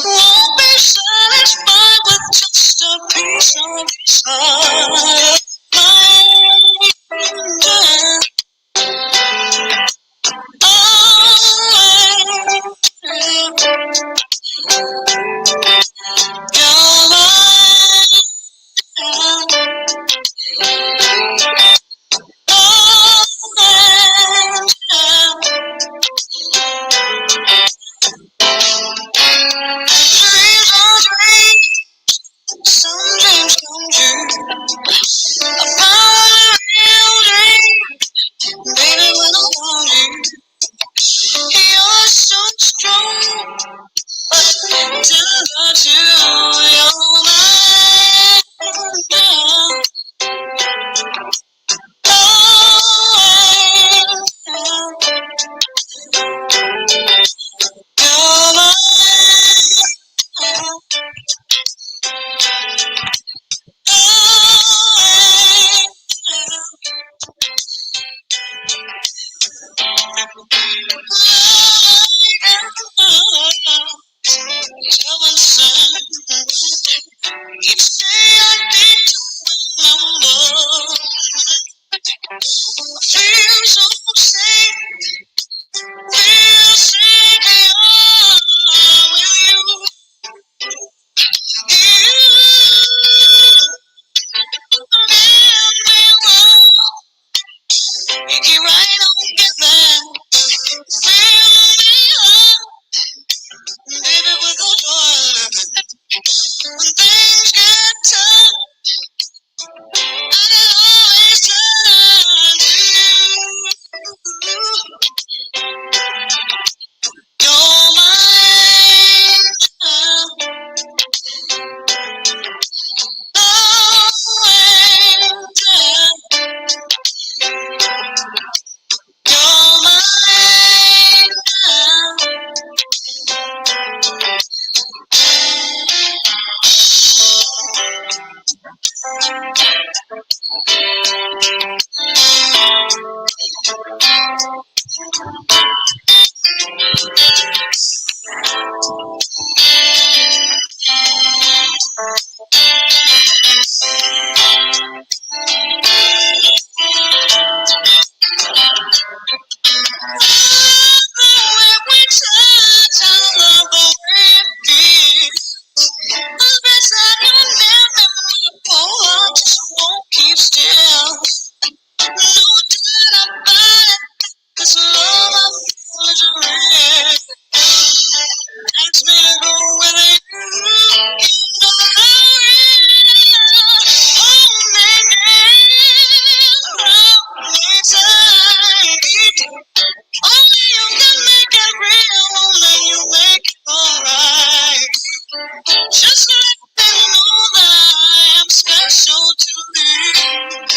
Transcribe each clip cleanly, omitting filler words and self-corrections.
Won't be satisfied with just a piece of his heart. Some dreams come true. I found a real dream, baby, when I found you. You're so strong, but to you're mine. You're each day I need to remember. I feel so safe, feel secure with you. You keep right on giving, fill me up, baby, with a joy living. When things get tough, I can always turn to you. You're mine. Keep still, no doubt about it. This love I feel is real. Makes me go with you. You hold me near, hold me tight. Only you can make it real. Only you make it alright. Just let them know that I am special to you.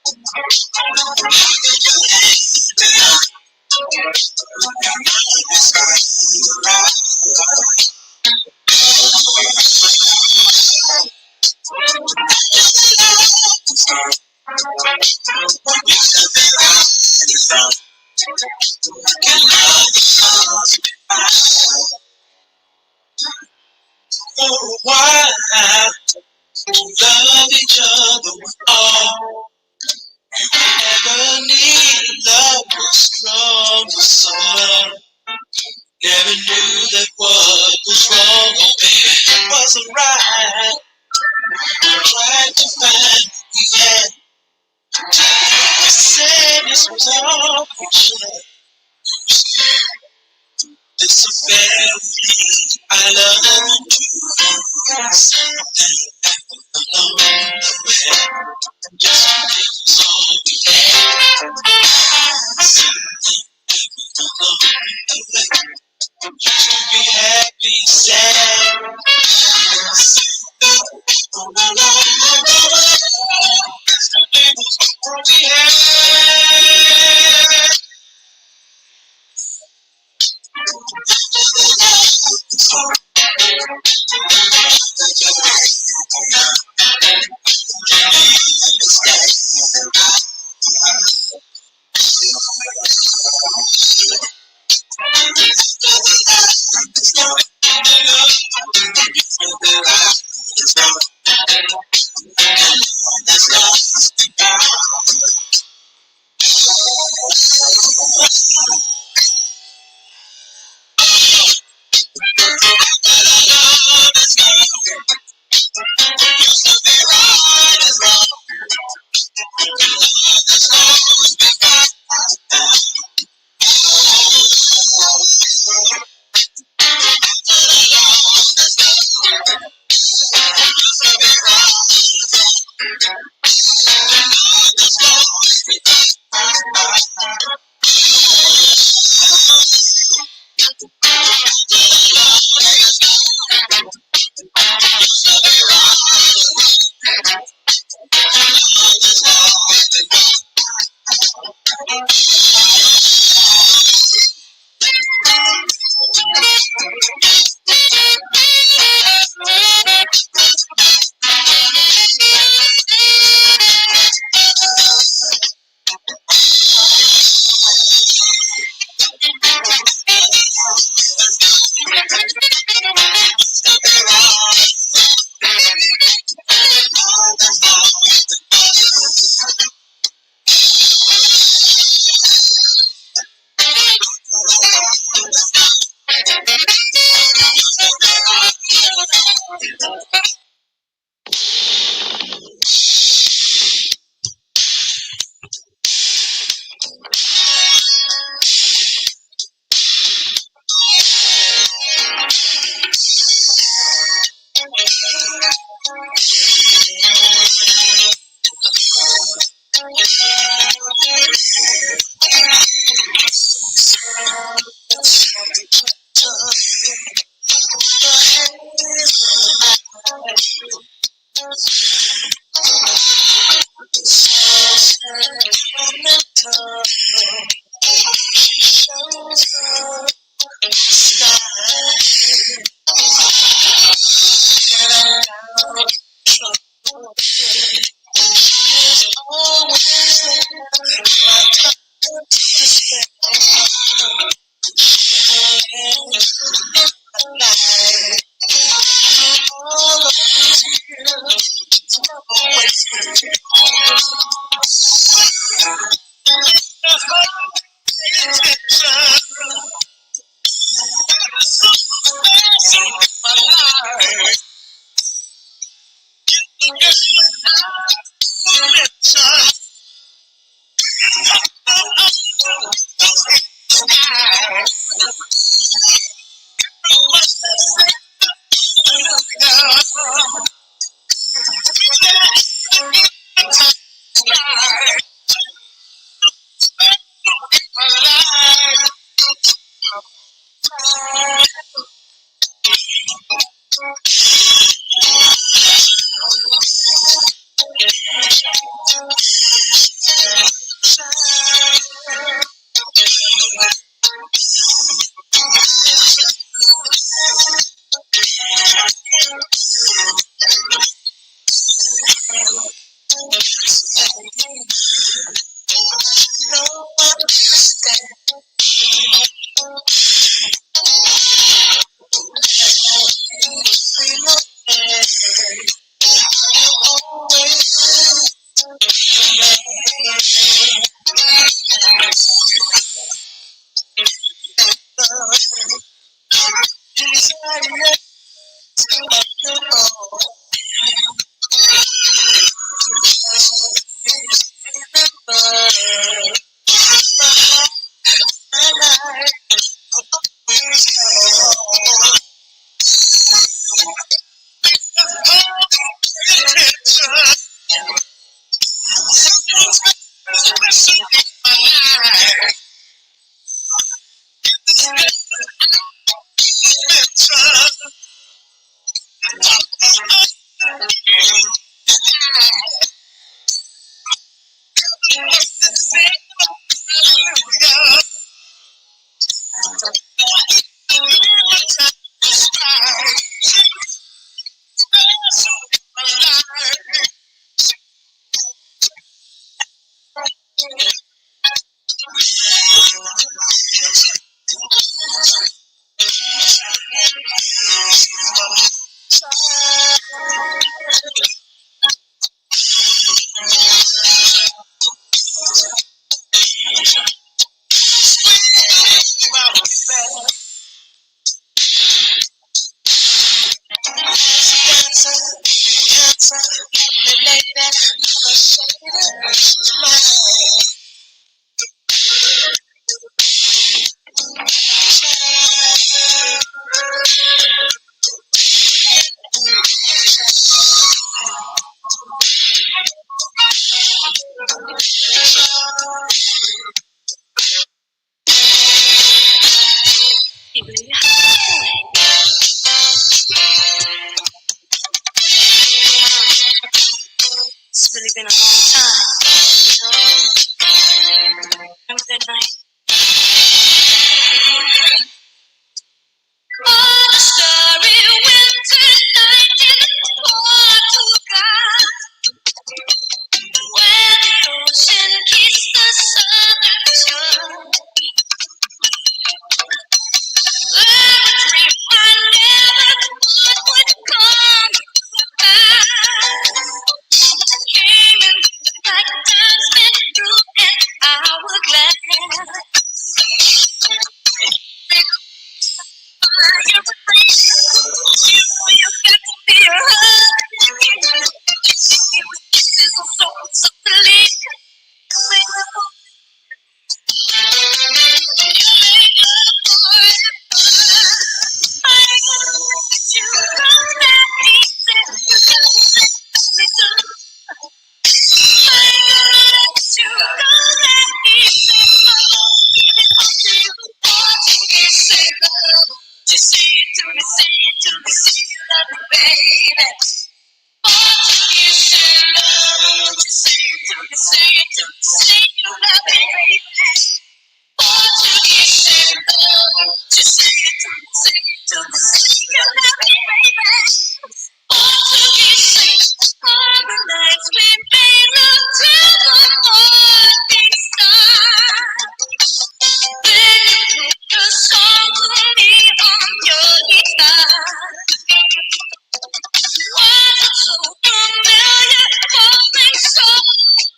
For a while, love each other with all. Never need love was strong for someone. Never knew that what was wrong or bad wasn't right. Tried to find the end. The sadness was all we shared. This affair with me, I love you. Something along the way. Yesterday was all we had. Something along the way. You should be happy, sad. Something along the way. Yesterday was all we had. It's really been a long time. Remember that night? On a starry winter night in Portugal, where the ocean kissed the southern shore. There a dream I never thought would come to pass. Came in like a time spent through an hourglass. You got to be a hug. Kisses on so softly. Just say it to me, say it to me, say you love me, baby. Portuguese love, just say it to me, say it to me, say you love me, baby. Portuguese love, just say it to me, say it to me, say you love me, baby. Portuguese are the nights we made love till the morning star. When you put a song to me on your guitar, was it so familiar, calling so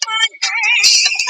my name?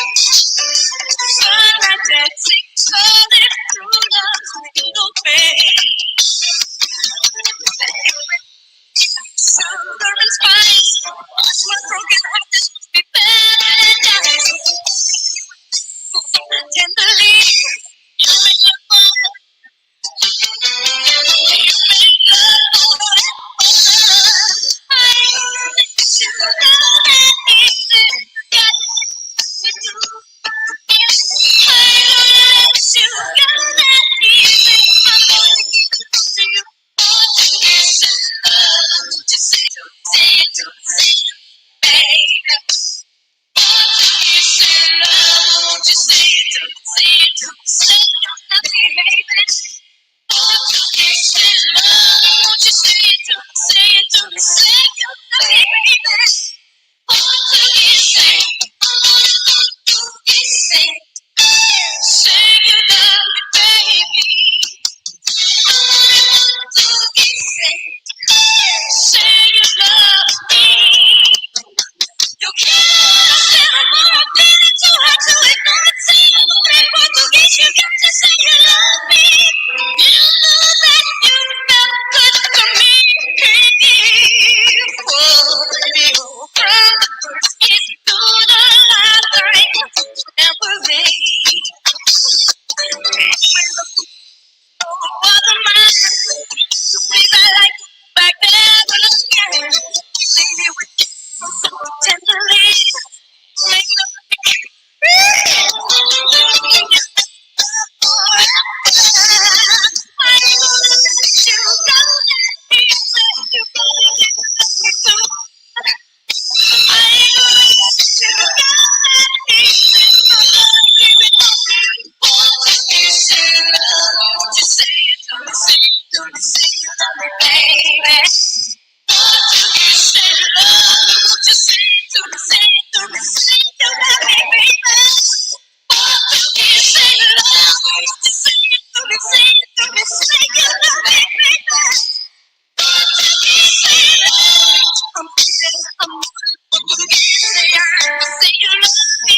Is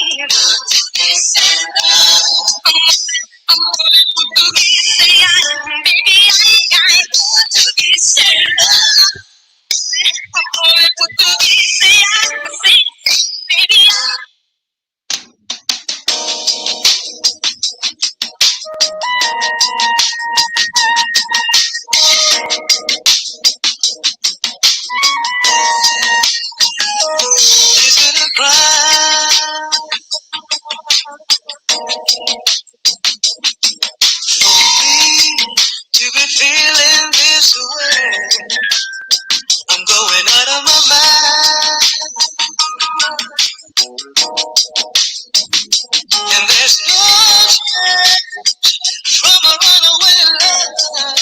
it a crime for me to be feeling this way? I'm going out of my mind, and there's no escape from a runaway love.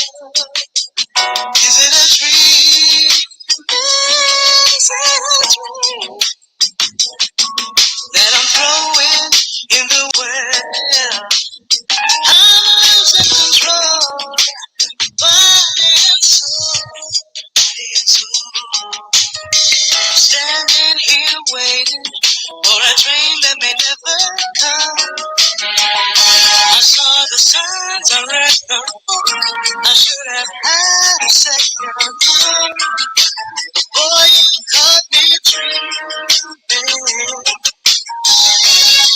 Is it a dream? Is it a dream that I'm throwing in the well? I'm losing control, body and soul, body and soul. Standing here waiting for a train that may never come. I saw the signs, I read the room. I should have had a second thought. Boy, you caught me dreaming.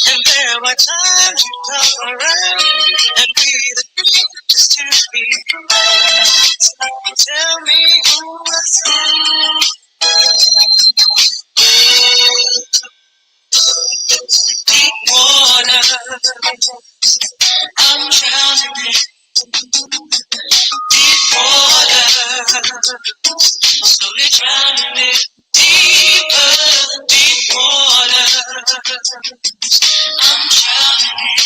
And there were times you come around and we'd agree just to be friends. Tell me who was who. Deep water, I'm drowning in deep water, slowly drowning in deeper, deep water. I'm drowning in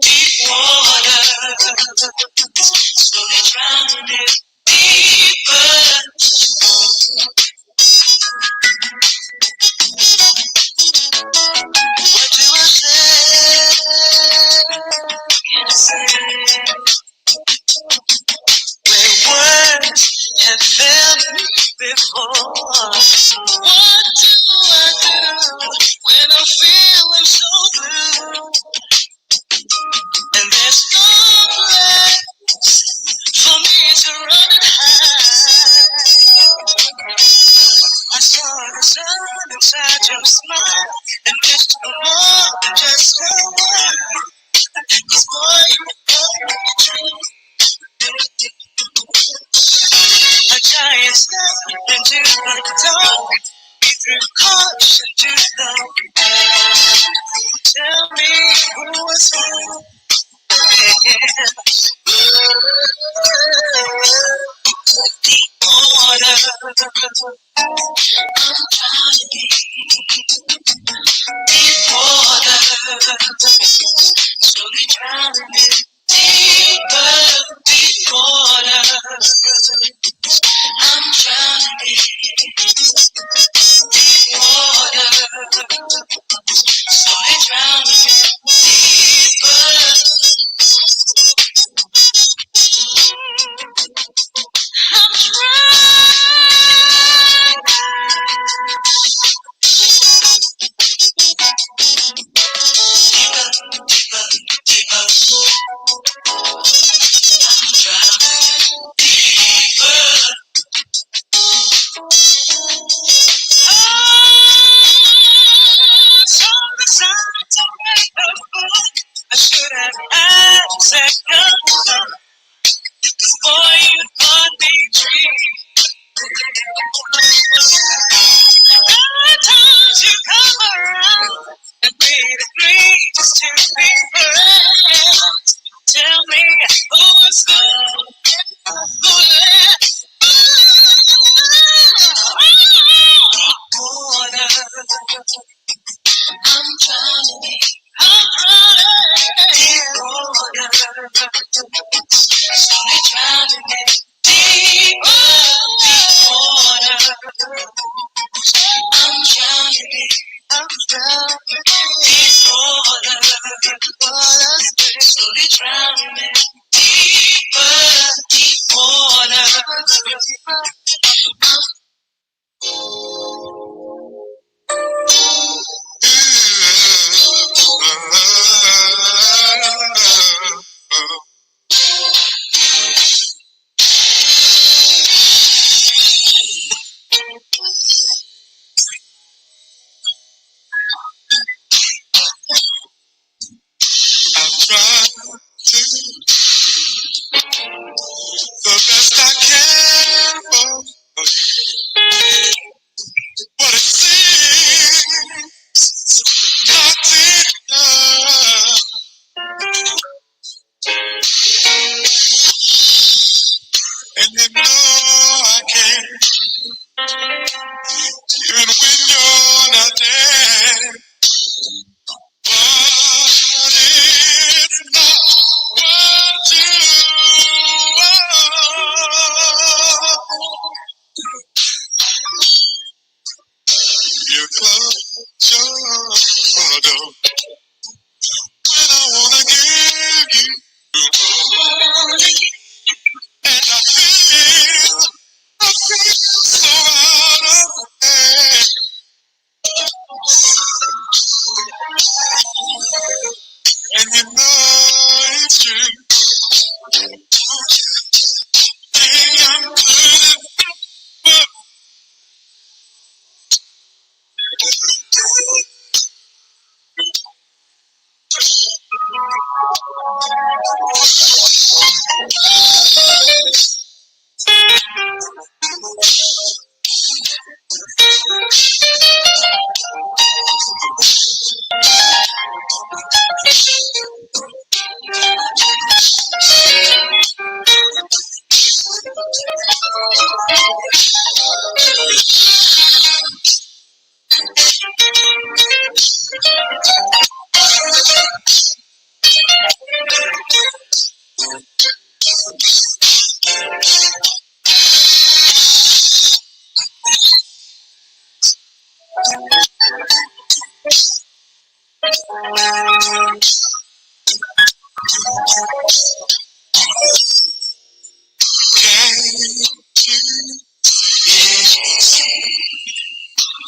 deep water, slowly drowning in deeper. What do I say? Can I say where words have failed me before? What do I do when I'm feeling so blue? And there's no place for me to run and hide. I saw the sun inside your smile and wished for more than just a while. 'Cause boy, you know the truth. A giant step into the dark. We threw caution to the wind. Tell me who was who. Deep water, I'm drowning in deep water, slowly drowning in deeper, deep water. I'm drowning in deep water, slowly drowning in deeper. I'm drowning deeper, deeper, drowning deeper. So the signs are right before. I should have had a second thought. 'Cause boy, you got me dreaming. There are times you come around and we'd agree just to be friends. Tell me who was who left. Deep water, I'm drowning. I'm drowning. Deep water, slowly drowning in deeper, deep water. I'm drowning. I'm drowning. Deep water, slowly drowning in deeper, deep water. when I wanna give you and I feel so out of hand. And you know it's true. Think I'm good, but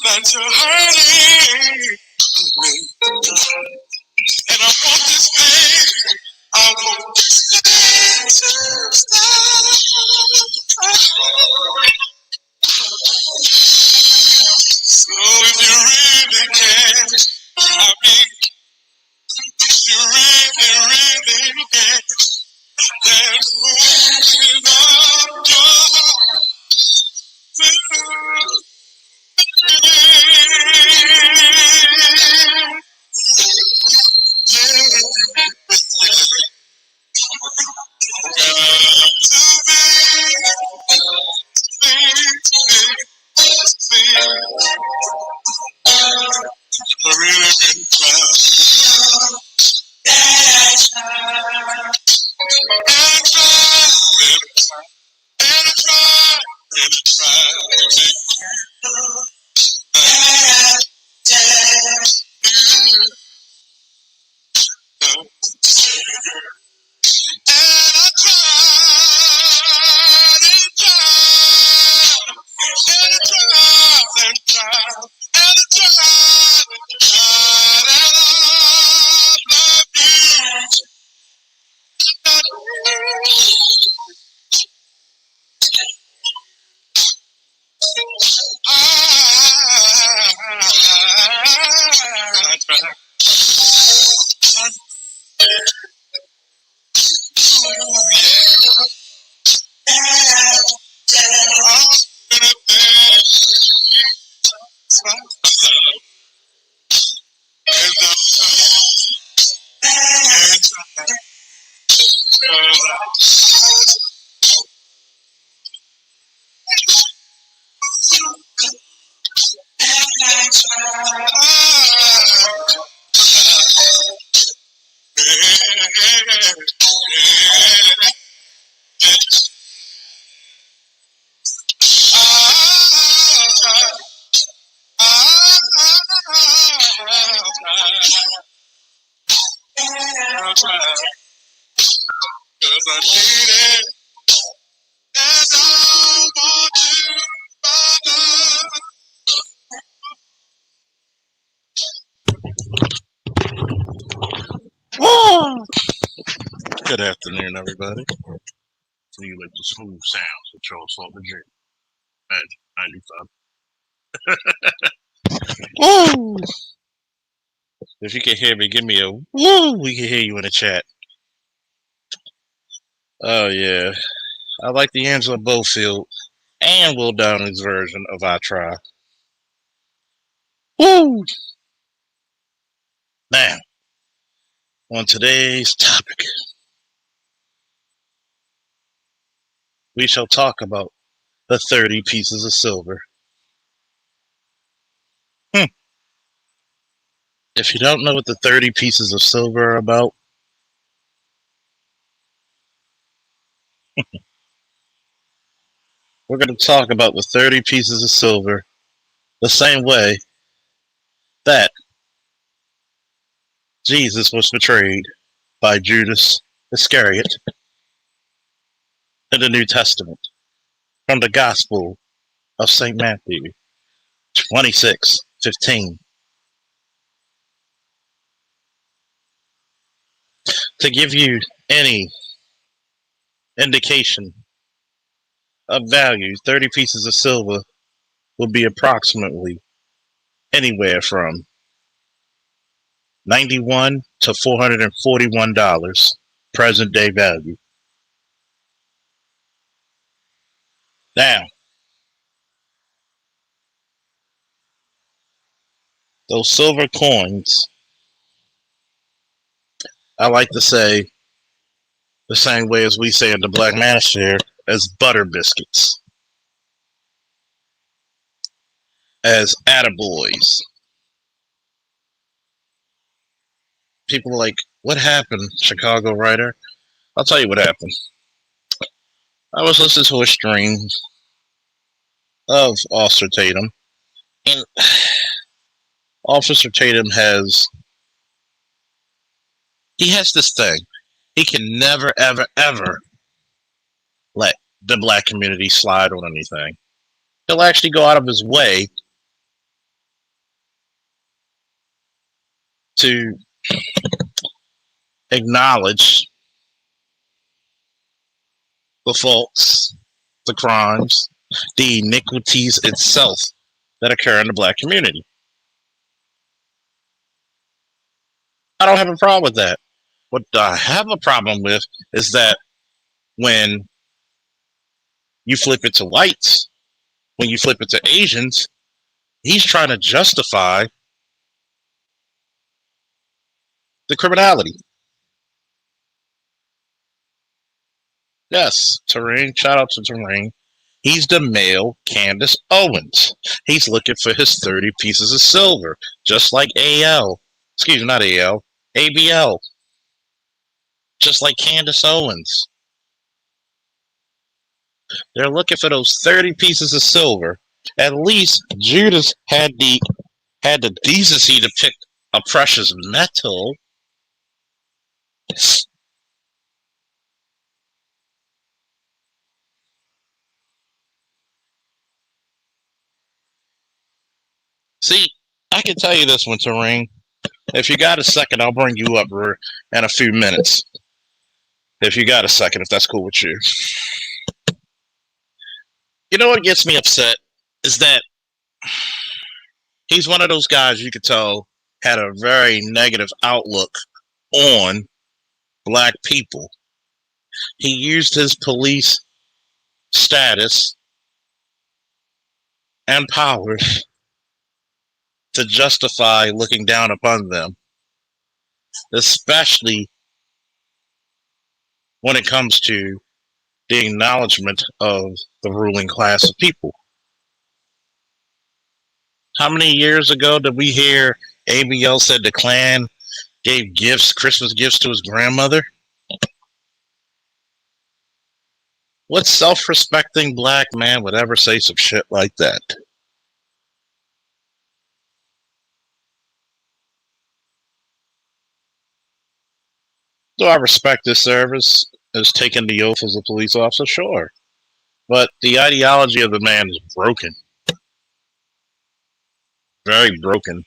that you're hurting me. And I want this pain. I want this pain to stop. So if you really can, I mean, if you really, really can, then open up your heart to I really been trying. Good afternoon, everybody. So you like the smooth sounds with Charles Salt and Drink at 95. Woo! If you can hear me, give me a woo. We can hear you in the chat. Oh yeah, I like the Angela Bofield and Will Downing's version of "I Try." Woo! Now, on today's topic, we shall talk about the 30 pieces of silver. If you don't know what the 30 pieces of silver are about, we're going to talk about the 30 pieces of silver the same way that Jesus was betrayed by Judas Iscariot in the New Testament from the Gospel of St. Matthew 26:15. To give you any indication of value, 30 pieces of silver would be approximately anywhere from $91 to $441 present day value. Now, those silver coins, I like to say the same way as we say in the Black Manosphere, as butter biscuits, as attaboys. People are like, what happened, Chicago writer? I'll tell you what happened. I was listening to a stream of Officer Tatum, and Officer Tatum he has this thing. He can never, ever, ever let the black community slide on anything. He'll actually go out of his way to acknowledge the faults, the crimes, the iniquities itself that occur in the black community. I don't have a problem with that. What I have a problem with is that when you flip it to whites, when you flip it to Asians, he's trying to justify the criminality. Yes, Terrain, shout out to Terrain. He's the male Candace Owens. He's looking for his 30 pieces of silver, just like AL. Excuse me, not AL, ABL. Just like Candace Owens. They're looking for those 30 pieces of silver. At least Judas had the decency to pick a precious metal. See, I can tell you this one, Terrain. If you got a second, I'll bring you up in a few minutes. If you got a second, if that's cool with you. You know what gets me upset is that he's one of those guys you could tell had a very negative outlook on black people. He used his police status and powers to justify looking down upon them, especially when it comes to the acknowledgement of the ruling class of people. How many years ago did we hear ABL said the Klan gave gifts, Christmas gifts to his grandmother? What self-respecting black man would ever say some shit like that? Do I respect this service as taking the oath as a police officer? Sure. But the ideology of the man is broken. Very broken.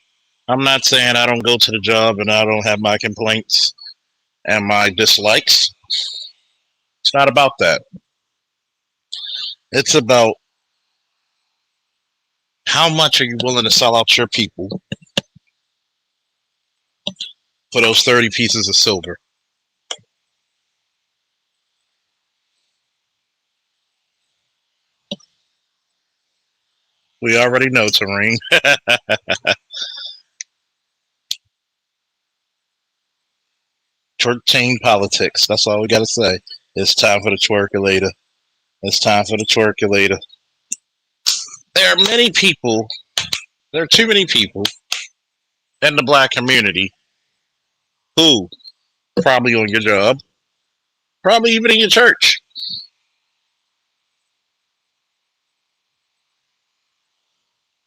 I'm not saying I don't go to the job and I don't have my complaints and my dislikes. It's not about that. It's about how much are you willing to sell out your people for those 30 pieces of silver. We already know, Terrain. Twerk politics. That's all we got to say. It's time for the twerkulator. It's time for the twerkulator. There are many people, there are too many people in the black community who, probably on your job, probably even in your church,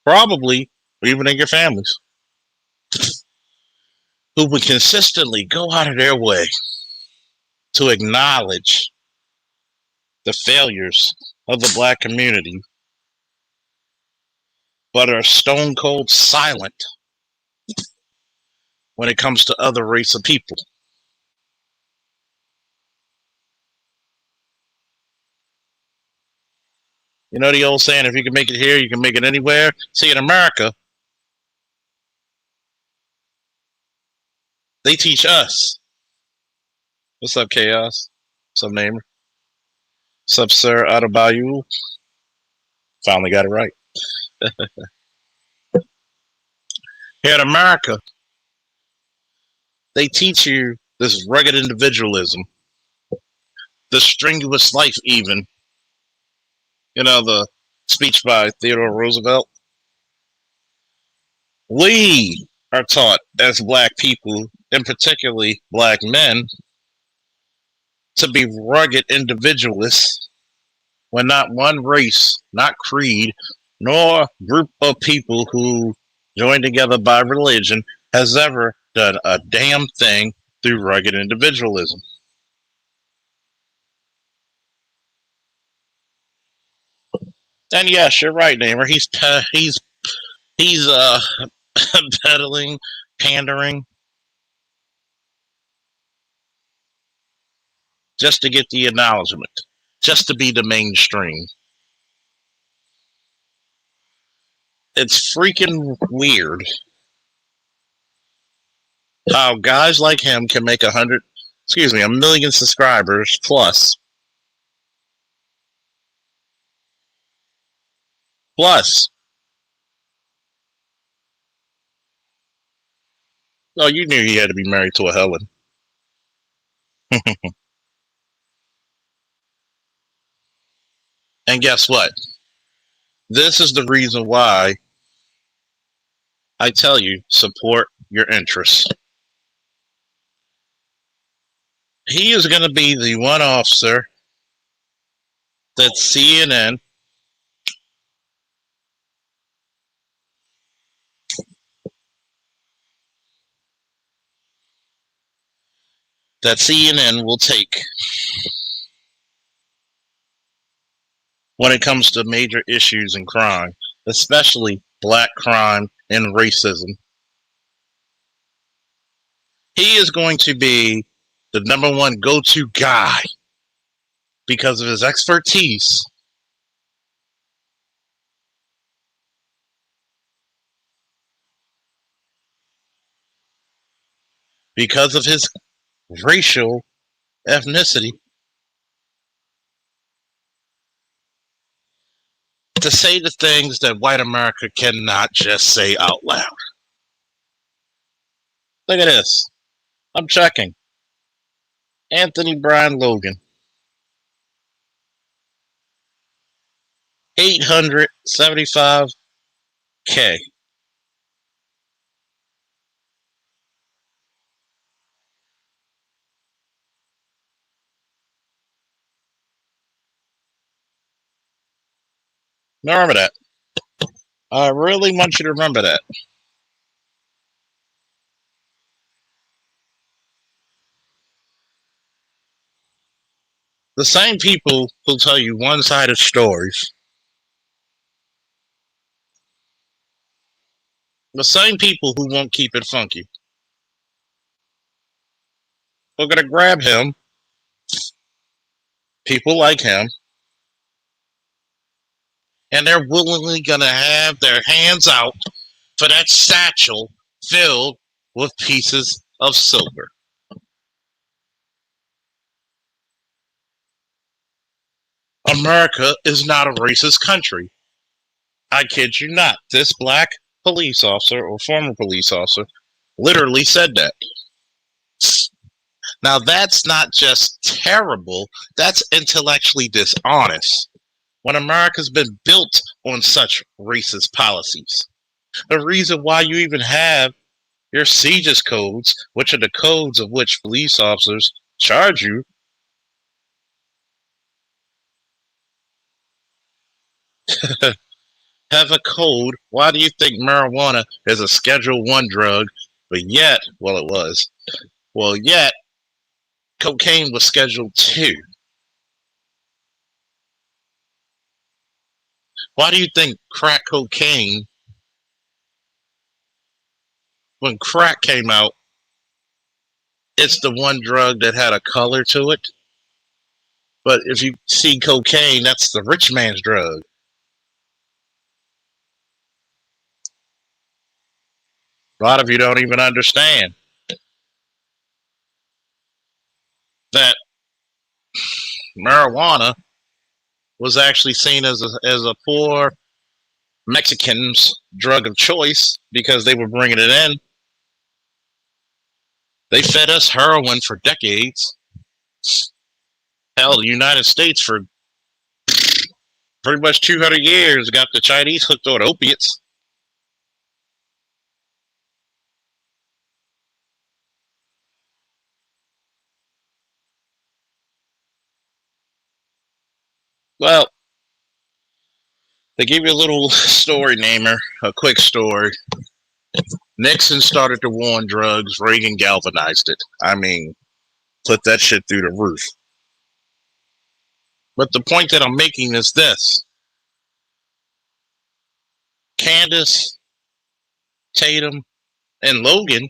probably even in your families, who would consistently go out of their way to acknowledge the failures of the black community, but are stone cold silent when it comes to other race of people. You know the old saying, if you can make it here, you can make it anywhere? See, in America, they teach us. What's up, Chaos? What's up, neighbor? What's up, Sir Adebayo? Finally got it right. Here in America, they teach you this rugged individualism, the strenuous life, even. You know, the speech by Theodore Roosevelt. We are taught as black people, and particularly black men, to be rugged individualists when not one race, not creed, nor group of people who join together by religion has ever done a damn thing through rugged individualism. And yes, you're right, Namer. He's peddling, pandering, just to get the acknowledgement, just to be the mainstream. It's freaking weird how guys like him can make a million subscribers plus. Oh, you knew he had to be married to a Helen. And guess what? This is the reason why I tell you, support your interests. He is going to be the one officer that CNN will take when it comes to major issues in crime, especially black crime and racism. He is going to be the number one go-to guy because of his expertise, because of his racial ethnicity, to say the things that white America cannot just say out loud. Look at this. I'm checking. Anthony Brian Logan. 875K. Remember that. I really want you to remember that. The same people who tell you one-sided stories, the same people who won't keep it funky, are going to grab him, people like him, and they're willingly going to have their hands out for that satchel filled with pieces of silver. America is not a racist country. I kid you not. This black police officer or former police officer literally said that. Now that's not just terrible, that's intellectually dishonest. When America's been built on such racist policies. The reason why you even have your CJIS codes, which are the codes of which police officers charge you, have a code. Why do you think marijuana is a Schedule 1 drug But yet, well, it was. Well, yet, cocaine was scheduled too. Why do you think crack cocaine, when crack came out, it's the one drug that had a color to it? But if you see cocaine, that's the rich man's drug. A lot of you don't even understand that marijuana was actually seen as a poor Mexican's drug of choice because they were bringing it in. They fed us heroin for decades. Hell, the United States for pretty much 200 years got the Chinese hooked on opiates. Well, they give you a little story namer, a quick story. Nixon started the war on drugs. Reagan galvanized it. I mean, put that shit through the roof. But the point that I'm making is this. Candace, Tatum, and Logan,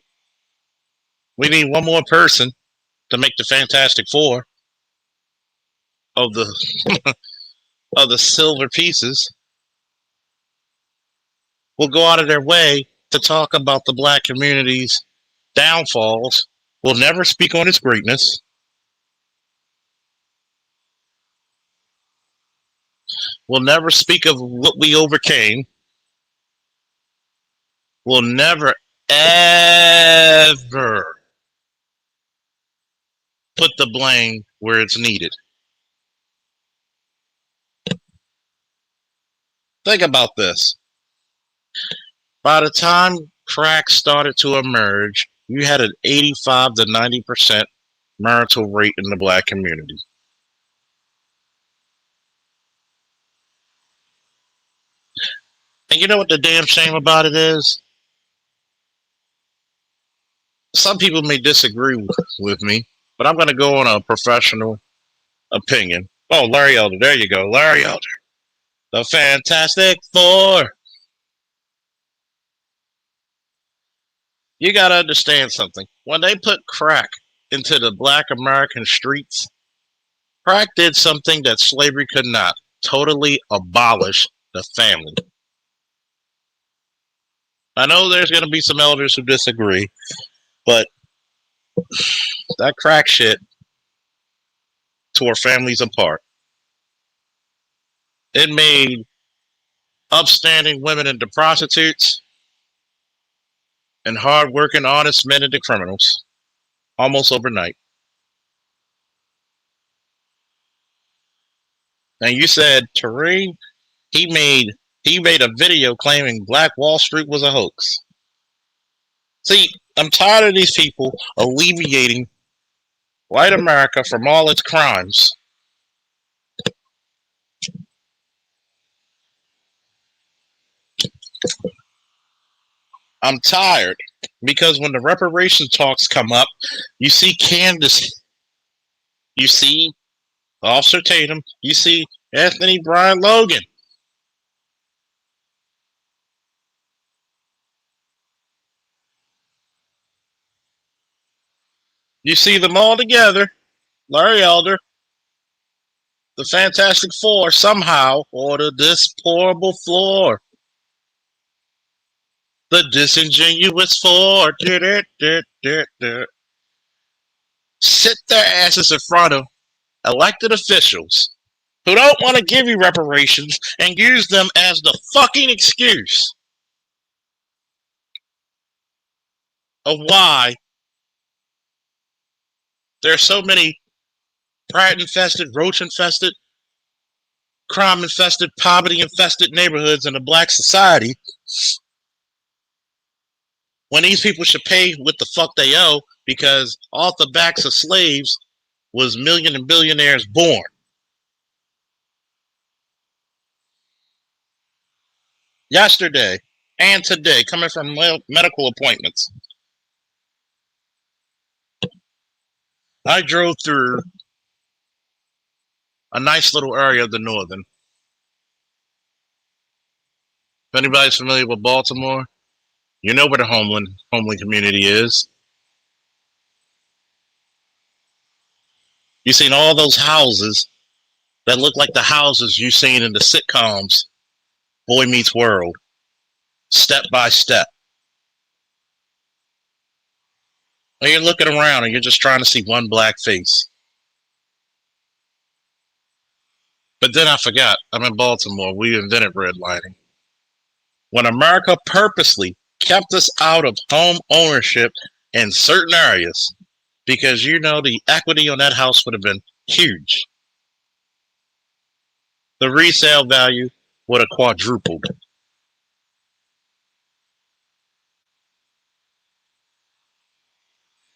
we need one more person to make the Fantastic Four of the of the silver pieces. Will go out of their way to talk about the black community's downfalls. Will never speak on its greatness. Will never speak of what we overcame. Will never, ever put the blame where it's needed. Think about this. By the time crack started to emerge, you had an 85 to 90% marital rate in the black community. And you know what the damn shame about it is? Some people may disagree with me, but I'm going to go on a professional opinion. Oh, Larry Elder. There you go. Larry Elder. The Fantastic Four. You got to understand something. When they put crack into the black American streets, crack did something that slavery could not. Totally abolish the family. I know there's going to be some elders who disagree, but that crack shit tore families apart. It made upstanding women into prostitutes and hard-working, honest men into criminals almost overnight. And you said Tariq, he made a video claiming Black Wall Street was a hoax. See, I'm tired of these people alleviating white America from all its crimes. I'm tired because when the reparation talks come up, you see Candace, you see Officer Tatum, you see Anthony Brian Logan. You see them all together, Larry Elder, the Fantastic Four somehow ordered this horrible floor. The disingenuous four. Sit their asses in front of elected officials who don't want to give you reparations and use them as the fucking excuse of why there's so many rat infested, roach infested, crime infested, poverty infested neighborhoods in a black society, when these people should pay what the fuck they owe, because off the backs of slaves was million and billionaires born. Yesterday and today, coming from medical appointments, I drove through a nice little area of the Northern. If anybody's familiar with Baltimore, you know where the homely community is. You've seen all those houses that look like the houses you've seen in the sitcoms Boy Meets World, Step by Step. And you're looking around and you're just trying to see one black face. But then I forgot, I'm in Baltimore. We invented redlining. When America purposely kept us out of home ownership in certain areas, because the equity on that house would have been huge. The resale value would have quadrupled.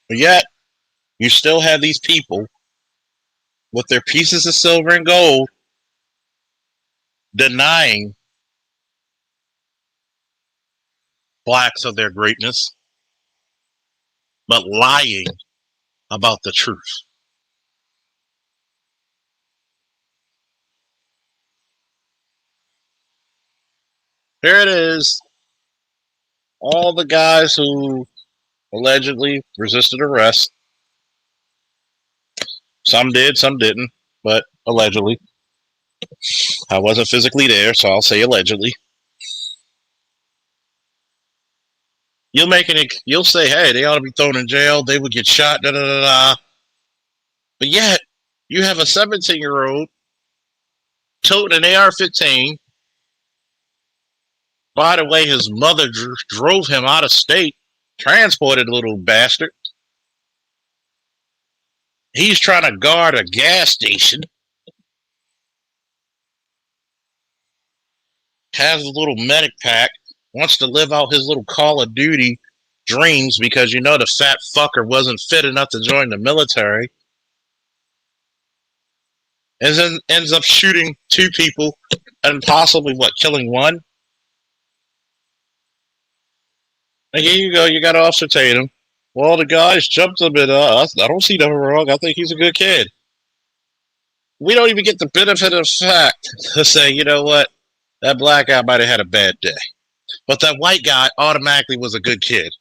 But yet, you still have these people with their pieces of silver and gold denying blacks of their greatness, but lying about the truth. Here it is. All the guys who allegedly resisted arrest. Some did, some didn't, but allegedly. I wasn't physically there, so I'll say allegedly. You'll say, hey, they ought to be thrown in jail, they would get shot, da da da da. But yet, you have a 17-year-old toting an AR-15. By the way, his mother drove him out of state, transported the little bastard. He's trying to guard a gas station. Has a little medic pack. Wants to live out his little Call of Duty dreams because the fat fucker wasn't fit enough to join the military. And then ends up shooting 2 people and possibly, killing 1? And here you go, you got Officer Tatum. Well, the guys jumped a bit. I don't see nothing wrong. I think he's a good kid. We don't even get the benefit of the fact to say, you know what, that black guy might have had a bad day. But that white guy automatically was a good kid.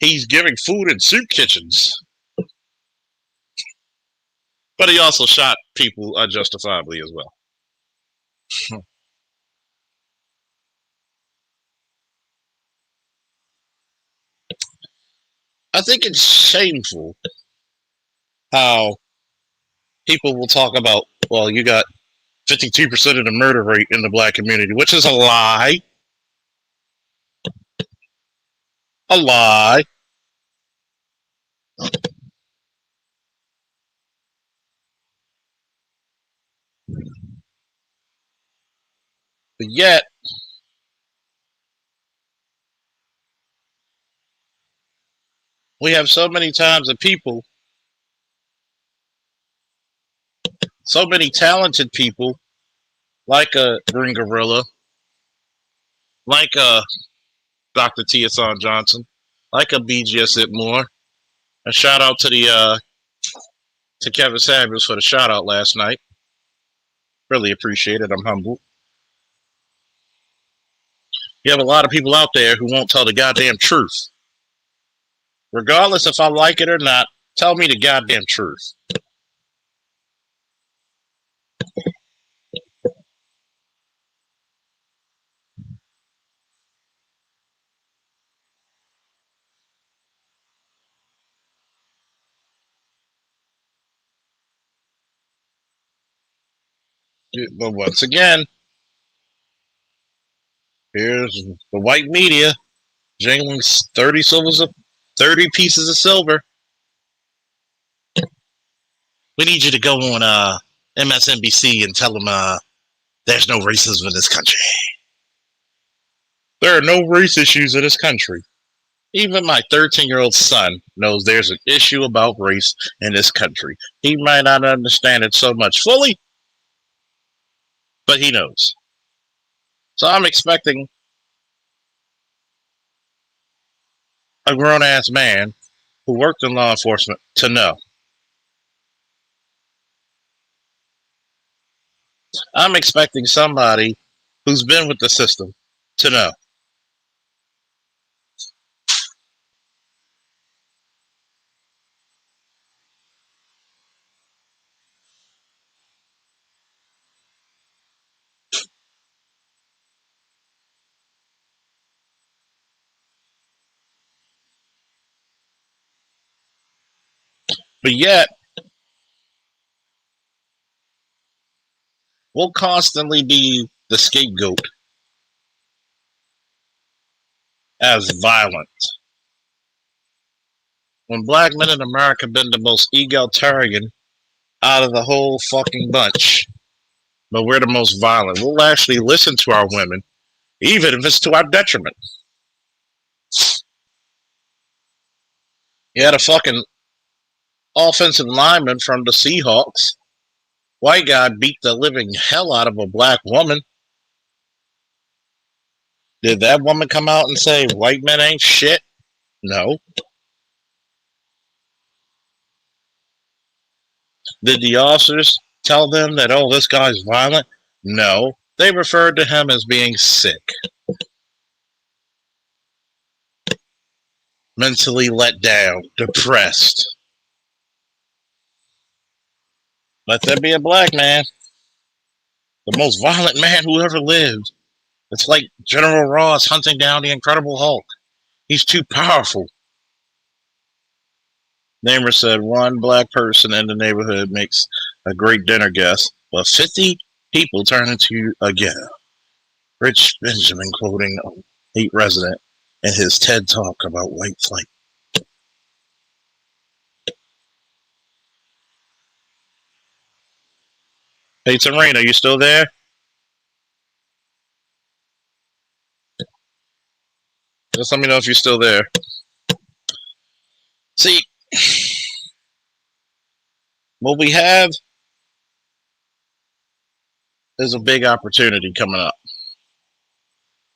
He's giving food in soup kitchens. But he also shot people unjustifiably as well. I think it's shameful how people will talk about, well, you got 52% of the murder rate in the black community, which is a lie. A lie. But yet, we have so many times of people, so many talented people, like a Green Gorilla, like a Dr. T.S.on Johnson, like a BGS Itmore. A shout out to Kevin Samuels for the shout out last night. Really appreciate it. I'm humbled. You have a lot of people out there who won't tell the goddamn truth. Regardless if I like it or not, tell me the goddamn truth. But once again, here's the white media jingling 30 pieces of silver. We need you to go on MSNBC and tell them there's no racism in this country. There are no race issues in this country. Even my 13-year-old son knows there's an issue about race in this country. He might not understand it so much fully, but he knows. So I'm expecting a grown-ass man who worked in law enforcement to know. I'm expecting somebody who's been with the system to know. But yet, we'll constantly be the scapegoat as violent. When black men in America have been the most egalitarian out of the whole fucking bunch, but we're the most violent. We'll actually listen to our women, even if it's to our detriment. You had a fucking offensive lineman from the Seahawks. White guy beat the living hell out of a black woman. Did that woman come out and say white men ain't shit? No. Did the officers tell them that, oh, this guy's violent? No. They referred to him as being sick, mentally let down, depressed. Let there be a black man, the most violent man who ever lived. It's like General Ross hunting down the Incredible Hulk. He's too powerful. Namer said one black person in the neighborhood makes a great dinner guest, but 50 people turn into a ghetto. Rich Benjamin quoting a Hate resident in his TED talk about white flight. Hey, Serena, you still there? Just let me know if you're still there. See, what we have is a big opportunity coming up.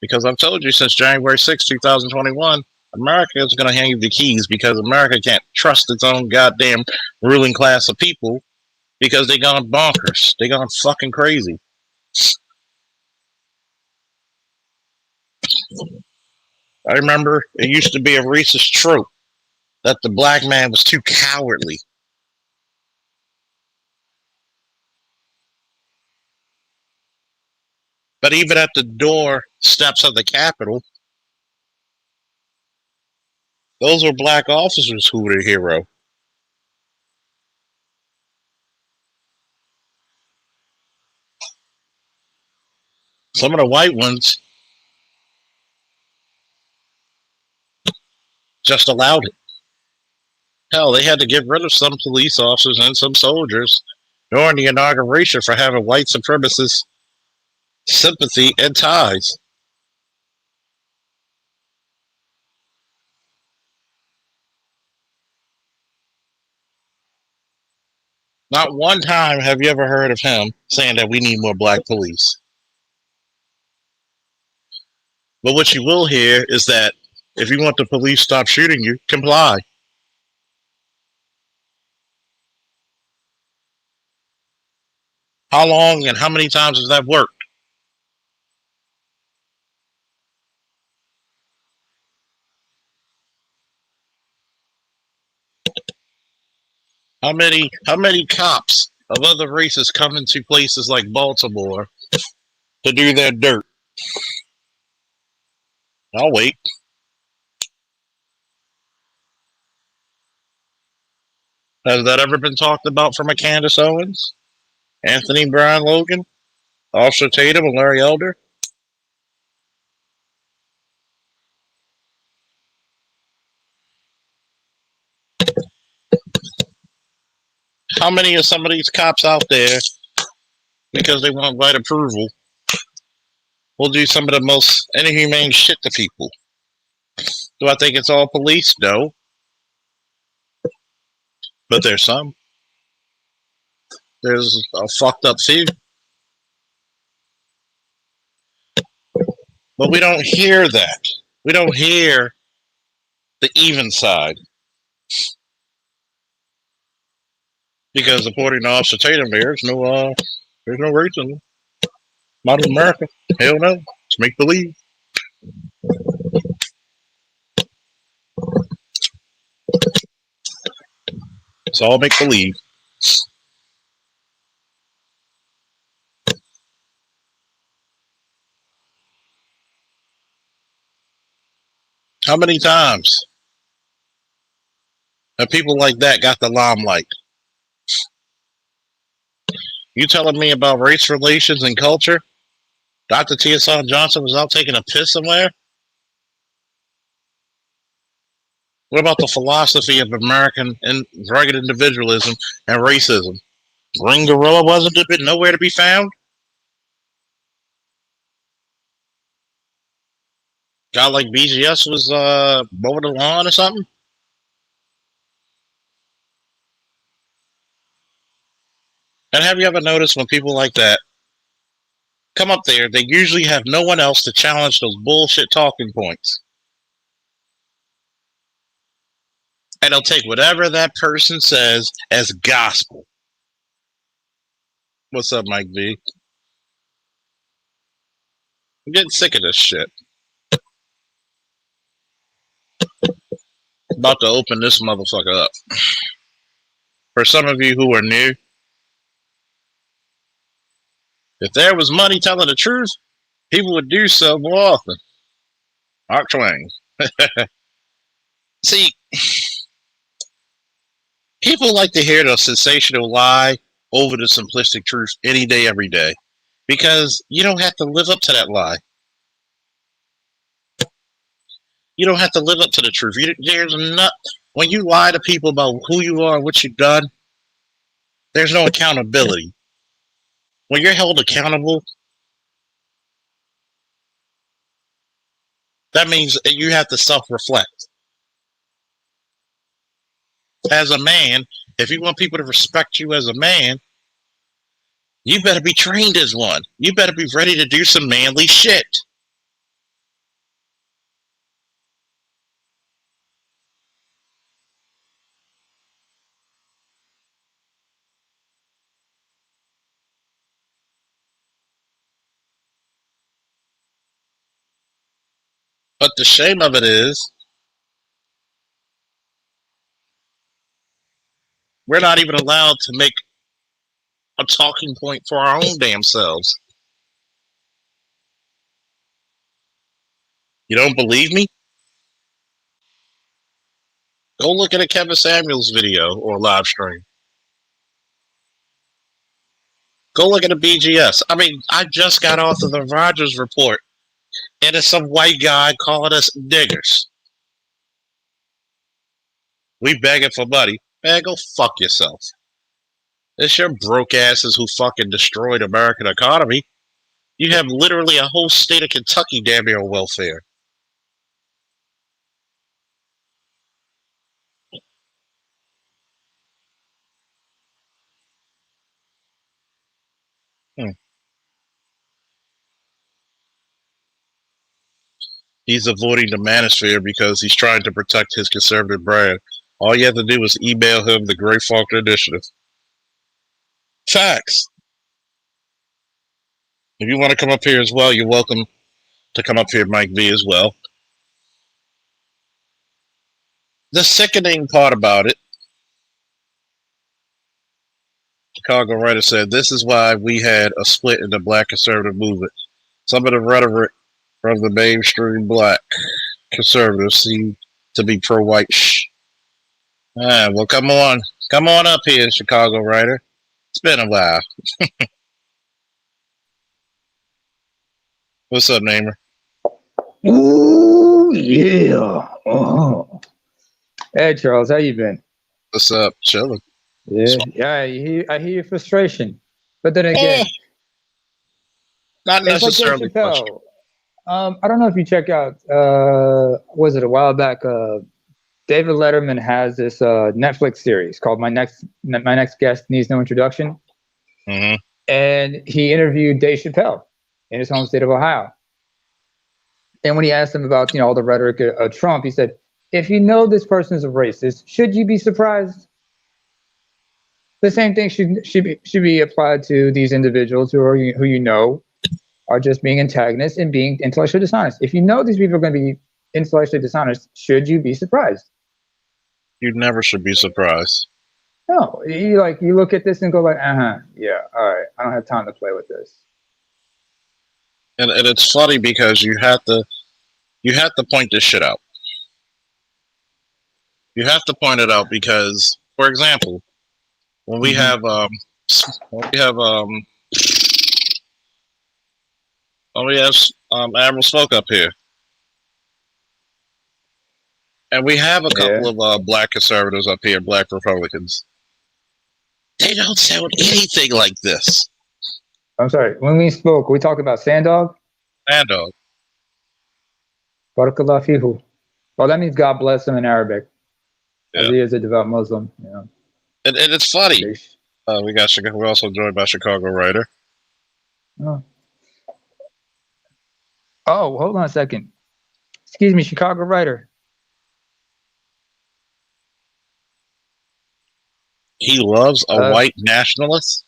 Because I've told you since January 6, 2021, America is going to hand you the keys because America can't trust its own goddamn ruling class of people because they gone bonkers. They gone fucking crazy. I remember it used to be a racist trope that the black man was too cowardly. But even at the door steps of the Capitol, those were black officers who were the hero. Some of the white ones just allowed it. Hell, they had to get rid of some police officers and some soldiers during the inauguration for having white supremacist sympathy and ties. Not one time have you ever heard of him saying that we need more black police. But what you will hear is that if you want the police to stop shooting you, comply. How long and how many times has that worked? How many cops of other races come into places like Baltimore to do their dirt? I'll wait. Has that ever been talked about from a Candace Owens, Anthony Brian Logan, Officer Tatum, and Larry Elder? How many of some of these cops out there, because they want white approval, will do some of the most inhumane shit to people? Do I think it's all police? No. But there's some. There's a fucked up few. But we don't hear that. We don't hear the even side. Because according to Officer Tatum, there's no There's no racism. Modern America. Hell no. It's make believe. It's all make believe. How many times have people like that got the limelight? You telling me about race relations and culture? Dr. T.S.R. Johnson was out taking a piss somewhere? What about the philosophy of American and rugged individualism and racism? Green Gorilla wasn't nowhere to be found? Guy like BGS was mowing the lawn or something? And have you ever noticed when people like that come up there, they usually have no one else to challenge those bullshit talking points. And they'll take whatever that person says as gospel. What's up, Mike V? I'm getting sick of this shit. About to open this motherfucker up. For some of you who are new, if there was money telling the truth, people would do so more often. Mark Twain. See, people like to hear the sensational lie over the simplistic truth any day, every day. Because you don't have to live up to that lie. You don't have to live up to the truth. When you lie to people about who you are and what you've done, there's no accountability. When you're held accountable, that means you have to self-reflect. As a man, if you want people to respect you as a man, you better be trained as one. You better be ready to do some manly shit. But the shame of it is, we're not even allowed to make a talking point for our own damn selves. You don't believe me? Go look at a Kevin Samuels video or live stream. Go look at a BGS. I mean, I just got off of the Rogers report, and it's some white guy calling us niggers. We begging for money. Man, go fuck yourself. It's your broke asses who fucking destroyed the American economy. You have literally a whole state of Kentucky damn near on welfare. He's avoiding the manosphere because he's trying to protect his conservative brand. All you have to do is email him the Gray Faulkner Initiative. Facts. If you want to come up here as well, you're welcome to come up here, Mike V, as well. The sickening part about it, Chicago writer said, this is why we had a split in the black conservative movement. Some of the rhetoric from the mainstream black conservatives seem to be pro-white. Well, come on up here, Chicago writer. It's been a while. What's up, Namer? Ooh, yeah. Hey, Charles, how you been? What's up? Chilling. Yeah, I hear your frustration, but then again, not necessarily. Like Dave Chappelle. I don't know if you check out. Was it a while back? David Letterman has this Netflix series called My Next Guest Needs No Introduction, and he interviewed Dave Chappelle in his home state of Ohio. And when he asked him about all the rhetoric of Trump, he said, "If you know this person is a racist, should you be surprised?" the same thing should be applied to these individuals who you know are just being antagonists and being intellectually dishonest. If you know these people are going to be intellectually dishonest, should you be surprised? You never should be surprised. No, you look at this and go like, yeah, all right, I don't have time to play with this. And it's funny because you have to point this shit out. You have to point it out because, for example, when we have Admiral Smoke up here, and we have a couple of black conservatives up here, black Republicans. They don't sound anything like this. I'm sorry. When we spoke, we talked about Sandog. Sandog. Barakallah fihu. Well, that means God bless him in Arabic. Yeah. He is a devout Muslim. Yeah. And it's funny. We're also joined by Chicago writer. Oh, hold on a second. Excuse me, Chicago writer. He loves a white nationalist.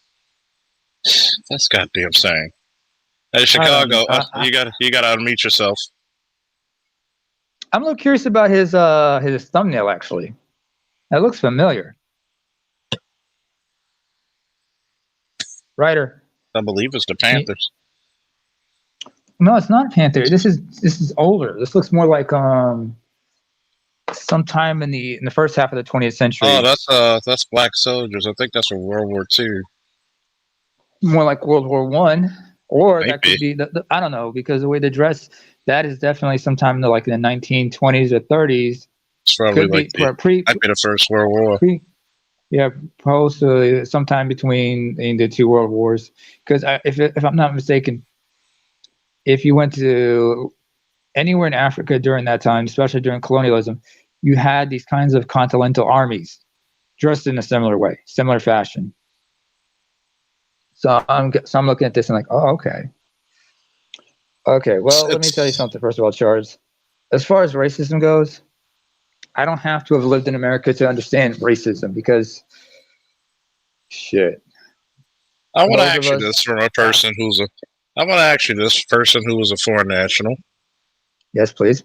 That's goddamn saying. Hey, Chicago, you gotta unmute yourself. I'm a little curious about his thumbnail. Actually, that looks familiar. Writer. I believe it's the Panthers. No, it's not Panther. This is older. This looks more like sometime in the first half of the 20th century. Oh, that's Black Soldiers. I think that's from World War II. More like World War I, or Maybe. that could be the I don't know, because the way they dress, that is definitely sometime in the 1920s or 30s. It's probably might be the First World War. Post sometime between the two world wars. Because if I'm not mistaken, if you went to anywhere in Africa during that time, especially during colonialism, you had these kinds of continental armies dressed in a similar way, similar fashion. So I'm looking at this and like, oh, okay. Okay, well, let me tell you something, first of all, Charles. As far as racism goes, I don't have to have lived in America to understand racism because, shit. I want to ask you this from a person who was a foreign national. Yes, please.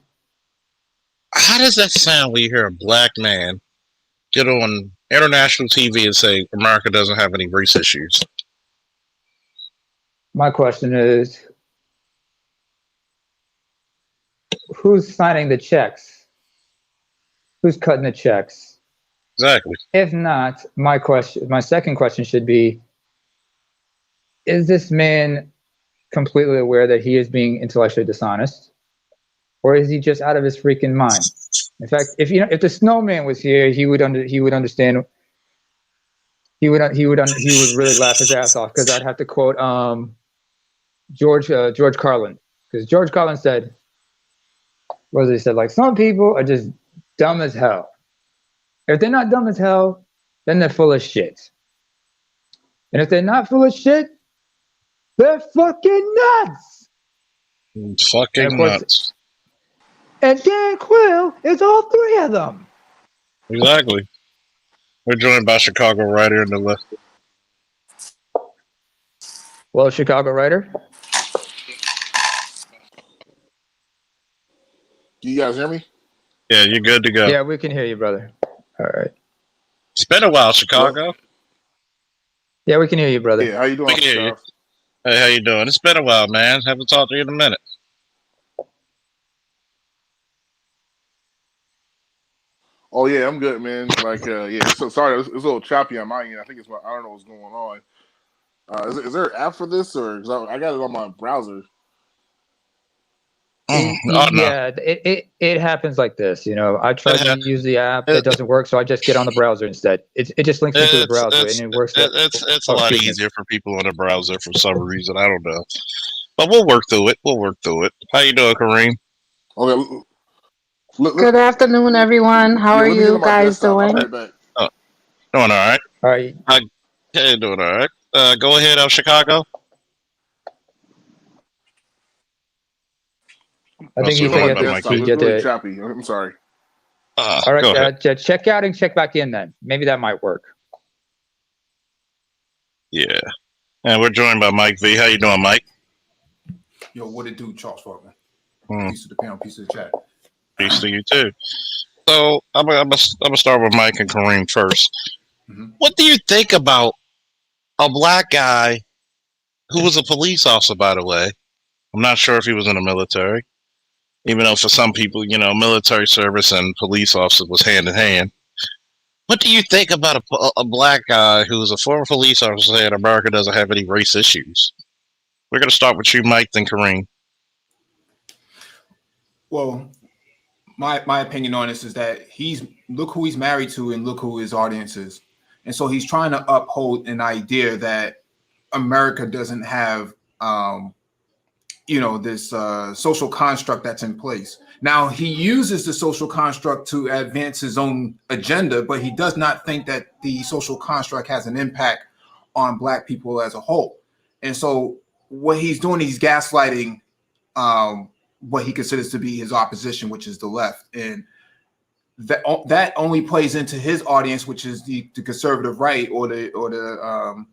How does that sound when you hear a black man get on international TV and say America doesn't have any race issues? My question is, who's signing the checks? Who's cutting the checks? Exactly. If not, my second question should be, is this man completely aware that he is being intellectually dishonest? Or is he just out of his freaking mind? In fact, if the snowman was here, he would understand. He would really laugh his ass off, because I'd have to quote George Carlin, because George Carlin said, what was it? He said, like, some people are just dumb as hell. If they're not dumb as hell, then they're full of shit. And if they're not full of shit, they're fucking nuts. Fucking nuts. And Dan Quill is all three of them. Exactly. We're joined by Chicago writer in the left. Well, Chicago writer. Do you guys hear me? Yeah, you're good to go. Yeah, we can hear you, brother. All right. It's been a while, Chicago. Yeah, we can hear you, brother. Yeah, how you doing? We can hear you. Hey, how you doing? It's been a while, man. Haven't talked to you in a minute. Oh yeah, I'm good, man. Like, yeah. So sorry, it's a little choppy on my end. I think I don't know what's going on. Is there an app for this, or I got it on my browser? Yeah, it happens like this. I try to use the app, it doesn't work, so I just get on the browser instead. It just links me to the browser, and it works. It's a lot easier for people on the browser for some reason. I don't know, but we'll work through it. How you doing, Kareem? Okay. Good afternoon, everyone. How are you guys doing? Doing all right. All right. Hey, doing all right. Go ahead, Chicago. I think you forget really choppy. I'm sorry. All right, check out and check back in then. Maybe that might work. Yeah. And we're joined by Mike V. How you doing, Mike? Yo, what it do, Charles Faulkner? Hmm. Piece of the panel, piece of the chat. Peace to you too. So I'm gonna start with Mike and Kareem first. Mhm. What do you think about a black guy who was a police officer, by the way? I'm not sure if he was in the military, even though for some people, military service and police officer was hand in hand. What do you think about a black guy who is a former police officer saying America doesn't have any race issues? We're going to start with you, Mike, then Kareem. Well, my opinion on this is that look who he's married to and look who his audience is. And so he's trying to uphold an idea that America doesn't have this social construct that's in place. Now, he uses the social construct to advance his own agenda, but he does not think that the social construct has an impact on Black people as a whole. And so what he's doing, he's gaslighting what he considers to be his opposition, which is the left. And that only plays into his audience, which is the conservative right or the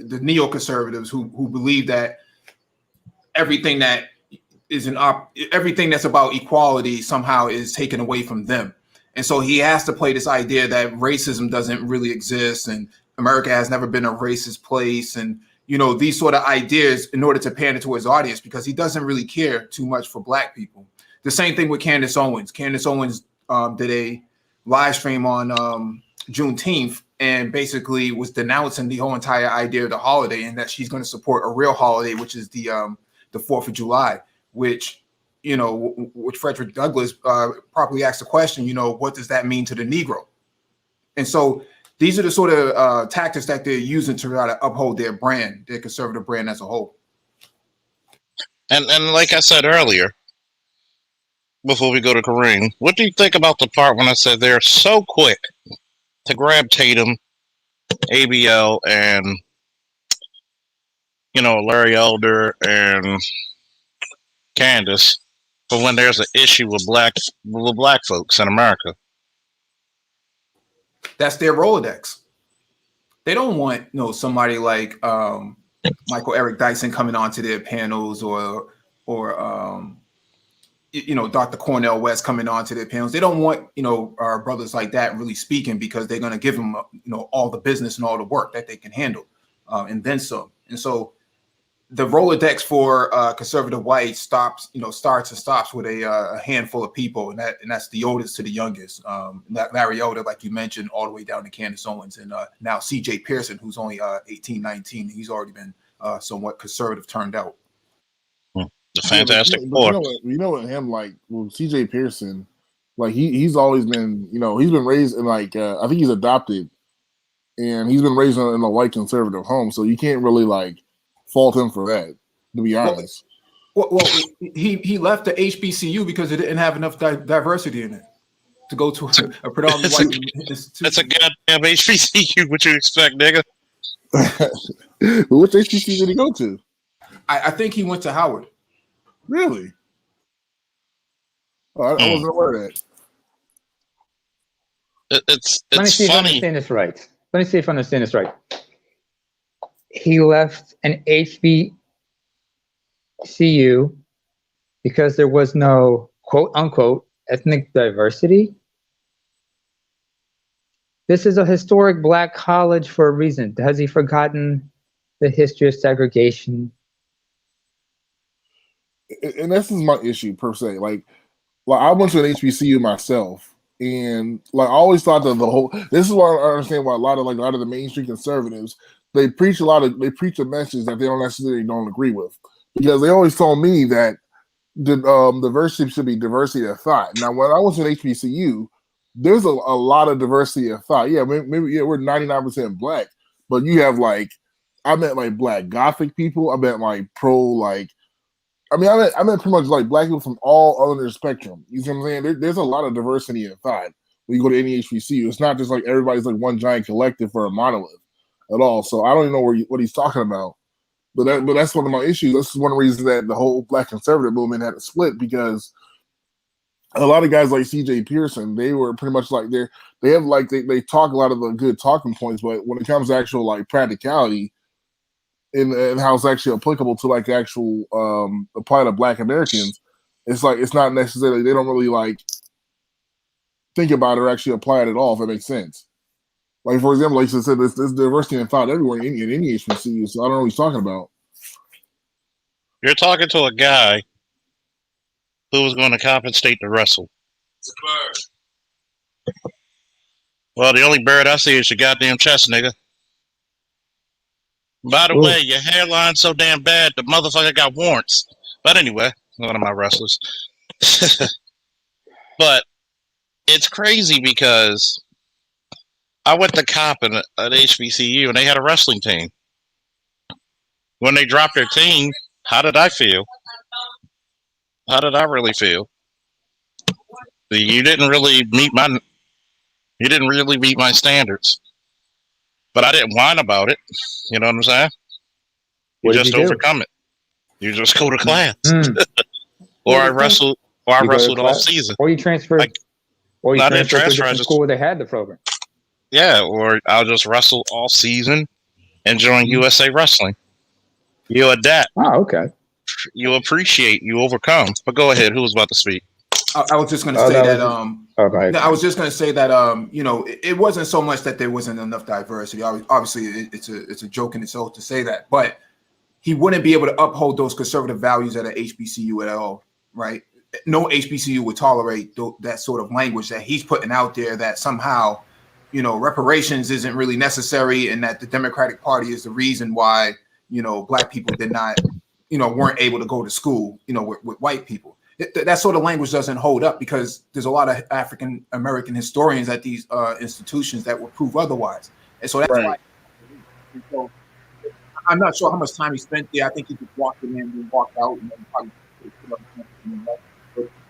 neoconservatives who believe that everything that is everything that's about equality somehow is taken away from them. And so he has to play this idea that racism doesn't really exist and America has never been a racist place, and these sort of ideas in order to pander to his audience, because he doesn't really care too much for Black people. The same thing with Candace Owens. Candace Owens did a live stream on Juneteenth and basically was denouncing the whole entire idea of the holiday and that she's going to support a real holiday, which is the 4th of July, which Frederick Douglass properly asked the question, what does that mean to the Negro? And so these are the sort of tactics that they're using to try to uphold their brand, their conservative brand as a whole. And like I said earlier, before we go to Kareem, what do you think about the part when I said they're so quick to grab Tatum, ABL, and Larry Elder and Candace for when there's an issue with black folks in America? That's their Rolodex. They don't want somebody like Michael Eric Dyson coming onto their panels or Dr. Cornel West coming onto their panels. They don't want our brothers like that really speaking, because they're going to give them all the business and all the work that they can handle and then some. And so the Rolodex for conservative whites starts and stops with a handful of people, and that's the oldest to the youngest. Larry Elder, like you mentioned, all the way down to Candace Owens, and now C.J. Pearson, who's only 18, 19. He's already been somewhat conservative turned out. The Fantastic Four. With him, like with C.J. Pearson, like he's always been, he's been raised in I think he's adopted, and he's been raised in a white conservative home, so you can't really fault him for that, to be honest. Well, he left the HBCU because it didn't have enough diversity in it to go to a predominantly white institution. That's a goddamn HBCU. What you expect, nigga? Which HBCU did he go to? I think he went to Howard. Really? Oh, I wasn't aware of that. It's Let me see funny. If I understand this right. Let me see if I understand this right. He left an HBCU because there was no quote unquote ethnic diversity. This is a historic Black college for a reason. Has he forgotten the history of segregation? And this is my issue per se. Like I went to an HBCU myself, and I always thought that this is why I understand why a lot of the mainstream conservatives, they preach a message that they don't necessarily don't agree with, because they always told me that the diversity should be diversity of thought. Now, when I was at HBCU, there's a lot of diversity of thought. Yeah, maybe we're 99% Black, but you have I met Black Gothic people. I met pro I met pretty much Black people from all other spectrum. You see what I'm saying? There's a lot of diversity in thought when you go to any HBCU. It's not just everybody's one giant collective or a monolith at all. So I don't even know what he's talking about. But that's one of my issues. This is one of the reasons that the whole Black conservative movement had to split, because a lot of guys like CJ Pearson, they were pretty much like they talk a lot of the good talking points, but when it comes to actual like practicality and how it's actually applicable to like actual apply to Black Americans, it's like it's not necessarily, they don't really like think about it or actually apply it at all, if it makes sense. Like, for example, like you said, there's diversity in thought everywhere in any HBCU, so I don't know what he's talking about. You're talking to a guy who was going to Coppin State to wrestle. Well, the only bird I see is your goddamn chest, nigga. By the way, your hairline's so damn bad, the motherfucker got warrants. But anyway, one of my wrestlers. But it's crazy because I went to Coppin at HBCU and they had a wrestling team. When they dropped their team, how did I feel? How did I really feel? You didn't really meet my standards. But I didn't whine about it. You know what I'm saying? You just overcome it. You just go to class. Or I wrestled all season. Or you transferred to a different school where they had the program. Yeah, or I'll just wrestle all season and join USA Wrestling. You adapt. Oh, okay. You appreciate, you overcome. But go ahead, who was about to speak? I was just going to say that. Okay. I was just going to say that. It wasn't so much that there wasn't enough diversity. Obviously, it's a joke in itself to say that, but he wouldn't be able to uphold those conservative values at an HBCU at all, right? No HBCU would tolerate that sort of language that he's putting out there. That somehow, reparations isn't really necessary, and that the Democratic Party is the reason why Black people did not, weren't able to go to school, with white people. That sort of language doesn't hold up because there's a lot of African American historians at these institutions that will prove otherwise. And so that's why. And so I'm not sure how much time he spent there. I think he just walked in and walked out. And then probably, but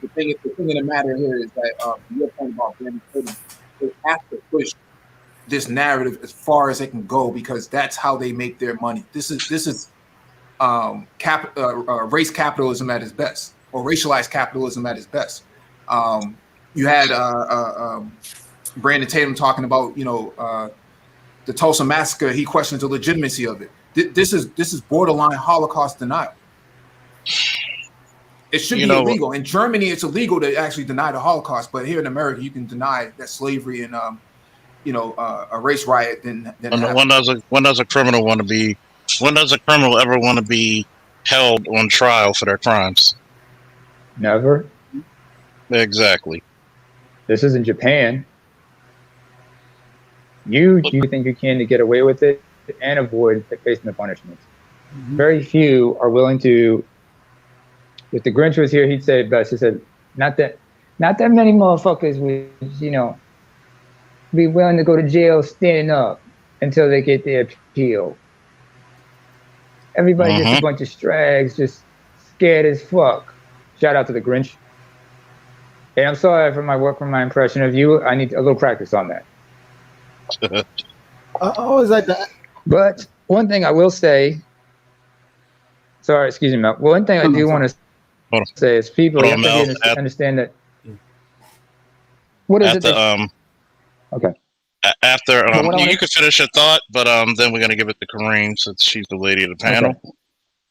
the thing of the matter here is that your point about Brandon Tatum, they have to push this narrative as far as they can go because that's how they make their money. This is race capitalism at its best. Or racialized capitalism at its best. You had Brandon Tatum talking about, the Tulsa massacre. He questions the legitimacy of it. This is borderline Holocaust denial. It should be illegal. In Germany, it's illegal to actually deny the Holocaust, but here in America, you can deny that slavery and a race riot. When does a criminal ever want to be held on trial for their crimes? Never. Exactly. This isn't Japan. You think you can to get away with it and avoid facing the punishments. Mm-hmm. Very few are willing to. If the Grinch was here, he'd say it best. He said, "Not that many motherfuckers would, be willing to go to jail standing up until they get their appeal. Everybody just a bunch of strags, just scared as fuck." Shout out to the Grinch. Hey, I'm sorry for my impression of you. I need a little practice on that. I always like that. But one thing I will say, sorry, excuse me, Mel. One thing I do want to say is people have to understand that. What is it? Okay. After you can finish your thought, but then we're gonna give it to Kareem since she's the lady of the panel. Okay.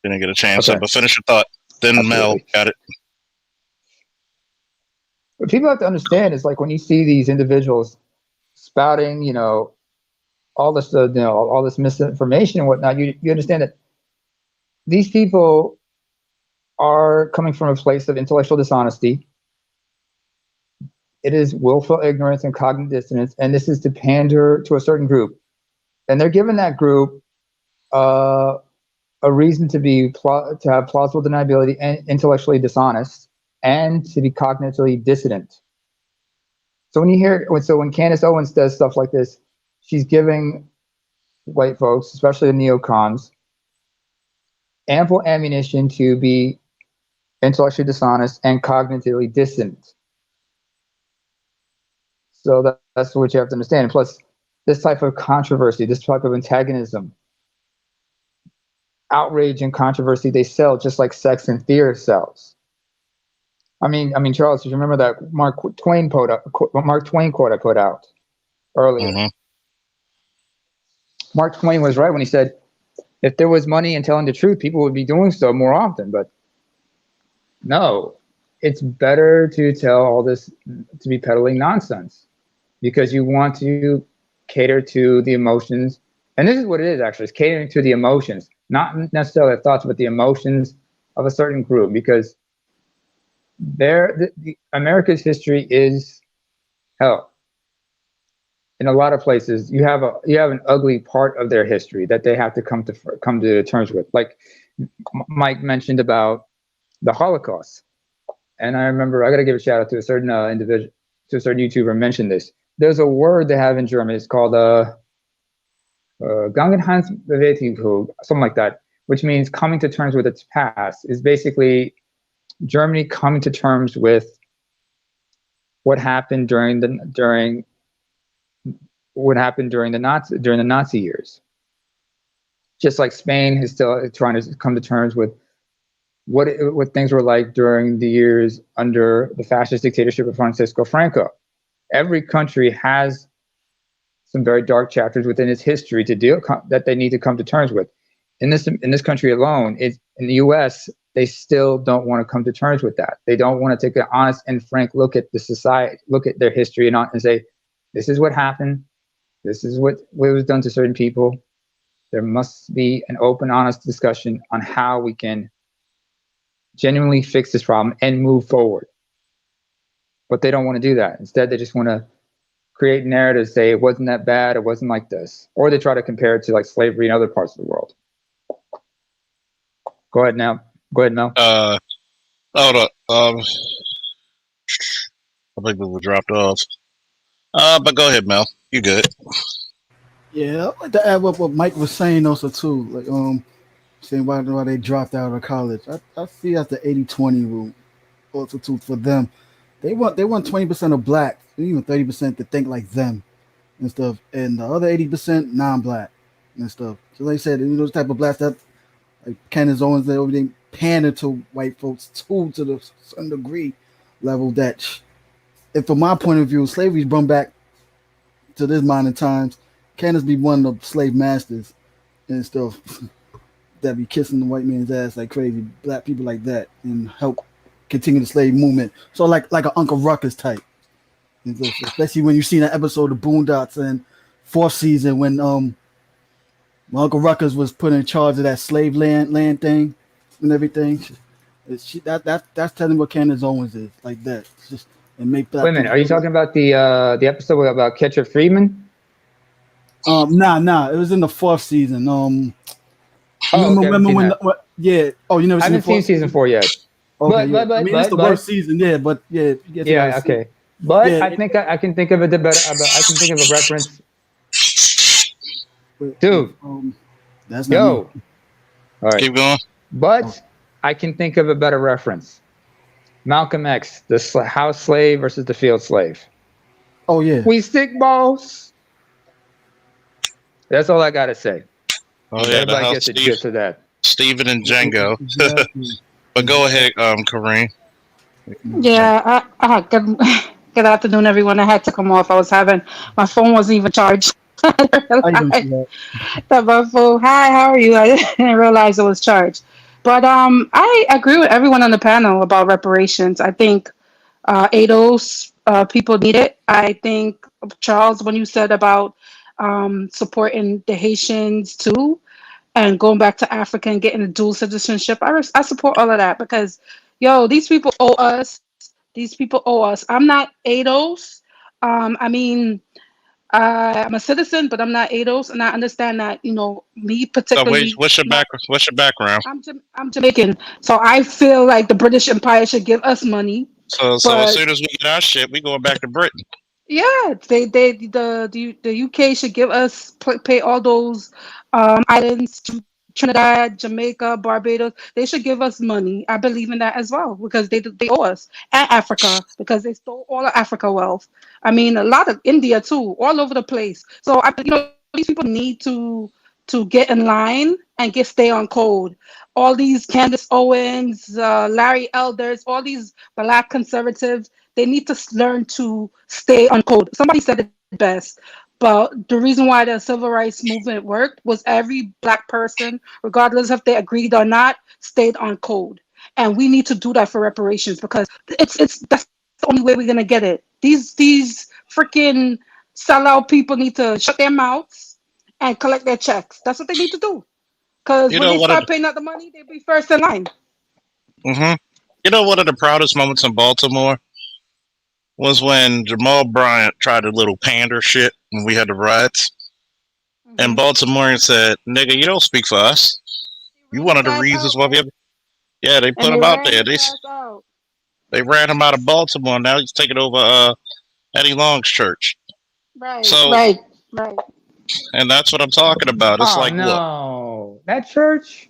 Didn't get a chance, but finish your thought. Then Absolutely. Mel got it. What people have to understand is like when you see these individuals spouting, all this, all this misinformation and whatnot, you understand that these people are coming from a place of intellectual dishonesty. It is willful ignorance and cognitive dissonance, and this is to pander to a certain group, and they're giving that group a reason to have plausible deniability and intellectually dishonest, and to be cognitively dissident. So when Candace Owens does stuff like this, she's giving white folks, especially the neocons, ample ammunition to be intellectually dishonest and cognitively dissident. So that's what you have to understand. Plus, this type of controversy, this type of antagonism, outrage and controversy, they sell just like sex and fear sells. Charles, you remember that Mark Twain quote I put out earlier. Mm-hmm. Mark Twain was right when he said, if there was money in telling the truth, people would be doing so more often. But no, it's better to tell all this, to be peddling nonsense, because you want to cater to the emotions. And this is what it is, actually. It's catering to the emotions, not necessarily the thoughts, but the emotions of a certain group. Because America's history is hell. In a lot of places, you have an ugly part of their history that they have to come to terms with. Like Mike mentioned about the Holocaust, and I remember I got to give a shout out to a certain individual, to a certain YouTuber mentioned this. There's a word they have in German. It's called Gangenheitsbewältigung, something like that, which means coming to terms with its past. Is basically Germany coming to terms with what happened during the Nazi years. Just like Spain is still trying to come to terms with what things were like during the years under the fascist dictatorship of Francisco Franco. Every country has some very dark chapters within its history that they need to come to terms with. In this country alone, in the U.S., they still don't want to come to terms with that. They don't want to take an honest and frank look at the society, look at their history, and say, this is what happened. This is what was done to certain people. There must be an open, honest discussion on how we can genuinely fix this problem and move forward. But they don't want to do that. Instead, they just want to create narratives, say it wasn't that bad, it wasn't like this. Or they try to compare it to like slavery in other parts of the world. Go ahead, Mel. Hold up. I think we were dropped off. But go ahead, Mel. You good? Yeah, I'd like to add what Mike was saying also too. Like saying why they dropped out of college. I see as the 80-20 rule also too for them. They want 20% of black, even 30% to think like them and stuff, and the other 80% non-black and stuff. So like I said, those type of blacks that like Candace Owens, they over pander to white folks too, to the some degree level that, and from my point of view, slavery's brought back to this modern times. Candace be one of the slave masters and stuff that be kissing the white man's ass like crazy, black people like that, and help continue the slave movement. So like an Uncle Ruckus type, and so, especially when you see that episode of Boondocks and fourth season when Uncle Ruckus was put in charge of that slave land thing and everything. That's telling what Candace Owens is like that. It's just and make black. Wait a minute, are you talking about the episode about Ketchup Freeman? Nah. It was in the fourth season. Remember when? Yeah. Oh, you never seen? I haven't seen season 4 yet. Okay, but I mean, it's the worst season. Yeah, but yeah. Yeah. Okay. But yeah, I think I can think of it better. I can think of a reference. Dude. That's not All right. Keep going. But I can think of a better reference. Malcolm X, the house slave versus the field slave. Oh yeah. We stick balls. That's all I gotta say. Oh yeah, everybody gets a gist of that. Stephen and Django. But go ahead, Kareem. Yeah, good afternoon, everyone. I had to come off. My phone wasn't even charged. That my phone. Hi, how are you? I didn't realize it was charged. But I agree with everyone on the panel about reparations. I think ADOS people need it. I think, Charles, when you said about supporting the Haitians too, and going back to Africa and getting a dual citizenship, I support all of that because, these people owe us. These people owe us. I'm not ADOS. I'm a citizen, but I'm not ADOS, and I understand that, me particularly. So what's your background? I'm Jamaican, so I feel like the British Empire should give us money. So as soon as we get our shit, we going back to Britain. Yeah, the UK should give us pay all those islands, Trinidad, Jamaica, Barbados. They should give us money. I believe in that as well because they owe us, and Africa because they stole all of Africa wealth. I mean, a lot of India too, all over the place. So these people need to get in line and stay on code. all these Candace Owens, Larry Elders, all these black conservatives, they need to learn to stay on code. Somebody said it best, but the reason why the civil rights movement worked was every black person, regardless if they agreed or not, stayed on code. And we need to do that for reparations because it's that's the only way we're gonna get it. These freaking sellout people need to shut their mouths and collect their checks. That's what they need to do. Because You when know they what? start paying out the money, they'll be first in line. Mm-hmm. You know, one of the proudest moments in Baltimore was when Jamal Bryant tried a little pander shit when we had the riots. And Baltimoreans said, "Nigga, you don't speak for us. You one of the reasons why we have." Yeah, they put And they him out ran there. his ass out. They ran him out of Baltimore. Now he's taking over Eddie Long's church. Right, So, right. and that's what I'm talking about. It's Oh like, look, no, that church.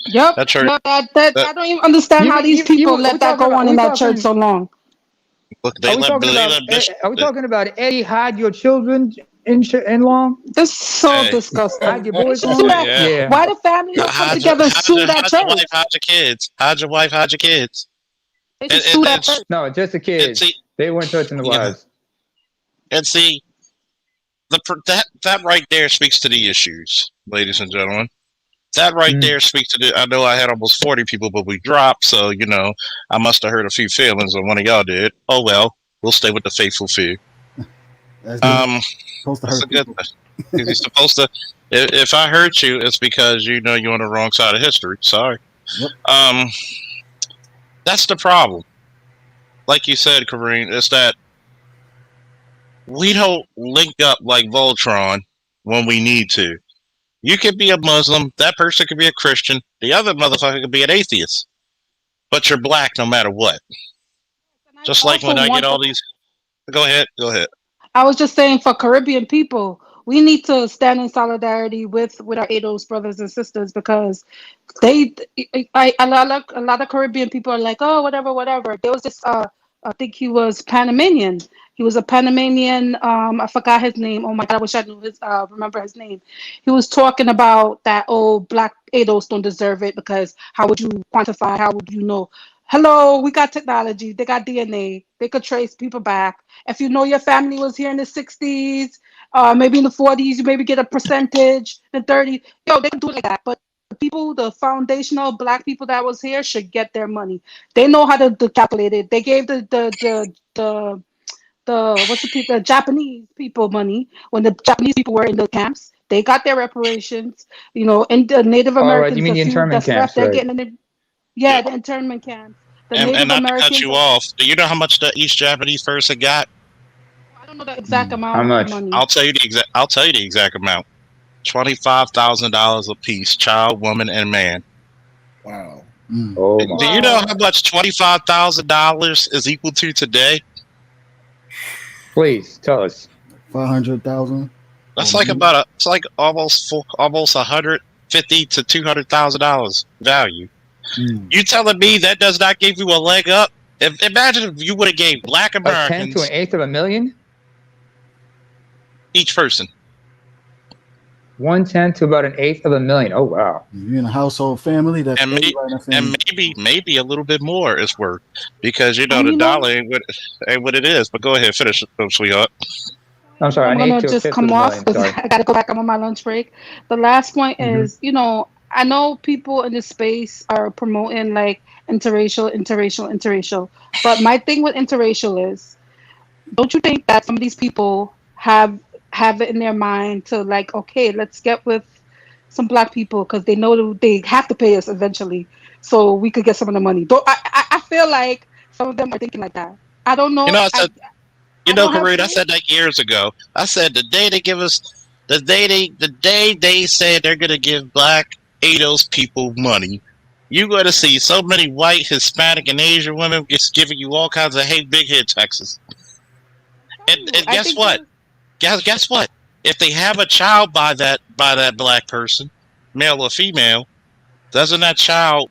Yep. that church. No, that That I don't even understand how these people Are we let that talking go about? on in that church so long. look, Are they we let talking Billy. about? Are we talking about Eddie hide your children in long? This is so Hey, disgusting. Hide your They boys should long? sue that. yeah. Why the family don't come together and sue that Hide your church? wife, hide your kids. Hide your wife, hide your kids. They should And, sue and, that and, church. No, just the and kids. see, They weren't touching the yeah, wives. and see, that right there speaks to the issues, ladies and gentlemen. That right Mm. there speaks to the. I know I had almost 40 people, but we dropped, so I must have hurt a few feelings, and one of y'all did. Oh well, we'll stay with the faithful few. That's good. Supposed to That's hurt a good. people. You're supposed to. If I hurt you, it's because you're on the wrong side of history. Sorry. Yep. That's the problem. Like you said, Kareem, it's that we don't link up like Voltron when we need to. You could be a Muslim, that person could be a Christian, the other motherfucker could be an atheist. But you're black no matter what. Just like when I get all these. Go ahead. I was just saying for Caribbean people, we need to stand in solidarity with our ADOS brothers and sisters because a lot of Caribbean people are like, oh, whatever. There was this, I think he was Panamanian. He was a Panamanian. I forgot his name. Oh my God, I wish I knew remember his name. He was talking about that, oh, black ADOS don't deserve it because how would you quantify? How would you know? Hello, we got technology. They got DNA. They could trace people back. If you know your family was here in the 60s, maybe in the 40s, you maybe get a percentage, the 30s. Yo, they can do it like that. But the foundational black people that was here should get their money. They know how to calculate it. They gave the Japanese people money when the Japanese people were in the camps. They got their reparations, and the Native Americans, you mean the internment camps, they're right? getting it. Yeah, the internment camps. The And Native not Americans. to cut you off, do you know how much each Japanese person got? I don't know the exact amount How much? of money. I'll tell you the exact amount. $25,000 a piece, child, woman, and man. Wow. Oh Do my. you know how much $25,000 is equal to today? Please tell us. 500,000. That's like it's like almost $150,000 to $200,000 value. You telling me that does not give you a leg up? Imagine if you would have gave black A tenth Americans to an eighth of a million. each person. 1/10 to about an eighth of a million. Oh wow. You're in a household family. That's And everybody in the family. maybe a little bit more is worth because the dollar ain't what it is. But go ahead, finish it, sweetheart. I'm sorry. I'm an gonna eighth to a just fifth come of a off million. because Sorry. I gotta go back. I'm on my lunch break. The last point is, I know people in this space are promoting like interracial. But my thing with interracial is, don't you think that some of these people have it in their mind to like, okay, let's get with some black people because they know they have to pay us eventually, so we could get some of the money. I feel like some of them are thinking like that. I don't know. I said, Kareem, I kids. said that years ago. I said the day they said they're gonna give black ADOS people money, you're gonna see so many white, Hispanic, and Asian women just giving you all kinds of big head taxes. And guess what? Guess what? If they have a child by that black person, male or female, doesn't that child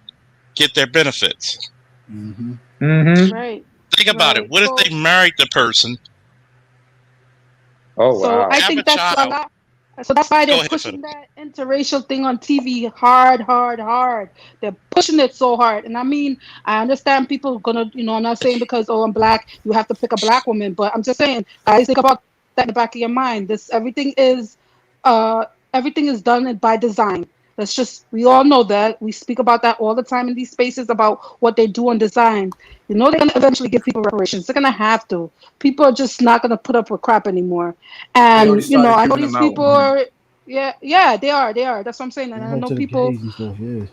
get their benefits? Right. Think about it. What if they married the person? Oh So wow. I think that's a lot. So that's why Go they're ahead, Fiddle. pushing that interracial thing on TV hard, hard, hard. They're pushing it so hard. And I mean, I understand people gonna, I'm not saying because I'm black, you have to pick a black woman, but I'm just saying, guys, think about that in the back of your mind. This everything is done by design. We all know that. We speak about that all the time in these spaces about what they do on design. They're gonna eventually give people reparations. They're gonna have to. People are just not gonna put up with crap anymore. They already And started I know giving these them out. people are, yeah, they are. That's what I'm saying. And I Right know to the people, gays and stuff. Yeah.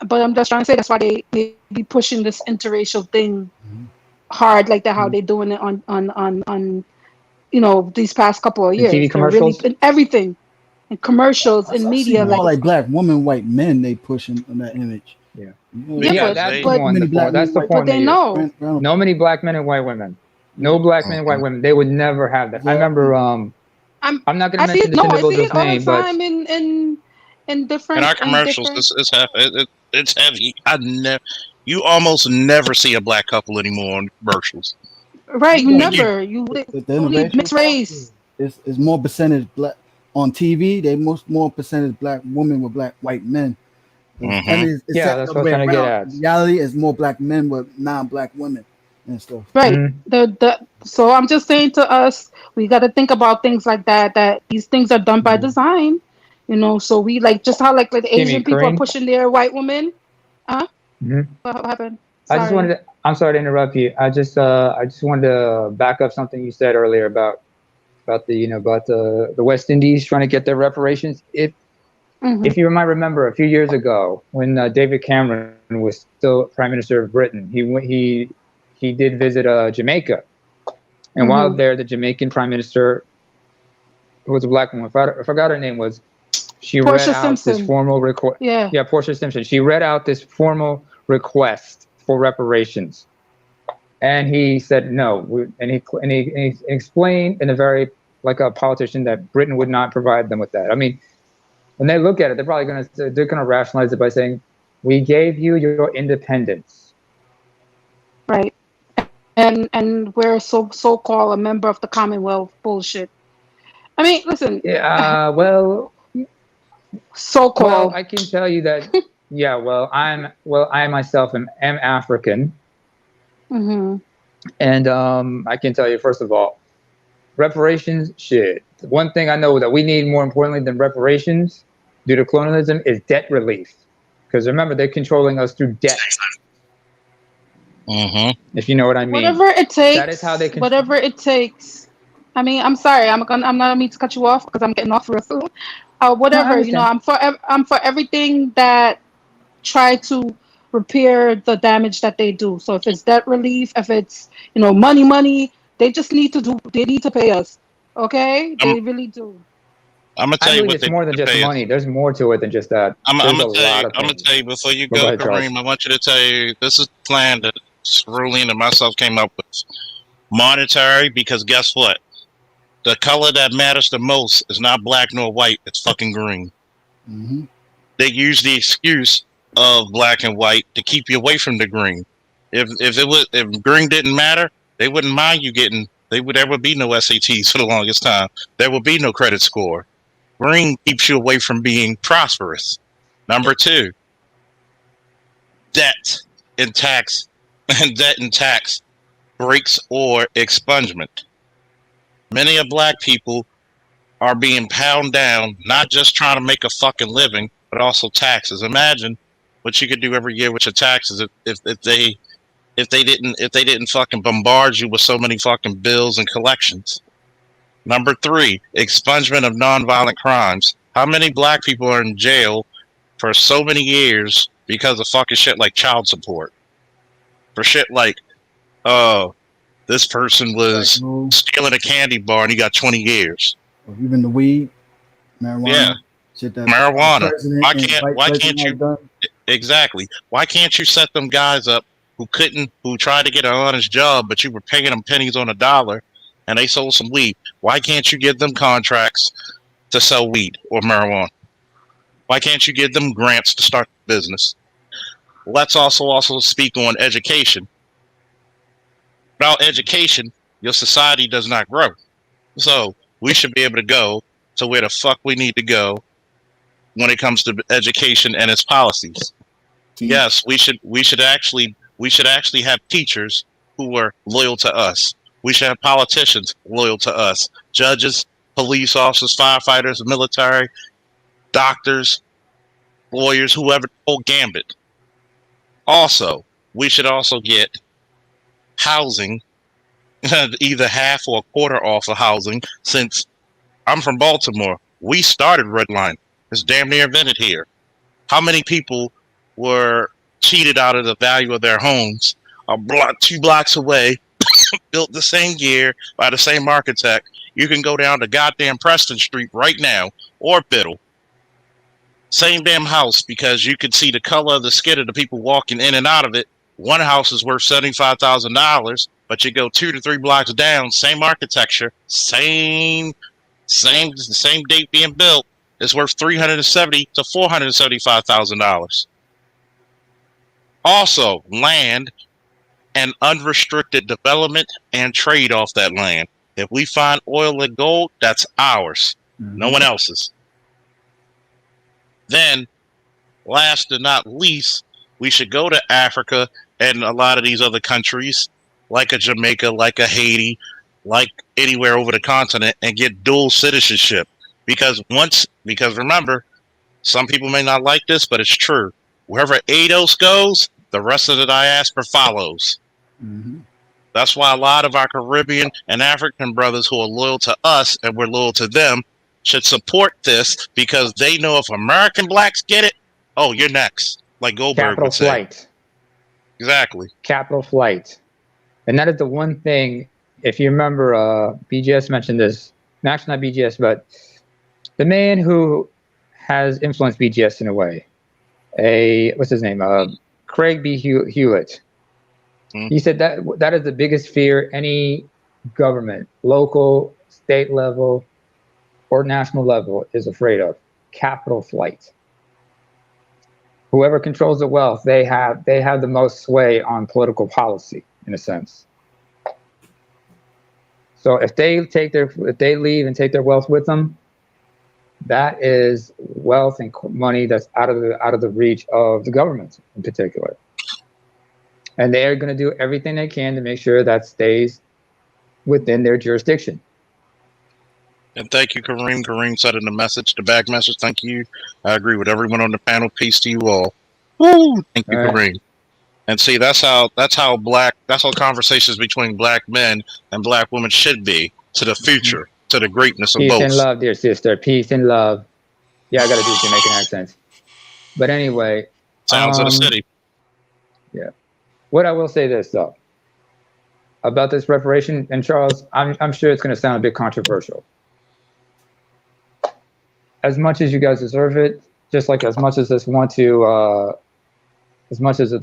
but I'm just trying to say that's why they be pushing this interracial thing Mhm. hard like that. How they doing it on these past couple of In TV years. They're really commercials. in everything, in commercials, in I see media, more like it's like black women, white men. They pushing on that image. Yeah. yeah, Because That's the they but one. Many black That's men, the white but form men. they they use. know. No many black men and white women. No black men and white women. They would never have that. I remember. I'm not going to I see mention it. this No, I see it individual's all the name, but time in in our in commercials, different. it's heavy. You almost never see a black couple anymore on commercials. Right, you Yeah, Like you, never. You the only interracial mixed part race. is more percentage black on TV. They more percentage black women with black white men. And hmm it's yeah, that that's the what I other was way trying to get around. at. In reality, it's more black men with non-black women and stuff. Right. Mhm. So I'm just saying to us, we got to think about things like that. That these things are done by design. So we like just how like the Kimmy, Asian people are Kareem. pushing their white women. Huh? Mhm. What happened? I just wanted Sorry. to. I'm sorry to interrupt you. I just wanted to back up something you said earlier about the West Indies trying to get their reparations. Hmm. If you might remember a few years ago when David Cameron was still Prime Minister of Britain, he did visit Jamaica, and while Hmm. there, the Jamaican Prime Minister, who was a black woman, I forgot her name was. She read Portia out this Simpson. formal request. Yeah. Yeah, Portia Simpson. She read out this formal request for reparations, and he said no. And he explained in a very like a politician that Britain would not provide them with that. I mean, when they look at it, they're gonna rationalize it by saying, "We gave you your independence." Right. And we're so-called a member of the Commonwealth. Bullshit. I mean, listen. Yeah. Well, So-called. I can tell you that. Yeah. I myself am African, Hmm. and I can tell you first of all, reparations. Shit. One thing I know that we need more importantly than reparations due to colonialism is debt relief, because remember they're controlling us through debt. hmm If you know what I mean. Whatever it takes. That is how they can. Whatever it takes. I mean, I'm sorry. I'm not mean to cut you off because I'm getting off real soon. No, I Whatever. understand. I'm for everything that try to repair the damage that they do. So if it's debt relief, if it's money, they just need to do. They need to pay us. Okay, I'm, they really do. I'm gonna I tell you believe what it's they more need than to just pay us. money. There's more to it than just that. I'm There's a gonna tell you. lot of I'm gonna things. tell you before you But go go, ahead, Charles. Kareem. I want you to tell you this is a plan that Rulene and myself came up with. Monetary, because guess what? The color that matters the most is not black nor white. It's fucking green. Hmm. They use the excuse of black and white to keep you away from the green. If green didn't matter, they wouldn't mind you getting. There would be no SATs for the longest time. There would be no credit score. Green keeps you away from being prosperous. Number two, debt and tax, and debt and tax breaks or expungement. Many of black people are being pounded down, not just trying to make a fucking living, but also taxes. Imagine what you could do every year with your taxes if they didn't fucking bombard you with so many fucking bills and collections. Number three, expungement of nonviolent crimes. How many black people are in jail for so many years because of fucking shit like child support? For shit like, oh, this person was Or stealing a candy bar and he got 20 years. even the weed, marijuana, Yeah, shit that the marijuana. president Why and can't vice why president can't has you done. exactly? Why can't you set them guys up who tried to get an honest job, but you were paying them pennies on a dollar, and they sold some weed? Why can't you give them contracts to sell weed or marijuana? Why can't you give them grants to start the business? Let's also speak on education. Without education, your society does not grow. So we should be able to go to where the fuck we need to go when it comes to education and its policies. Yes, we should actually have teachers who are loyal to us. We should have politicians loyal to us. Judges, police officers, firefighters, military, doctors, lawyers, whoever, the whole gambit. Also, we should also get housing, either half or a quarter off of housing. Since I'm from Baltimore, we started redlining. It's damn near invented here. How many people were cheated out of the value of their homes a block, 2 blocks away, built the same year by the same architect? You can go down to goddamn Preston Street right now, or Biddle. Same damn house, because you could see the color of the skin of the people walking in and out of it. One house is worth $75,000, but you go 2 to 3 blocks down, same architecture, same date being built, it's worth $370,000 to $475,000. Also, land and unrestricted development and trade off that land. If we find oil and gold, that's ours, no one else's. Then, last but not least, we should go to Africa and a lot of these other countries, like a Jamaica, like a Haiti, like anywhere over the continent, and get dual citizenship. Because remember, some people may not like this, but it's true. Wherever ADOS goes, the rest of the diaspora follows. That's why a lot of our Caribbean and African brothers who are loyal to us and we're loyal to them should support this, because they know if American blacks get it, oh, you're next. Like Goldberg would say. Capital flight. Exactly. Capital flight. And that is the one thing, if you remember, BGS mentioned this, actually not BGS, but the man who has influenced BGS in a way, what's his name? Craig B. Hewlett. He said that is the biggest fear any government, local, state level, or national level is afraid of: capital flight. Whoever controls the wealth, they have the most sway on political policy, in a sense. So if they leave and take their wealth with them, that is wealth and money that's out of the reach of the government in particular. And they are going to do everything they can to make sure that stays within their jurisdiction. And thank you, Kareem. Kareem said in the back message, thank you. I agree with everyone on the panel. Peace to you all. Woo! Thank you, Kareem. And see, that's how conversations between black men and black women should be to the future, to the greatness of both. Peace and love, dear sister. Peace and love. Yeah, I got to do Jamaican accents. But anyway. Sounds of the city. Yeah. What I will say this, though, about this reparation, and Charles, I'm sure it's going to sound a bit controversial. As much as you guys deserve it, just like as much as the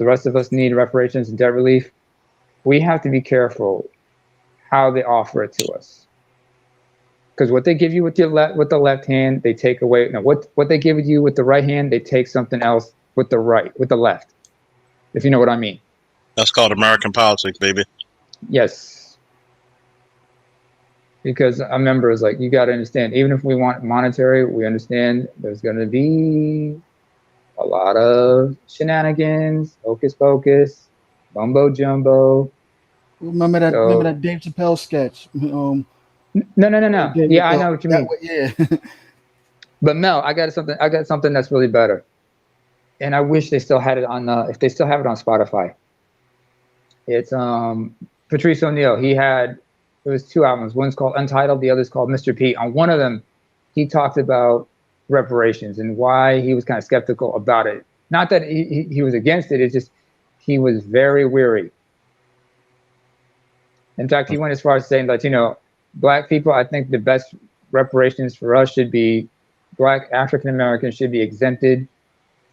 rest of us need reparations and debt relief, we have to be careful how they offer it to us. Because what they give you with the left hand, they take away. No, what they give you with the right hand, they take something else with the left. If you know what I mean. That's called American politics, baby. Yes. Because a member is like, you got to understand, even if we want monetary, we understand there's going to be a lot of shenanigans, hocus pocus, mumbo jumbo. Remember that Dave Chappelle sketch? No. Yeah, I know what you mean. Yeah. But Mel, I got something that's really better. And I wish they still had it on if they still have it on Spotify. It's Patrice O'Neal. It was 2 albums. One's called Untitled, the other's called Mr. P. On one of them, he talked about reparations and why he was kind of skeptical about it. Not that he was against it, it's just he was very weary. In fact, he went as far as saying that, black people, I think the best reparations for us should be black African Americans should be exempted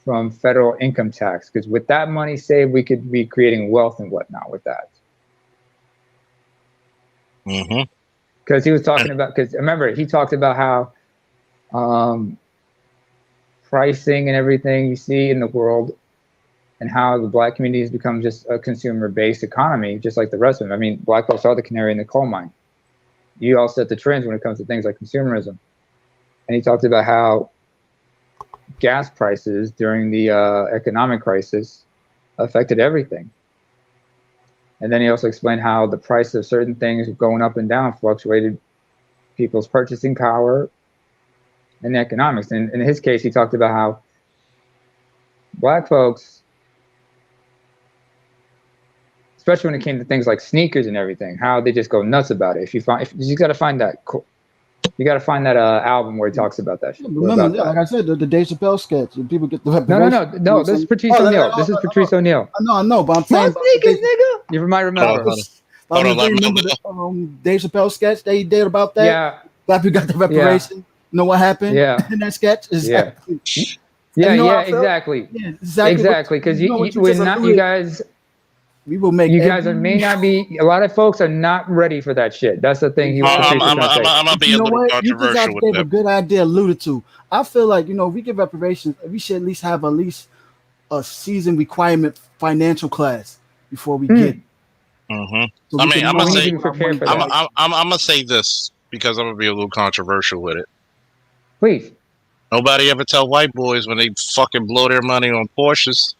from federal income tax, because with that money saved, we could be creating wealth and whatnot with that. Because he was talking about, remember, he talked about how pricing and everything you see in the world and how the black community has become just a consumer-based economy, just like the rest of them. I mean, black folks are the canary in the coal mine. You all set the trends when it comes to things like consumerism. and he talked about how gas prices during the economic crisis affected everything. And then he also explained how the price of certain things going up and down fluctuated people's purchasing power and economics. And in his case, he talked about how black folks, especially when it came to things like sneakers and everything, how they just go nuts about it. You got to find that. You got to find that album where he talks about that shit. Remember, like I said, the Dave Chappelle sketch. And people get the reparation. No. This is Patrice O'Neal. This is Patrice O'Neal. I know, but I'm saying sneakers, nigga. You might remember. Hold on, remember the Dave Chappelle sketch they did about that? Yeah. Black people got the reparation. You know what happened? Yeah. In that sketch? Exactly. Exactly. Yeah, exactly. Because you guys. We will make. You guys may not be. A lot of folks are not ready for that shit. That's the thing. I'm gonna be a little controversial with that. A good idea alluded to. I feel like we give reparations. We should at least have a season requirement financial class before we get. Mm-hmm. So I'm gonna say this because I'm gonna be a little controversial with it. Please. Nobody ever tell white boys when they fucking blow their money on Porsches.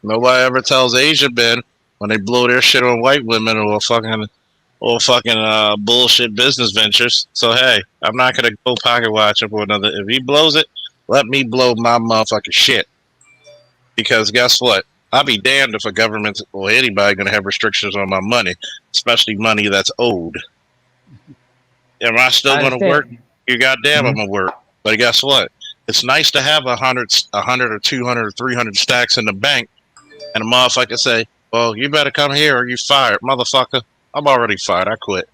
Nobody ever tells Asian men when they blow their shit on white women or fucking bullshit business ventures. So hey, I'm not gonna go pocket watch him for another. If he blows it, let me blow my motherfucking shit. Because guess what? I'll be damned if a government or anybody gonna have restrictions on my money, especially money that's owed. Am I still gonna work? You goddamn, I'm gonna work. But guess what? It's nice to have 100 or 200 or 300 stacks in the bank. And a motherfucker say, well, you better come here or you fired. Motherfucker, I'm already fired. I quit.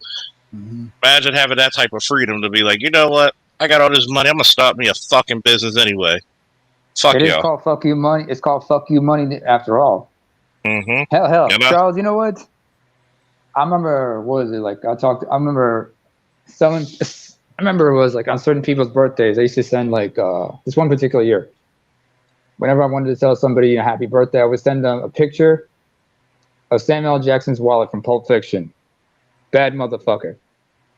Mm-hmm. Imagine having that type of freedom to be like, you know what? I got all this money. I'm going to start me a fucking business anyway. Fuck you. It is called fuck you money. It's called fuck you money after all. Mm-hmm. Hell. Charles, you know what? I remember, what was it? Like, I remember it was like on certain people's birthdays, I used to send like, this one particular year. Whenever I wanted to tell somebody a happy birthday, I would send them a picture of Samuel L. Jackson's wallet from Pulp Fiction. Bad motherfucker.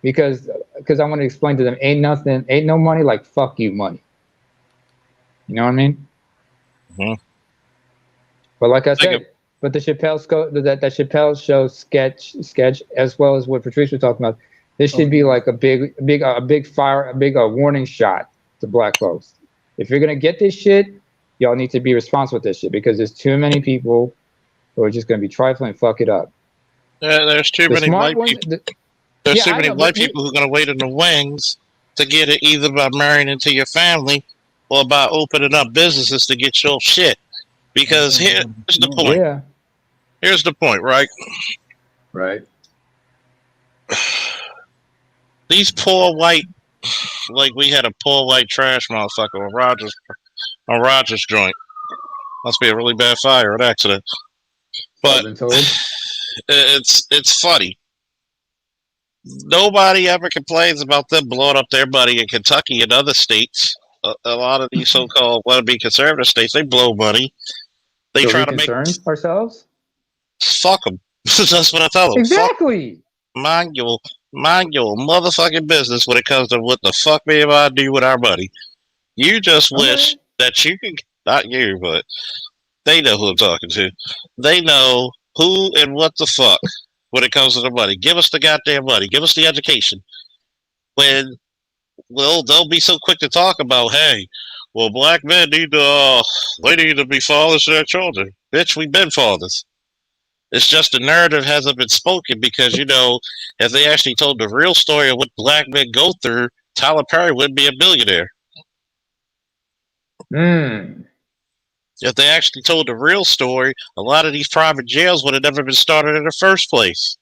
Because I want to explain to them, ain't no money like fuck you money. You know what I mean? Mm-hmm. But like I said, but the Chappelle show sketch, as well as what Patrice was talking about, this should be like a big warning shot to black folks. If you're gonna get this shit, y'all need to be responsible with this shit because there's too many people who are just going to be trifling and fuck it up. Yeah, there's too many white people. There's too many white people who are going to wait in the wings to get it either by marrying into your family or by opening up businesses to get your shit. Because here's the point. Yeah. Here's the point, right? Right. These poor white, like we had a poor white trash motherfucker on Rogers joint. Must be a really bad fire or accident. But it's funny. Nobody ever complains about them blowing up their money in Kentucky and other states. A lot of these so-called wannabe conservative states, they blow money. They try to make ourselves. Fuck them. That's what I tell them. Exactly. Mind your motherfucking business when it comes to what the fuck me and I do with our money. You just wish that you can, not you, but they know who I'm talking to. They know who and what the fuck when it comes to the money. Give us the goddamn money. Give us the education. They'll be so quick to talk about, hey, well, black men need to be fathers to their children. Bitch, we've been fathers. It's just the narrative hasn't been spoken because, if they actually told the real story of what black men go through, Tyler Perry wouldn't be a billionaire. If they actually told the real story, a lot of these private jails would have never been started in the first place.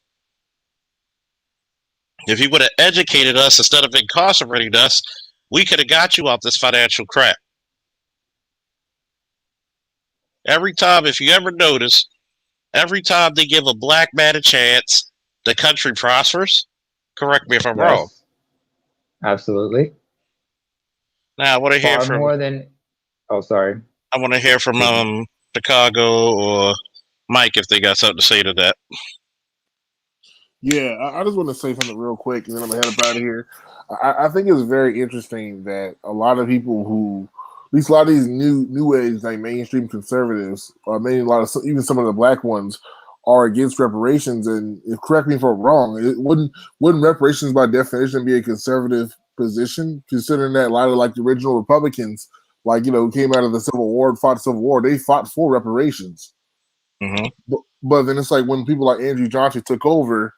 If he would have educated us instead of incarcerating us, we could have got you off this financial crap. Every time, if you ever notice, every time they give a black man a chance, the country prospers. Correct me if I'm wrong. Absolutely. Now, I want to hear from more than. Oh, sorry. I want to hear from Chicago or Mike if they got something to say to that. Yeah, I just want to say something real quick, and then I'm gonna head up out of here. I think it's very interesting that a lot of people who, at least a lot of these new age like mainstream conservatives, or maybe a lot of even some of the black ones, are against reparations. And if, correct me if I'm wrong, it wouldn't reparations by definition be a conservative position, considering that a lot of like the original Republicans, like who came out of the Civil War, fought the Civil War, they fought for reparations. Mm-hmm. But then it's like when people like Andrew Johnson took over.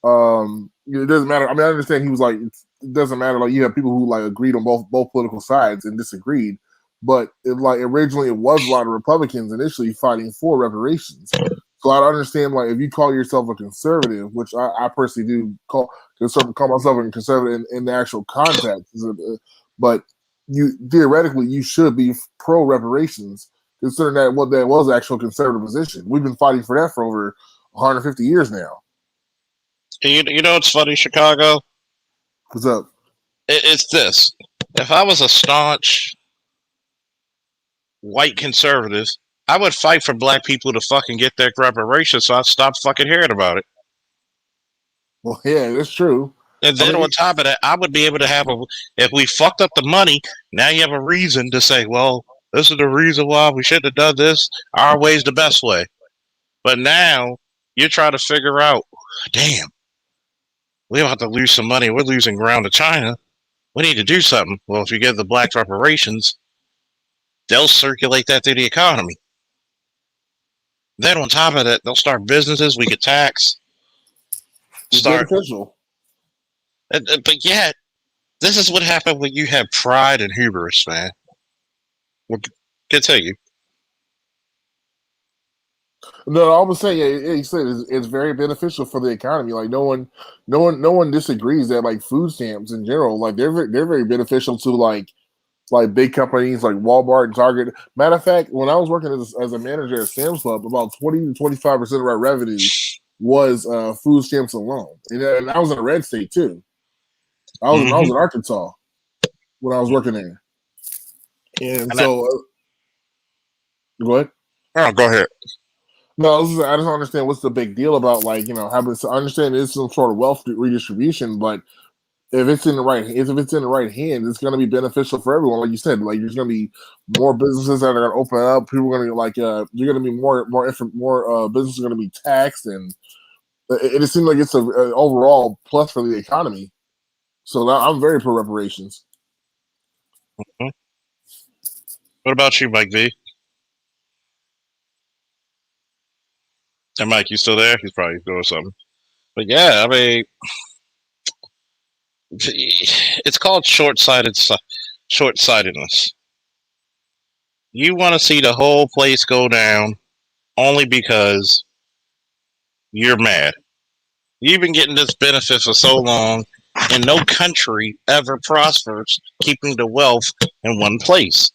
It doesn't matter. I mean, I understand he was like, it doesn't matter. Like you have people who like agreed on both political sides and disagreed, but like originally it was a lot of Republicans initially fighting for reparations. So I understand like if you call yourself a conservative, which I personally do call myself a conservative in the actual context, but you theoretically you should be pro reparations, considering that what that was actual conservative position. We've been fighting for that for over 150 years now. You know what's funny, Chicago? What's up? It's this. If I was a staunch white conservative, I would fight for black people to fucking get their reparations, so I'd stop fucking hearing about it. Well, yeah, that's true. And then on top of that, I would be able to have if we fucked up the money, now you have a reason to say, well, this is the reason why we should have done this. Our way's the best way. But now you're trying to figure out, damn, we're about to lose some money. We're losing ground to China. We need to do something. Well, if you give the blacks reparations, they'll circulate that through the economy. Then on top of that, they'll start businesses we could tax. Start. But yet, this is what happened when you have pride and hubris, man. We'll continue. No, I was saying, yeah, you said it's very beneficial for the economy. Like no one disagrees that like food stamps in general, like they're very beneficial to like big companies like Walmart and Target. Matter of fact, when I was working as a manager at Sam's Club, about 20 to 25% of our revenue was food stamps alone, and I was in a red state too. I was in Arkansas when I was working there, and so go ahead. Oh, go ahead. No, I just don't understand what's the big deal about having to understand it's some sort of wealth redistribution, but if it's in the right hands, it's going to be beneficial for everyone. Like you said, like there's going to be more businesses that are going to open up. People are going to you're going to be more businesses are going to be taxed, and it seems like it's an overall plus for the economy. So I'm very pro reparations. Mm-hmm. What about you, Mike V? And Mike, you still there? He's probably doing something. But yeah, I mean, it's called short-sightedness. You want to see the whole place go down only because you're mad. You've been getting this benefit for so long, and no country ever prospers keeping the wealth in one place.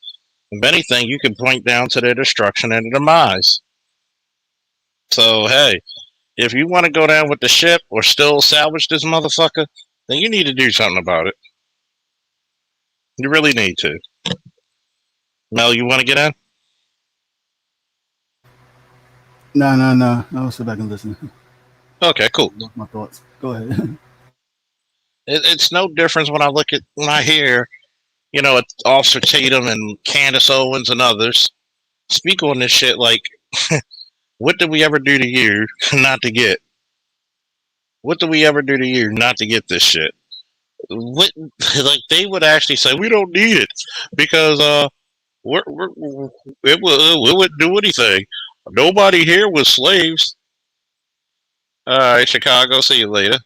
If anything, you can point down to their destruction and demise. So, hey, if you want to go down with the ship or still salvage this motherfucker, then you need to do something about it. You really need to. Mel, you want to get in? No. I'll sit back and listen. Okay, cool. My thoughts. Go ahead. It's no difference when I hear, Officer Tatum and Candace Owens and others speak on this shit like, what did we ever do to you not to get? What did we ever do to you not to get this shit? What, like they would actually say, we don't need it because it wouldn't do anything. Nobody here was slaves. All right, Chicago, see you later.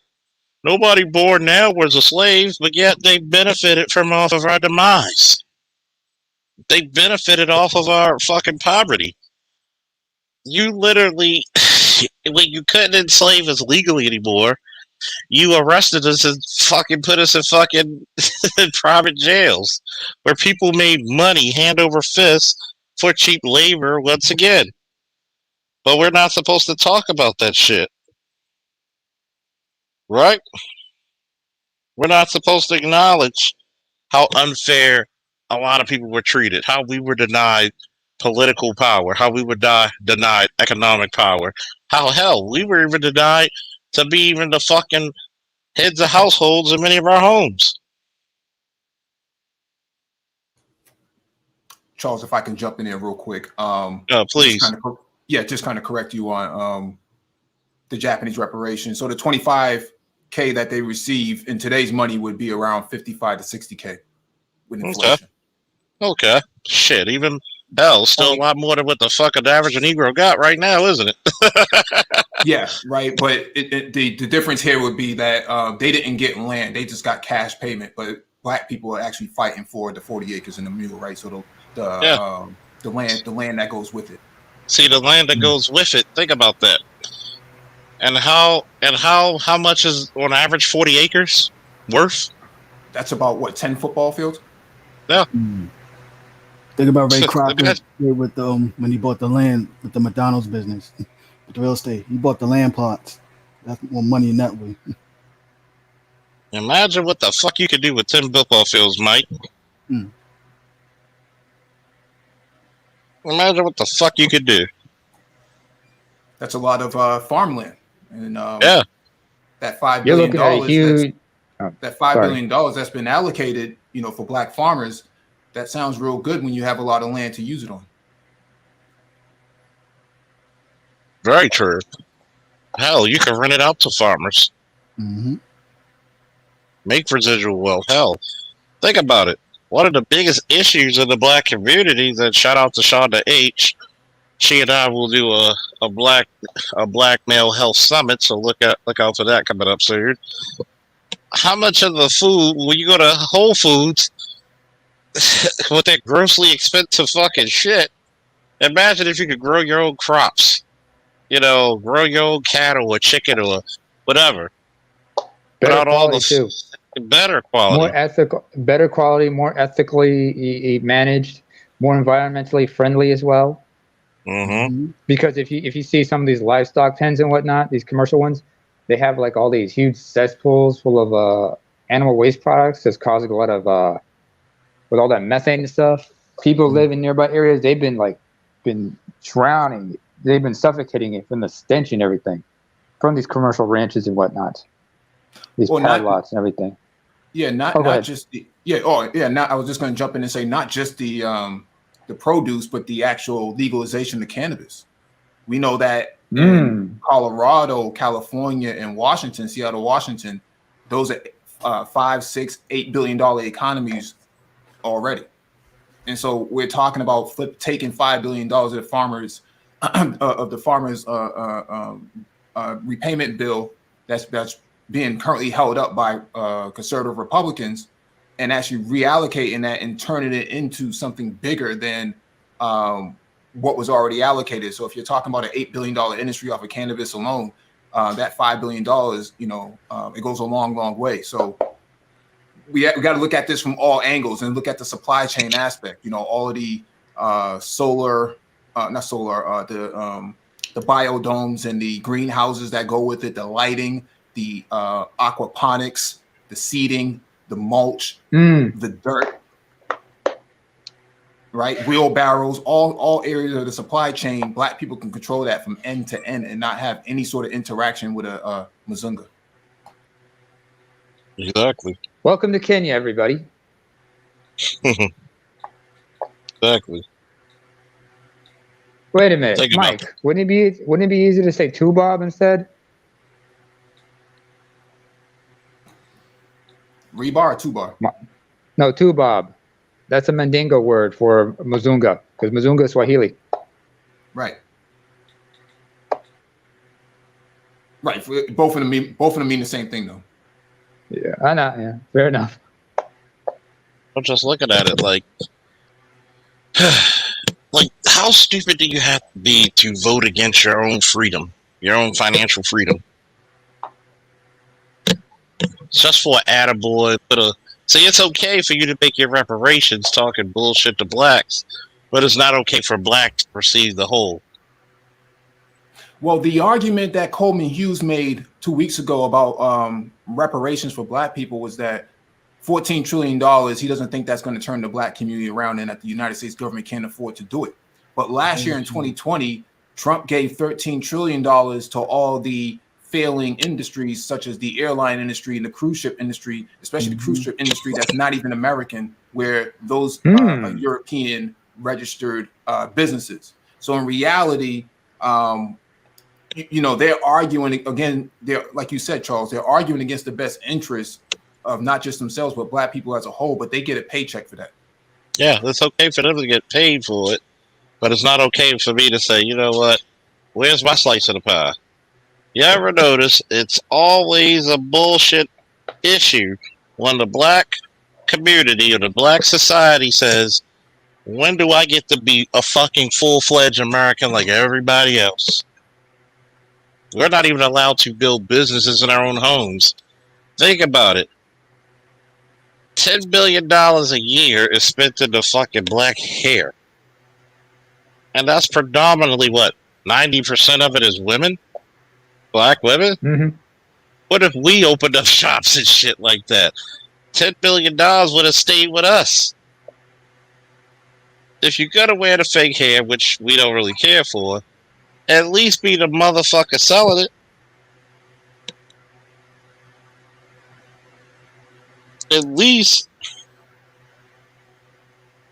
Nobody born now was a slave, but yet they benefited from off of our demise. They benefited off of our fucking poverty. You literally, when you couldn't enslave us legally anymore, you arrested us and fucking put us in fucking private jails where people made money hand over fist for cheap labor once again. But we're not supposed to talk about that shit. Right? We're not supposed to acknowledge how unfair a lot of people were treated, how we were denied political power, how we were denied economic power, how hell we were even denied to be even the fucking heads of households in many of our homes. Charles, if I can jump in there real quick. Please. Just kind of correct you on the Japanese reparations. So the $25K that they receive in today's money would be around $55 to $60K with inflation. Okay. Shit, even hell, still a lot more than what the fucking average Negro got right now, isn't it? Yeah, right. But the difference here would be that they didn't get land; they just got cash payment. But black people are actually fighting for the 40 acres and the mule, right? So the land that goes with it. See, the land that goes with it. Think about that. And how much is on average 40 acres worth? That's about what, 10 football fields? Yeah. Think about Ray Kroc with when he bought the land with the McDonald's business, with the real estate. He bought the land plots. That's more money in that way. Imagine what the fuck you could do with 10 football fields, Mike. Imagine what the fuck you could do. That's a lot of farmland, and yeah, that $5 You're billion. looking at a huge. That $5 billion that's been allocated, for black farmers. That sounds real good when you have a lot of land to use it on. Very true. Hell, you can rent it out to farmers. Mm-hmm. Make residual wealth. Hell, think about it. One of the biggest issues in the black community, and shout out to Shonda H. She and I will do a black male health summit, so look out for that coming up soon. How much of the food, when you go to Whole Foods, with that grossly expensive fucking shit, imagine if you could grow your own crops. Grow your own cattle or chicken or whatever. Better quality too. Better quality. More ethical, better quality, more ethically managed, more environmentally friendly as well. Mm-hmm. Because if you see some of these livestock pens and whatnot, these commercial ones, they have like all these huge cesspools full of animal waste products that's causing a lot of with all that methane and stuff. People live in nearby areas. They've been drowning. They've been suffocating it from the stench and everything from these commercial ranches and whatnot. These lots and everything. Yeah, not just the I was just going to jump in and say not just the produce, but the actual legalization of cannabis. We know that in Colorado, California, and Washington, Seattle, Washington, those are $5, $6, $8 billion economies already. And so we're talking about taking $5 billion of the farmers repayment bill that's being currently held up by conservative Republicans, and actually reallocating that and turning it into something bigger than what was already allocated. So if you're talking about an $8 billion industry off of cannabis alone, that $5 billion, it goes a long, long way. So we got to look at this from all angles and look at the supply chain aspect. All of the the biodomes and the greenhouses that go with it, the lighting, the aquaponics, the seeding, the mulch, the dirt, right? Wheelbarrows, all areas of the supply chain. Black people can control that from end to end and not have any sort of interaction with a Mzunga. Exactly. Welcome to Kenya, everybody. Exactly. Wait a minute, Mike. Wouldn't it be easy to say Tubob instead? Rebar or Tubar? No, Tubob. That's a Mandingo word for Mzunga, because Mzunga is Swahili. Right. Right. Both of them mean the same thing, though. Yeah, I know. Yeah, fair enough. I'm just looking at it like how stupid do you have to be to vote against your own freedom, your own financial freedom? Just for an attaboy, see, it's okay for you to make your reparations talking bullshit to blacks, but it's not okay for blacks to receive the whole. Well, the argument that Coleman Hughes made 2 weeks ago about reparations for black people was that $14 trillion, he doesn't think that's going to turn the black community around and that the United States government can't afford to do it. But last year in 2020, Trump gave $13 trillion to all the failing industries such as the airline industry and the cruise ship industry, especially the cruise ship industry that's not even American, where those are European registered businesses. So in reality, they're arguing again. They're, like you said, Charles, they're arguing against the best interests of not just themselves, but Black people as a whole, but they get a paycheck for that. Yeah, it's okay for them to get paid for it, but it's not okay for me to say, you know what, where's my slice of the pie? You ever notice it's always a bullshit issue when the Black community or the Black society says, when do I get to be a fucking full-fledged American like everybody else? We're not even allowed to build businesses in our own homes. Think about it. $10 billion a year is spent in the fucking Black hair. And that's predominantly what? 90% of it is women? Black women? Mm-hmm. What if we opened up shops and shit like that? $10 billion would have stayed with us. If you're gonna wear the fake hair, which we don't really care for, at least be the motherfucker selling it. At least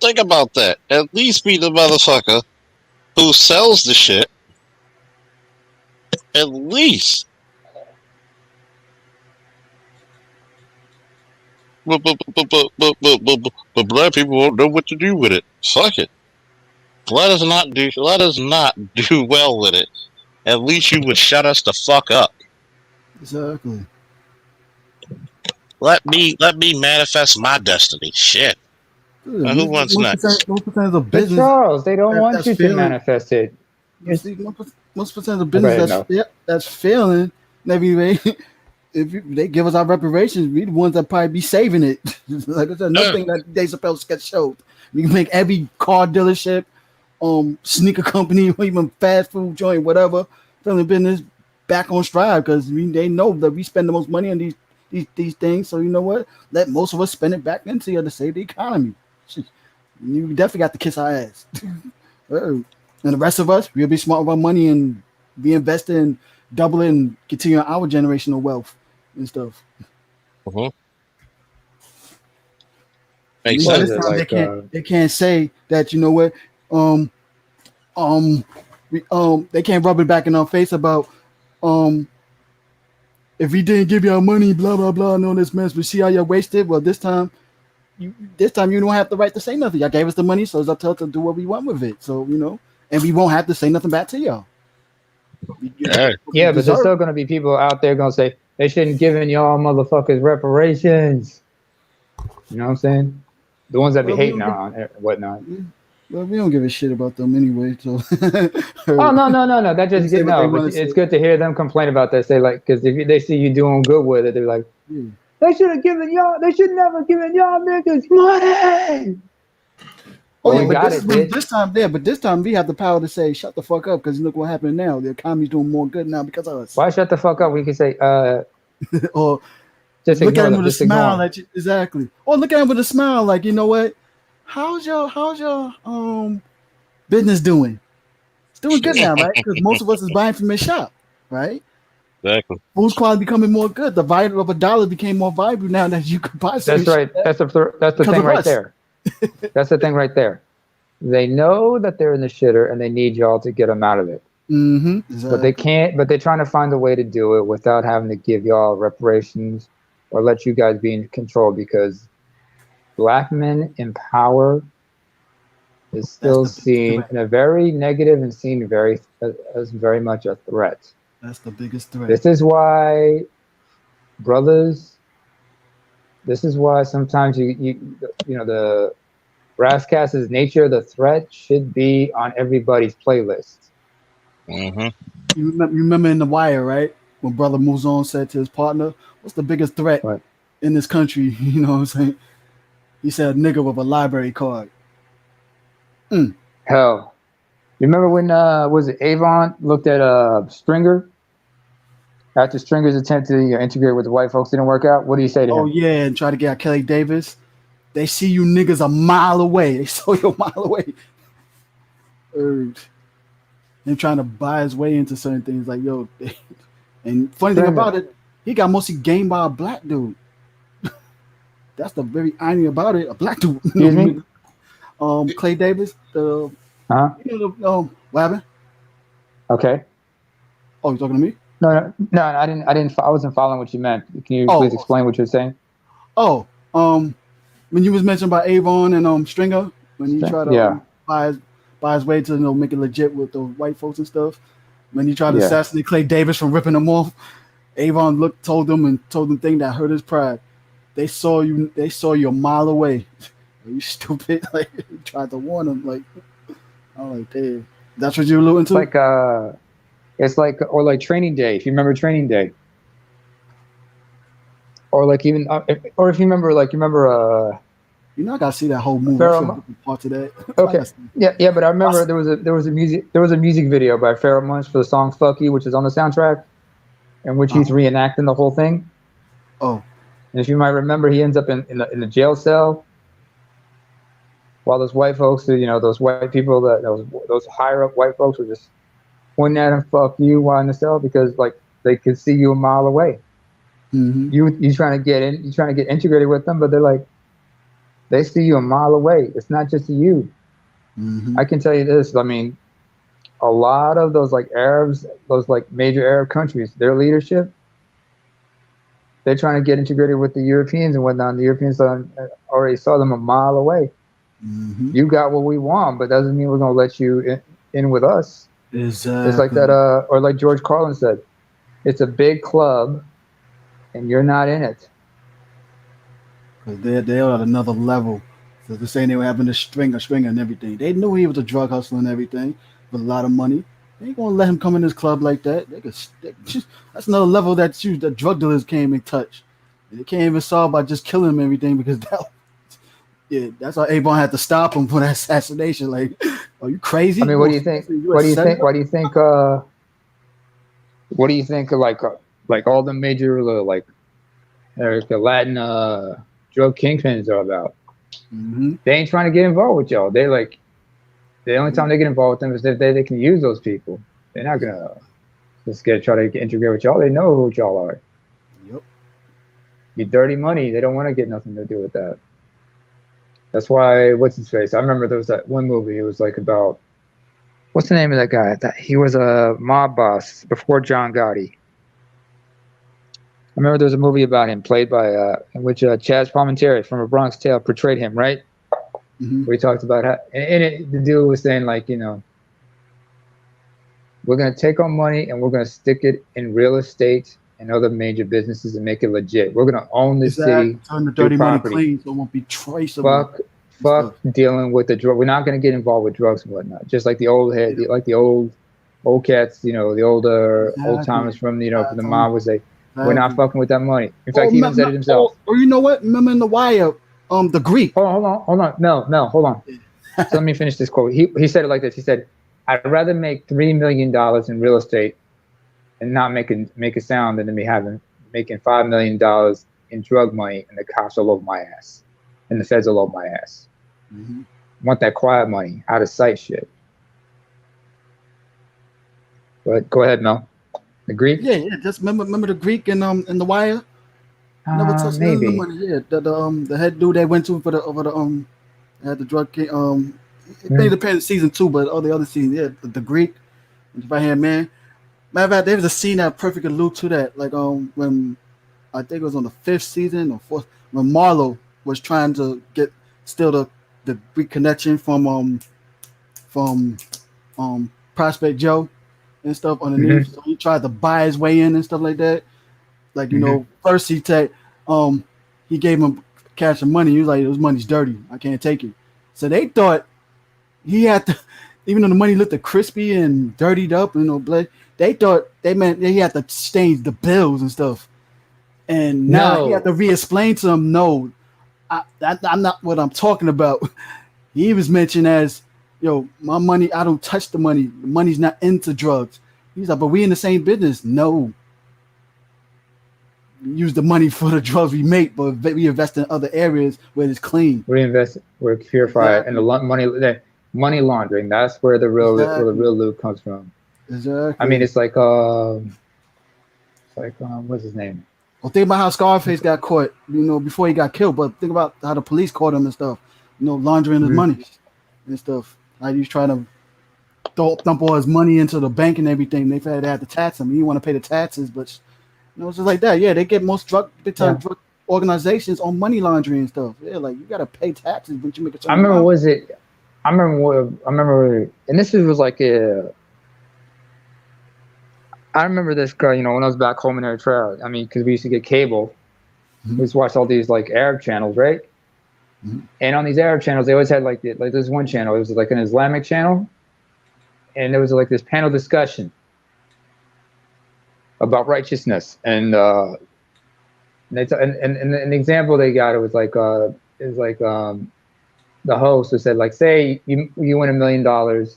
think about that. At least be the motherfucker who sells the shit. At least. But Black people won't know what to do with it. Fuck it. Let us not do well with it. At least you would shut us the fuck up. Exactly. Let me manifest my destiny. Shit. Dude, Who wants next? Most percent of the But business. Charles, they don't want you to failing. manifest it. You see, most percent of the business that's failing. Maybe if they give us our reparations, we the ones that probably be saving it. Like I said, nothing that Dave Chappelle sketch showed. We can make every car dealership, sneaker company, or even fast food joint, whatever, family business back on stride because they know that we spend the most money on these things. So you know what? Let most of us spend it back into to save the economy. You definitely got to kiss our ass. And the rest of us, we'll be smart with our money and be invested in doubling and continuing our generational wealth and stuff. Makes Well, sense. this time they can't say that, you know what, they can't rub it back in our face about if we didn't give y'all money, blah blah blah, and all this mess. We see how y'all wasted. Well, this time you don't have the right to say nothing. Y'all gave us the money, so it's up to us to do what we want with it. So and we won't have to say nothing back to y'all. Yeah, but there's still gonna be people out there gonna say they shouldn't giving y'all motherfuckers reparations. You know what I'm saying? The ones that be hating on it and whatnot. Well, we don't give a shit about them anyway. So. Oh no. That just it's good to hear them complain about that. Say like, because if they see you doing good with it, they're like, they should have given y'all. They should never given y'all niggas money. Oh yeah, but this time we have the power to say shut the fuck up because look what happened now. The economy's doing more good now because of us. Why shut the fuck up? We can say or just look at him with a smile exactly. Or look at him with a smile like, you know what? How's your business doing? It's doing good now, right? Because most of us is buying from his shop, right? Exactly. Food quality becoming more good. The value of a dollar became more valuable now that you could buy. That's right. That's the thing right there. That's the thing right there. They know that they're in the shitter and they need y'all to get them out of it. Mm-hmm. Exactly. But they can't. But they're trying to find a way to do it without having to give y'all reparations or let you guys be in control because Black men in power is still seen in a very negative and seen as very much a threat. That's the biggest threat. This is why, brothers. This is why sometimes you know the Razzcast's nature, the threat should be on everybody's playlist. Mm-hmm. You remember in The Wire, right? When Brother Mouzon said to his partner, "What's the biggest threat in this country?" You know what I'm saying? He said, "A nigga with a library card." Hell, you remember when was it Avon looked at Stringer after Stringer's attempt to integrate with the white folks didn't work out? What do you say to him? Oh yeah, and try to get Kelly Davis. They see you niggas a mile away. They saw you a mile away. Him trying to buy his way into certain things like, yo, And funny thing about it, he got mostly gamed by a black dude. That's the very irony about it. A black dude. Excuse me? Clay Davis. The what happened? Okay. Oh, you talking to me? No, I didn't. I wasn't following what you meant. Can you please explain what you're saying? Oh, when you was mentioning about Avon and Stringer, when he tried to buy his way to make it legit with the white folks and stuff. When he tried to assassinate Clay Davis from ripping him off, Avon told them thing that hurt his pride. They saw you a mile away. Are you stupid? Like, he tried to warn him. Like, I'm like, damn. That's what you're alluding to? It's like Training Day. If you remember Training Day, or like even, or if you remember, I gotta see that whole movie. Parts of that. Okay. Yeah, but I remember there was a music video by Pharoah Monch for the song "Fuck You," which is on the soundtrack, in which he's reenacting the whole thing. Oh. And if you might remember, he ends up in the jail cell, while those white folks, those white people, those higher up white folks were just pointing at him, "Fuck you," while in the cell, because like they could see you a mile away. Mm-hmm. You trying to get integrated with them, but they're like, they see you a mile away. It's not just you. Mm-hmm. I can tell you this. I mean, a lot of those like Arabs, those like major Arab countries, their leadership, they're trying to get integrated with the Europeans and whatnot. The Europeans already saw them a mile away. Mm-hmm. You got what we want, but doesn't mean we're going to let you in with us. Exactly. It's like that, or like George Carlin said, it's a big club and you're not in it. Because they're at another level. So the same thing what happened to Stringer and everything. They knew he was a drug hustler and everything with a lot of money. They ain't gonna let him come in this club like that. That's another level that the drug dealers can't even touch. They can't even solve by just killing him and everything, because that's why Avon had to stop him for that assassination. Like, are you crazy? I mean, what do you think? What do you think? What do you think? What do you think of like all the major like the Latin drug kingpins are about? Mm-hmm. They ain't trying to get involved with y'all. They like the only time they get involved with them is if they can use those people. They're not gonna just try to integrate with y'all. They know who y'all are. Yep. You dirty money. They don't want to get nothing to do with that. That's why, what's his face? I remember there was that one movie. It was like about, what's the name of that guy? He was a mob boss before John Gotti. I remember there was a movie about him, played by in which Chaz Palminteri from A Bronx Tale portrayed him, right? Mm-hmm. Where he talked about how, and the dude was saying like, we're gonna take our money and we're gonna stick it in real estate and other major businesses and make it legit. We're gonna own the city. Turn the dirty money clean, so it won't be traceable. Fuck dealing with the drug. We're not gonna get involved with drugs and whatnot. Just like the old head, like the old cats, the older old timers from from the mob was like, we're not fucking with that money. In fact, he even said it himself. Or you know what? Remember in The Wire, the Greek. Hold on. No, hold on. So let me finish this quote. He said it like this. He said, "I'd rather make $3 million in real estate and not make a sound than to be making $5 million in drug money and the cops all over my ass and the feds all over my ass. Mm-hmm. Want that quiet money, out of sight shit." But go ahead, Mel. The Greek? Yeah. Just remember the Greek in The Wire. Never touched maybe. The money. Yeah, the head dude they went to for the had the drug king. It may depend season 2, but all the other seasons, yeah, the Greek, right hand man. Matter of fact, there was a scene that perfectly allude to that. Like when I think it was on the 5th season or 4th, when Marlo was trying to get still the Greek connection from Prospect Joe and stuff underneath. Mm-hmm. So he tried to buy his way in and stuff like that. Like first he gave him cash and money. He was like, "This money's dirty. I can't take it." So they thought he had to, even though the money looked crispy and dirtied up, blood. They thought they meant he had to exchange the bills and stuff. And now he had to re-explain to them, "No, I'm not what I'm talking about." He was mentioned as, my money, I don't touch the money. The money's not into drugs. He's like, "But we in the same business." No. We use the money for the drugs we make, but we invest in other areas where it's clean. We're purified, and the money laundering. That's where the real loot comes from. Exactly. I mean, it's like like what's his name? Well, think about how Scarface got caught, before he got killed. But think about how the police caught him and stuff, laundering his money and stuff. Like he was trying to dump all his money into the bank and everything. They had to tax him. He didn't want to pay the taxes, but it's just like that. Yeah, they get most drug organizations on money laundering and stuff. Yeah, like you gotta pay taxes when you make a. I remember, and this was like I remember this guy, when I was back home in Eritrea. I mean, because we used to get cable, we used to watch all these like Arab channels, right? Mm-hmm. And on these Arab channels, they always had like this one channel. It was like an Islamic channel, and there was like this panel discussion about righteousness, and an example they got, it was like the host who said, like, say you win $1 million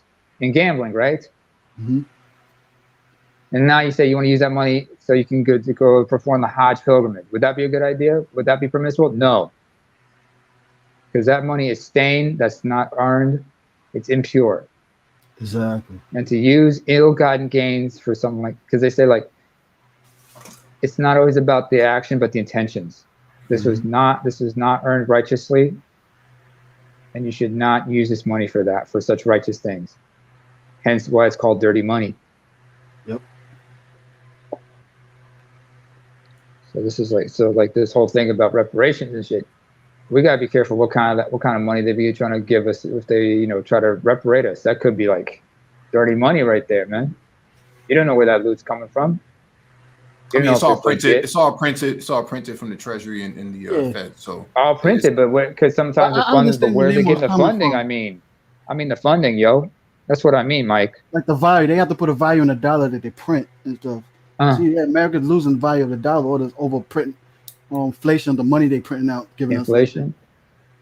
in gambling, right? Mm-hmm. And now you say you want to use that money so you can go perform the Hajj pilgrimage. Would that be a good idea? Would that be permissible? No. Because that money is stained, that's not earned, it's impure. Exactly. And to use ill-gotten gains for something like, because they say like, it's not always about the action, but the intentions. This was not earned righteously, and you should not use this money for such righteous things. Hence why it's called dirty money. Yep. So this is like this whole thing about reparations and shit. We gotta be careful what kind of money they be trying to give us if they try to reparate us. That could be like dirty money right there, man. You don't know where that loot's coming from. It's all printed. It's all printed from the Treasury and the Fed. So all printed, but because sometimes the funds, but where they get the funding? I mean the funding, yo. That's what I mean, Mike. Like the value, they have to put a value on the dollar that they print and stuff. See, America's losing the value of the dollar, or there's overprint, inflation, the money they printing out, giving inflation.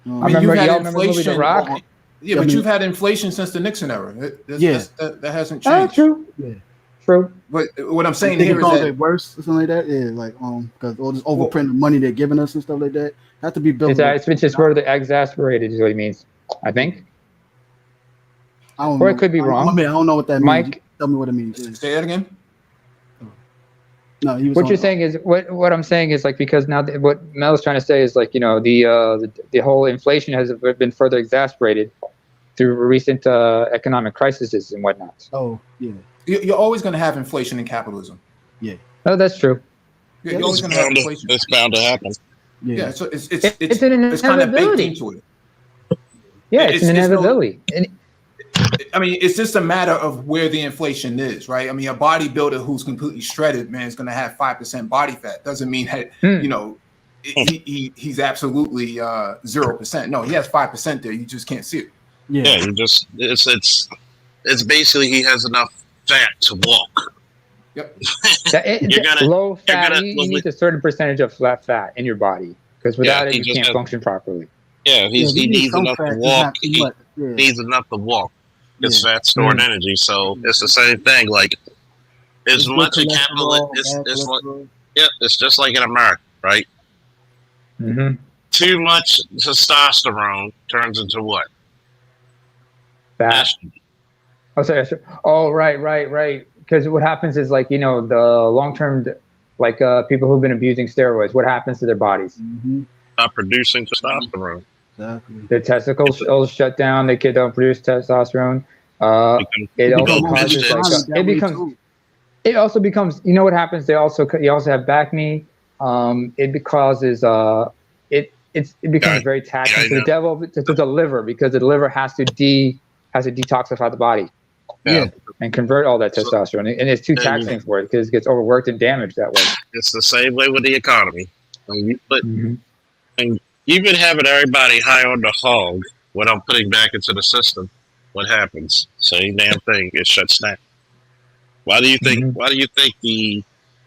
us. I remember inflation. The Rock? Yeah, but you've had inflation since the Nixon era. That hasn't changed. True. Yeah. True. But what I'm saying here is that it worse or something like that. Yeah, like because all this overprint the money they're giving us and stuff like that have to be built. It's just further exasperated, is what he means. I think. Or it could be wrong. I don't know what that means. Mike, tell me what it means. Say that again. No, what you're saying is what I'm saying is like, because now what Mel's trying to say is like the whole inflation has been further exasperated through recent economic crises and whatnot. Oh yeah, you're always going to have inflation in capitalism. Yeah. Oh, that's true. You're always going to have inflation. It's bound to happen. Yeah. So it's kind of baked into it. Yeah, it's an inevitability. I mean, it's just a matter of where the inflation is, right? I mean, a bodybuilder who's completely shredded, man, is going to have 5% body fat. Doesn't mean that he's absolutely 0%. No, he has 5% there. You just can't see it. Yeah, you just it's basically he has enough fat to walk. Yep. Low fat. You need a certain percentage of fat in your body, because without it, you can't function properly. Yeah, he needs enough to walk. He needs enough to walk. It's fat stored energy, so it's the same thing. Like as much of capital, it's just like in America, right? Mm-hmm. Too much testosterone turns into what? Fat. Oh, sorry. Oh, right. Because what happens is like the long-term, like people who've been abusing steroids, what happens to their bodies? Mm-hmm. Not producing testosterone. Exactly. Their testicles shut down. They don't produce testosterone. It also becomes. You know what happens? You also have back knee. It causes it becomes very taxing to the liver, because the liver has to detoxify the body. And convert all that testosterone, and it's too taxing for it because it gets overworked and damaged that way. It's the same way with the economy. And you've been having everybody high on the hog without putting back into the system. What happens? Same damn thing. It shuts down. Why do you think? Mm-hmm. Why do you think the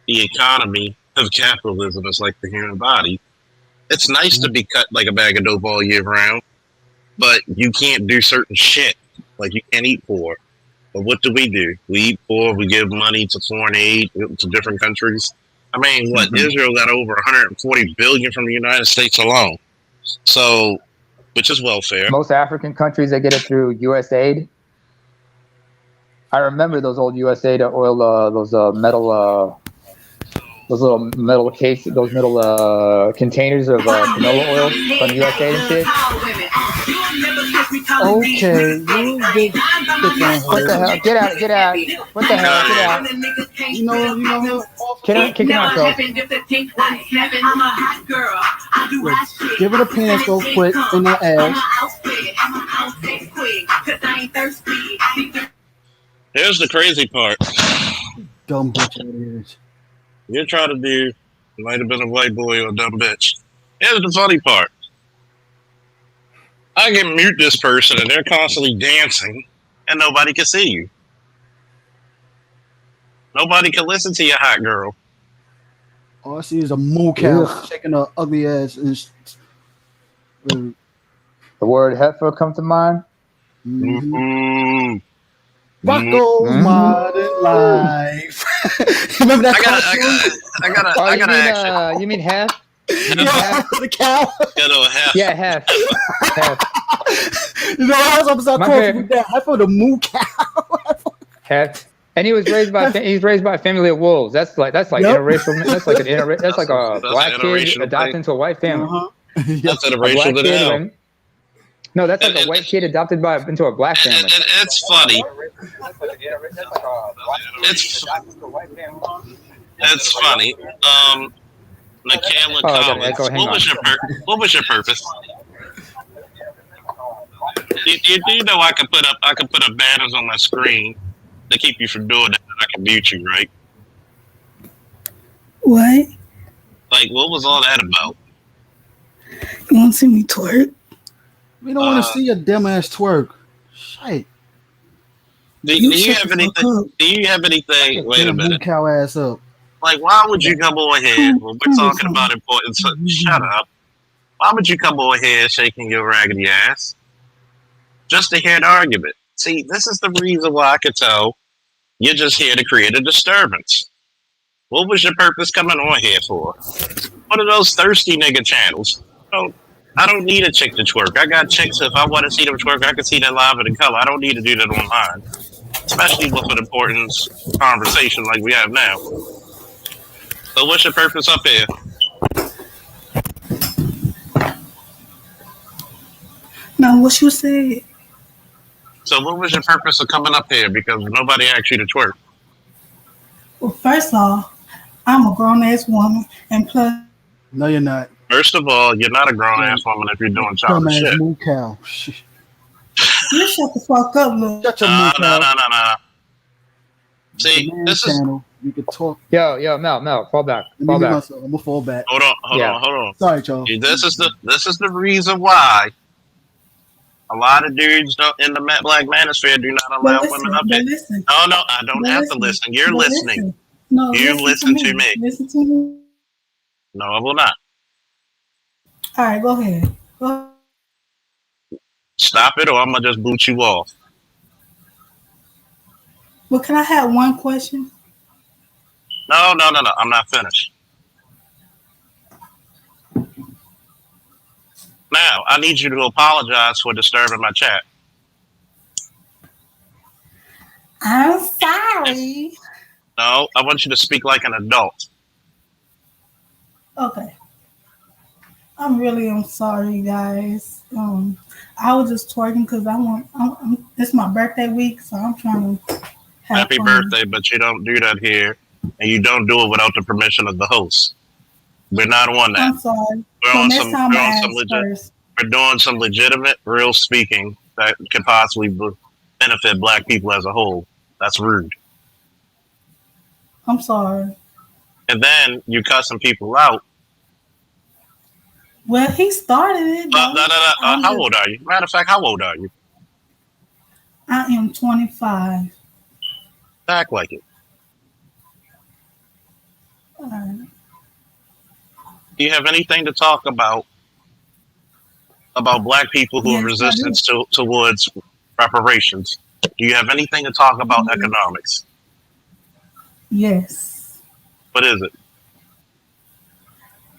economy of capitalism is like the human body? It's nice to be cut like a bag of dope all year round, but you can't do certain shit. Like you can't eat poor. But what do? We eat poor. We give money to foreign aid to different countries. I mean, Israel got over 140 billion from the United States alone. So, which is welfare. Most African countries, they get it through USAID. I remember those old USAID oil, those metal those little metal cases, those metal containers of canola oil from the USA and shit. Okay, you big stick on What the her. hell? Get out! Get out! What the hell? Get out! You know what? Kick him out, bro. Give it a pants real quick in the ass. Here's the crazy part. Dumb bitch it is. You're trying to do, you might have been a white boy or a dumb bitch. Here's the funny part. I can mute this person and they're constantly dancing and nobody can see you. Nobody can listen to your hot girl. All I see is a moo cow shaking her ugly ass. The word heifer come to mind. Mm-hmm. Buckles Modern Life. Remember that? I gotta action. You mean half? The cow. Half. Yeah, half. You know, I was up to calling with that heifer, the moo cow. Half. And he was raised by a family of wolves. That's like interracial. That's like a black kid adopted into a white family. That's interracial to them. No, that's like a white kid adopted into a black family. It's funny. It's funny. Michaela Collins, what was your purpose? You know I could put up banners on my screen to keep you from doing that. I can mute you, right? What? Like, what was all that about? You want to see me twerk? We don't want to see your dumb ass twerk. Shit. Do you have anything? Wait a minute. Cow ass up. Like, why would you come over here when we're talking about important? Shut up. Why would you come over here shaking your raggedy ass just to hear an argument? See, this is the reason why I could tell you're just here to create a disturbance. What was your purpose coming on here for? One of those thirsty nigga channels. I don't need a chick to twerk. I got chicks. If I want to see them twerk, I can see that live and in color. I don't need to do that online, especially with an important conversation like we have now. So what's your purpose up here? Now, what you said? So what was your purpose of coming up here? Because nobody asked you to twerk. Well, first off, I'm a grown-ass woman, and plus... No, you're not. First of all, you're not a grown-ass woman if you're doing childish shit. Moo cow. You shut the fuck up, look. Shut your moo cow. No. See, this is... We could talk. Yo, Mel, fall back. I'm gonna fall back. Hold on. Sorry, Charles. This is the reason why a lot of dudes in the black manosphere do not allow women up here. No, I don't have to listen. You're listening. No, you listen to me. Listen to me. No, I will not. All right, go ahead. Stop it, or I'm gonna just boot you off. Well, can I have one question? No. I'm not finished. Now, I need you to apologize for disturbing my chat. I'm sorry. No, I want you to speak like an adult. Okay. I'm sorry, guys. I was just twerking because it's my birthday week, so I'm trying to have Happy fun. birthday, but you don't do that here, and you don't do it without the permission of the host. We're not on that. I'm sorry. We're doing some legitimate, real speaking that could possibly benefit black people as a whole. That's rude. I'm sorry. And then you cussing people out. Well, he started it. No. How old are you? Matter of fact, how old are you? I am 25. Act like it. All right. Do you have anything to talk about black people who are resistant towards reparations? Do you have anything to talk about economics? Yes. What is it?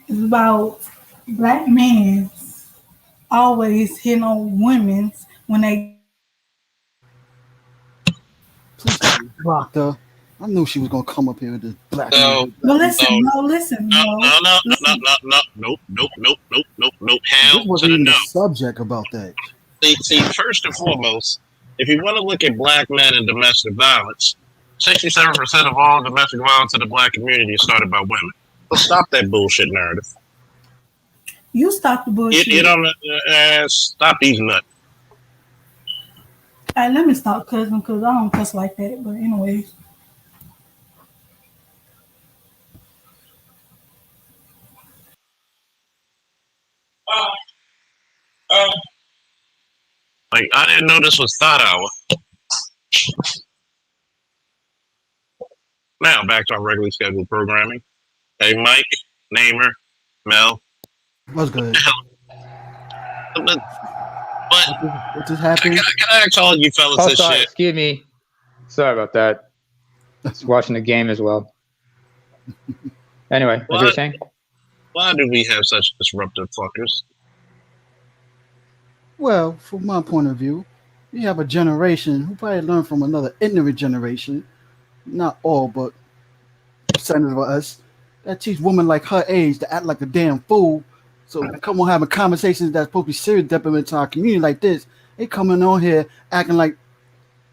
It's about black men always hitting on women when they... Doctor, I knew she was gonna come up here with this black. No, No, listen, no, listen, no, no, no, listen. nope. Hell This to wasn't the even no. the subject about that. See, first and foremost, if you want to look at black men and domestic violence, 67% of all domestic violence in the black community is started by women. So stop that bullshit narrative. You stop the bullshit. You don't stop these nuts. All right, let me stop cussing because I don't cuss like that. But anyways. Like, I didn't know this was Thought Hour. Now, back to our regularly scheduled programming. Hey, Mike, Namer, Mel. What's good? But What just happened? can I ask all you fellas Oh, this sorry. shit? Excuse me. Sorry about that. Just watching the game as well. Anyway, what you were saying? Why do we have such disruptive fuckers? Well, from my point of view, you have a generation who probably learned from another ignorant generation, not all, but percentage of us, that teach women like her age to act like a damn fool. So come on having conversations that's supposed to be serious detriment to our community like this. They coming on here acting like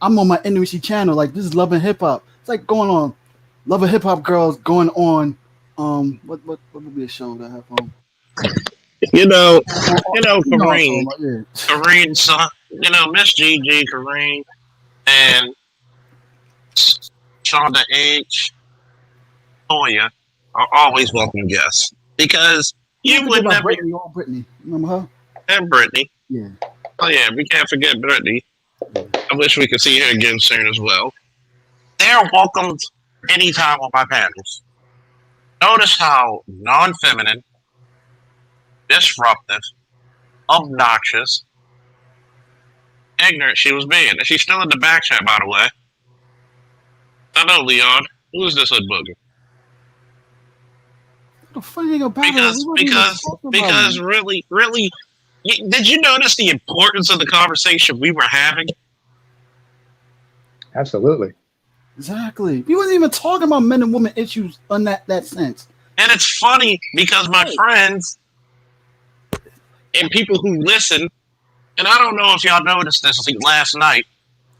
I'm on my Ignorancy channel, like this is Love and Hip Hop. It's like going on Love and Hip Hop girls going on what would be a show that I have on? Kareem's son, Miss Gigi, Kareem, and Shonda H. Toya are always welcome guests because you would never. Brittany, remember her? And Brittany. Yeah. Oh yeah, we can't forget Brittany. I wish we could see her again soon as well. They're welcomed anytime on my panels. Notice how non-feminine, disruptive, obnoxious, ignorant she was being. And she's still in the back chat, by the way. Hello, Leon. Who is this hood booger? The funny thing about because really, did you notice the importance of the conversation we were having? Absolutely. Exactly. We wasn't even talking about men and women issues in that sense. And it's funny because my friends and people who listen, and I don't know if y'all noticed this last night,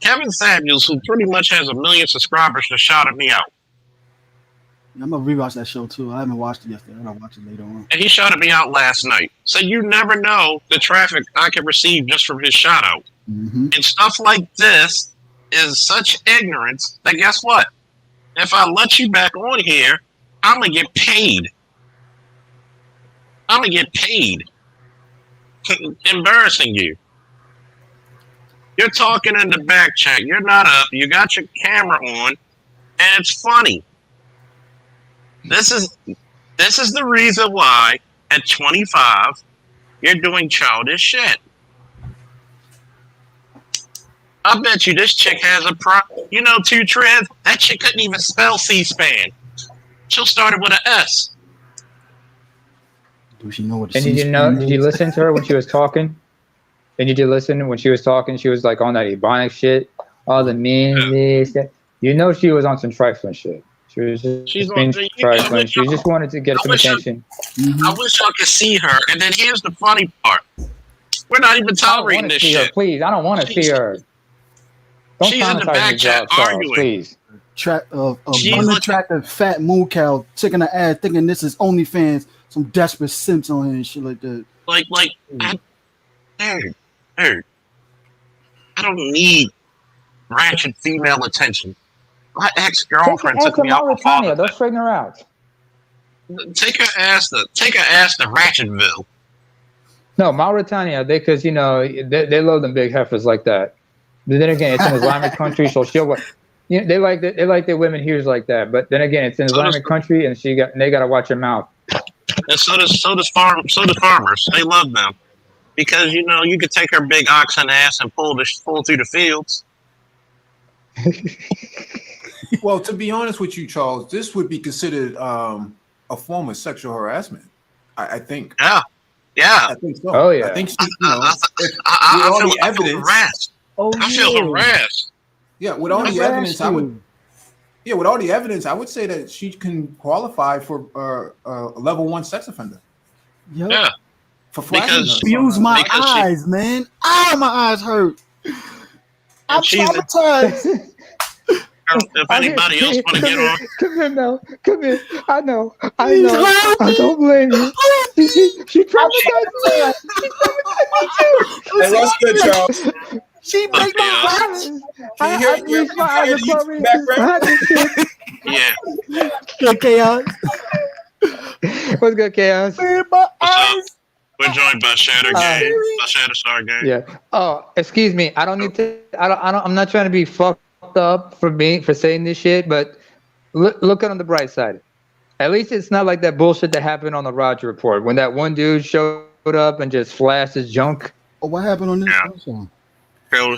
Kevin Samuels, who pretty much has 1 million subscribers, just shouted me out. I'm gonna rewatch that show too. I haven't watched it yesterday. I'll watch it later on. And he shouted me out last night. So you never know the traffic I can receive just from his shout out. Mm-hmm. And stuff like this is such ignorance that guess what? If I let you back on here, I'm gonna get paid. I'm gonna get paid. Embarrassing you. You're talking in the back chat. You're not up. You got your camera on, and it's funny. This is the reason why at 25 you're doing childish shit. I bet you this chick has a two trends. That chick couldn't even spell C-SPAN. She'll start it with an S. Does she know what? And did you listen to her when she was talking? And you did listen when she was talking? She was like on that Ebonic shit, all the memes. You know she was on some trifling shit. She was just being trifling. She just wanted to get some attention. I wish I could see her. And then here's the funny part. We're not even tolerating this shit. Her, please, I don't want to see her. Don't she's in the back chat arguing. Please. Unattractive fat moon cow taking her ass, thinking this is OnlyFans. Some desperate simps on here and shit like that. Dude, I don't need ratchet female attention. My ex-girlfriend took me out with Mauritania. They'll straighten her out. Take her ass to Ratchetville. No, Mauritania, because they love them big heifers like that. But then again, it's an Islamic country, so they like their women here like that. But then again, it's an Islamic country, and they got to watch her mouth. And so does farmers. They love them because you could take her big oxen ass and pull through the fields. Well, to be honest with you, Charles, this would be considered a form of sexual harassment. I think. Yeah. I think so. Oh yeah. I think with all the evidence. I feel harassed. Yeah, with all the evidence, Yeah, with all the evidence, I would say that she can qualify for a level 1 sex offender. Yep. Yeah, For flashing because her. Use my Because she- eyes, man. Ah, my eyes hurt. I'm she's a- traumatized. if anybody else want to get on, Come here, Mel. Come here. I know. I Please know. help I me. don't blame you. She traumatized me. She traumatized me too. Hey, what's good, Charles? She make my eyes. I bleached my eyes can you before hear we the background? had this yeah. Good chaos. shit. What's good, Chaos? Man, my What's up? eyes. We're joined by Shatter Game, by Shatter Star Game. Yeah. Oh, excuse me. I don't need to. I'm not trying to be fucked up for saying this shit, but look on the bright side. At least it's not like that bullshit that happened on the Roger Report when that one dude showed up and just flashed his junk. Oh, what happened on this Yeah. episode?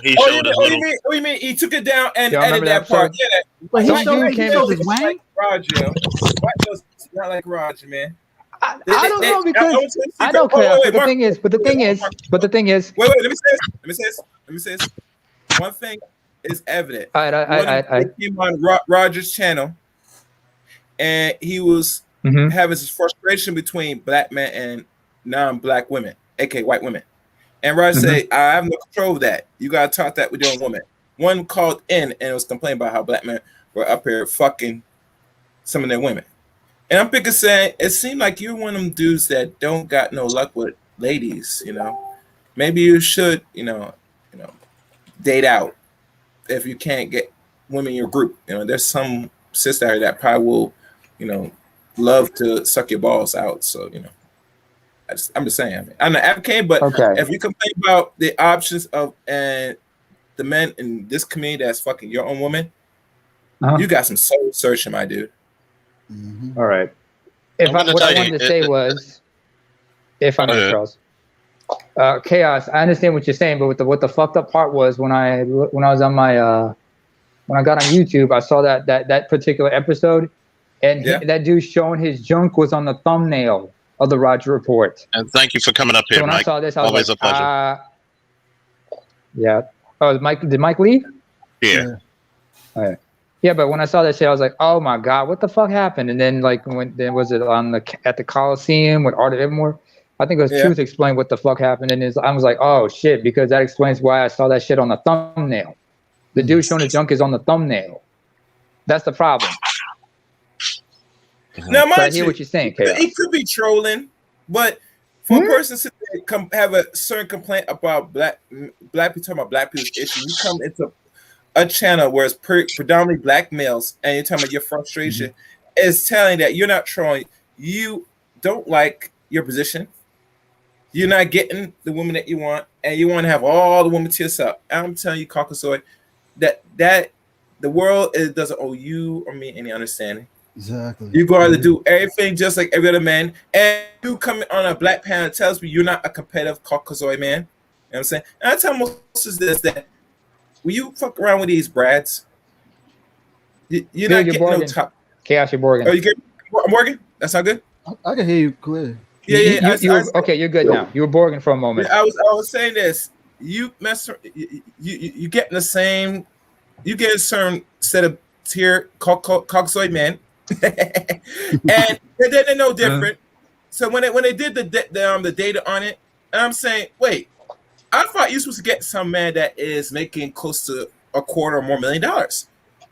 He Oh, showed his little. you mean he took it down and Y'all remember edited that that part? episode? Yeah. But Some he showed, dude he came showed in- his wang. Like Roger. White girls not like Roger, man. I don't know because I know, Chaos. But the thing is, Wait, let me say this. One thing is evident. All right, When he came on Roger's channel, and he was Mhm. having this frustration between black men and non-black women, aka white women. And Roger said, "I have no control of that. You gotta talk that with your own woman." One called in and was complaining about how black men were up here fucking some of their women. And I'm picking saying, it seemed like you're one of them dudes that don't got no luck with ladies, you know. Maybe you should, date out if you can't get women in your group. You know, there's some sister out here that probably will, love to suck your balls out. So, I'm just saying. I'm not advocating, but Okay. if you complain about the options of and the men in this community that's fucking your own woman, you got some soul searching, my dude. Mm-hmm. All right. I'm gonna What tell I you, wanted to say was, if I Go may, ahead. Charles, Chaos. I understand what you're saying, but what the fucked up part was when I was on my when I got on YouTube, I saw that particular episode, and Yeah. that dude showing his junk was on the thumbnail of the Roger Report. And thank you for coming up So here, when I Mike. saw this, I was Always like, a pleasure. yeah. Oh, did Mike leave? Yeah. Yeah, but when I saw that shit, I was like, "Oh my god, what the fuck happened?" And then was it at the Coliseum with Art of Evermore? I think it was Yeah. Truth explained what the fuck happened, and I was like, "Oh shit," because that explains why I saw that shit on the thumbnail. The dude showing his junk is on the thumbnail. That's the problem. Now, But I mind hear you, what you're saying, Chaos. he could be trolling, but for a person to have a certain complaint about black people talking about black people's issues, you come into a channel where it's predominantly black males, and you're talking about your frustration, is telling that you're not trolling. You don't like your position. You're not getting the woman that you want, and you want to have all the women to yourself. I'm telling you, Caucasoid, that the world doesn't owe you or me any understanding. Exactly. You got to do everything just like every other man. And you come on a black panel tells me you're not a competitive Caucasoid man. You know what I'm saying? And I tell most is this that when you fuck around with these brads, you're Dude, not you're getting no Morgan. top. Chaos, you're Morgan. Oh, you get Morgan? That's not good. I can hear you clear. Yeah. Okay, you're good now. You were Borgen for a moment. I was saying this. You you getting the same. You get a certain set of tier Caucasoid men, and they're no different. So when they did the data on it, I'm saying, wait, I thought you were supposed to get some man that is making close to $250,000 or more.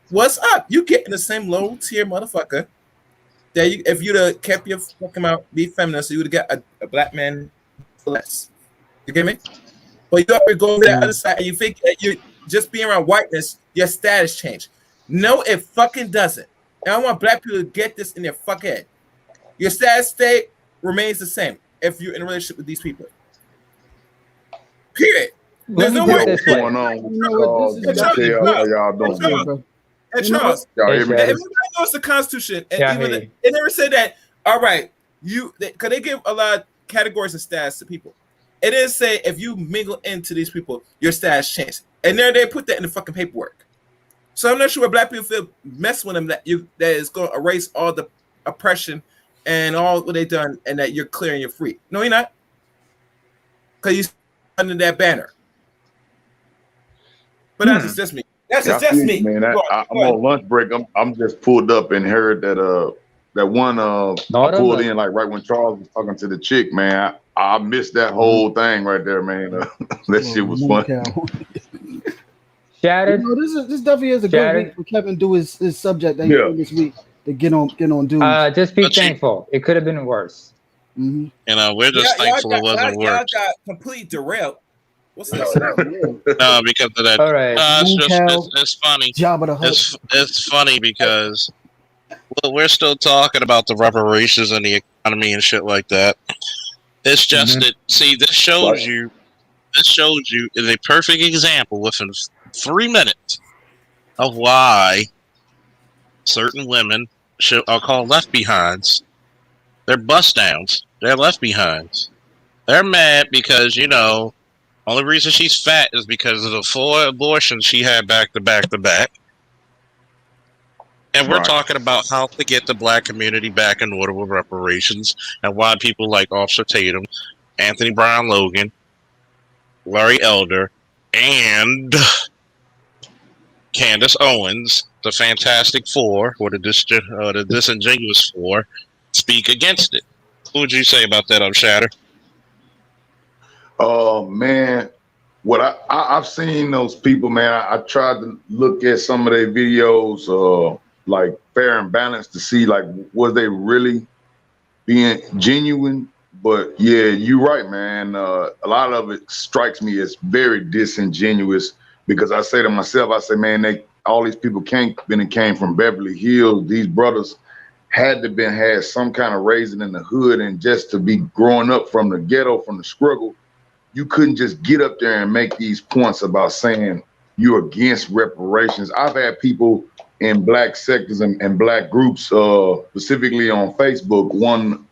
What's up? You getting the same low tier motherfucker that if you'd have kept your fucking mouth, be feminist, so you would have got a black man less. You get me? But you up to go to that other side and you think that you just being around whiteness, your status changed. No, it fucking doesn't. And I want black people to get this in their fucking head. Your status state remains the same if you're in a relationship with these people. Period. There's no way. this way. going on? How y'all doing? And Charles, Y'all hear me? everybody knows the Constitution, and Yeah, I even hear you. they never said that. All right, because they give a lot of categories of status to people. It didn't say if you mingle into these people, your status changed, and there they put that in the fucking paperwork. So I'm not sure what black people feel mess with them that is going to erase all the oppression and all what they done, and that you're clear and you're free. No, you're not, because you under that banner. But that's just me. That's Yeah, I just feel me. you, man. Go I'm ahead. on lunch break. I'm just pulled up and heard that one I pulled in like right when Charles was talking to the chick, man. I missed that whole thing right there, man. That shit was fun. Shattered. You know, this definitely is a good week for Kevin do his subject that he did this week to get on dudes. Just be thankful. It could have been worse. Mm-hmm. You know, we're just thankful it wasn't Y'all worse. got complete derailed. What's this? Because of that. All right. It's funny. Jabba the Hutt. It's funny because we're still talking about the reparations and the economy and shit like that. It's just that. See, this shows you is a perfect example within 3 minutes of why certain women are called left behinds. They're bust downs. They're left behinds. They're mad because, you know, only reason she's fat is because of the 4 abortions she had back to back to back. And we're talking about how to get the black community back in order with reparations and why people like Officer Tatum, Anthony Brown Logan, Larry Elder, and Candace Owens, the Fantastic Four, or the Disingenuous Four, speak against it. What would you say about that, Shatter? Man, what I've seen those people, man. I tried to look at some of their videos, like Fair and Balanced, to see like was they really being genuine. But yeah, you're right, man. A lot of it strikes me as very disingenuous because I say to myself, I say, man, all these people came from Beverly Hills. These brothers had some kind of raising in the hood, and just to be growing up from the ghetto, from the struggle, you couldn't just get up there and make these points about saying you're against reparations. I've had people in black sectors and black groups, specifically on Facebook, one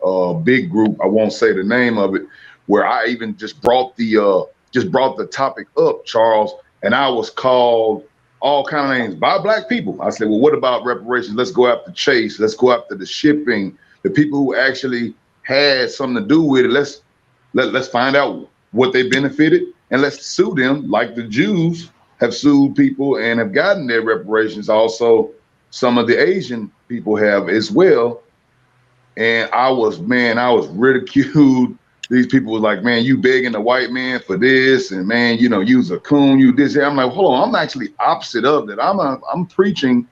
big group, I won't say the name of it, where I even just brought the topic up, Charles, and I was called all kind of names by black people. I said, well, what about reparations? Let's go after Chase. Let's go after the shipping, the people who actually had something to do with it. Let's find out what they benefited, and let's sue them like the Jews have sued people and have gotten their reparations. Also, some of the Asian people have as well. And I was ridiculed. These people was like, man, you begging the white man for this, and man, you know, you's a coon, you this. I'm like, hold on, I'm actually opposite of that. I'm preaching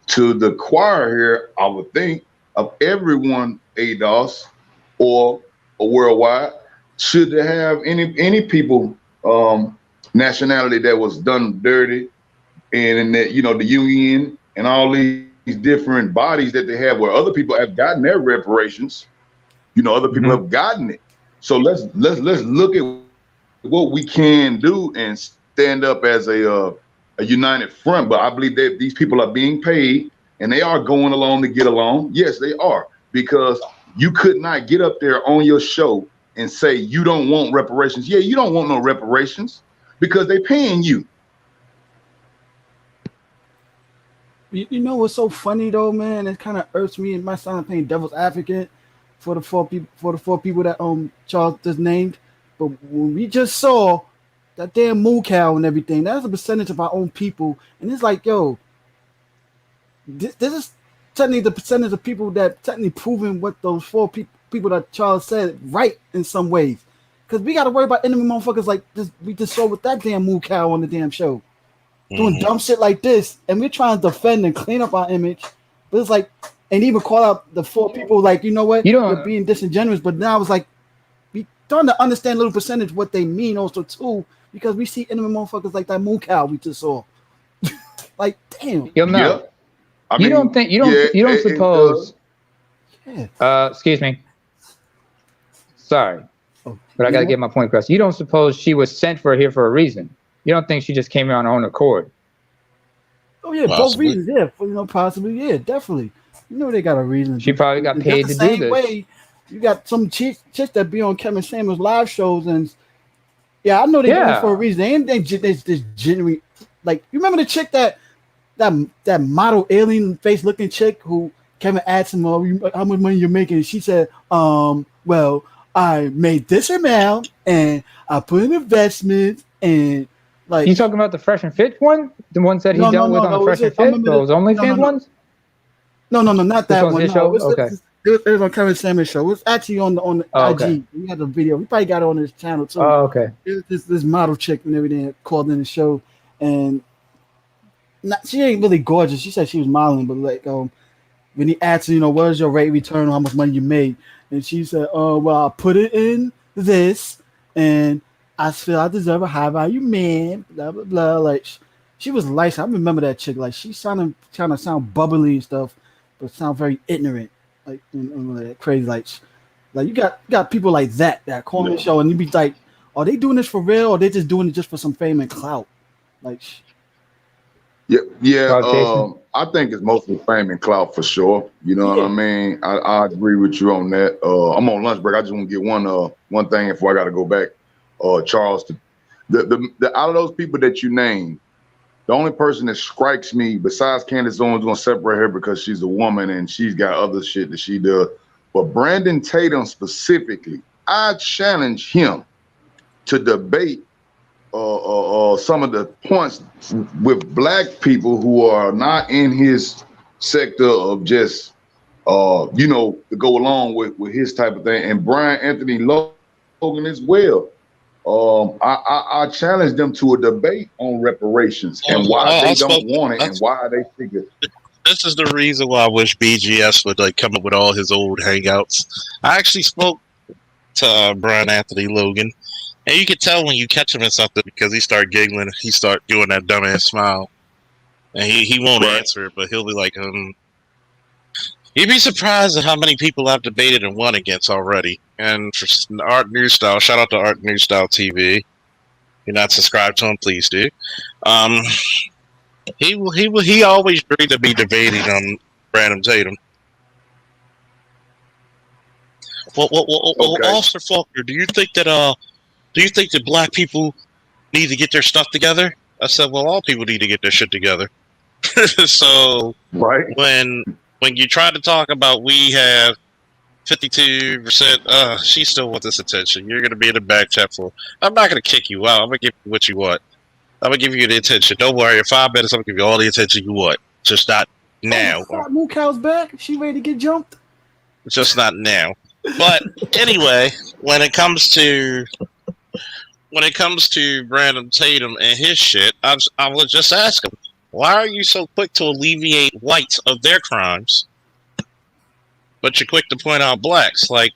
to the choir here, I would think, of everyone, ADOS or worldwide, should they have any people nationality that was done dirty, and that, you know, the UN and all these different bodies that they have where other people have gotten their reparations, you know, other people have gotten it. So let's look at what we can do and stand up as a united front. But I believe that these people are being paid and they are going along to get along. Yes, they are, because you could not get up there on your show and say you don't want reparations. Yeah, you don't want no reparations because they're paying you. You know what's so funny though, man? It kind of irks me, and my son I'm playing devil's advocate for the four people that Charles just named. But when we just saw that damn moo cow and everything, that's a percentage of our own people, and it's like, yo, this is technically the percentage of people that technically proving what those four people that Charles said right in some ways. Because we got to worry about enemy motherfuckers like this. We just saw with that damn moo cow on the damn show. Doing dumb shit like this, and we're trying to defend and clean up our image, but it's like, and even call out the four people like, you know what, you're being disingenuous. But now it's like we trying to understand a little percentage what they mean also too, because we see enemy motherfuckers like that moo cow we just saw. Like, damn. Yo, Mel, you don't suppose? Excuse me. Sorry, but I got to get my point across. You don't suppose she was sent here for a reason? You don't think she just came here on her own accord? Oh yeah, both reasons. Yeah, possibly. Yeah, definitely. You know they got a reason. She probably got paid to do this. Way, you got some chicks that be on Kevin Samuels live shows, and yeah, I know they do it for a reason. They just genuine. Like, you remember the chick that model alien face looking chick who Kevin asked him, how much money you're making? And she said, well, I made this amount and I put in investments and Like You talking about the Fresh and Fit one? The ones that he dealt with on the Fresh and Fit? Those OnlyFans ones? No, not This that one's one. his No, show? Okay. it was on Kevin Samuel's show. It was actually on the Oh, IG. okay. We had the video. We probably got it on his channel too. Oh, okay. It was this model chick and everything that called in the show, and she ain't really gorgeous. She said she was modeling, but like when he asked her, what is your rate of return on how much money you made, and she said, "Oh, well, I put it in this, and I feel I deserve a high value man." Blah blah blah. Like she was light. I remember that chick. Like she trying to sound bubbly and stuff, but sound very ignorant. Like, like crazy. Like you got people like that call the show, and you be like, are they doing this for real, or they just doing it just for some fame and clout? Like. Yeah. I think it's mostly fame and clout for sure. You know what I mean? I agree with you on that. I'm on lunch break. I just want to get one thing before I got to go back. Charles, the out of those people that you named, the only person that strikes me besides Candace Owens, gonna separate her because she's a woman and she's got other shit that she does. But Brandon Tatum specifically, I challenge him to debate some of the points with black people who are not in his sector of just to go along with his type of thing, and Brian Anthony Logan as well. I challenge them to a debate on reparations and why they don't want it and why they think it. This is the reason why I wish BGS would come up with all his old hangouts. I actually spoke to Brian Anthony Logan. And you can tell when you catch him in something because he start giggling, he start doing that dumbass smile, and he won't answer it, but he'll be like, You'd be surprised at how many people I've debated and won against already. And for Art New Style, shout out to Art New Style TV. If you're not subscribed to him, please do. He always agreed to be debating Brandon Tatum. Well, Officer Faulkner, do you think that black people need to get their stuff together? I said, well, all people need to get their shit together. So when you try to talk about we have 52%, she still wants this attention. You're going to be in the back chat for. I'm not going to kick you out. I'm going to give you what you want. I'm going to give you the attention. Don't worry. In 5 minutes, I'm going to give you all the attention you want. Just not now. Moo Cow's back. She ready to get jumped? Just not now. But anyway, when it comes to Brandon Tatum and his shit, I would just ask him, why are you so quick to alleviate whites of their crimes, but you're quick to point out blacks? Like,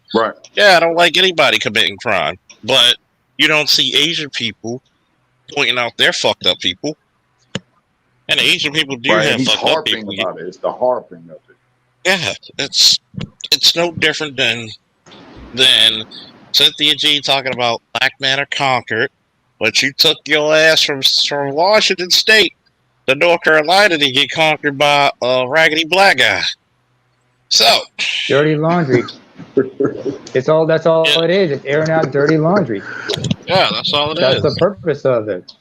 yeah, I don't like anybody committing crime, but you don't see Asian people pointing out their fucked up people. And Asian people do have fucked up people. About it. It's the harping of it. Yeah, it's no different than Cynthia G talking about black men are conquered, but you took your ass from Washington State to North Carolina to get conquered by a raggedy black guy. So dirty laundry. That's all it is. It's airing out dirty laundry. Yeah, that's all it is. That's the purpose of it.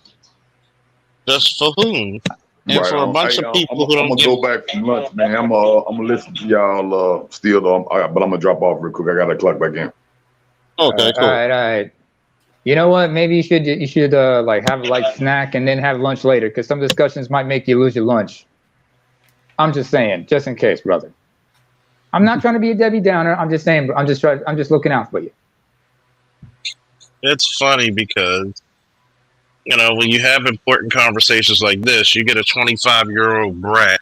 Just for whom? And for a bunch of people who don't. I'm gonna go back from lunch, man. I'm gonna listen to y'all still though, but I'm gonna drop off real quick. I gotta clock back in. Okay, cool. All right. You know what? Maybe you should have a snack and then have lunch later, because some discussions might make you lose your lunch. I'm just saying, just in case, brother. I'm not trying to be a Debbie Downer. I'm just saying. I'm just looking out for you. It's funny because, when you have important conversations like this, you get a 25-year-old brat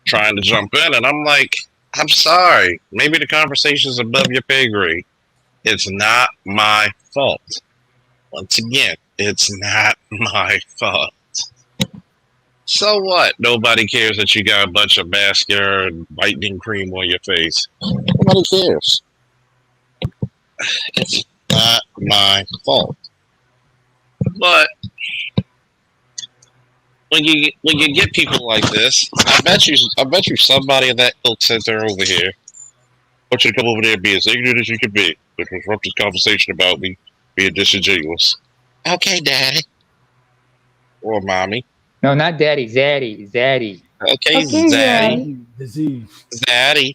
trying to jump in, and I'm like, I'm sorry. Maybe the conversation's above your pay grade. It's not my fault. Once again, it's not my fault. So what? Nobody cares that you got a bunch of mascara and whitening cream on your face. Nobody cares. It's not my fault. But when you get people like this, I bet you somebody in that ilk center over here. I want you to come over there and be as ignorant as you can be. To disrupt this conversation about me being disingenuous. Okay, Daddy. Or Mommy. No, not Daddy. Zaddy. Okay, Zaddy. Disease. Zaddy.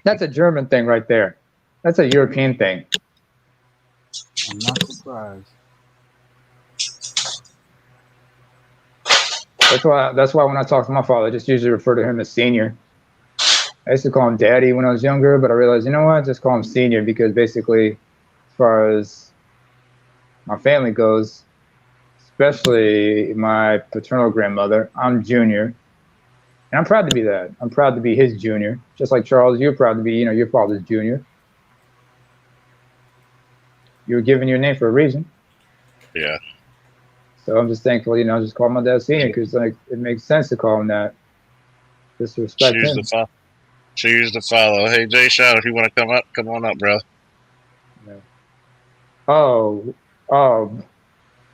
That's a German thing right there. That's a European thing. I'm not surprised. That's why when I talk to my father, I just usually refer to him as senior. I used to call him daddy when I was younger, but I realized, you know what? Just call him senior because basically, as far as my family goes, especially my paternal grandmother, I'm junior. And I'm proud to be that. I'm proud to be his junior. Just like Charles, you're proud to be, your father's junior. You were given your name for a reason. Yeah. So I'm just thankful, just call my dad senior because like it makes sense to call him that. Just to respect him. Choose to follow. Hey, Jay Shadow, if you want to come on up, bro. Yeah. Oh,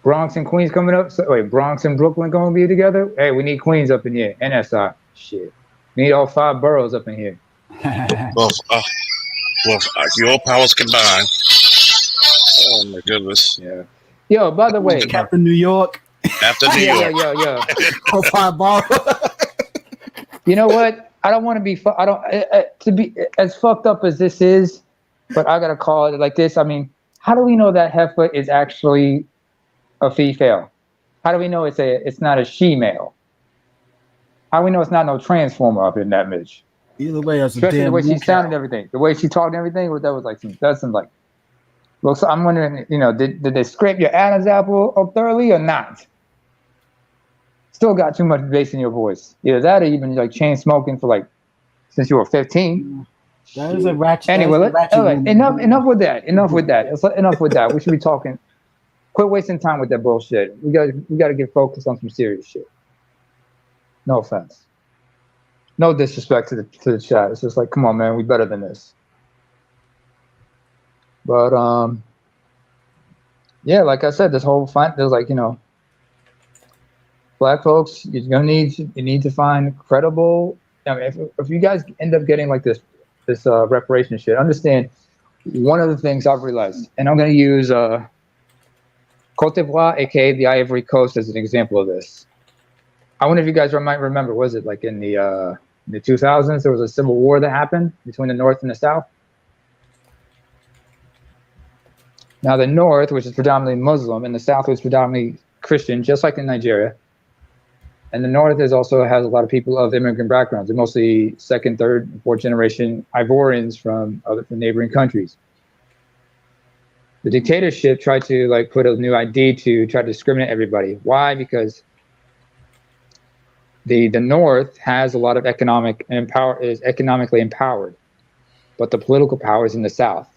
Bronx and Queens coming up. So, wait, Bronx and Brooklyn going to be together? Hey, we need Queens up in here. NSI. Shit. We need all 5 boroughs up in here. Well, your powers combined. Oh, my goodness. Yeah. Yo, by the way. Captain New York. After New York. Yeah. All 5 boroughs. You know what? I don't want to be, to be as fucked up as this is, but I got to call it like this. I mean, how do we know that heifer is actually a female? How do we know it's not a she-male? How do we know it's not no transformer up in that bitch? Either way, that's especially a damn the way she sounded and everything. The way she talked and everything, that was like look, so I'm wondering, did they scrape your Adam's apple up thoroughly or not? Still got too much bass in your voice. Either that or you've been like chain smoking for since you were 15. That is a ratchet. Anyway, enough with that. Enough with that. We should be talking. Quit wasting time with that bullshit. We got to get focused on some serious shit. No offense. No disrespect to the chat. It's just like, come on, man, we better than this. But yeah, like I said, this whole fight, there's Black folks, you need to find credible. I mean, if you guys end up getting like this reparation shit, understand one of the things I've realized, and I'm going to use Côte d'Ivoire, aka the Ivory Coast, as an example of this. I wonder if you guys might remember, was it like in the 2000s, there was a civil war that happened between the North and the South? Now the North, which is predominantly Muslim, and the South was predominantly Christian, just like in Nigeria. And the North has a lot of people of immigrant backgrounds. They're mostly 2nd, 3rd, 4th generation Ivorians from neighboring countries. The dictatorship tried to put a new ID to try to discriminate everybody. Why? Because the North has a lot of is economically empowered, but the political power is in the South.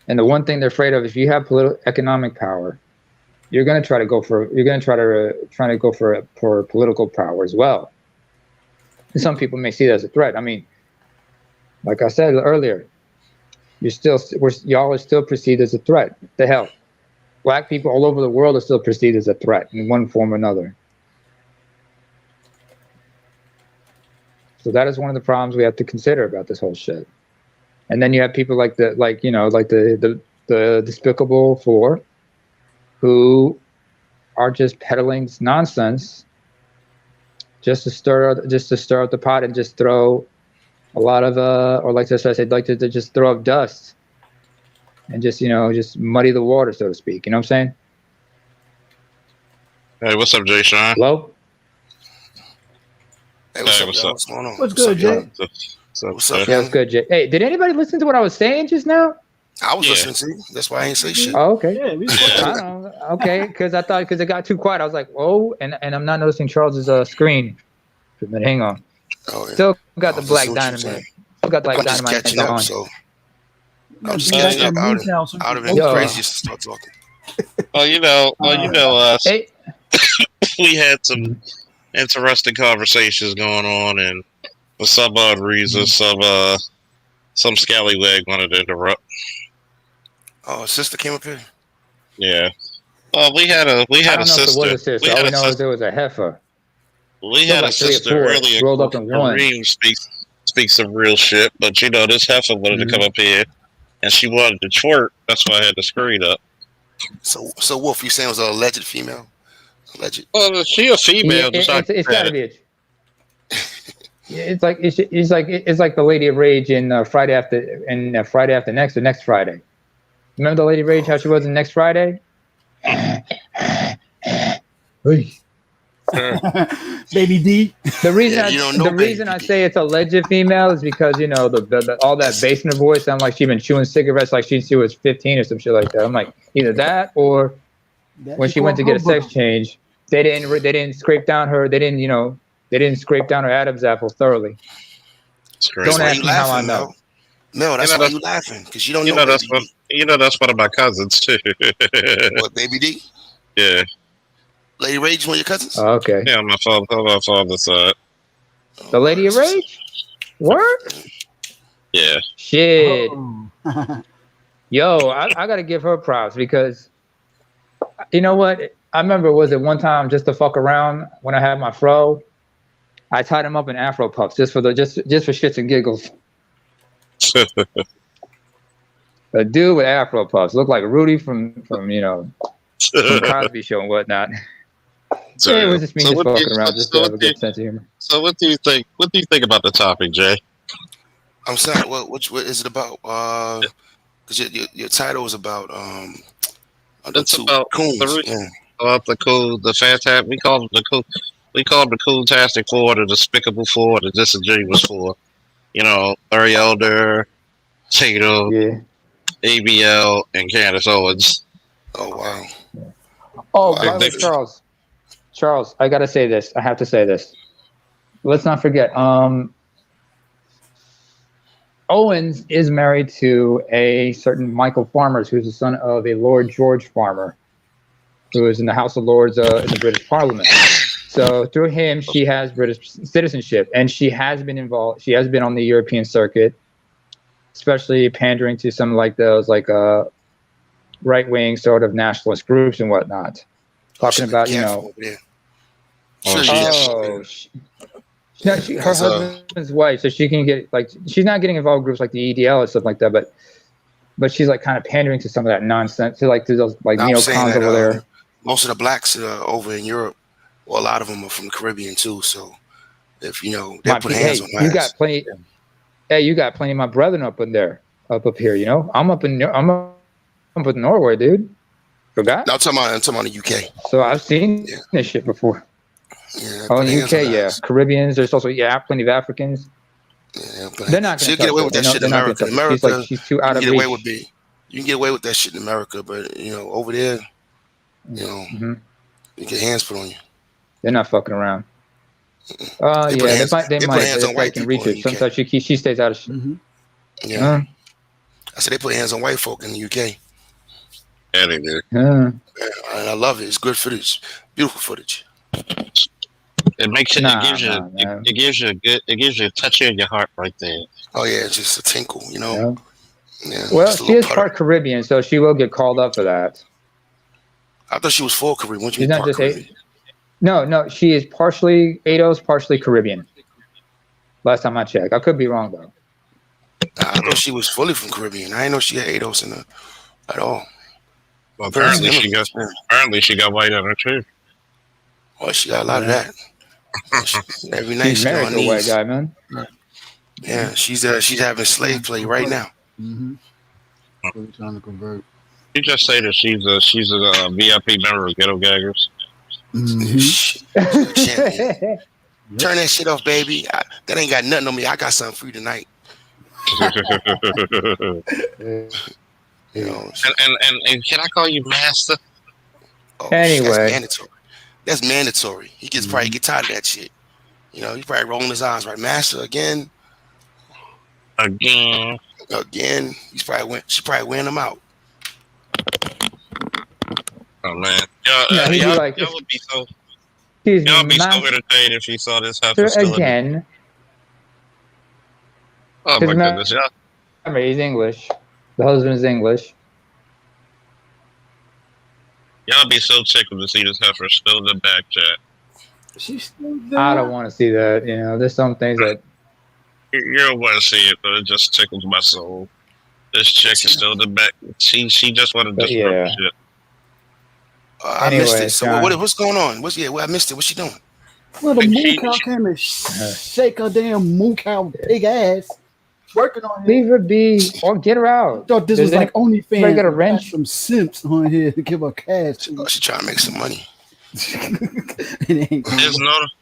And the one thing they're afraid of, if you have economic power, you're going to try to go for political power as well. And some people may see that as a threat. I mean, like I said earlier, y'all are still perceived as a threat. What the hell? Black people all over the world are still perceived as a threat in one form or another. So that is one of the problems we have to consider about this whole shit. And then you have people like the Despicable Four, who are just peddling nonsense just to stir up the pot and just throw a lot of or like I said, to just throw up dust and just muddy the water, so to speak. You know what I'm saying? Hey, what's up, Jay Sean? Hello? Hey, what's up? What's going on? What's good, Jay? What's up? Yeah, what's good, Jay? Hey, did anybody listen to what I was saying just now? I was listening to you. That's why I ain't say shit. Oh, okay. Yeah, I don't know. Okay, because it got too quiet. I was like, oh, and I'm not noticing Charles's screen. But hang on. Oh, yeah. Still got the Black Dynamite. Still got Black I'm just Dynamite catching up, on. so I'm just catching up. I would have been crazy just to start talking. Hey. We had some interesting conversations going on, and for some odd reason, some scallywag wanted to interrupt. Oh, a sister came up here. Yeah. We had a sister. All we know is there was a heifer. We had a sister earlier. Rolled up in one. Kareem speaks some real shit, but this heifer wanted to come up here, and she wanted to twerk. That's why I had the screen up. So Wolf, you saying it was an alleged female? Alleged? Well, she a female. It's gotta be. It's like the Lady of Rage in Friday After Next or Next Friday. Remember the Lady of Rage? How she was in Next Friday? Baby D. The reason Yeah, you don't know I say it's alleged female is because you know the all that bass in her voice sound like she been chewing cigarettes like she was 15 or some shit like that. I'm like either that or when she went to get a sex change, they didn't scrape down her scrape down her Adam's apple thoroughly. Don't ask me how I know. No, that's why you laughing because you don't know. That's one of my cousins too. What, Baby D? Yeah. Lady Rage, one of your cousins? Oh, okay. Yeah, my father's side. The Lady of Rage? Word? Yeah. Shit. Yo, I gotta give her props because you know what? I remember was it one time just to fuck around when I had my fro, I tied him up in Afro puffs just for shits and giggles. A dude with Afro puffs looked like Rudy from the Cosby Show and whatnot. So, it was just me fucking around just to have a good sense of humor. So what do you think? What do you think about the topic, Jay? I'm sorry. What is it about? Because your title is about it's about the fantastic. We call them the Cool-tastic Four, the Despicable Four, the Disingenuous Four. You know, Larry Elder, Tatum, ABL, and Candace Owens. Oh wow. Oh, by the way, Charles, I gotta say this. I have to say this. Let's not forget. Owens is married to a certain Michael Farmers, who's the son of a Lord George Farmer, who is in the House of Lords in the British Parliament. So through him, she has British citizenship, and she has been involved. She has been on the European circuit, especially pandering to some like those right-wing sort of nationalist groups and whatnot. Talking about, her husband's wife, so she can get she's not getting involved in groups like the EDL and stuff like that, but she's kind of pandering to some of that nonsense, to those neocons over there. Most of the blacks over in Europe, well, a lot of them are from the Caribbean too. So if they put hands on my ass. You got plenty of my brethren up here. I'm up in Norway, dude. Forgot? No, I'm talking about the UK. So I've seen this shit before. Yeah, in the UK, Caribbeans. There's also plenty of Africans. Yeah, they're not going to get away with that shit in America. In America, she's too out of reach. You can get away with that shit in America, but over there, you get hands put on you. They're not fucking around. They might if they can reach it. Sometimes she stays out of shit. Yeah. I said they put hands on white folk in the UK. Yeah, they do. And I love it. It's good footage. Beautiful footage. It makes it. It gives you a touch in your heart right there. Oh yeah, it's just a tinkle, Yeah. Well, she is part Caribbean, so she will get called up for that. I thought she was full Caribbean. What do you mean part Caribbean? No, she is partially Eidos, partially Caribbean. Last time I checked, I could be wrong though. I thought she was fully from Caribbean. I didn't know she had Eidos in her at all. Well, apparently she got white on her too. Well, she got a lot of that. Every night she's married to a white guy, man. Yeah, she's having slave play right now. Really trying to convert. You just say that she's a VIP member of Ghetto Gaggers. Turn that shit off, baby. That ain't got nothing on me. I got something for you tonight. And can I call you master? Oh, anyway, that's mandatory. He probably get tired of that shit. He's probably rolling his eyes, right? Master again. She probably wearing him out. Oh man, y'all would be so entertained if you saw this happen again. Oh my goodness, yeah. Remember, he's English. The husband is English. Y'all be so tickled to see this heifer still in the back chat. She's still there. I don't want to see that. There's some things that you don't want to see it, but it just tickles my soul. This chick is still in the back. She just wanted to disrupt shit. I missed it. So what's going on? I missed it. What's she doing? Well, the moo cow came and shake her damn moo cow big ass. Working on leave her be or get her out. I thought this was like OnlyFans. I got a wrench. Some simps on here to give her cash. She trying to make some money. It ain't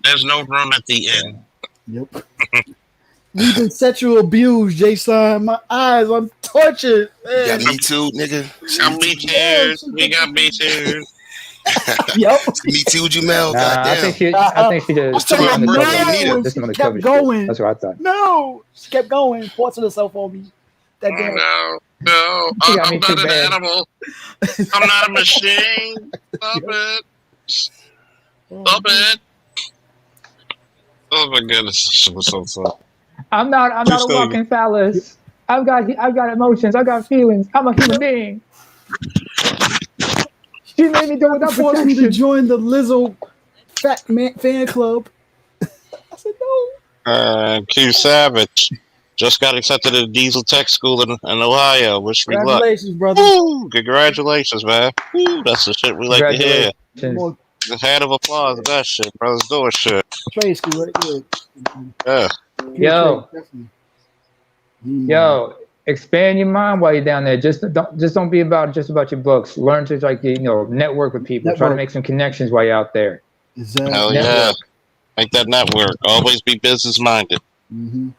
There's no room at the end. Yep. We've been sexual abused, Jason. My eyes, I'm tortured. Man. Yeah, me too, nigga. Got me too. We got me too. Yep. Me too, Jamel. Nah, Goddamn. I think she What's just talking about birthday? this one She kept cover going. shit. That's what I thought. No, she kept going, forcing herself on me. That damn. No, She got me I'm too not an bad. animal. I'm not a machine. Stop it. Stop it. Oh my goodness, it was so fun. I'm not a walking phallus. I've got emotions. I've got feelings. I'm a human being. She made me do without Forced me to protection. join the Lizzo Fat Man fan club. I said no. Q Savage just got accepted at Diesel Tech School in Ohio. Wish me luck. Congratulations, brother. Woo, congratulations, man. Woo, that's the shit we like to hear. Congratulations. A hand of applause for that shit. Brothers doing shit. Trade school right there. Yeah. Yo. Definitely. Yo, expand your mind while you're down there. Just don't be about your books. Learn to network with people. Try to make some connections while you're out there. Exactly. Hell yeah. Make that network. Always be business minded. Mm-hmm.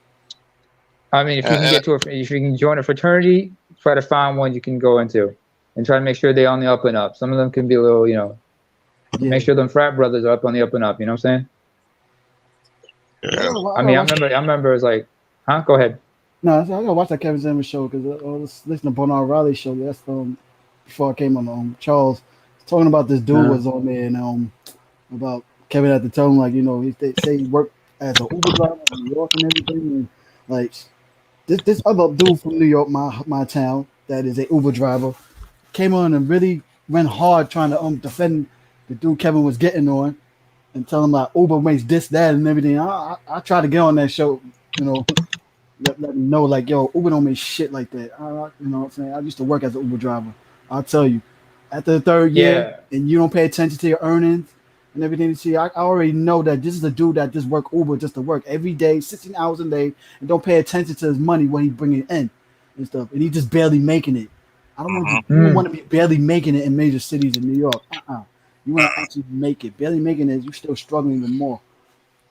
I mean, if you can join a fraternity, try to find one you can go into, and try to make sure they're on the up and up. Some of them can be a little, make sure them frat brothers are up on the up and up. You know what I'm saying? Yeah. I mean, I remember it was like, huh? Go ahead. No, I gotta watch that Kevin Zimmer show because I was listening to Bernard Riley show. That's before I came on. Charles talking about this dude was on there and about Kevin had to tell him they say he worked as an Uber driver in New York and everything. And like this other dude from New York, my town, that is a Uber driver, came on and really went hard trying to defend the dude Kevin was getting on and tell him like Uber makes this, that, and everything. I try to get on that show, let them know like, yo, Uber don't make shit like that. You know what I'm saying? I used to work as an Uber driver. I'll tell you, after the third year and you don't pay attention to your earnings and everything, see, I already know that this is a dude that just work Uber just to work every day, 16 hours a day, and don't pay attention to his money when he bringing it in and stuff. And he just barely making it. I don't want you don't want to be barely making it in major cities in New York. You want to actually make it. Barely making it, you're still struggling even more.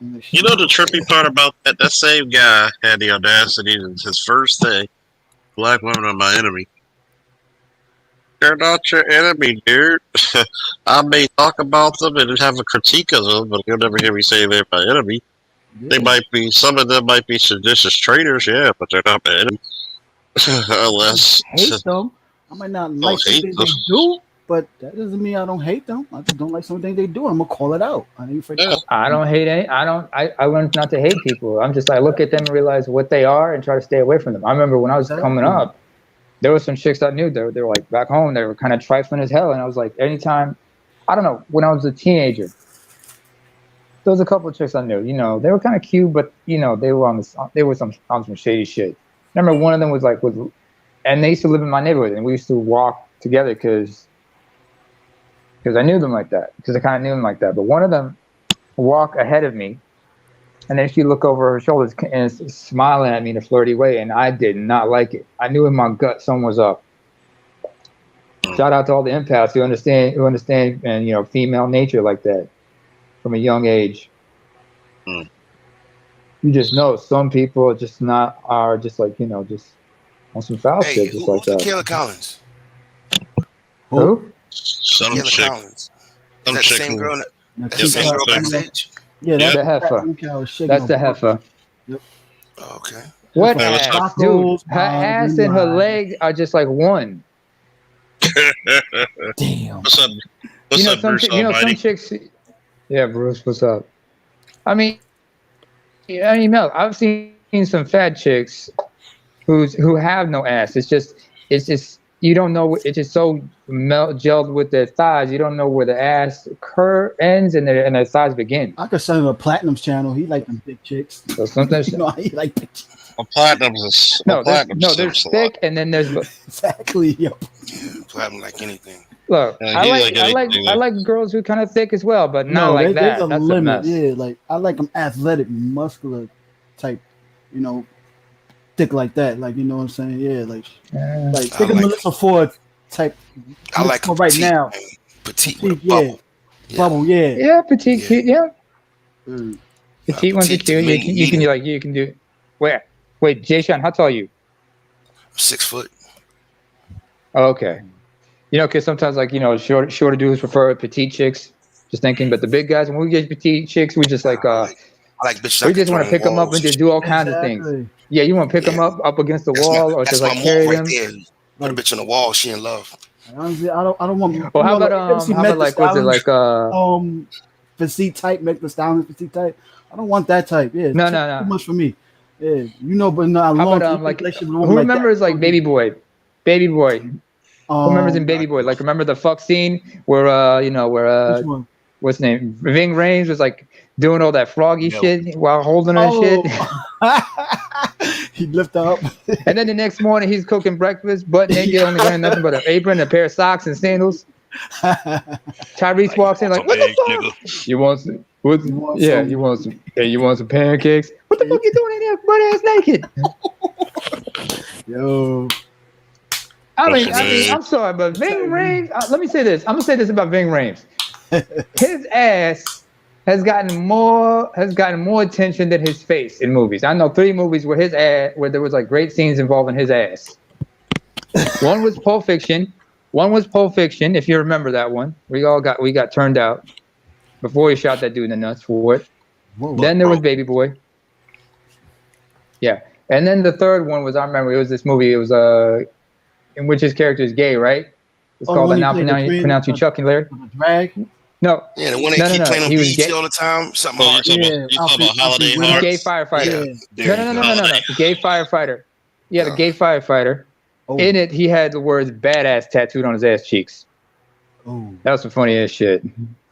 You know the trippy part about that same guy had the audacity to his first thing, black women are my enemy. They're not your enemy, dude. I may talk about them and have a critique of them, but you'll never hear me say they're my enemy. Yeah. Some of them might be seditious traitors, yeah, but they're not my enemy. Unless I hate them. I might not like something they do, but that doesn't mean I don't hate them. I just don't like something they do. I'm gonna call it out. I don't hate any. I learned not to hate people. I'm just like look at them and realize what they are and try to stay away from them. I remember when I was coming up, there was some chicks I knew. They were like back home. They were kind of trifling as hell, and I was like, anytime, I don't know, when I was a teenager, there was a couple of chicks I knew. They were kind of cute, but they were on some shady shit. I remember one of them was and they used to live in my neighborhood, and we used to walk together because I knew them like that, because I kind of knew them like that. But one of them walked ahead of me, and then she looked over her shoulders and smiling at me in a flirty way, and I did not like it. I knew in my gut something was up. Shout out to all the empaths who understand, and female nature like that from a young age. You just know some people are just like just on some foul shit, just like that. Kayla Collins. Who? Some Kayla chick. Collins. Some Is that the same girl? That's the same girl backstage. Yeah, that's the heifer. That's the heifer. Yep. Okay. What ass, dude? Her ass and her leg are just like one. Damn. What's up? What's up, Bruce Almighty? Some chicks. Yeah, Bruce. What's up? I mean, I've seen some fat chicks who have no ass. It's just you don't know. It's just so gelled with their thighs. You don't know where the ass ends and their thighs begin. I could send him a Platinum's channel. He like them big chicks. So sometimes he like big chicks. Platinum's there's thick, and then there's exactly. Yep. Platinum like anything. Look, I like girls who kind of thick as well, but not like that. There's a That's limit. a mess. Yeah, like I like them athletic, muscular type, thick like that. Like, you know what I'm saying? Yeah, like think of Melissa Ford type. I like right now. Petite yeah. Bubble, yeah. Yeah, petite, cute, yeah. Petite ones are petite to cute. me, You can do. Wait, Jay Sean, how tall are you? 6 foot. Oh, okay. Because sometimes shorter dudes prefer petite chicks. Just thinking, but the big guys, when we get petite chicks, we just like I like bitches. we just want to pick them up and just do all kinds of things. Yeah, you want to pick them up against the wall, or just like carry them. There. Put a bitch on the wall, she in love. Honestly, I don't want. Well, how about like was it like physique type, make the Stallion physique type? I don't want that type. Yeah, no, too much for me. Yeah, but no. How about who remembers like Baby Boy? Baby Boy. Who remembers in Baby Boy? Like remember the fuck scene where what's his name? Ving Rhames was like doing all that froggy shit while holding her shit. He'd lift her up. And then the next morning he's cooking breakfast, butt naked, only wearing nothing but an apron, a pair of socks, and sandals. Tyrese walks in like, what the fuck? You want some? You want some? Hey, you want some pancakes? What the fuck you doing in there, butt ass naked? Yo. I mean, I'm sorry, but Ving Rhames. Let me say this. I'm gonna say this about Ving Rhames. His ass has gotten more attention than his face in movies. I know 3 movies where there was like great scenes involving his ass. One was Pulp Fiction. If you remember that one. We got turned out before he shot that dude in the nuts for it. Then there was Baby Boy. Yeah, and then the third one was, I remember, it was this movie. It was in which his character is gay, right? It's called I Now Pronounce You Chuck and Larry. Drag. No. Yeah, the one they keep playing on BET all the time. Something hard. You talking about Holiday Hearts? Gay firefighter. No. The gay firefighter. Yeah, the gay firefighter. Oh. In it, he had the words "badass" tattooed on his ass cheeks. Oh. That was some funny ass shit.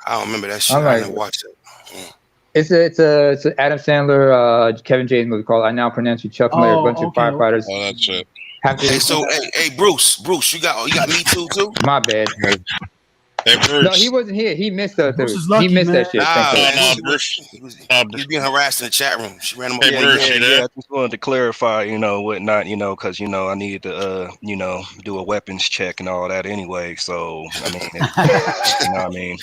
I don't remember that shit. I didn't watch it. It's an Adam Sandler, Kevin James movie called I Now Pronounce You Chuck and Larry. A bunch of firefighters. Oh, that shit. Hey, Bruce, you got Me Too? My bad. Hey, Bruce. No, he wasn't here. He missed that. Lucky, he missed man. that shit. He's being harassed in the chat room. She ran him Hey, Bruce, I just wanted to clarify, whatnot, because I needed to, do a weapons check and all that anyway. So I mean, you know what I mean.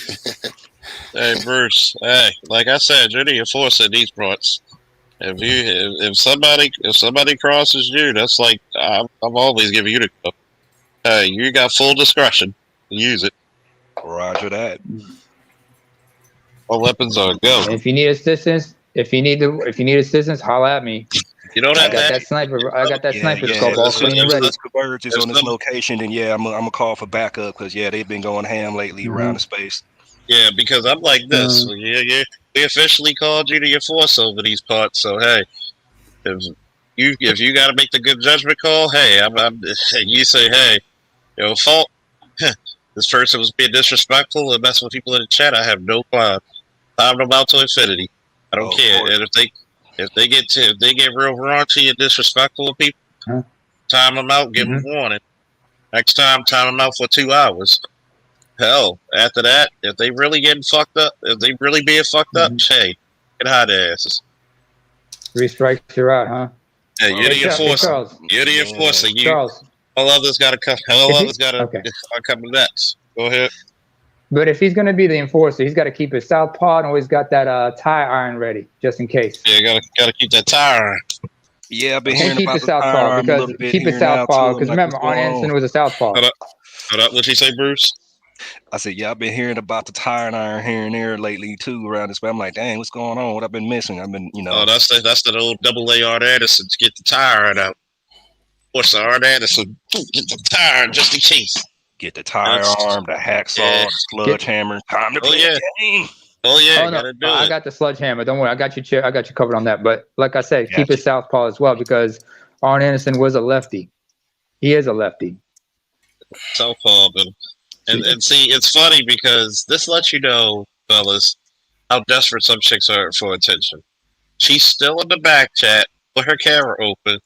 Hey, Bruce. Hey, like I said, you're the enforcer in these parts. If somebody crosses you, that's like I'm always giving you the go. Hey, you got full discretion to use it. Roger that. All weapons are go. If you need assistance, holla at me. You don't have that sniper. I got that sniper scope all clean and ready. Convergence on this location, then I'm gonna call for backup because they've been going ham lately around the space. Yeah, because I'm like this. We officially called you the enforcer over these parts. So hey, if you got to make the good judgment call, hey, you say, hey, fault. This person was being disrespectful and messing with people in the chat. I have no problem. Time them out to infinity. I don't care. And if they get real raunchy and disrespectful with people, time them out, give them warning. Next time, time them out for 2 hours. Hell, after that, if they really getting fucked up, hey, get hot asses. 3 strikes, you're out, huh? Yeah, you're the enforcer. You're the enforcer. Charles. All others got to come. All others got to come next. Go ahead. But if he's going to be the enforcer, he's got to keep his southpaw and always got that tie iron ready, just in case. Yeah, got to keep that tie iron. Yeah, I've been hearing keep about the southpaw keep it southpaw because remember, Arn Anderson was a southpaw. Hold up. What'd you say, Bruce? I said, yeah, I've been hearing about the tire iron here and there lately too around this. But I'm like, dang, what's going on? What I've been missing? I've been, Oh, that's the old double-A Arn Anderson to get the tire iron out. What's the Arn Anderson? Get the tire just in case. Get the tire arm, the hacksaw, the sledgehammer. Time to play the game. Oh yeah, I got the sledgehammer. Don't worry, I got you covered on that. But like I said, keep it southpaw as well because Arn Anderson was a lefty. He is a lefty. Southpaw, but and see, it's funny because this lets you know, fellas, how desperate some chicks are for attention. She's still in the back chat with her camera open,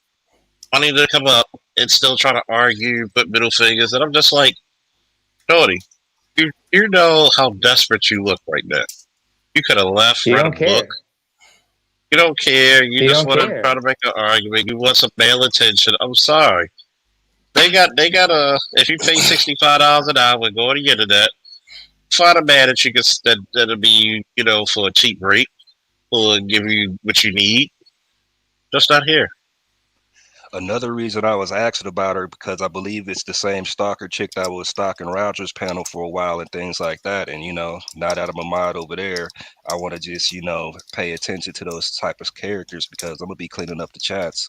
wanting to come up and still try to argue, put middle fingers, and I'm just like, Shorty, you know how desperate you look right now. You could have left, read a book. You don't care. You just want to try to make an argument. You want some male attention. I'm sorry. They got if you pay $65 an hour, go on the internet, Find a man that you can that'll be, you know, for a cheap rate, will give you what you need. Just not here. Another reason I was asking about her because I believe it's the same stalker chick that was stalking Rogers panel for a while and things like that. And, you know, now that I'm a mod over there, I want to just, you know, pay attention to those type of characters because I'm going to be cleaning up the chats.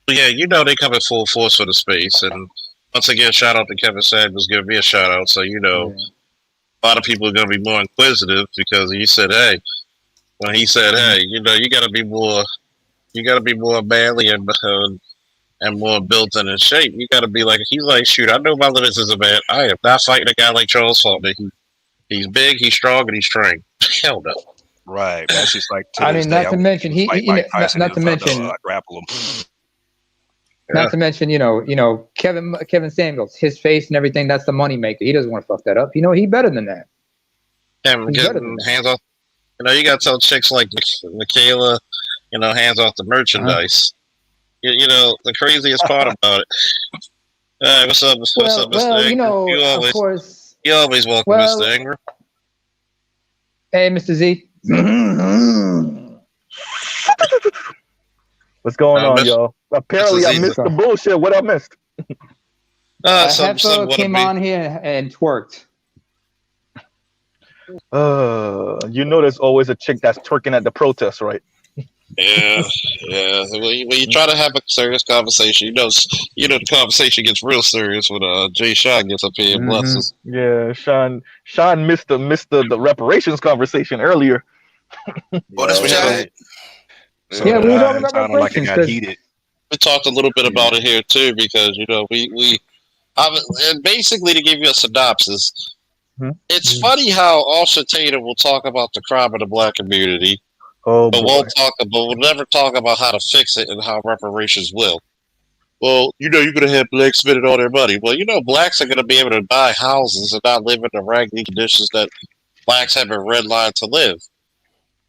Yeah, you know they come in full force for the space. And once again, shout out to Kevin Samuels giving me a shout out. So, you know, a lot of people are going to be more inquisitive because he said, hey, when he said, hey, you know, you got to be more manly and more built in shape. You got to be like, he's like, shoot, I know my limits as a man. I am not fighting a guy like Charles Faulkner. He's big, he's strong, and he's trained. Hell no. Right. That's just like, I mean, not to mention, not to mention, grapple him. Not to mention, you know, Kevin Samuels, his face and everything, that's the money maker. He doesn't want to fuck that up. You know, he better than that. Yeah, getting hands off. You know, you got to tell chicks like Michaela, you know, hands off the merchandise. You know, the craziest part about it. Hey, what's up, Mr. Well, you know, of course. You always welcome, Mr. Ingram. Hey, Mr. Z. What's going on, y'all? Apparently, I missed the bullshit. What I missed? Heffa came on here and twerked. You know, there's always a chick that's twerking at the protest, right? Yeah. When you try to have a serious conversation, you know the conversation gets real serious when Jay Sean gets up here and blesses. Yeah, Sean missed the reparations conversation earlier. Well, that's what y'all had. Yeah, we were talking about reparations. Like it got heated. We talked a little bit about it here too because you know and basically to give you a synopsis, it's funny how Offset Tatum will talk about the crime of the black community. But we'll never talk about how to fix it and how reparations will. Well, you know, you're going to have blacks spending all their money. Well, you know, blacks are going to be able to buy houses and not live in the raggedy conditions that blacks have been redlined to live.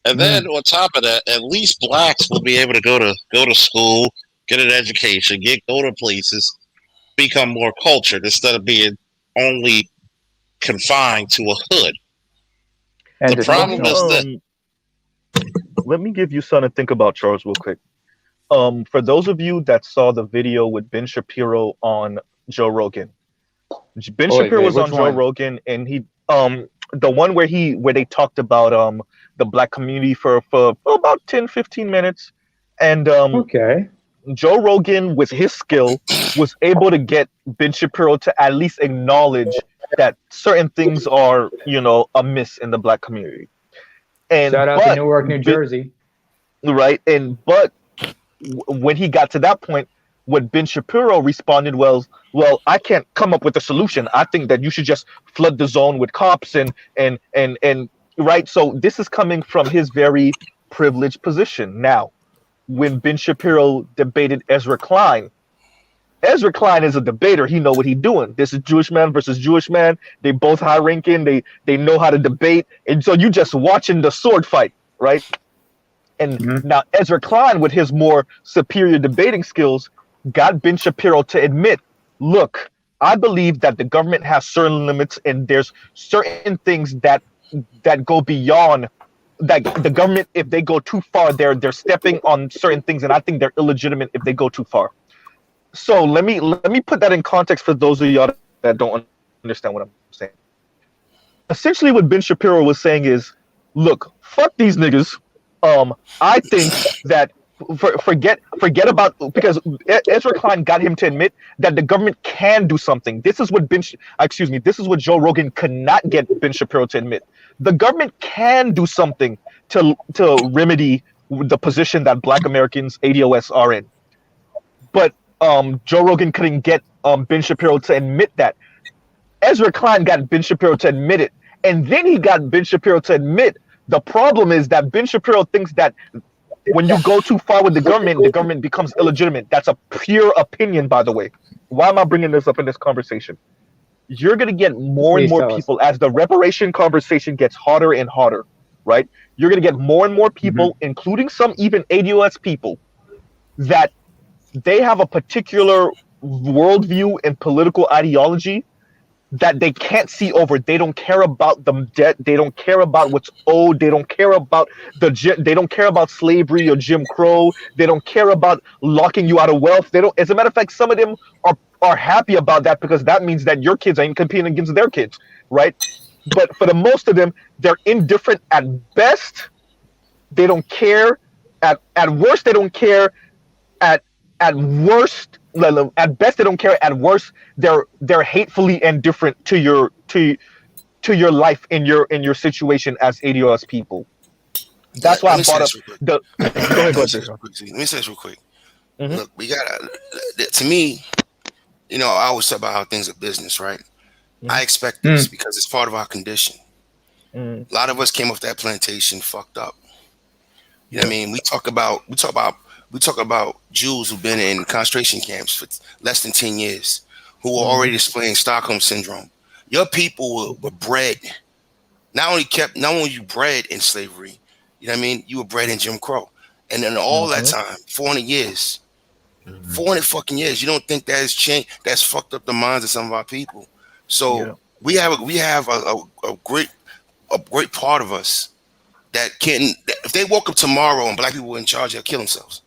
And then on top of that, at least blacks will be able to go to school, get an education, go to places, become more cultured instead of being only confined to a hood. And the problem is that. Let me give you something to think about, Charles, real quick. For those of you that saw the video with Ben Shapiro on Joe Rogan, Ben Shapiro was on Joe Rogan, and he the one where they talked about the black community for about 10-15 minutes, and Joe Rogan, with his skill, was able to get Ben Shapiro to at least acknowledge that certain things are, you know, amiss in the black community. And shout out to Newark, New Jersey. Right. But when he got to that point, what Ben Shapiro responded was, well, I can't come up with a solution. I think that you should just flood the zone with cops and right. So this is coming from his very privileged position. Now, when Ben Shapiro debated Ezra Klein is a debater. He know what he's doing. This is Jewish man versus Jewish man. They both high ranking. They know how to debate. And so you just watching the sword fight, right? And now Ezra Klein, with his more superior debating skills, got Ben Shapiro to admit, look, I believe that the government has certain limits and there's certain things that go beyond that the government, if they go too far, they're stepping on certain things, and I think they're illegitimate if they go too far. So let me put that in context for those of y'all that don't understand what I'm saying. Essentially, what Ben Shapiro was saying is, look, fuck these niggas. I think that forget about, because Ezra Klein got him to admit that the government can do something. This is what this is what Joe Rogan could not get Ben Shapiro to admit. The government can do something to remedy the position that Black Americans, ADOS, are in. But Joe Rogan couldn't get Ben Shapiro to admit that. Ezra Klein got Ben Shapiro to admit it. And then he got Ben Shapiro to admit the problem is that Ben Shapiro thinks that when you go too far with the government becomes illegitimate. That's a pure opinion, by the way. Why am I bringing this up in this conversation? You're going to get more and more people as the reparation conversation gets hotter and hotter, right? You're going to get more and more people, including some even ADOS people, that they have a particular worldview and political ideology that they can't see over. They don't care about the debt. They don't care about what's owed. They don't care about they don't care about slavery or Jim Crow. They don't care about locking you out of wealth. They don't. As a matter of fact, some of them are happy about that because that means that your kids ain't competing against their kids, right? But for the most of them, they're indifferent at best. They don't care. At worst, they don't care. At worst, at best, they don't care. At worst, they're hatefully indifferent to your life in your situation as ADOS people. That's why I brought up the. Go ahead, let me say this real quick. Look, we gotta. To me, I always talk about how things are business, right? I expect this because it's part of our condition. A lot of us came off that plantation fucked up. You know what I mean? We talk about Jews who've been in concentration camps for less than 10 years, who are already displaying Stockholm syndrome. Your people were bred, not only you bred in slavery, you know what I mean? You were bred in Jim Crow. And then all that time, 400 years, 400 fucking years, you don't think that has changed, that's fucked up the minds of some of our people. So we have a great part of us that if they woke up tomorrow and black people were in charge, they'll kill themselves.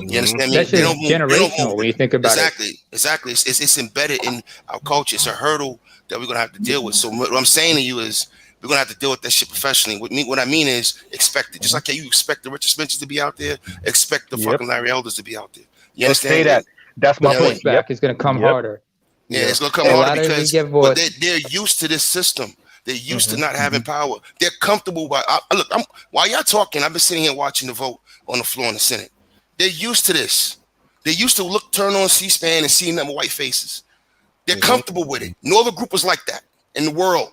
You understand me? That's just generational when you think about it. Exactly. It's embedded in our culture. It's a hurdle that we're gonna have to deal with. So what I'm saying to you is we're gonna have to deal with that shit professionally. What I mean is expect it. Just like you expect the Richard Spencer to be out there, expect the fucking Larry Elders to be out there. You understand? Say that. That's my point. Back is gonna come harder. Yeah, it's gonna come harder because they're used to this system. They're used to not having power. They're comfortable. While y'all talking, I've been sitting here watching the vote on the floor in the Senate. They're used to this. They used to turn on C-SPAN and see nothing but white faces. They're comfortable with it. No other group was like that in the world.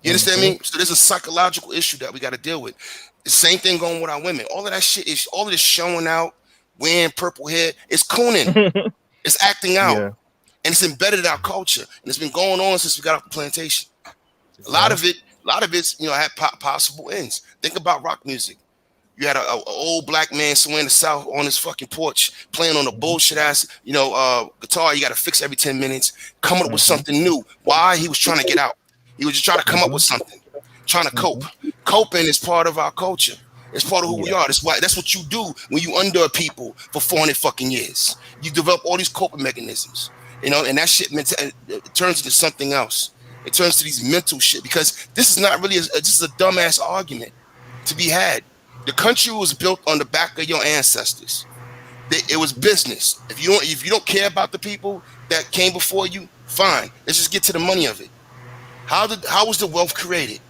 You understand me? So there's a psychological issue that we got to deal with. The same thing going with our women. All of that shit is all of this showing out, wearing purple hair. It's cooning. It's acting out. Yeah. And it's embedded in our culture. And it's been going on since we got off the plantation. A lot of it's, had possible ends. Think about rock music. You had an old black man somewhere in the South on his fucking porch playing on a bullshit ass, guitar you got to fix every 10 minutes, coming up with something new. Why? He was trying to get out. He was just trying to come up with something, trying to cope. Coping is part of our culture. It's part of who we are. That's what you do when you under people for 400 fucking years. You develop all these coping mechanisms, and that shit it turns into something else. It turns to these mental shit because this is not really this is a dumbass argument to be had. The country was built on the back of your ancestors. It was business. If you don't care about the people that came before you, fine. Let's just get to the money of it. How was the wealth created?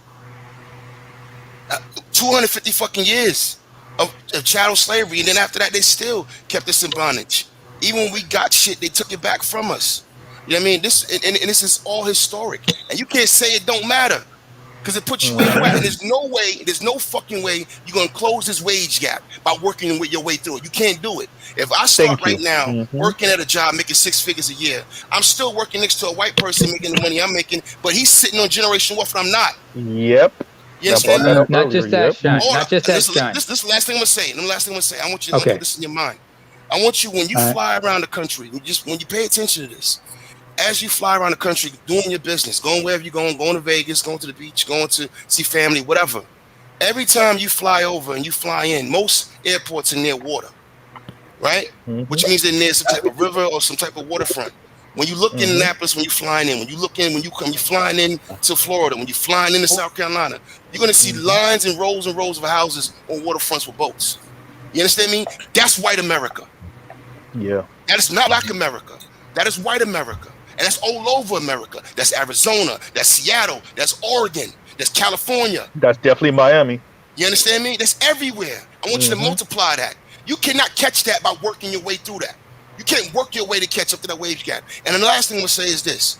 250 fucking years of chattel slavery, and then after that, they still kept us in bondage. Even when we got shit, they took it back from us. You know what I mean? This is all historic, and you can't say it don't matter. Because it puts you in the way. And there's no fucking way you're going to close this wage gap by working with your way through it. You can't do it. If I start right now working at a job making 6 figures a year, I'm still working next to a white person making the money I'm making, but he's sitting on generational wealth and I'm not. Yep. You understand? Not just that, Shine. Not just that, Shine. This is the last thing I'm going to say. I want you to put this in your mind. I want you, when you fly around the country, when you pay attention to this, as you fly around the country, doing your business, going wherever you're going to Vegas, going to the beach, going to see family, whatever. Every time you fly over and you fly in, most airports are near water, right? Which means they're near some type of river or some type of waterfront. When you look in Annapolis, when you're flying in, you're flying in to Florida, when you're flying into South Carolina, you're going to see lines and rows of houses on waterfronts with boats. You understand me? That's white America. Yeah. That is not black America. That is white America. And that's all over America. That's Arizona. That's Seattle. That's Oregon. That's California. That's definitely Miami. You understand me? That's everywhere. I want you to multiply that. You cannot catch that by working your way through that. You can't work your way to catch up to that wage gap. And the last thing I'm gonna say is this: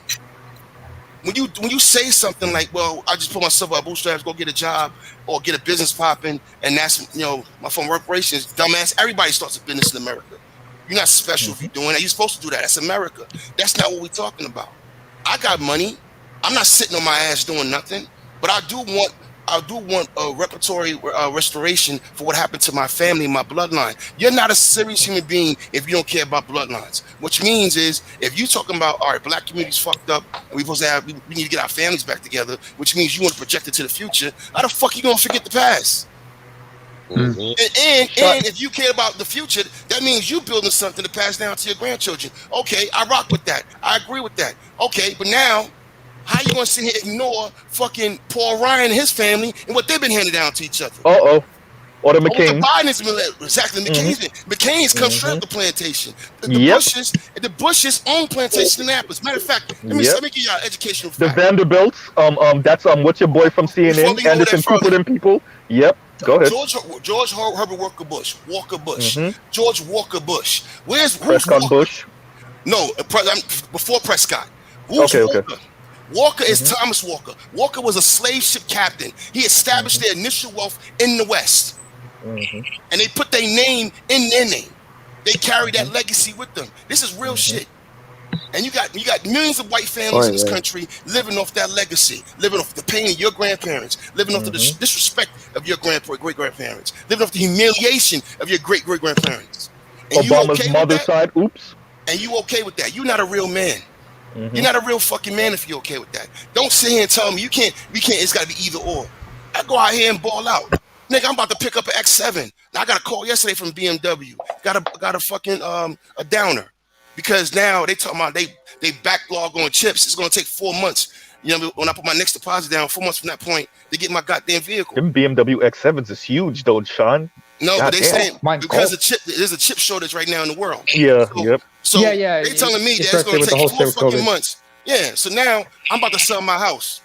when you say something like, "Well, I just put myself up bootstraps, go get a job or get a business popping," and that's my former reparations, dumbass. Everybody starts a business in America. You're not special if you're doing that. You're supposed to do that. That's America. That's not what we're talking about. I got money. I'm not sitting on my ass doing nothing, but I do want I do want a repertory restoration for what happened to my family, my bloodline. You're not a serious human being if you don't care about bloodlines. Which means is, if you're talking about, all right, black community's fucked up, and we need to get our families back together, which means you want to project it to the future, how the fuck you gonna forget the past? Mm-hmm. And if you care about the future, that means you building something to pass down to your grandchildren. Okay, I rock with that. I agree with that. Okay, but now, how you gonna sit here and ignore fucking Paul Ryan and his family and what they've been handed down to each other? Or the McCain. Exactly, McCain's come straight up the plantation. The Bushes own plantation in Annapolis. Matter of fact, let me give y'all educational fact. The Vanderbilts. That's what's your boy from CNN, Anderson Cooper and people. Yep. Go ahead. George Herbert Walker Bush. George Walker Bush. Who's Prescott Walker? Bush? No, before Prescott. Who's Walker? Okay. Walker is Thomas Walker. Walker was a slave ship captain. He established their initial wealth in the West. And they put their name in their name. They carry that legacy with them. This is real shit. And you got millions of white families in this country living off that legacy, living off the pain of your grandparents, living off the disrespect of your great-grandparents, living off the humiliation of your great-great-grandparents. Obama's mother's side, oops. And you okay with that? You're not a real man. You're not a real fucking man if you're okay with that. Don't sit here and tell me you can't, it's got to be either or. I go out here and ball out. Nigga, I'm about to pick up an X7. Now I got a call yesterday from BMW. Got a fucking a downer. Because now they talking about they backlog on chips. It's gonna take 4 months. You know, when I put my next deposit down, 4 months from that point to get my goddamn vehicle. Them BMW X7s is huge though, Sean. No, but they saying because there's a chip shortage right now in the world. So they telling me that it's gonna take 4 fucking months. Yeah. So now I'm about to sell my house.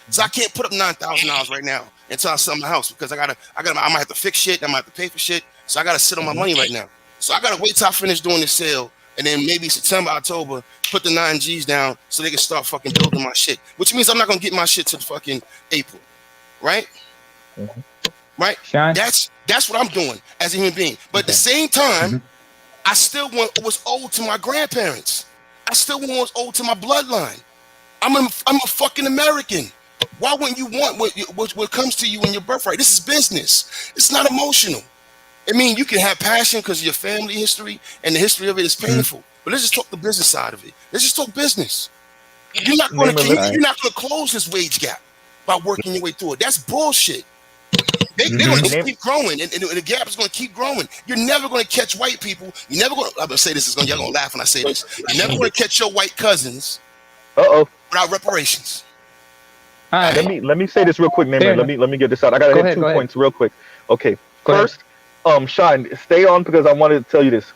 So I can't put up $9,000 right now until I sell my house because I might have to fix shit. I might have to pay for shit. So I gotta sit on my money right now. So I gotta wait till I finish doing this sale. And then maybe September, October, put the 9 G's down so they can start fucking building my shit. Which means I'm not gonna get my shit to the fucking April, right? Right? Sean? That's what I'm doing as a human being. But at the same time, I still want what's owed to my grandparents. I still want what's owed to my bloodline. I'm a fucking American. Why wouldn't you want what comes to you in your birthright? This is business. It's not emotional. I mean, you can have passion because of your family history, and the history of it is painful. But let's just talk the business side of it. Let's just talk business. You're not going to close this wage gap by working your way through it. That's bullshit. They're going to keep growing, and the gap is going to keep growing. You're never going to catch white people. You're never going to. I'm going to say this. Y'all going to laugh when I say this. You're never going to catch your white cousins. Without reparations. Right. Let me say this real quick, man. Let me get this out. I got to hit 2 points real quick. Okay. First. Shine, stay on because I wanted to tell you this.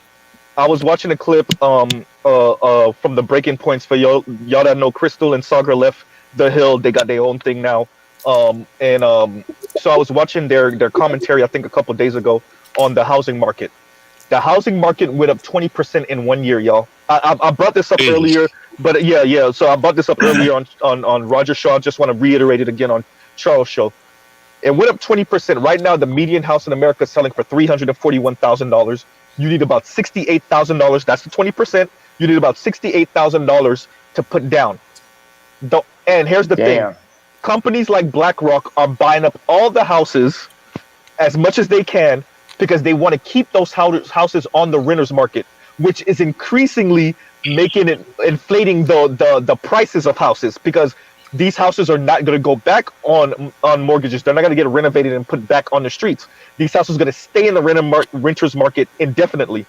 I was watching a clip from the Breaking Points for y'all that know Crystal and Sagar left the Hill. They got their own thing now. So I was watching their commentary, I think a couple days ago, on the housing market. The housing market went up 20% in 1 year, y'all. I brought this up earlier, but yeah. So I brought this up earlier on Roger Shaw. Just want to reiterate it again on Charles' show. It went up 20%. Right now, the median house in America is selling for $341,000. You need about $68,000. That's the 20%. You need about $68,000 to put down. And here's the thing. Companies like BlackRock are buying up all the houses as much as they can because they want to keep those houses on the renters market, which is increasingly inflating the prices of houses because these houses are not going to go back on mortgages. They're not going to get renovated and put back on the streets. These houses are going to stay in the renters market indefinitely.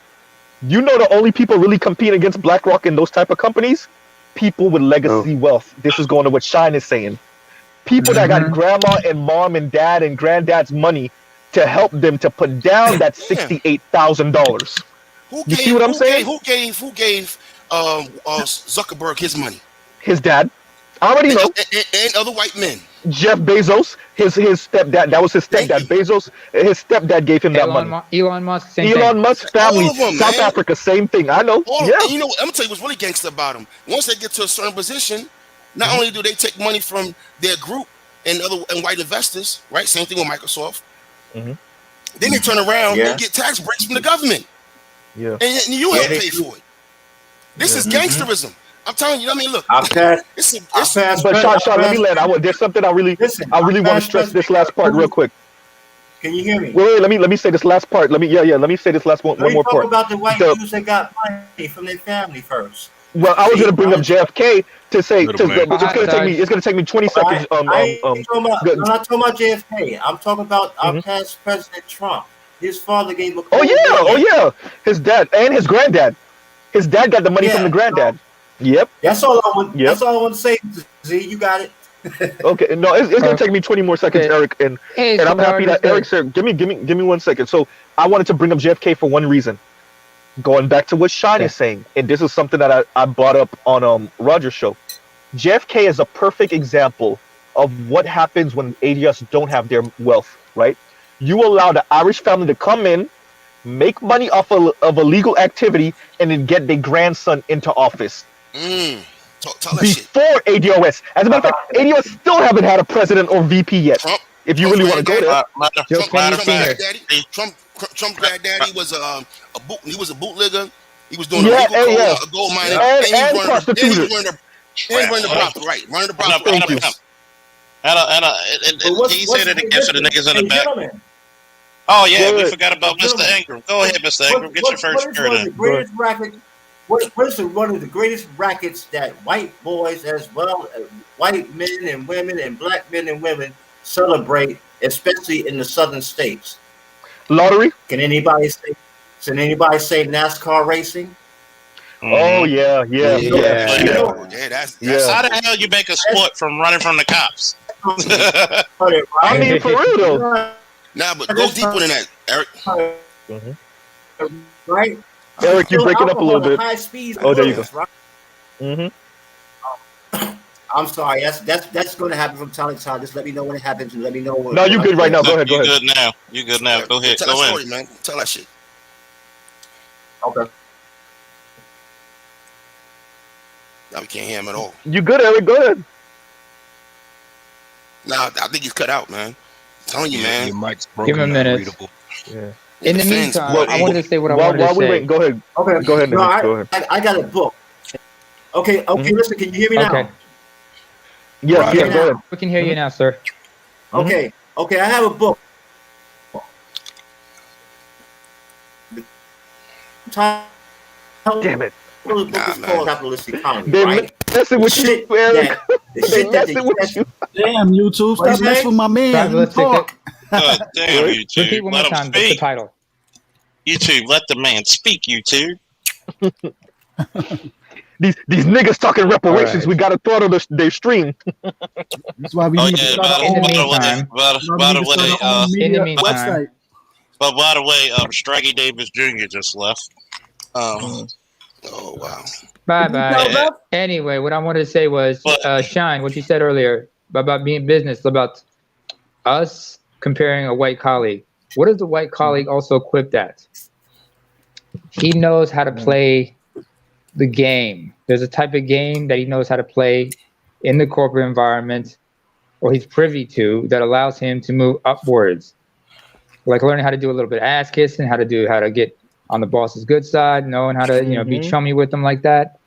You know the only people really competing against BlackRock and those type of companies? People with legacy wealth. This is going to what Shine is saying. People that got grandma and mom and dad and granddad's money to help them to put down that $68,000. You see what I'm saying? Who gave Zuckerberg his money? His dad. I already know. And other white men. Jeff Bezos, his stepdad. That was his stepdad. Bezos, his stepdad gave him that money. Elon Musk, Elon Musk's family, South Africa, same thing. I know. And you know, I'm gonna tell you what's really gangster about them. Once they get to a certain position, not only do they take money from their group and white investors, right? Same thing with Microsoft. Then they turn around and get tax breaks from the government. And you help pay for it. This is gangsterism. I'm telling you. I mean, look. I passed. But Sean, let me land. There's something I really want to stress this last part real quick. Can you hear me? Wait, let me say this last part. Let me say this last one more part. Talk about the white Jews that got money from their family first. Well, I was going to bring up JFK to say it's going to take me 20 seconds. I'm not talking about JFK. I'm talking about our past President Trump. His father gave a. Oh yeah. His dad and his granddad. His dad got the money from the granddad. Yep. That's all I want. That's all I want to say. Z, you got it. Okay, no, it's gonna take me 20 more seconds, Eric, and I'm happy that Eric said, give me 1 second. So I wanted to bring up JFK for one reason. Going back to what Shine is saying, and this is something that I brought up on Roger's show. JFK is a perfect example of what happens when ADS don't have their wealth, right? You allow the Irish family to come in, make money off of illegal activity, and then get their grandson into office. Before ADOS. As a matter of fact, ADOS still haven't had a president or VP yet. If you really want to go there. Trump's granddaddy was a bootlegger. He was doing a gold mining, and prostitute. Running the brothel, right? Running the brothel. Can you say that again for the niggas in the back? Oh yeah, we forgot about Mr. Ingram. Go ahead, Mr. Ingram. Get your first shirt in. What is one of the greatest rackets that white boys, as well as white men and women and black men and women, celebrate, especially in the southern states? Lottery? Can anybody say NASCAR racing? Oh yeah. That's how the hell you make a sport from running from the cops. I mean, for real though. Nah, but go deeper than that, Eric. Right? Eric, you're breaking up a little bit. Oh, there you go. Right? I'm sorry. That's going to happen from time to time. Just let me know when it happens and let me know. No, you're good right now. Go ahead. You good now. Go ahead. Tell that story, man. Tell that shit. Okay. Now we can't hear him at all. You good, Eric? Go ahead. Nah, I think he's cut out, man. I'm telling you, man. Your mic's broken. Give him a minute. Yeah. In the meantime, I wanted to say what I wanted to say. Wait, go ahead. Okay. Go ahead. No, go ahead. I got a book. Okay. Listen, can you hear me now? Okay. Yes, go ahead. We can hear you now, sir. Okay. I have a book. Damn it. The book is called Capitalist Economy. They're right? messing with you, Eric. They're messing with you. Damn, YouTube. Stop messing with my man. Talk. Damn, YouTube. Repeat one more time. That's the title. YouTube, let the man speak, YouTube. These niggas talking reparations. Right. We got to throttle their stream. That's why we need to start in the meantime. By the way, website. But by the way, Straggy Davis Jr. just left. Oh wow. Bye. Anyway, what I wanted to say was, Shine, what you said earlier about being business, about us comparing a white colleague. What is the white colleague also equipped at? He knows how to play the game. There's a type of game that he knows how to play in the corporate environment, or he's privy to, that allows him to move upwards. Like learning how to do a little bit of ass kissing, how to get on the boss's good side, knowing how to, be chummy with them like that.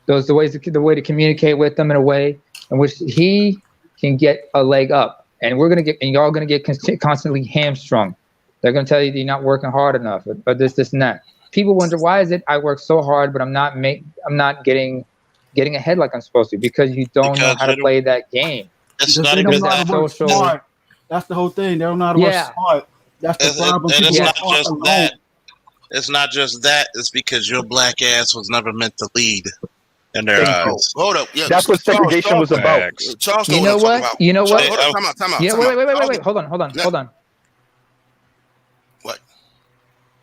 Those are the way to communicate with them in a way in which he can get a leg up. And y'all gonna get constantly hamstrung. They're gonna tell you that you're not working hard enough, or this and that. People wonder, why is it I work so hard, but I'm not getting ahead like I'm supposed to? Because you don't know how to play that game. It's not even that social. That's the whole thing. They don't know how to work smart. That's the problem. And it's not just that. It's not just that. It's because your black ass was never meant to lead in their eyes. Hold up. Yeah, that's what segregation was about. Charles, you know what? You know what? Time out. Yeah, wait. Hold on. What?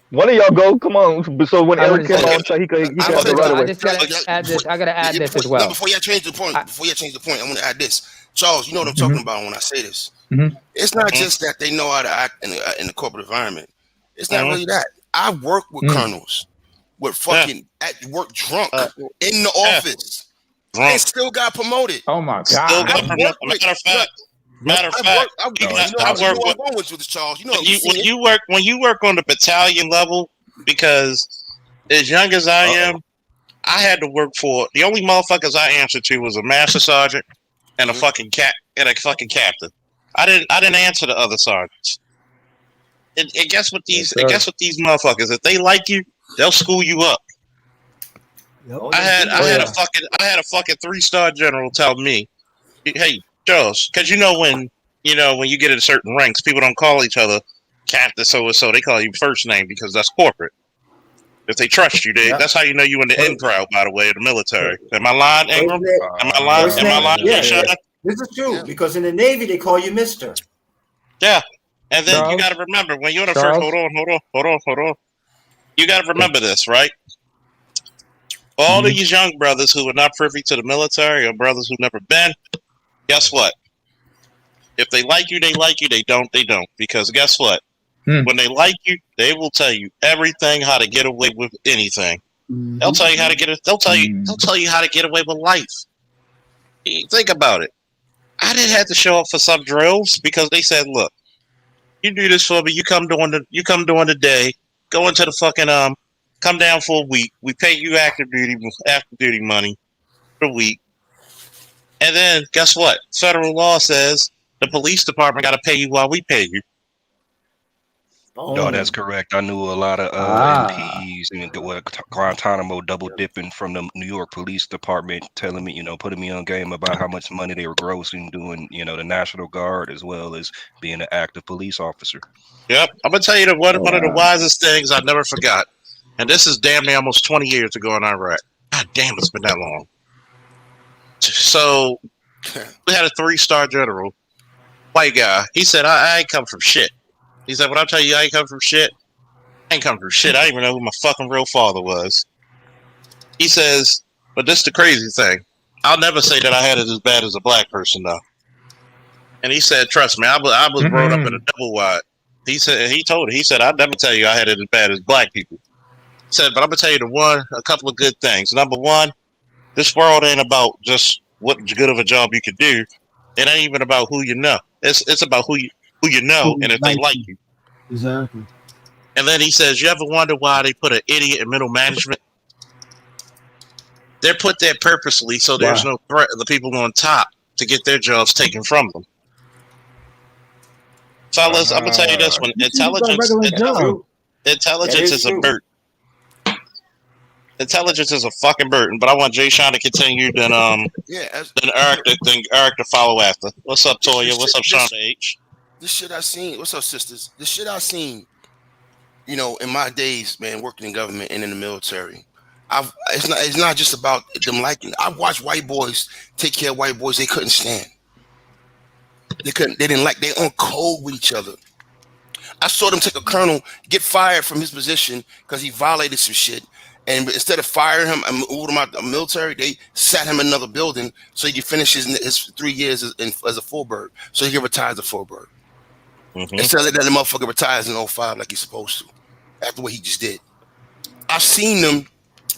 One of y'all go. Come on. So when Eric came on, so he could have the right away. I just gotta add this. I gotta add this as well. No, before you change the point, I want to add this. Charles, you know what I'm talking about when I say this. It's not just that they know how to act in the corporate environment. It's not really that. I work with colonels with fucking at work drunk in the office. And still got promoted. Oh my god! Still got promoted. Matter of fact, I work with Charles. When you work on the battalion level, because as young as I am, I had to work for the only motherfuckers I answered to was a master sergeant and a fucking captain. I didn't answer the other sergeants. And guess what these motherfuckers, if they like you, they'll school you up. Yep. I had a fucking 3-star general tell me, hey, Charles, because when you get in certain ranks, people don't call each other Captain so and so. They call you first name because that's corporate. If they trust you, that's how you know you in the in crowd. By the way, of the military. Am I lying, Ingram? Am I lying? Yeah. This is true because in the Navy they call you Mister. Yeah, and then you got to remember when you're in the first. Hold on. You got to remember this, right? All these young brothers who are not privy to the military or brothers who've never been, guess what? If they like you, they like you. They don't, they don't. Because guess what? When they like you, they will tell you everything how to get away with anything. They'll tell you how to get it. They'll tell you how to get away with life. Think about it. I didn't have to show up for some drills because they said, "Look, you do this for me. You come during the day. Go into the fucking come down for a week. We pay you active duty money for a week, and then guess what? Federal law says the police department got to pay you while we pay you." No, that's correct. I knew a lot of MPs and Guantanamo double dipping from the New York Police Department, telling me, putting me on game about how much money they were grossing doing, the National Guard as well as being an active police officer. Yep, I'm gonna tell you one of the wisest things I never forgot, and this is damn near almost 20 years ago in Iraq. God damn, it's been that long. So we had a 3-star general, white guy. He said, "I ain't come from shit." He said, "When I tell you I ain't come from shit, I ain't come from shit. I didn't even know who my fucking real father was." He says, "But this is the crazy thing. I'll never say that I had it as bad as a black person, though." And he said, "Trust me, I was brought up in a double wide." He said, "I'd never tell you I had it as bad as black people." He said, "But I'm gonna tell you a couple of good things. Number one, this world ain't about just what good of a job you can do. It ain't even about who you know. It's about who you know and if they like you." Exactly. And then he says, "You ever wonder why they put an idiot in middle management? They're put there purposely so there's no threat of the people on top to get their jobs taken from them." Fellas, I'm gonna tell you this one: intelligence is a burden. Intelligence is a fucking burden. But I want Jay Sean to continue, then Eric to follow after. What's up, Toya? What's up, Sean H? This shit I seen. What's up, sisters? This shit I seen. In my days, man, working in government and in the military, it's not just about them liking. I've watched white boys take care of white boys they couldn't stand. They didn't like. They on code with each other. I saw them take a colonel get fired from his position because he violated some shit, and instead of firing him and moving him out the military, they sat him in another building so he could finish his 3 years as a full bird, so he could retire as a full bird. Instead of letting the motherfucker retires in 05 like he's supposed to, after what he just did. I've seen them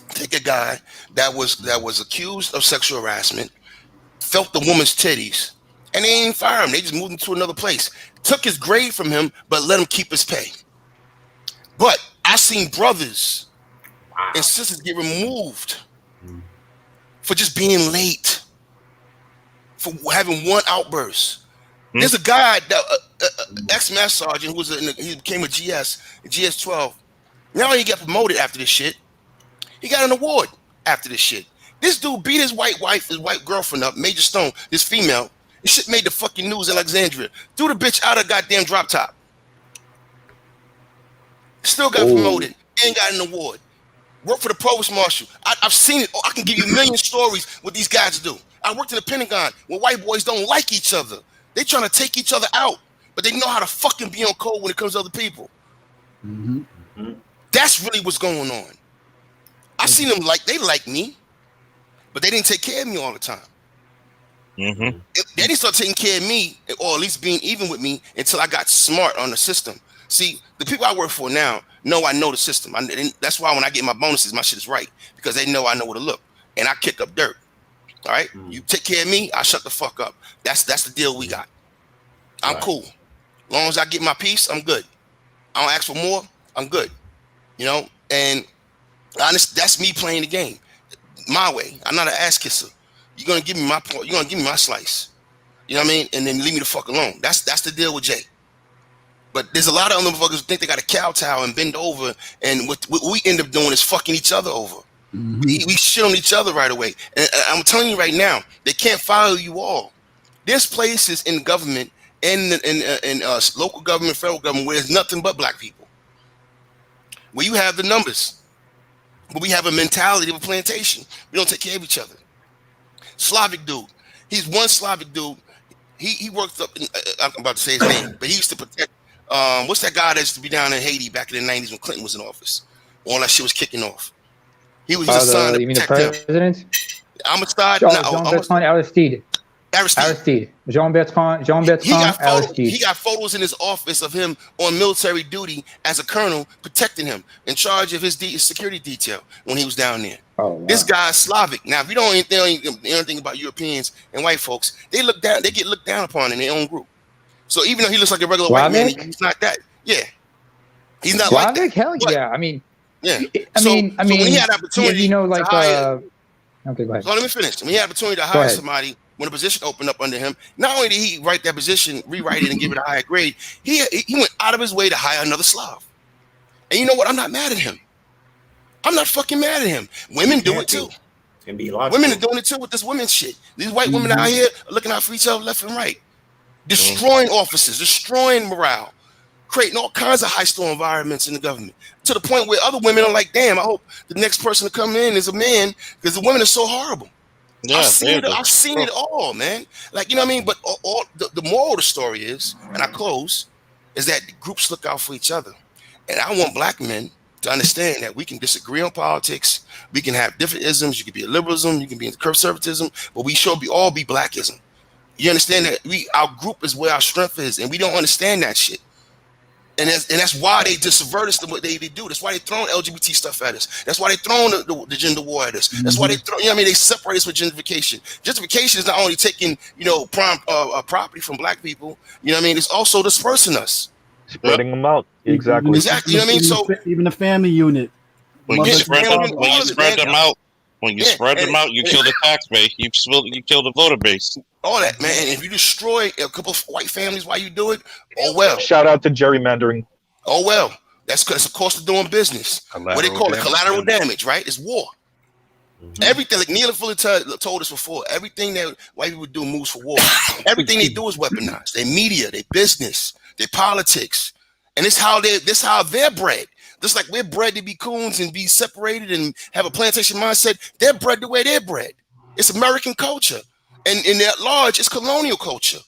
take a guy that was accused of sexual harassment, felt the woman's titties, and they ain't fire him. They just moved him to another place. Took his grade from him, but let him keep his pay. But I seen brothers and sisters get removed for just being late, for having one outburst. There's a guy that ex-master sergeant he became a GS 12. Now he got promoted after this shit. He got an award after this shit. This dude beat his white wife, his white girlfriend up, Major Stone, this female. This shit made the fucking news in Alexandria. Threw the bitch out of goddamn drop top. Still got promoted. Ain't got an award. Worked for the provost marshal. I've seen it. I can give you a million stories what these guys do. I worked in the Pentagon where white boys don't like each other. They trying to take each other out, but they know how to fucking be on code when it comes to other people. That's really what's going on. I seen them they like me, but they didn't take care of me all the time. They didn't start taking care of me, or at least being even with me, until I got smart on the system. See, the people I work for now know I know the system. That's why when I get my bonuses, my shit is right, because they know I know where to look, and I kick up dirt. All right, you take care of me, I shut the fuck up. That's the deal we got. I'm cool. As long as I get my piece, I'm good. I don't ask for more, I'm good. And honest, that's me playing the game. my way. I'm not an ass kisser. You're gonna give me my part. You're gonna give me my slice. You know what I mean? And then leave me the fuck alone. That's the deal with Jay. But there's a lot of other motherfuckers who think they got to kowtow and bend over, and what we end up doing is fucking each other over. We shit on each other right away. And I'm telling you right now, they can't follow you all. There's places in government, in local government, federal government, where there's nothing but black people. Where you have the numbers, but we have a mentality of a plantation. We don't take care of each other. Slavic dude. He's one Slavic dude. He worked up. I'm about to say his name, but he used to protect. What's that guy that used to be down in Haiti back in the 90s when Clinton was in office? All that shit was kicking off. He was assigned to protect him. President? Jean-Bertrand Aristide. Jean-Bertrand Aristide. He got photos in his office of him on military duty as a colonel protecting him, in charge of his security detail when he was down there. Oh, wow. This guy's Slavic. Now, if you don't know anything about Europeans and white folks, they get looked down upon in their own group. So even though he looks like a regular white man, he's not that. Yeah, he's not Slavic? like that. Hell yeah! I mean, yeah. I mean, when he had opportunity, like to hire, okay, go ahead. So let me finish. When he had opportunity to hire somebody, when a position opened up under him, not only did he write that position, rewrite it, and give it a higher grade, he went out of his way to hire another Slav. And you know what? I'm not mad at him. I'm not fucking mad at him. Women do it too. It's gonna be logical. Women are doing it too with this women's shit. These white women out here are looking out for each other left and right, destroying offices, destroying morale, creating all kinds of high-score environments in the government, to the point where other women are like, damn, I hope the next person to come in is a man, because the women are so horrible. Yeah, I've seen it all, man. Like, you know what I mean? But all the moral of the story is, and I close, is that groups look out for each other. And I want black men to understand that we can disagree on politics. We can have different isms. You can be a liberalism, you can be in conservatism, but we should all be blackism. You understand that our group is where our strength is, and we don't understand that shit. And that's why they just subvert us to what they do. That's why they throwing LGBT stuff at us. That's why they throwing the gender war at us. That's why they throw. You know what I mean? They separate us with gentrification. Gentrification is not only taking prime property from black people. You know what I mean? It's also dispersing us, spreading them out. Exactly. Exactly. You know what I mean? So even the family unit. When you spread them out, you kill the tax base. You kill the voter base. All that, man. And if you destroy a couple of white families while you do it, oh well. Shout out to gerrymandering. Oh well. That's because it's a cost of doing business. What they call it, collateral damage, right? It's war. Everything, like Neil Fuller told us before, everything that white people do moves for war. Everything they do is weaponized. Their media, their business, their politics, and this how they're bred. Just like we're bred to be coons and be separated and have a plantation mindset, they're bred the way they're bred. It's American culture. And at large, it's colonial culture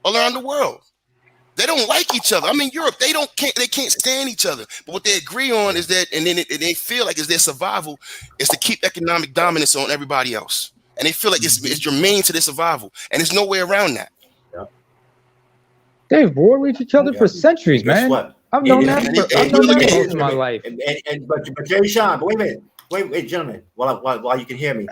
all around the world. They don't like each other. I mean, Europe, they can't stand each other. But what they agree on is that, and then they feel like it's their survival, is to keep economic dominance on everybody else. And they feel like it's germane to their survival. And there's no way around that. Yeah. They've warred with each other for centuries, man. What? I've known that most of my life. But Jay Sean, but wait, gentlemen, while you can hear me,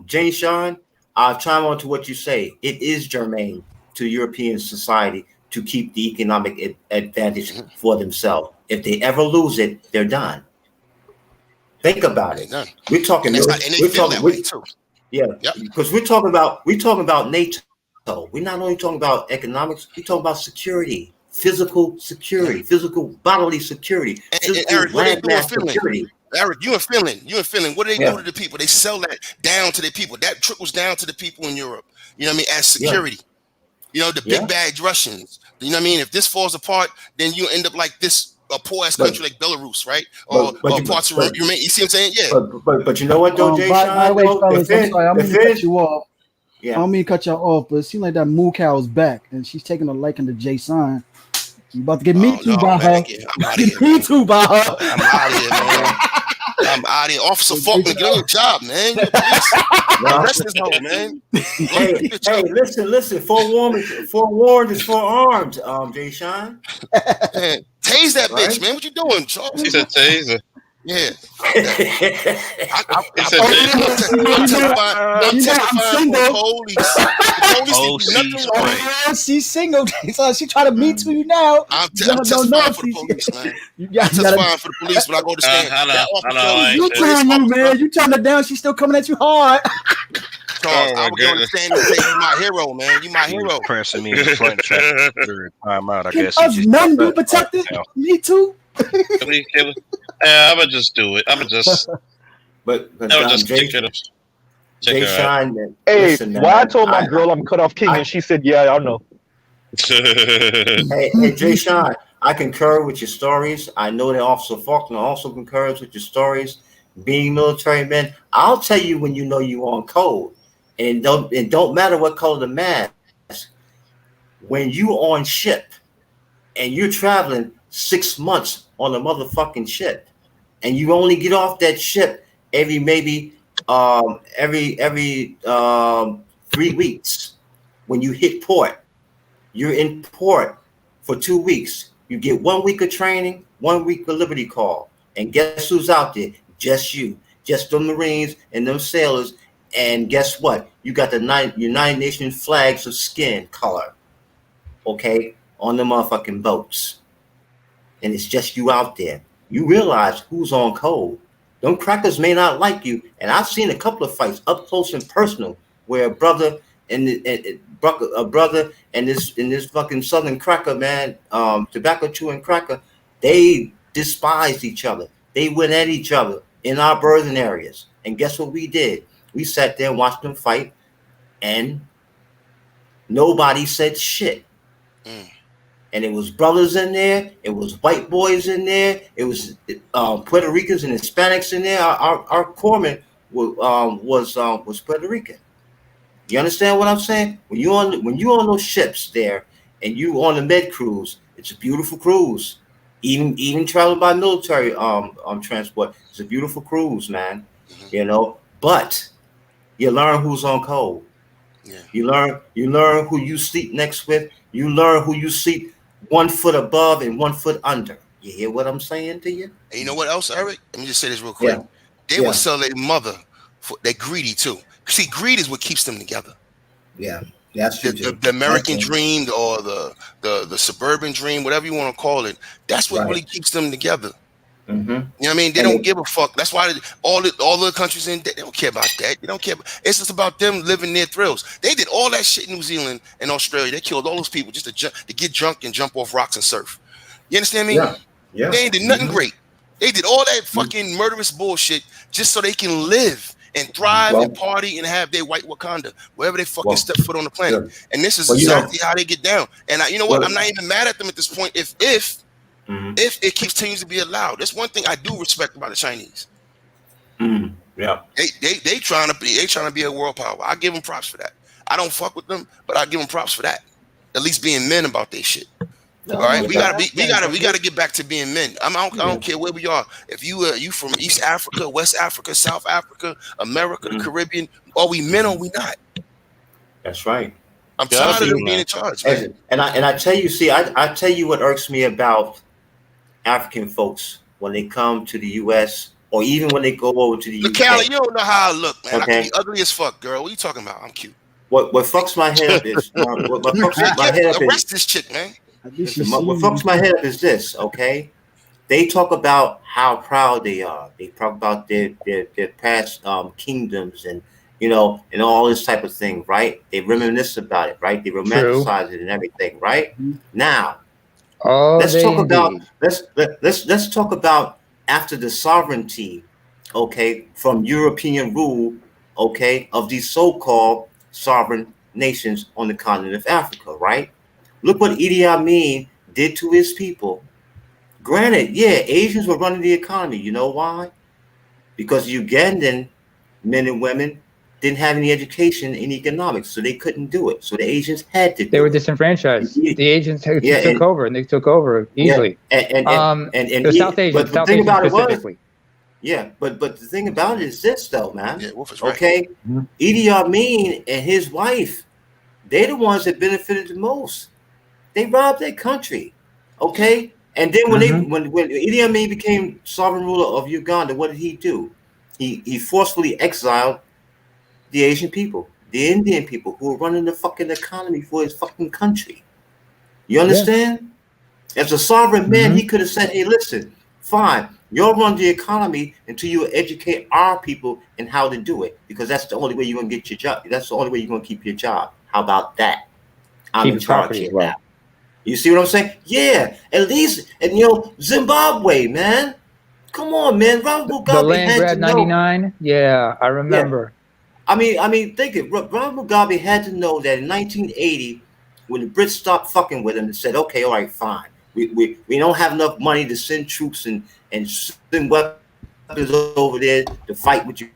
Jay Sean, I'll chime on to what you say. It is germane to European society to keep the economic advantage for themselves. If they ever lose it, they're done. Think about it. We're talking. Yeah, because we're talking about NATO. We're not only talking about economics. We're talking about security, physical security, physical bodily security, Eric, landmass security. Eric, you in Finland, what do they do to the people? They sell that down to the people. That trickles down to the people in Europe. You know what I mean? As security. You know, the big bad Russians. You know what I mean? If this falls apart, then you end up like this, a poor ass country like Belarus, right? Or parts of Romania. You see what I'm saying? Yeah. But you know what, though, Jay by the way, fellas, I'm sorry, I'm going to cut you off. Yeah. I don't mean to cut y'all off, but it seems like that moo cow is back, and she's taking a liking to Jay Sean. You about to get me too by her. Me too by her. I'm out of here, man. I'm out of here. Officer Faulkner, get on your job, man. Rest this hoe, man. Hey, listen. Forewarned is forearmed, Jay Sean. Tase that bitch, man. What you doing, Charles? He's a taser. Yeah. I'm testifying for the police. The police did nothing wrong. She's single. So she trying to meet to you now. I'm testifying for the police, man. I'm testifying for the police when I go to stand. You trying to, man. You trying to down. She's still coming at you hard. Charles, I would go to stand and say, "You my hero, man. You my hero." Pressing me in the front track during timeout. I guess Us none be protected. Me too. I'm gonna just do it. I'm gonna just. But just take it. Jay Sean, hey, why I told my girl I'm cut off king and she said, "Yeah, I know." hey, Jay Sean, I concur with your stories. I know that Officer Faulkner also concurs with your stories. Being military men, I'll tell you when you know you on code, and don't matter what color the mask. When you on ship, and you're traveling 6 months on a motherfucking ship, and you only get off that ship every 3 weeks. When you hit port, you're in port for 2 weeks. You get 1 week of training, 1 week of Liberty Call, and guess who's out there? Just you, just the Marines and them sailors. And guess what? You got the United Nations flags of skin color, okay, on the motherfucking boats. And it's just you out there. You realize who's on code. Them crackers may not like you. And I've seen a couple of fights up close and personal where a brother and this fucking Southern cracker, man, tobacco chewing cracker, they despised each other. They went at each other in our berthing areas. And guess what we did? We sat there and watched them fight, and nobody said shit. And it was brothers in there. It was white boys in there. It was Puerto Ricans and Hispanics in there. Our corpsman was Puerto Rican. You understand what I'm saying? When you on those ships there, and you on the med cruise, it's a beautiful cruise. Even traveling by military transport, it's a beautiful cruise, man. You know, but you learn who's on code. Yeah. You learn who you sleep next with. You learn who you sleep 1 foot above and 1 foot under. You hear what I'm saying to you? And you know what else, Eric? Let me just say this real quick. Yeah. They will sell their mother. They're greedy too. See, greed is what keeps them together. Yeah, that's true. The American dream or the suburban dream, whatever you want to call it, that's what really keeps them together. You know what I mean? They don't give a fuck. That's why all the countries they don't care about that. They don't care. It's just about them living their thrills. They did all that shit in New Zealand and Australia. They killed all those people just to get drunk and jump off rocks and surf. You understand me? Yeah. They ain't did nothing great. They did all that fucking murderous bullshit just so they can live and thrive and party and have their white Wakanda wherever they fucking step foot on the planet. Yeah. And this is exactly how they get down. And you know what? I'm not even mad at them at this point. If it continues to be allowed, that's one thing I do respect about the Chinese. Yeah, they trying to be a world power. I give them props for that. I don't fuck with them, but I give them props for that. At least being men about their shit. All right, we gotta get back to being men. I don't care where we are. If you from East Africa, West Africa, South Africa, America, the Caribbean, are we men or we not? That's right. I'm tired of them being in charge, man. And I tell you, see, I tell you what irks me about African folks when they come to the U.S. or even when they go over to the UK. Callie, you don't know how I look, man. Okay. I can be ugly as fuck, girl. What are you talking about? I'm cute. What fucks my head up is arrest this chick, man. What fucks my head up is this, okay? They talk about how proud they are. They talk about their past kingdoms and and all this type of thing, right? They reminisce about it, right? They romanticize it and everything, right? Now, let's talk about after the sovereignty, okay, from European rule, okay, of these so-called sovereign nations on the continent of Africa, right? Look what Idi Amin did to his people. Granted, Asians were running the economy. You know why? Because Ugandan men and women didn't have any education in economics, so they couldn't do it. So the Asians had to. They were disenfranchised. The Asians took over, and they took over easily. And South Asian, South Asian specifically. But the thing about it is this, though, man. Yeah, Wolf is right. Okay, Idi Amin and his wife, they're the ones that benefited the most. They robbed their country. Okay, And then when Idi Amin became sovereign ruler of Uganda, what did he do? He forcefully exiled the Asian people, the Indian people who were running the fucking economy for his fucking country. You understand? Yeah. As a sovereign man, he could have said, "Hey, listen, fine, you'll run the economy until you educate our people in how to do it, because that's the only way you're gonna get your job. That's the only way you're gonna keep your job. How about that? I'm in charge here now." You see what I'm saying? Yeah, at least, and Zimbabwe, man. Come on, man. Robert Mugabe the land grab 99. Yeah, I remember. Yeah. I mean, think it. Robert Mugabe had to know that in 1980, when the Brits stopped fucking with him and said, "Okay, all right, fine. We don't have enough money to send troops and send weapons over there to fight with you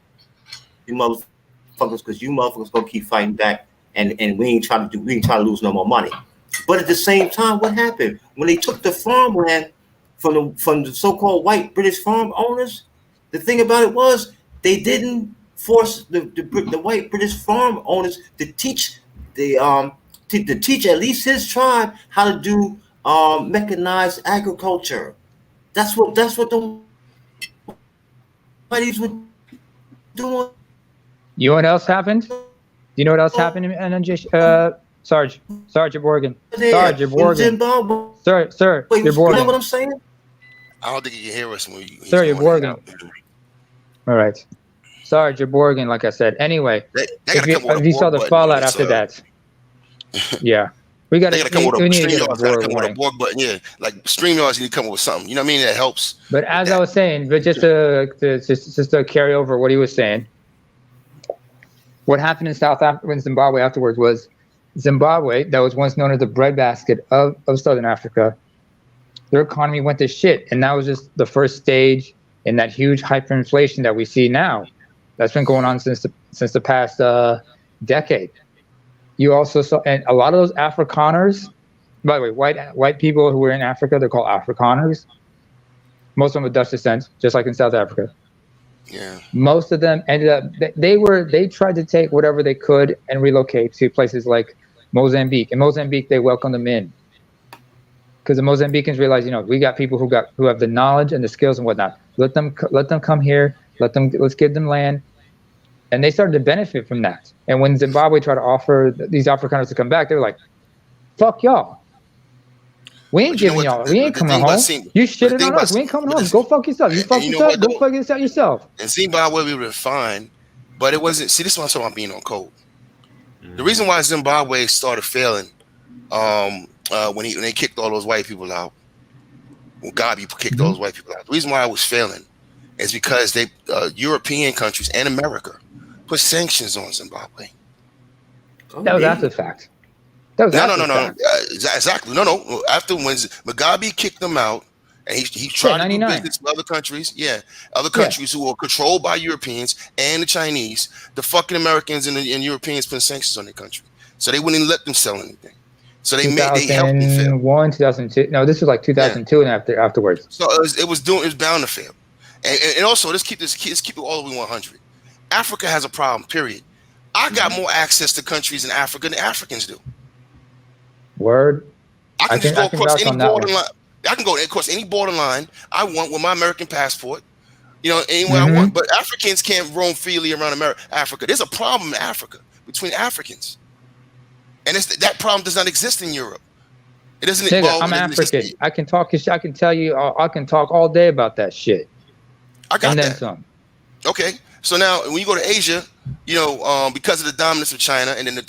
motherfuckers, because you motherfuckers gonna keep fighting back, and we ain't trying to lose no more money." But at the same time, what happened when they took the farmland from the so-called white British farm owners? The thing about it was they didn't force the white British farm owners to teach to teach at least his tribe how to do mechanized agriculture. That's what the whiteys were doing. You know what else happened? Do you know what else happened? Sergeant Morgan. Sergeant Morgan. Zimbabwe. Sir, wait, you're you know Morgan. what I'm saying? I don't think you can hear us when you. Sir, you're Morgan. All right. Sergeant Morgan, like I said. Anyway, if you saw the fallout after that. Yeah. We got to come with a borg button. Yeah, like StreamYards need to come up with something. You know what I mean? That helps. But as I was saying, but just to carry over what he was saying, what happened in South Africa, in Zimbabwe afterwards, was Zimbabwe, that was once known as the breadbasket of Southern Africa, their economy went to shit. And that was just the first stage in that huge hyperinflation that we see now. That's been going on since the past decade. You also saw, and a lot of those Afrikaners, by the way, white people who were in Africa, they're called Afrikaners. Most of them of Dutch descent, just like in South Africa. Yeah. Most of them ended up, they tried to take whatever they could and relocate to places like Mozambique. In Mozambique, they welcomed them in, because the Mozambicans realized, we got people who have the knowledge and the skills and whatnot. Let them come here. Let's give them land. And they started to benefit from that. And when Zimbabwe tried to offer these Afrikaners to come back, they were like, "Fuck y'all. We ain't giving y'all. We ain't coming home. You shitted on us. We ain't coming home. Go fuck yourself. You fuck yourself. Go fuck yourself." In Zimbabwe, we were fine, but it wasn't. See, this is what I'm talking about being on code. The reason why Zimbabwe started failing, when they kicked all those white people out, when Mugabe kicked all those white people out, the reason why I was failing is because they European countries and America put sanctions on Zimbabwe. That was after the fact. No. Exactly. No. After when Mugabe kicked them out, and he tried to do business with other countries. Yeah, other countries who were controlled by Europeans and the Chinese. The fucking Americans and Europeans put sanctions on their country, so they wouldn't let them sell anything. So they helped them fail. 2002. No, this was like 2002 and afterwards. So it was bound to fail. And also, let's keep it all the way 100. Africa has a problem, period. I got more access to countries in Africa than Africans do. Word. I can just go across any borderline. I can go across any borderline I want with my American passport, anywhere I want. But Africans can't roam freely around Africa. There's a problem in Africa between Africans. And that problem does not exist in Europe. It doesn't. I'm African. I can talk. I can tell you. I can talk all day about that shit. I got and then that. some. Okay, so now when you go to Asia, because of the dominance of China, and then they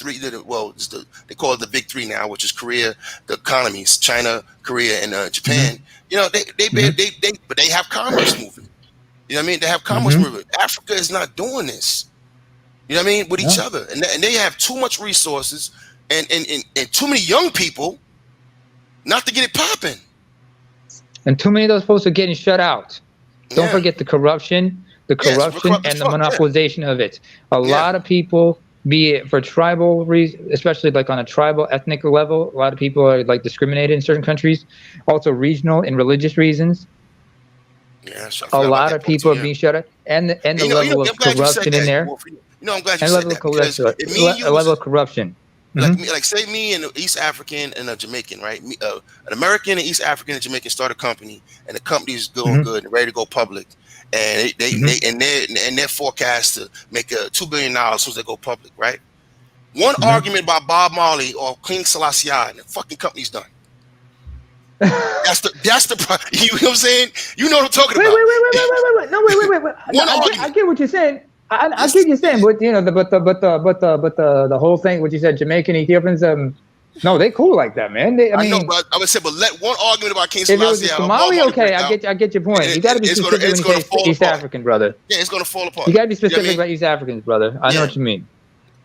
call it the big three now, which is Korea, the economies, China, Korea, and Japan. But they have commerce moving. You know what I mean? They have commerce moving. Africa is not doing this. You know what I mean? With each other, and they have too much resources and too many young people not to get it popping. And too many of those folks are getting shut out. Don't forget the corruption and the monopolization of it. A lot of people, be it for tribal reasons, especially like on a tribal ethnic level, a lot of people are like discriminated in certain countries. Also regional and religious reasons. Yeah, a lot of people are being shut out, and the level of corruption in there. I'm glad you said that. A level of corruption. like say me and an East African and a Jamaican, right? An American, an East African, and Jamaican start a company, and the company is doing good and ready to go public, and they're forecast to make $2 billion as soon as they go public, right? One argument by Bob Marley or King Selassie, and the fucking company's done. That's the you know what I'm saying? You know what I'm talking about. Wait. No, wait. I get what you're saying. I get what you're saying, but you know, but the whole thing, what you said, Jamaican, Ethiopians, no, they cool like that, man. I know, but I would say, but let one argument about King If it was Selassie. Somali, okay, I get your point. You got to be specific when you say East African, brother. Yeah, it's gonna fall apart. You got to be specific You know about East Africans, brother. I know what you mean.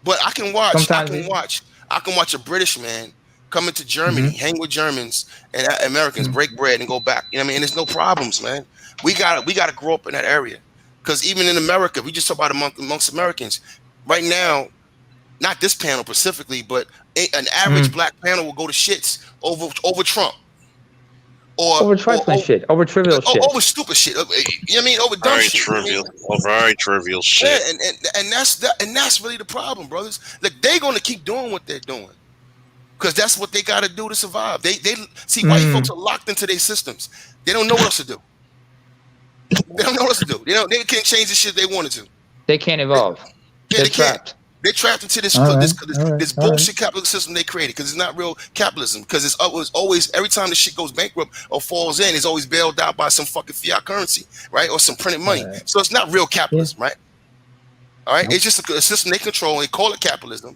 But I can watch. I can watch a British man come into Germany, hang with Germans and Americans, break bread and go back. You know what I mean? And there's no problems, man. We gotta grow up in that area. Because even in America, we just talk about amongst Americans right now. Not this panel specifically, but an average black panel will go to shits over Trump, or over trifling shit, over trivial shit, over stupid shit. You know what I mean? Over dumb very shit. Trivial, very trivial shit. Yeah, and that's really the problem, brothers. Like they're gonna keep doing what they're doing because that's what they got to do to survive. They see white folks are locked into their systems. They don't know what else to do. They don't know what to do. They can't change the shit they wanted to. They can't evolve. They're trapped. They're trapped into this bullshit capitalist system they created because it's not real capitalism. Because it's always every time the shit goes bankrupt or falls in, it's always bailed out by some fucking fiat currency, right, or some printed money. So it's not real capitalism, right? All right, it's just a system they control. And they call it capitalism,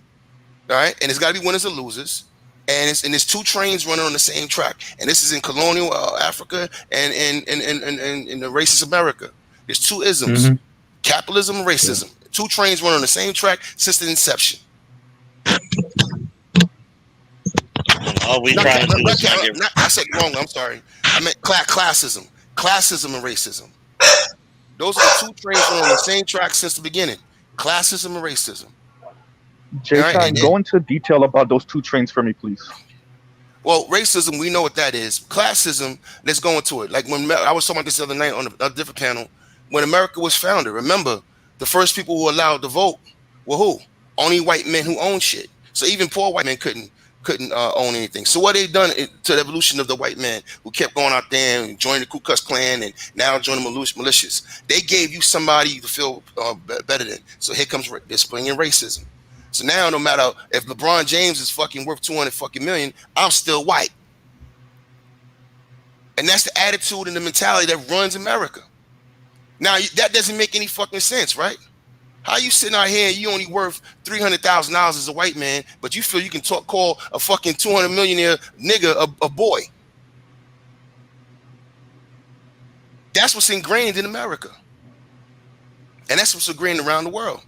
all right, and it's got to be winners and losers. And there's two trains running on the same track, and this is in colonial Africa and in the racist America. There's two isms: capitalism and racism. Two trains running on the same track since the inception. All we trying to do is I said wrong. I'm sorry. I meant classism and racism. Those are the two trains running on the same track since the beginning: classism and racism. Jay, go into detail about those two trains for me, please. Well, racism, we know what that is. Classism, let's go into it. Like when I was talking about this the other night on a different panel, when America was founded, remember, the first people who were allowed to vote were who? Only white men who owned shit. So even poor white men couldn't own anything. So what they've done to the evolution of the white man who kept going out there and joined the Ku Klux Klan and now join the militias, they gave you somebody to feel better than. So here comes this bringing racism. So now, no matter if LeBron James is fucking worth 200 fucking million, I'm still white. And that's the attitude and the mentality that runs America. Now, that doesn't make any fucking sense, right? How you sitting out here and you only worth $300,000 as a white man, but you feel you can call a fucking 200 millionaire nigga a boy? That's what's ingrained in America. And that's what's ingrained around the world.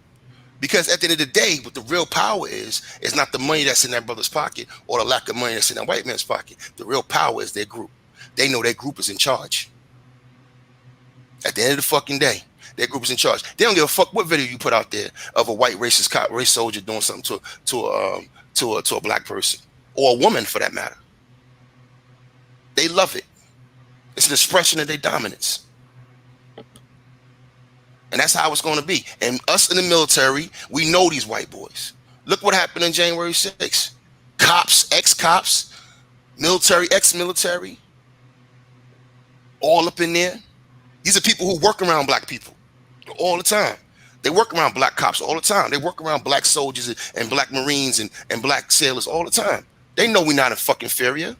Because at the end of the day, what the real power is not the money that's in that brother's pocket or the lack of money that's in that white man's pocket. The real power is their group. They know their group is in charge. At the end of the fucking day, their group is in charge. They don't give a fuck what video you put out there of a white racist cop, race soldier doing something to a black person or a woman for that matter. They love it. It's an expression of their dominance. And that's how it's going to be. And us in the military, we know these white boys. Look what happened on January 6th. Cops, ex-cops, military, ex-military, all up in there. These are people who work around black people all the time. They work around black cops all the time. They work around black soldiers and black Marines and black sailors all the time. They know we're not inferior.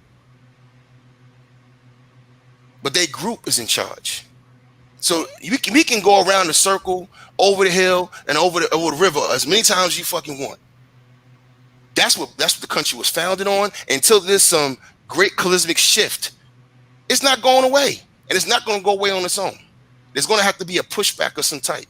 But their group is in charge. So we can go around the circle, over the hill, and over the river as many times as you fucking want. That's what the country was founded on. Until there's some great cataclysmic shift, it's not going away, and it's not going to go away on its own. There's going to have to be a pushback of some type.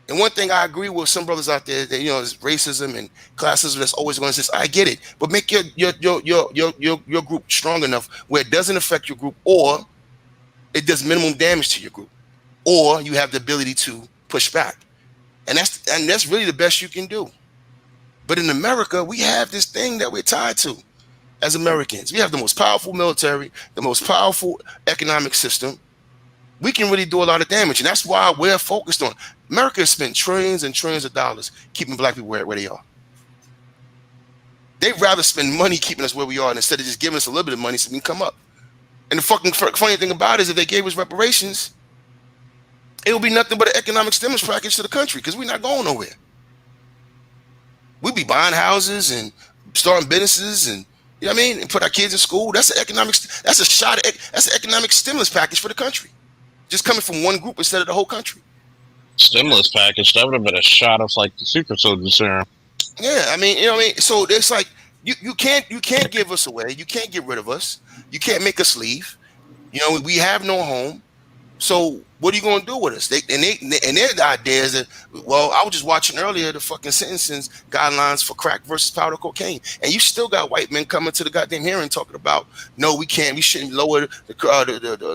And one thing I agree with some brothers out there that it's racism and classism that's always going to exist. I get it, but make your group strong enough where it doesn't affect your group, or it does minimum damage to your group, or you have the ability to push back. And that's really the best you can do. But in America, we have this thing that we're tied to as Americans. We have the most powerful military, the most powerful economic system. We can really do a lot of damage. And that's why we're focused on. America has spent trillions and trillions of dollars keeping black people where they are. They'd rather spend money keeping us where we are instead of just giving us a little bit of money so we can come up. And the fucking funny thing about it is if they gave us reparations, it would be nothing but an economic stimulus package to the country because we're not going nowhere. We'd be buying houses and starting businesses and, you know what I mean, and put our kids in school. That's an economic stimulus package for the country. Just coming from one group instead of the whole country. Stimulus package, that would have been a shot of like the super soldier serum. Yeah, I mean, you know what I mean? So it's like you can't give us away. You can't get rid of us. You can't make us leave. You know, we have no home. So what are you going to do with us? Their idea is that, well, I was just watching earlier the fucking sentencing guidelines for crack versus powder cocaine, and you still got white men coming to the goddamn hearing talking about, no, we shouldn't lower the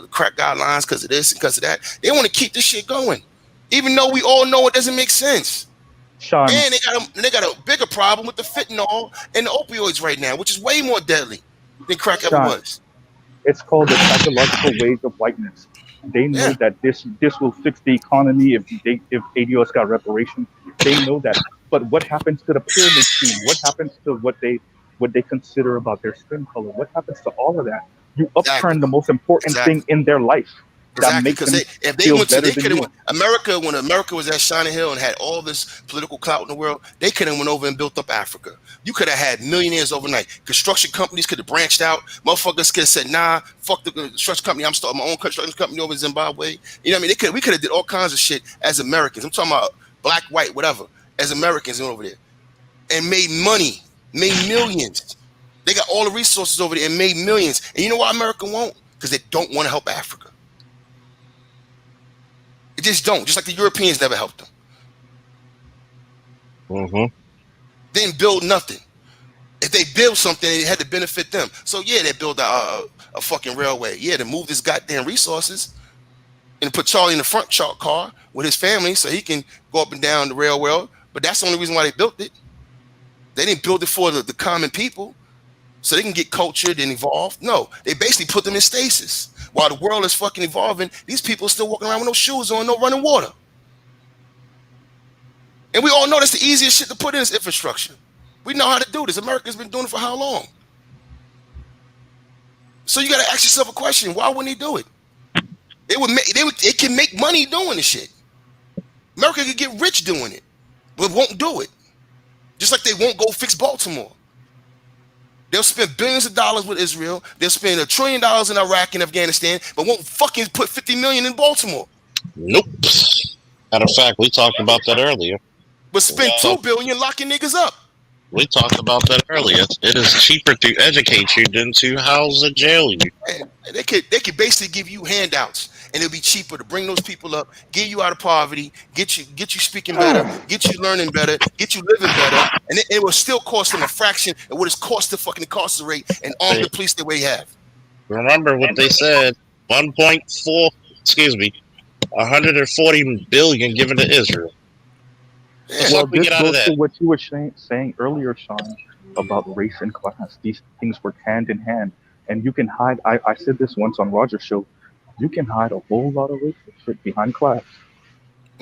crack guidelines because of this and because of that. They want to keep this shit going, even though we all know it doesn't make sense. Sean. And they got a bigger problem with the fentanyl and the opioids right now, which is way more deadly than crack ever was. It's called the psychological wage of whiteness. They know that this will fix the economy if ADOS got reparations. They know that. But what happens to the pyramid scheme? What happens to what they consider about their skin color? What happens to all of that? You upturn the most important thing in their life. Exactly, because if they went to, they could have America when America was at Shining Hill and had all this political clout in the world. They could have went over and built up Africa. You could have had millionaires overnight. Construction companies could have branched out. Motherfuckers could have said, "Nah, fuck the construction company. I'm starting my own construction company over in Zimbabwe." You know what I mean? We could have did all kinds of shit as Americans. I'm talking about black, white, whatever. As Americans over there, and made money, made millions. They got all the resources over there and made millions. And you know why America won't? Because they don't want to help Africa. It just don't. Just like the Europeans never helped them. Mm-hmm. They didn't build nothing. If they build something, it had to benefit them. So yeah, they build a fucking railway. Yeah, to move this goddamn resources and put Charlie in the front car with his family so he can go up and down the railroad. But that's the only reason why they built it. They didn't build it for the common people so they can get cultured and evolved. No, they basically put them in stasis. While the world is fucking evolving, these people are still walking around with no shoes on, no running water. And we all know that's the easiest shit to put in is infrastructure. We know how to do this. America's been doing it for how long? So you got to ask yourself a question. Why wouldn't he do it? It can make money doing this shit. America could get rich doing it, but won't do it. Just like they won't go fix Baltimore. They'll spend billions of dollars with Israel. They'll spend $1 trillion in Iraq and Afghanistan, but won't fucking put $50 million in Baltimore. Nope. Matter of fact, we talked about that earlier. But spend $2 billion locking niggas up. We talked about that earlier. It is cheaper to educate you than to house and jail you. They could basically give you handouts, and it'll be cheaper to bring those people up, get you out of poverty, get you speaking better, get you learning better, get you living better, and it will still cost them a fraction of what it's cost to fucking incarcerate and arm the police the way you have. Remember what they said: 140 billion given to Israel. Yeah. Well, this goes to what you were saying earlier, Sean, about race and class. These things work hand in hand, and you can hide. I said this once on Roger's show. You can hide a whole lot of race behind class.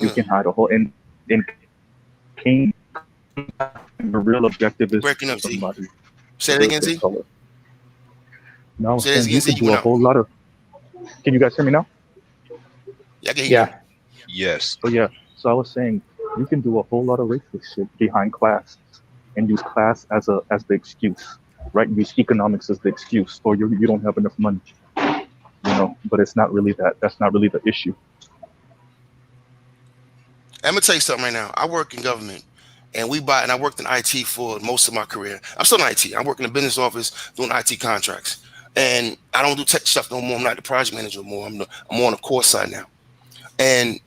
You can hide a whole in King. The real objective is breaking up. Somebody. Say that again, Z. No, you can do a whole lot of. Can you guys hear me now? Yeah, I can hear you. Yes. So I was saying. You can do a whole lot of racist shit behind class and use class as the excuse, right? Use economics as the excuse, or you don't have enough money, but it's not really that. That's not really the issue. I'm gonna tell you something right now. I work in government, and I worked in IT for most of my career. I'm still in IT. I work in a business office doing IT contracts, and I don't do tech stuff no more. I'm not the project manager anymore. I'm on the core side now, and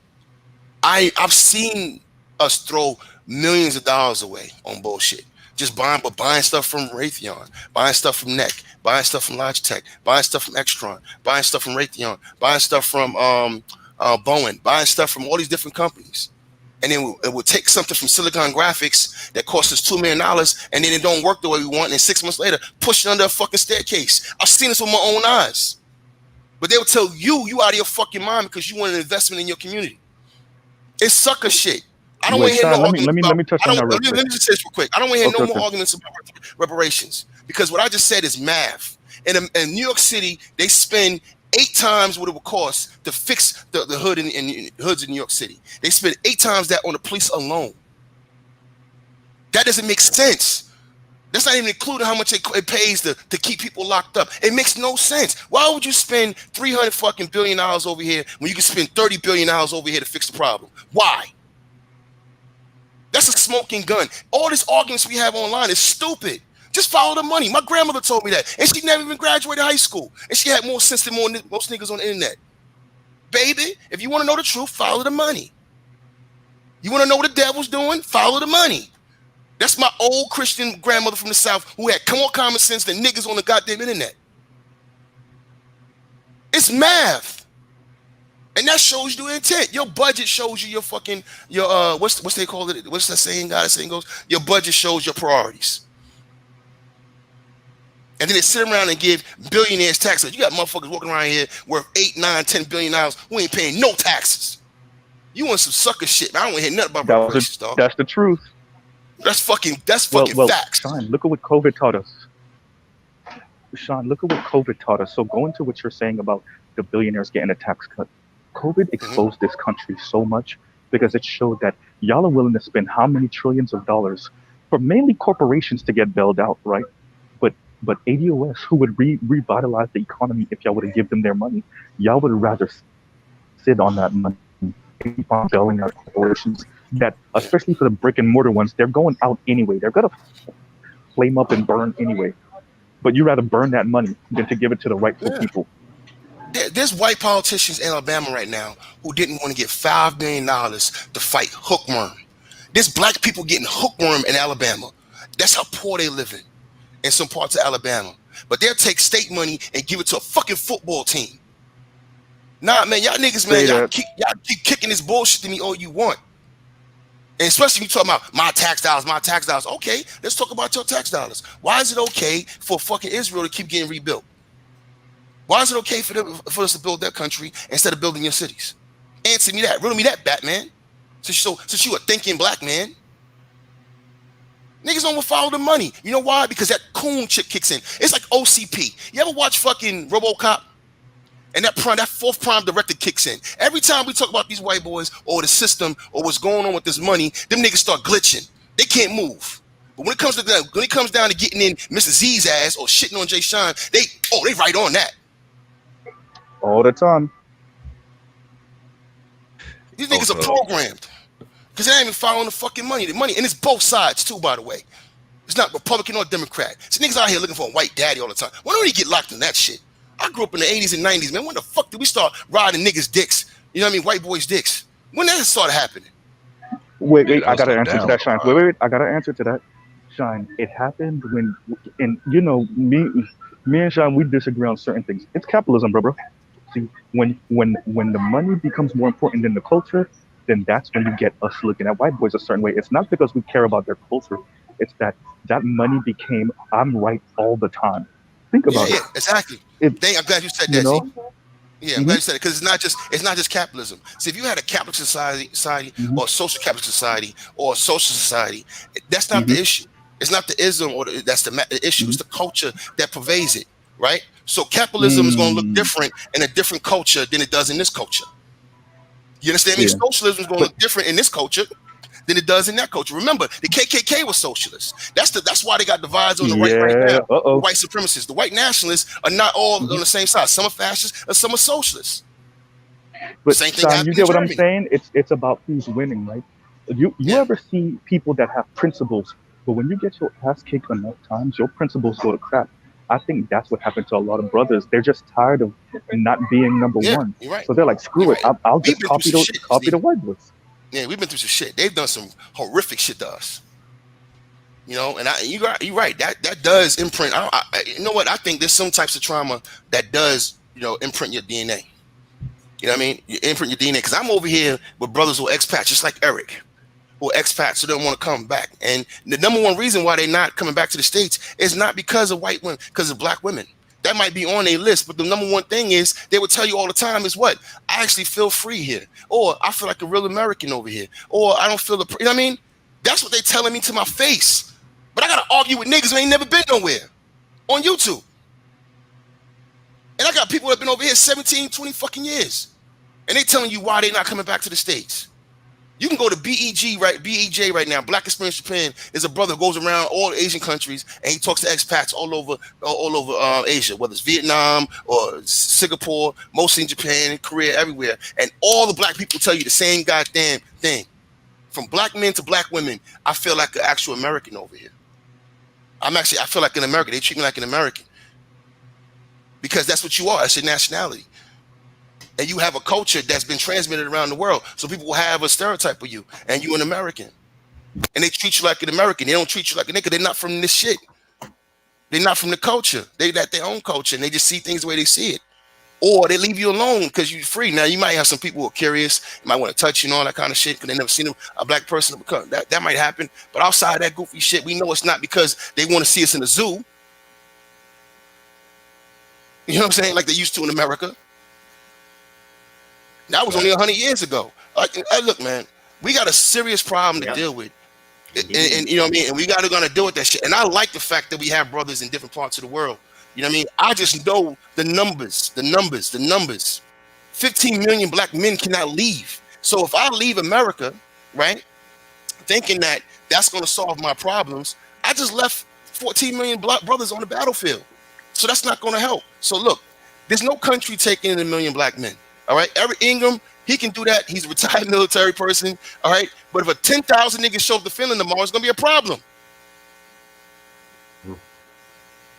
I've seen us throw millions of dollars away on bullshit. Just buying stuff from Raytheon, buying stuff from NEC, buying stuff from Logitech, buying stuff from Extron, buying stuff from Raytheon, buying stuff from Boeing, buying stuff from all these different companies. And then it would take something from Silicon Graphics that cost us $2 million, and then it don't work the way we want, and then 6 months later, push it under a fucking staircase. I've seen this with my own eyes. But they would tell you out of your fucking mind because you want an investment in your community. It's sucker shit. I don't want to hear no arguments let me touch on that real quick. Let me just say this real quick. I don't want to hear no more arguments about reparations, because what I just said is math. In New York City, they spend 8 times what it would cost to fix the hood in hoods in New York City. They spend 8 times that on the police alone. That doesn't make sense. That's not even including how much it pays to keep people locked up. It makes no sense. Why would you spend $300 billion over here when you can spend $30 billion over here to fix the problem? Why? That's a smoking gun. All these arguments we have online is stupid. Just follow the money. My grandmother told me that, and she never even graduated high school, and she had more sense than most niggas on the internet. Baby, if you want to know the truth, follow the money. You want to know what the devil's doing? Follow the money. That's my old Christian grandmother from the South who had more common sense than niggas on the goddamn internet. It's math. And that shows you intent. Your budget shows you your what's they call it? What's that saying? God, that saying goes, your budget shows your priorities. And then they sit around and give billionaires taxes. You got motherfuckers walking around here worth $8, $9, $10 billion who ain't paying no taxes. You want some sucker shit, man. I don't want to hear nothing about reparations, dog. That's the truth. That's fucking well, facts. Sean, look at what COVID taught us. Sean, look at what COVID taught us. So going to what you're saying about the billionaires getting a tax cut. COVID exposed this country so much because it showed that y'all are willing to spend how many trillions of dollars for mainly corporations to get bailed out, right? But ADOS, who would revitalize the economy if y'all would have given them their money, y'all would rather sit on that money, keep on bailing out corporations that, especially for the brick and mortar ones, they're going out anyway. They're gonna flame up and burn anyway. But you rather burn that money than to give it to the rightful people. There's white politicians in Alabama right now who didn't want to get $5 million to fight hookworm. There's black people getting hookworm in Alabama. That's how poor they living in some parts of Alabama. But they'll take state money and give it to a fucking football team. Nah, man, y'all niggas, man, y'all keep kicking this bullshit to me all you want. And especially when you talking about my tax dollars. Okay, let's talk about your tax dollars. Why is it okay for fucking Israel to keep getting rebuilt? Why is it okay for us to build that country instead of building your cities? Answer me that. Riddle me that, Batman. Since you a thinking black man. Niggas don't follow the money. You know why? Because that coon chick kicks in. It's like OCP. You ever watch fucking RoboCop? And that 4th prime director kicks in. Every time we talk about these white boys or the system or what's going on with this money, them niggas start glitching. They can't move. But when it comes down to getting in Mr. Z's ass or shitting on Jay Sean, they right on that. All the time. These niggas are programmed. Because they ain't even following the fucking money. The money, and it's both sides too, by the way. It's not Republican or Democrat. So niggas out here looking for a white daddy all the time. Why don't we get locked in that shit? I grew up in the 80s and 90s, man. When the fuck did we start riding niggas' dicks? You know what I mean? White boys' dicks. When that started happening? Wait, I got to answer to that, Shine. Wait, I got to answer to that, Shine. It happened when, and you know, me and Shine, we disagree on certain things. It's capitalism, bro. See, when the money becomes more important than the culture, then that's when you get us looking at white boys a certain way. It's not because we care about their culture. It's that money became, I'm right all the time. Think about it. Yeah, exactly. I'm glad you said that. I'm glad you said it, because it's not just capitalism. See, if you had a capitalist society or a social capitalist society or a social society, that's not the issue. It's not the ism that's the issue. It's the culture that pervades it, right? So capitalism is going to look different in a different culture than it does in this culture. You understand me? Socialism is going to look different in this culture than it does in that culture. Remember, the KKK was socialist. That's why they got divides on the right now. White supremacists. The white nationalists are not all on the same side. Some are fascists and some are socialists. But same thing. You get what I'm saying? It's about who's winning, right? You ever see people that have principles, but when you get your ass kicked enough times, your principles go to crap. I think that's what happened to a lot of brothers. They're just tired of not being number one. Right. So they're like, screw it. I'll just copy the white boys. Yeah, we've been through some shit. They've done some horrific shit to us. You know, and you're right. That does imprint. You know what? I think there's some types of trauma that does, imprint your DNA. You know what I mean? You imprint your DNA. Because I'm over here with brothers who are expats, just like Eric, who are expats who don't want to come back. And the number one reason why they're not coming back to the States is not because of white women, because of black women. That might be on their list, but the number one thing is they would tell you all the time is what? I actually feel free here, or I feel like a real American over here, or I don't feel the. You know what I mean? That's what they're telling me to my face. But I gotta argue with niggas who ain't never been nowhere on YouTube. And I got people that have been over here 17, 20 fucking years. And they telling you why they not coming back to the States. You can go to BEJ right now. Black Experience Japan is a brother who goes around all Asian countries and he talks to expats all over Asia, whether it's Vietnam or Singapore, mostly in Japan, Korea, everywhere. And all the black people tell you the same goddamn thing. From black men to black women, I feel like an actual American over here. I feel like an American. They treat me like an American. Because that's what you are. That's your nationality. And you have a culture that's been transmitted around the world. So people will have a stereotype of you. And you're an American. And they treat you like an American. They don't treat you like a nigga. They're not from this shit. They're not from the culture. They got their own culture. And they just see things the way they see it. Or they leave you alone because you're free. Now, you might have some people who are curious. You might want to touch you and all that kind of shit because they never seen a black person. That might happen. But outside that goofy shit, we know it's not because they want to see us in the zoo. You know what I'm saying? Like they used to in America. That was only 100 years ago. Like, hey, look, man, we got a serious problem to deal with. And you know what I mean? And we got to gonna deal with that shit. And I like the fact that we have brothers in different parts of the world. You know what I mean? I just know the numbers. 15 million black men cannot leave. So if I leave America, right, thinking that that's going to solve my problems, I just left 14 million black brothers on the battlefield. So that's not going to help. So look, there's no country taking in 1 million black men. All right, Eric Ingram, he can do that. He's a retired military person. All right, but if a 10,000 niggas show up to Finland tomorrow, it's going to be a problem.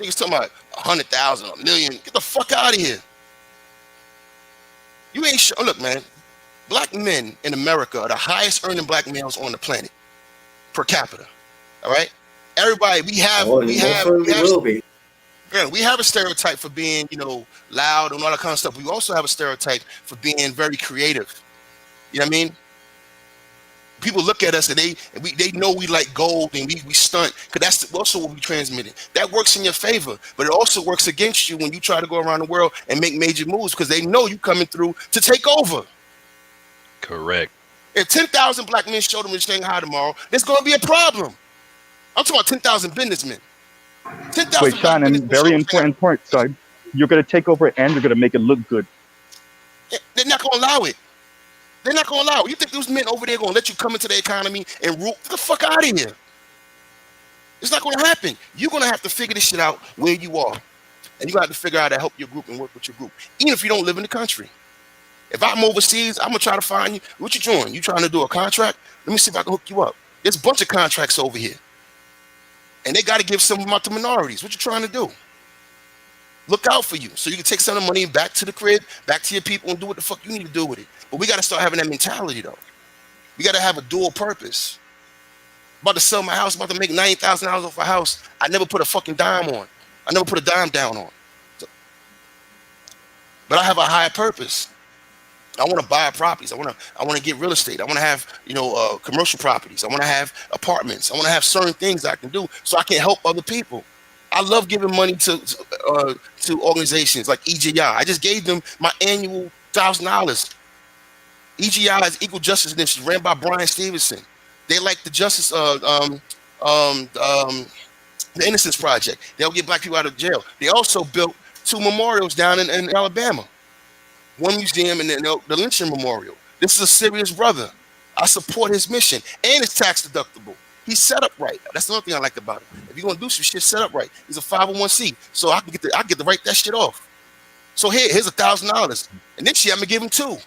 Niggas talking about 100,000, 1 million. Get the fuck out of here. You ain't sure. Look, man, black men in America are the highest earning black males on the planet per capita. All right, everybody, we have a stereotype for being, you know, loud and all that kind of stuff. We also have a stereotype for being very creative. You know what I mean? People look at us and they know we like gold and we stunt because that's also what we transmitted. That works in your favor, but it also works against you when you try to go around the world and make major moves because they know you coming through to take over. Correct. If 10,000 black men showed them in Shanghai tomorrow, there's going to be a problem. I'm talking about 10,000 businessmen. 10,000. Wait, Sean, and very important point, son. You're going to take over and you're going to make it look good. They're not going to allow it. They're not going to allow it. You think those men over there going to let you come into the economy and rule? Get the fuck out of here. It's not going to happen. You're going to have to figure this shit out where you are. And you got to figure out how to help your group and work with your group, even if you don't live in the country. If I'm overseas, I'm going to try to find you. What you doing? You trying to do a contract? Let me see if I can hook you up. There's a bunch of contracts over here. And they got to give some of them out to minorities. What you trying to do? Look out for you so you can take some of the money back to the crib, back to your people, and do what the fuck you need to do with it. But we got to start having that mentality, though. We got to have a dual purpose. About to sell my house, about to make $90,000 off a house. I never put a fucking dime on. I never put a dime down on. But I have a higher purpose. I want to buy properties. I want to get real estate. I want to have, you know, commercial properties. I want to have apartments. I want to have certain things I can do so I can help other people. I love giving money to organizations like EGI. I just gave them my annual $1,000. EGI is Equal Justice Initiative, ran by Brian Stevenson. They like the Justice, the Innocence Project. They'll get black people out of jail. They also built 2 memorials down in Alabama. One museum and then the lynching memorial. This is a serious brother. I support his mission, and it's tax deductible. He's set up right. That's another thing I like about him. If you're gonna do some shit, set up right. He's a 501c, so I get to write that shit off. So here's $1,000, and this year I'm gonna give him 2.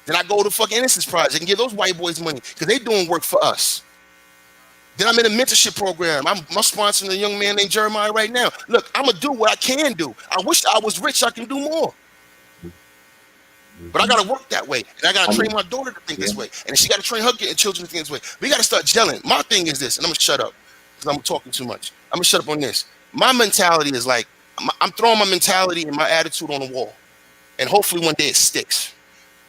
Then I go to fucking Innocence Project and give those white boys money because they doing work for us. Then I'm in a mentorship program. I'm sponsoring a young man named Jeremiah right now. Look, I'm gonna do what I can do. I wish I was rich. I can do more. But I gotta work that way, and I gotta train my daughter to think this way, and she gotta train her children to think this way. We gotta start gelling. My thing is this, and I'm gonna shut up because I'm talking too much. I'm gonna shut up on this. My mentality is like I'm throwing my mentality and my attitude on the wall, and hopefully one day it sticks.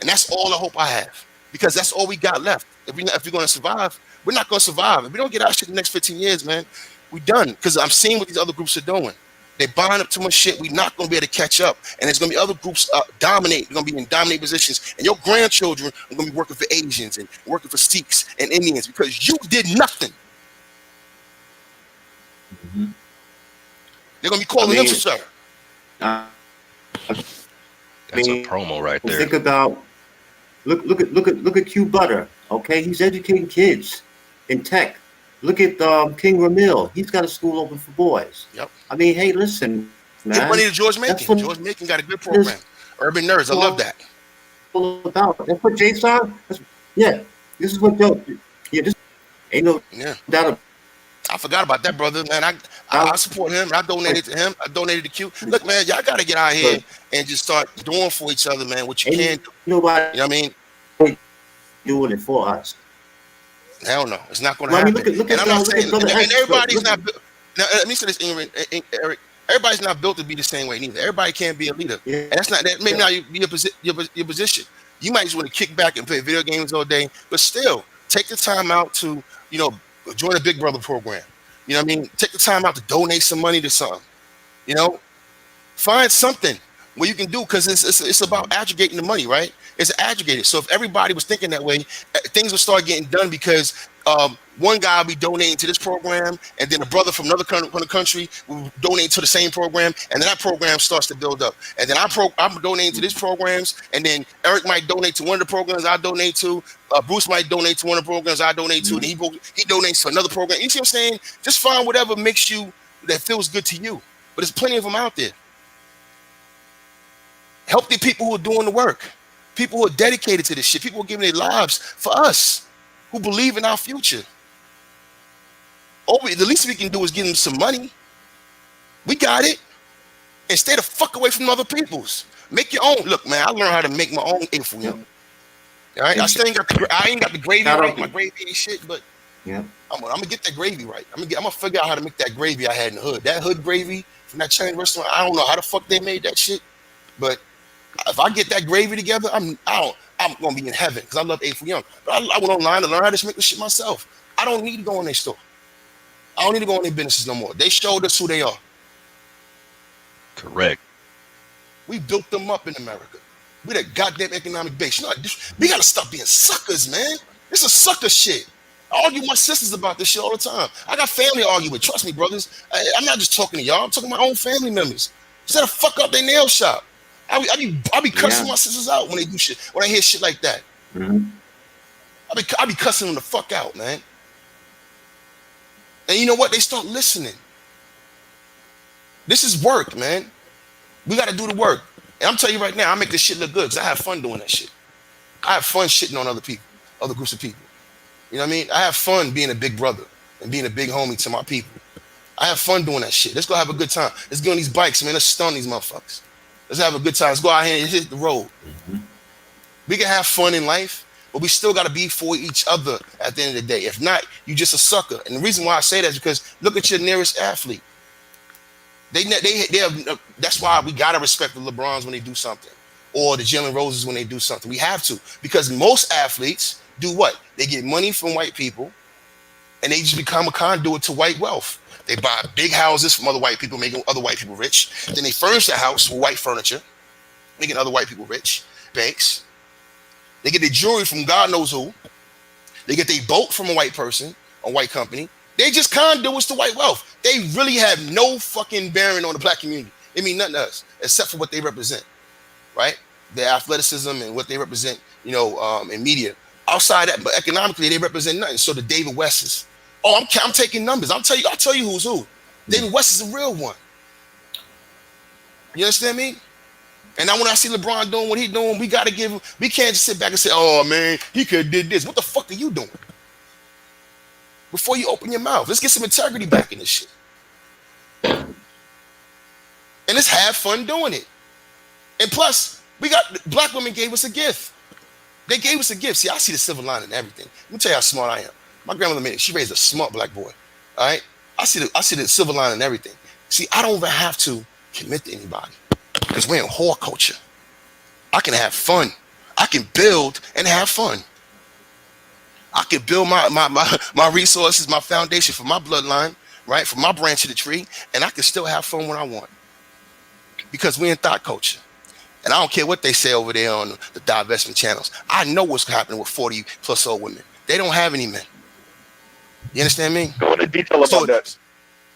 And that's all the hope I have, because that's all we got left. If we're gonna survive, we're not gonna survive. If we don't get our shit in the next 15 years, man, we done. Because I'm seeing what these other groups are doing. They're buying up too much shit. We're not going to be able to catch up. And there's going to be other groups dominate. They're going to be in dominating positions. And your grandchildren are going to be working for Asians and working for Sikhs and Indians because you did nothing. Mm-hmm. They're going to be calling them sir. That's a promo right there. Think about look at Q Butter. Okay, he's educating kids in tech. Look at King Ramil. He's got a school open for boys. Yep. I mean, hey, listen, man. Give money to George Macon. George Macon got a good program. Urban Nerds. I love that. About that's what Jason. Yeah, this is what Joe. Yeah, this ain't no doubt. I forgot about that, brother. Man, I support him. I donated to him. I donated to Q. Look, man, y'all gotta get out here and just start doing for each other, man. What you can do. Nobody. You know what I mean? Doing it for us. Hell no, it's not going to happen. And I'm not saying, and everybody's not. Now, let me say this, Eric. Everybody's not built to be the same way neither. Everybody can't be a leader, and that's not that. Maybe not your position. You might just want to kick back and play video games all day, but still take the time out to join a Big Brother program. You know what I mean? Take the time out to donate some money to something. You know, find something where you can do because it's about aggregating the money, right? It's aggregated. So if everybody was thinking that way, things would start getting done because one guy will be donating to this program, and then a brother from another country will donate to the same program, and then that program starts to build up. And then I'm donating to these programs, and then Eric might donate to one of the programs I donate to. Bruce might donate to one of the programs I donate to, and he donates to another program. You see what I'm saying? Just find whatever makes you that feels good to you. But there's plenty of them out there. Help the people who are doing the work. People who are dedicated to this shit. People who are giving their lives for us, who believe in our future. The least we can do is give them some money. We got it. And stay the fuck away from other people's. Make your own. Look, man, I learned how to make my own info. All right, I ain't got the gravy right, my gravy and shit, but I'm gonna get that gravy right. I'm gonna figure out how to make that gravy I had in the hood. That hood gravy from that Chinese restaurant. I don't know how the fuck they made that shit, but if I get that gravy together, I'm gonna be in heaven because I love A for Young. But I went online to learn how to make the shit myself. I don't need to go in their store. I don't need to go in their businesses no more. They showed us who they are. Correct. We built them up in America. We the goddamn economic base. You know, we gotta stop being suckers, man. This is sucker shit. I argue with my sisters about this shit all the time. I got family to argue with. Trust me, brothers. I'm not just talking to y'all. I'm talking to my own family members. Just had to fuck up their nail shop. I be cussing my sisters out when they do shit. When I hear shit like that, I be cussing them the fuck out, man. And you know what? They start listening. This is work, man. We got to do the work. And I'm telling you right now, I make this shit look good because I have fun doing that shit. I have fun shitting on other people, other groups of people. You know what I mean? I have fun being a big brother and being a big homie to my people. I have fun doing that shit. Let's go have a good time. Let's get on these bikes, man. Let's stun these motherfuckers. Let's have a good time. Let's go out here and hit the road. We can have fun in life, but we still got to be for each other at the end of the day. If not, you just a sucker. And the reason why I say that is because look at your nearest athlete. They have, that's why we got to respect the LeBrons when they do something, or the Jalen Roses when they do something. We have to, because most athletes do what? They get money from white people, and they just become a conduit to white wealth. They buy big houses from other white people, making other white people rich. Then they furnish the house with white furniture, making other white people rich. Banks. They get their jewelry from God knows who. They get their boat from a white person, a white company. They just conduits to white wealth. They really have no fucking bearing on the black community. They mean nothing to us except for what they represent, right? Their athleticism and what they represent, in media. Outside that, but economically, they represent nothing. So the David Wests. Oh, I'm taking numbers. I'll tell you who's who. David West is a real one. You understand me? And now when I see LeBron doing what he's doing, we got to give him. We can't just sit back and say, "Oh man, he could have did this." What the fuck are you doing? Before you open your mouth, let's get some integrity back in this shit. And let's have fun doing it. And plus, black women gave us a gift. They gave us a gift. See, I see the silver lining in everything. Let me tell you how smart I am. My grandmother made it. She raised a smart black boy. All right. I see the silver lining in everything. See, I don't even have to commit to anybody because we're in whore culture. I can have fun. I can build and have fun. I can build my resources, my foundation for my bloodline right, from my branch of the tree, and I can still have fun when I want. Because we in thought culture. And I don't care what they say over there on the divestment channels. I know what's happening with 40 plus old women. They don't have any men. You understand me? Go into detail about that.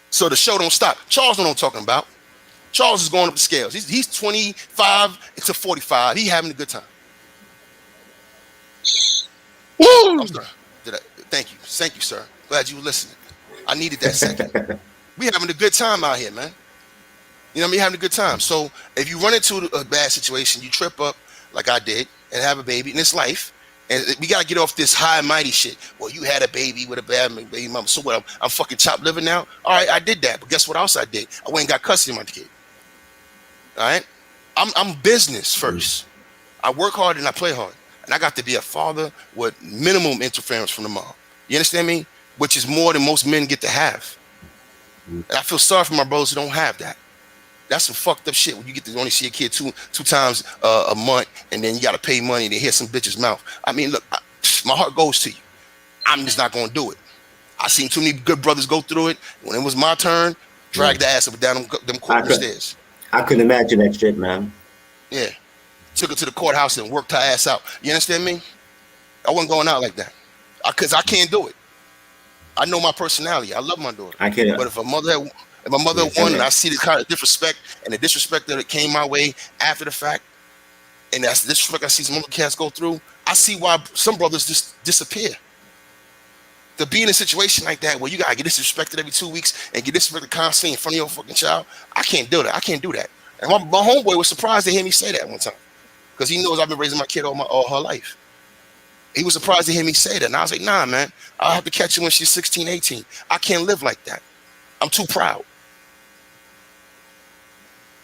So the show don't stop. Charles know what I'm talking about. Charles is going up the scales. He's 25 to 45. He having a good time. Woo! I'm sorry. Thank you, sir. Glad you were listening. I needed that second. We having a good time out here, man. You know what I mean? Having a good time. So if you run into a bad situation, you trip up like I did and have a baby, and it's life. And we got to get off this high and mighty shit. Well, you had a baby with a bad baby mama. So what? I'm fucking chopped liver now? All right, I did that. But guess what else I did? I went and got custody of my kid. All right? I'm business first. I work hard and I play hard. And I got to be a father with minimum interference from the mom. You understand me? Which is more than most men get to have. And I feel sorry for my brothers who don't have that. That's some fucked up shit when you get to only see a kid two times a month, and then you got to pay money to hear some bitch's mouth. I mean, look, my heart goes to you. I'm just not going to do it. I seen too many good brothers go through it. When it was my turn, drag the ass up and down them corporate stairs. I couldn't imagine that shit, man. Yeah. Took her to the courthouse and worked her ass out. You understand me? I wasn't going out like that. Because I can't do it. I know my personality. I love my daughter. I can't. But if a mother won and I see the kind of disrespect and the disrespect that came my way after the fact, and that's the disrespect I see some other cats go through, I see why some brothers just disappear. To be in a situation like that where you gotta get disrespected every 2 weeks and get disrespected constantly in front of your fucking child, I can't do that. I can't do that. And my homeboy was surprised to hear me say that one time, because he knows I've been raising my kid all her life. He was surprised to hear me say that, and I was like, nah, man, I'll have to catch her when she's 16, 18. I can't live like that. I'm too proud.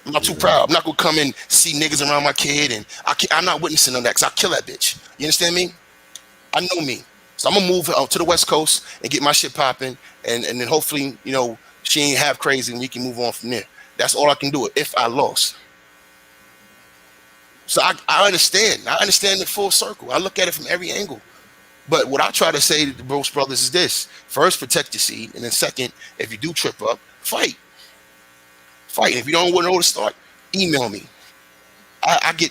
I'm not too proud. I'm not gonna come and see niggas around my kid, and I'm not witnessing none of that, because I'll kill that bitch. You understand me? I know me. So I'm gonna move to the West Coast and get my shit popping, and then hopefully, you know, she ain't half crazy and we can move on from there. That's all I can do if I lost. So I understand. I understand the full circle. I look at it from every angle. But what I try to say to Bruce Brothers is this: first, protect your seed, and then second, if you do trip up, fight. Fight. If you don't want to know where to start, email me. I be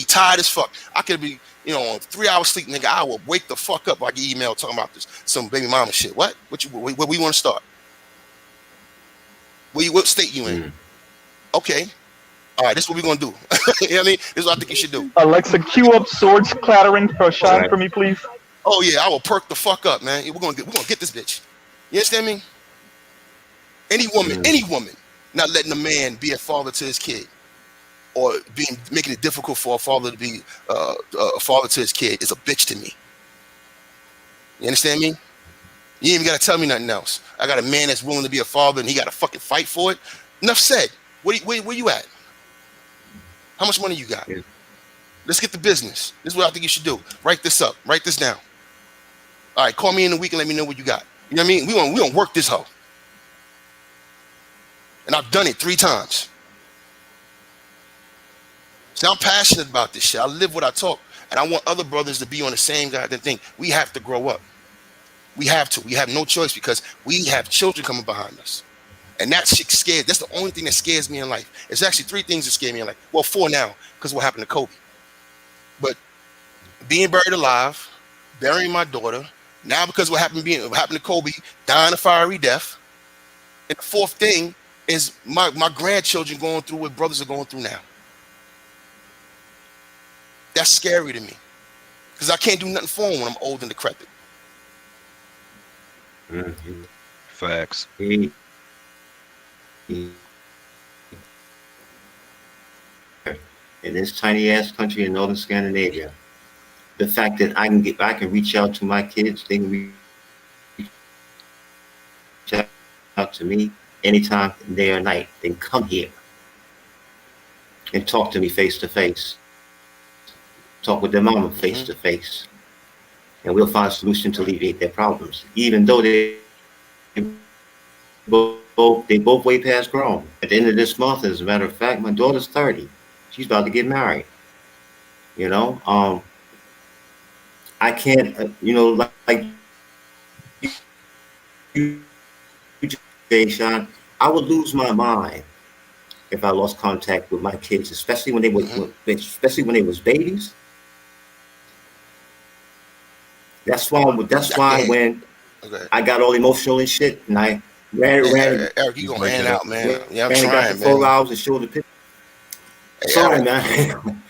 tired as fuck. I could be, you know, on 3 hours sleep, nigga. I will wake the fuck up. I get email talking about this, some baby mama shit. Where we want to start? What state you in? Okay. All right, this is what we're gonna do. You know what I mean? This is what I think you should do. Alexa, cue up swords clattering for Sean for me, please. Oh yeah, I will perk the fuck up, man. We're gonna get this bitch. You understand me? Any woman not letting a man be a father to his kid, or making it difficult for a father to be a father to his kid, is a bitch to me. You understand me? You ain't even gotta tell me nothing else. I got a man that's willing to be a father, and he gotta fucking fight for it. Enough said. Where you at? How much money you got? Yeah. Let's get the business. This is what I think you should do. Write this up. Write this down. All right, call me in a week and let me know what you got. You know what I mean? We gonna work this hoe. And I've done it 3 times. So I'm passionate about this shit. I live what I talk. And I want other brothers to be on the same goddamn thing. We have to grow up. We have to. We have no choice, because we have children coming behind us. And that shit scares. That's the only thing that scares me in life. It's actually 3 things that scare me in life. Well, 4 now, because what happened to Kobe. But being buried alive, burying my daughter, now because what happened to Kobe, dying a fiery death. And the 4th thing is my grandchildren going through what brothers are going through now. That's scary to me, because I can't do nothing for them when I'm old and decrepit. Facts. In this tiny ass country in northern Scandinavia, the fact that I can reach out to my kids, they can reach out to me anytime, day or night. They can come here and talk to me face to face, talk with their mama face to face, and we'll find a solution to alleviate their problems, even though they both way past grown. At the end of this month, as a matter of fact, my daughter's 30. She's about to get married. You know, I can't, you know, like you Jay Sean, I would lose my mind if I lost contact with my kids, especially when they were, especially when they was babies. That's why when I got all emotional and shit, and I ran. Eric, you gonna hand out, man? Yeah, I'm ran trying, got the man. 4 hours and showed the picture. Hey, Sorry, Eric. man.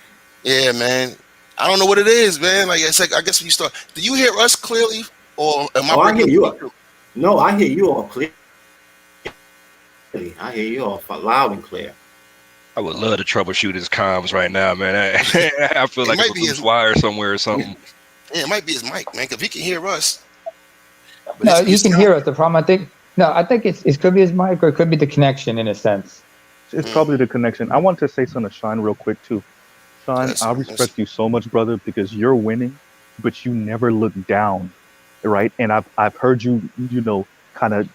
Yeah, man. I don't know what it is, man. Like it's like I guess when you start, do you hear us clearly, or am I? Oh, I hear you. No, I hear you all clear. I hear you all loud and clear. I would love to troubleshoot his comms right now, man. I feel like it's a loose wire somewhere or something. Yeah, it might be his mic, man, because he can hear us. No, he can hear us. The problem, I think it could be his mic, or it could be the connection in a sense. It's probably the connection. I want to say something to Sean real quick too. Sean, I respect you so much, brother, because you're winning, but you never look down, right? And I've heard you, kind of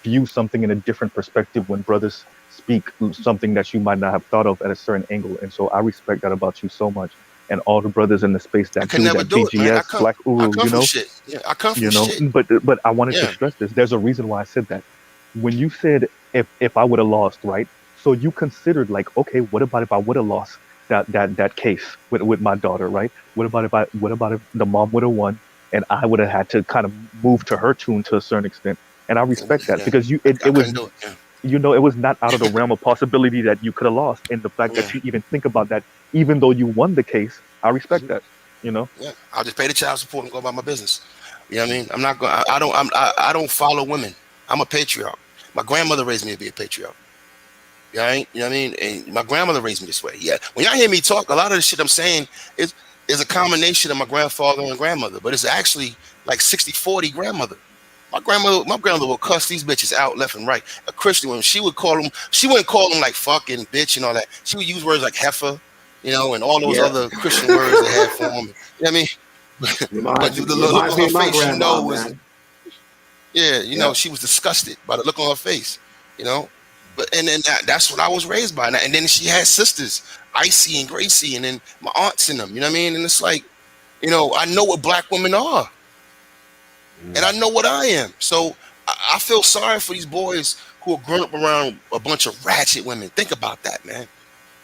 view something in a different perspective when brothers speak something that you might not have thought of at a certain angle. And so I respect that about you so much. And all the brothers in the space that do that, BGS, Black Uru, I come from shit. But I wanted to stress this. There's a reason why I said that. When you said if I would have lost, right? So you considered like, okay, what about if I would have lost that case with my daughter, right? What about if the mom would have won and I would have had to kind of move to her tune to a certain extent? And I respect that because it was not out of the realm of possibility that you could have lost. And the fact that you even think about that, even though you won the case, I respect that. Yeah, I'll just pay the child support and go about my business. You know what I mean? I'm not going. I don't follow women. I'm a patriarch. My grandmother raised me to be a patriarch. You know what I mean? And my grandmother raised me this way. Yeah. When y'all hear me talk, a lot of the shit I'm saying is a combination of my grandfather and grandmother, but it's actually like 60-40 grandmother. My grandmother would cuss these bitches out left and right. A Christian woman, she wouldn't call them like fucking bitch and all that. She would use words like heifer, and all those other Christian words they had for them. You know what I mean? But the look on her face, she was disgusted by the look on her face, But and then that's what I was raised by. And then she had sisters, Icy and Gracie, and then my aunts in them. You know what I mean? And it's like, I know what black women are. And I know what I am. So I feel sorry for these boys who are growing up around a bunch of ratchet women. Think about that, man.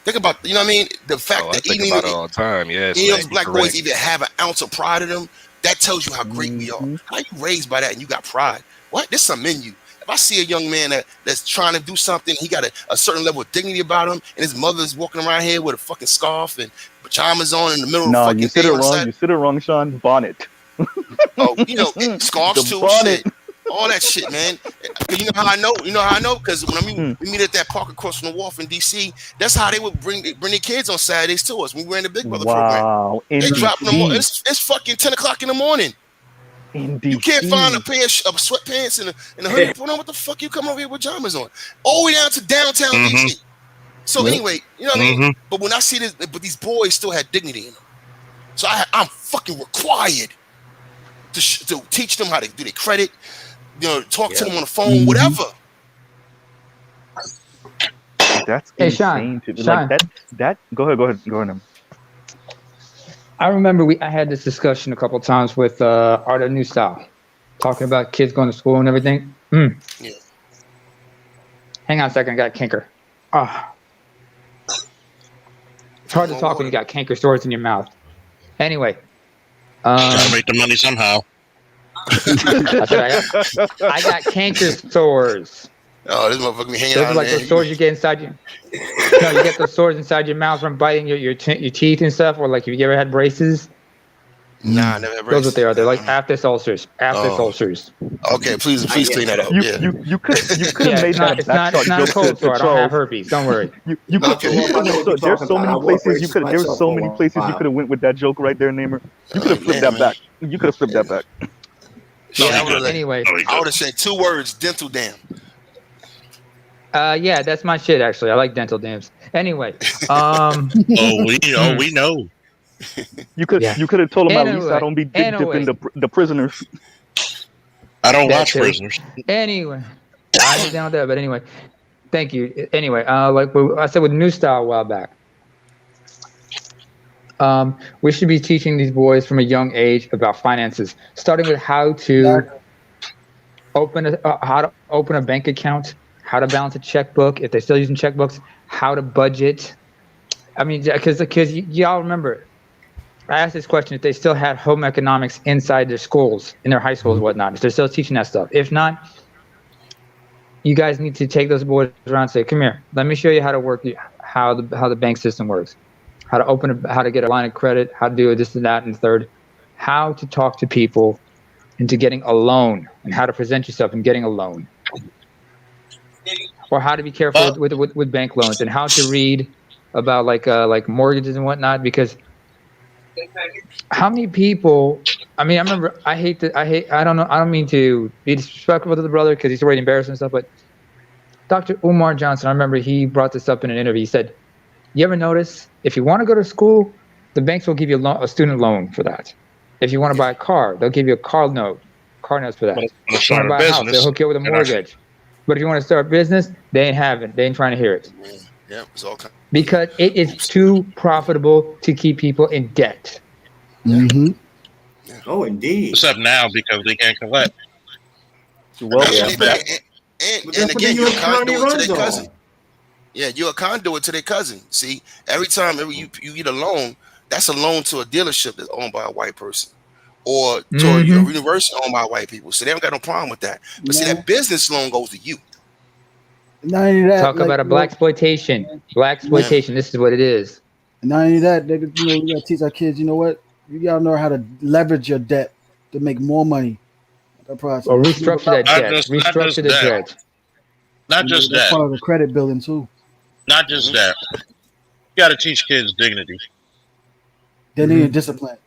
Think about, you know what I mean? The fact that even about it all the time. Yes, those black boys even have an ounce of pride in them, that tells you how great we are. How you raised by that and you got pride? What? There's something in you. If I see a young man that's trying to do something, he got a certain level of dignity about him, and his mother's walking around here with a fucking scarf and pajamas on in the middle of the fucking day. No, you said it wrong. You said it wrong, Sean. Bonnet. Oh, scarves too, shit. All that shit, man. You know how I know? Because when we meet at that park across from the wharf in DC, that's how they would bring their kids on Saturdays to us. We ran the Big Brother program. They dropping them on. It's fucking 10 o'clock in the morning. You can't find a pair of sweatpants and a hoodie. What the fuck you come over here with pajamas on? All the way down to downtown DC. So anyway, you know what I mean? But when I see this, but these boys still had dignity in them. So I'm fucking required to teach them how to do their credit, talk to them on the phone, whatever. That's Sean, insane. Like that. Go ahead. I remember I had this discussion a couple of times with Art of New Style, talking about kids going to school and everything. Yeah. Hang on a second, I got a canker. It's hard to talk when you got canker sores in your mouth. Anyway. Gotta make the money somehow. I got canker sores. Oh, this motherfucker be hanging those out are like those sores you get inside you. No, you get those sores inside your mouth from biting your teeth and stuff, or like if you ever had braces. Nah, I never had braces. Those are what they are. They're like aphthous ulcers. Ulcers. Okay, please clean that up. You could have made that. It's not a cold sore. I don't have herpes. Don't worry. There's so many places you could. There's so many places you could have went with that joke right there, Namer. You could have flipped that back. You could have flipped that back. Anyway, I would have said 2 words: dental dam. Yeah, that's my shit. Actually, I like dental dams. Anyway, we know. You could have told him at least I don't be dipping the prisoners. I don't watch Prisoners. Anyway, I was down there, but anyway, thank you. Anyway, like I said with New Style a while back, we should be teaching these boys from a young age about finances, starting with how to how to open a bank account, how to balance a checkbook if they're still using checkbooks, how to budget. I mean, because y'all remember, I asked this question if they still had home economics inside their schools, in their high schools and whatnot, if they're still teaching that stuff. If not, you guys need to take those boys around and say, come here, let me show you how to work, how the bank system works, how to get a line of credit, how to do this and that and third, how to talk to people into getting a loan and how to present yourself in getting a loan, or how to be careful with bank loans and how to read about like mortgages and whatnot. Because how many people? I mean, I remember. I don't mean to be disrespectful to the brother because he's already embarrassed and stuff. But Dr. Umar Johnson, I remember he brought this up in an interview. He said, "You ever notice if you want to go to school, the banks will give you a student loan for that. If you want to buy a car, they'll give you a car notes for that. If you want to buy a house, they'll hook you up with a mortgage. But if you want to start a business, they ain't having. They ain't trying to hear it. Yeah, it's all kind. Because it is too profitable to keep people in debt." Mm-hmm. Oh, indeed. Except now because they can't collect. Well, and again, you're a conduit to their cousin. Yeah, you're a conduit to their cousin. See, every time you get a loan, that's a loan to a dealership that's owned by a white person, or to a university owned by white people. So they don't got no problem with that. But see, that business loan goes to you. Not only that, talk about a black exploitation. Black exploitation. This is what it is. Not only that, we gotta teach our kids. You know what? You gotta know how to leverage your debt to make more money. Or restructure that debt. Restructure the debt. Not just That's that. part of the credit building too. Not just that. You got to teach kids dignity. They need discipline.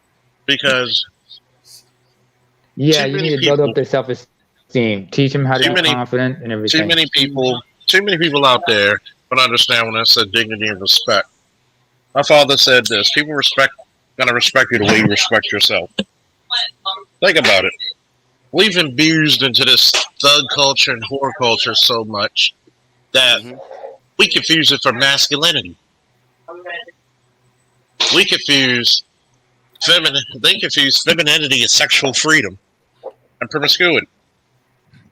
Because you need to build up their self-esteem. Teach them how to be confident and everything. Too many people out there don't understand when I said dignity and respect. My father said this: people gonna respect you the way you respect yourself. Think about it. We've infused into this thug culture and whore culture so much that we confuse it for masculinity. We confuse they confuse femininity as sexual freedom and promiscuity.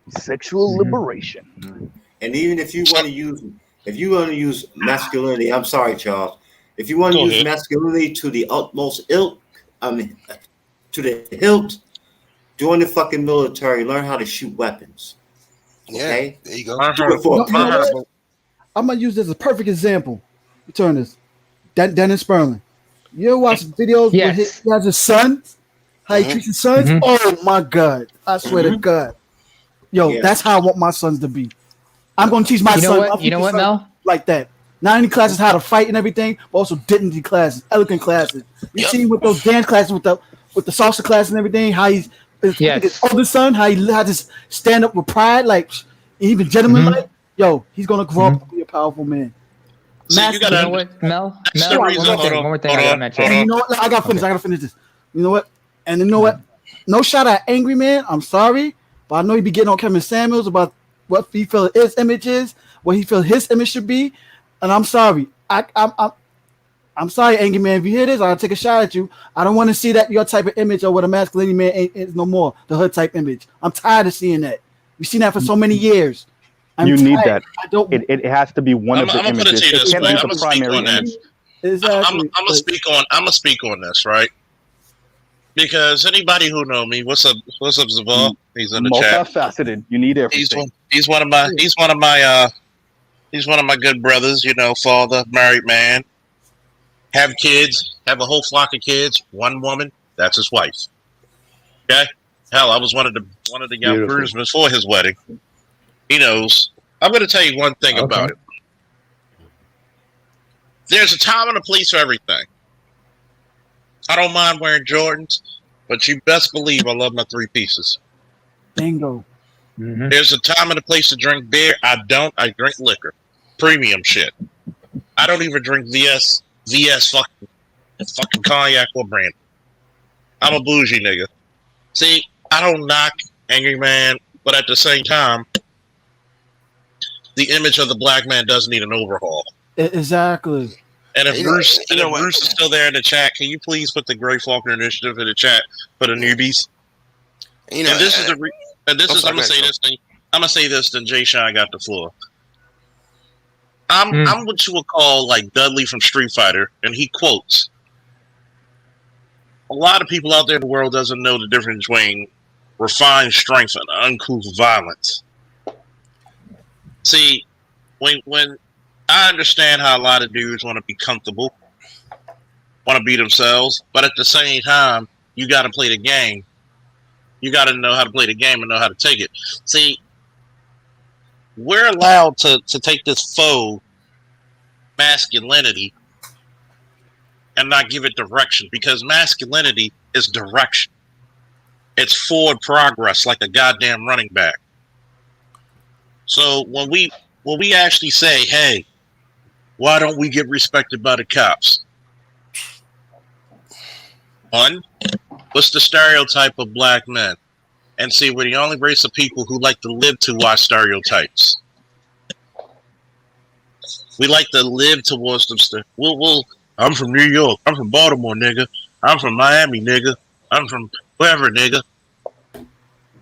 Sexual liberation. And even if you want to use masculinity, I'm sorry, Charles. If you want to use masculinity to the utmost to the hilt, join the fucking military. Learn how to shoot weapons. Okay, there you go. I'm gonna use this as a perfect example. Return this. Dennis Sperling. You ever watch videos where he has his sons? How he treats his sons? Oh my God! I swear to God. Yo, that's how I want my sons to be. I'm gonna teach my son. You know what, Mel? Like that. Not only classes how to fight and everything, but also dignity classes, elegant classes. You see with those dance classes with the salsa class and everything, how his older son, how he had to stand up with pride, like even gentleman like. Yo, he's gonna grow up to be a powerful man. See, you know what, Mel? One more thing I gotta mention. And you know what? I gotta finish this. You know what? And you know what? No shot at Angry Man. I'm sorry, but I know he be getting on Kevin Samuels about what he feel his image is, what he feel his image should be. And I'm sorry. I'm sorry, Angry Man. If you hear this, I'll take a shot at you. I don't want to see that your type of image or what a masculinity man is no more. The hood type image. I'm tired of seeing that. We've seen that for so many years. You need that. It has to be one of the images. It can't be the primary image. Exactly. I'm gonna speak on this, right? Because anybody who know me, what's up, Zaval? He's in the chat. Multifaceted. You need everything. He's one of my good brothers. You know, father, married man, have kids, have a whole flock of kids. One woman, that's his wife. Okay. Hell, I was one of the young groomsmen for his wedding. He knows. I'm going to tell you one thing about it. There's a time and a place for everything. I don't mind wearing Jordans, but you best believe I love my three pieces. Bingo. There's a time and a place to drink beer. I don't. I drink liquor. Premium shit. I don't even drink VS fucking cognac or brandy. I'm a bougie nigga. See, I don't knock Angry Man, but at the same time, the image of the black man does need an overhaul. Exactly. And if Bruce is still there in the chat, can you please put the Gray Faulkner Initiative in the chat for the newbies? You know, and this is And this is I'm gonna say this thing. I'm gonna say this. Then Jay Sean got the floor. I'm what you would call like Dudley from Street Fighter, and he quotes. A lot of people out there in the world doesn't know the difference between refined strength and uncouth violence. See, when I understand how a lot of dudes want to be comfortable, want to be themselves, but at the same time, you got to play the game. You got to know how to play the game and know how to take it. See, we're allowed to take this faux masculinity and not give it direction, because masculinity is direction. It's forward progress, like a goddamn running back. So when we actually say, hey, why don't we get respected by the cops? One, what's the stereotype of black men? And see, we're the only race of people who like to live to our stereotypes. We like to live towards them. I'm from New York. I'm from Baltimore, nigga. I'm from Miami, nigga. I'm from wherever, nigga.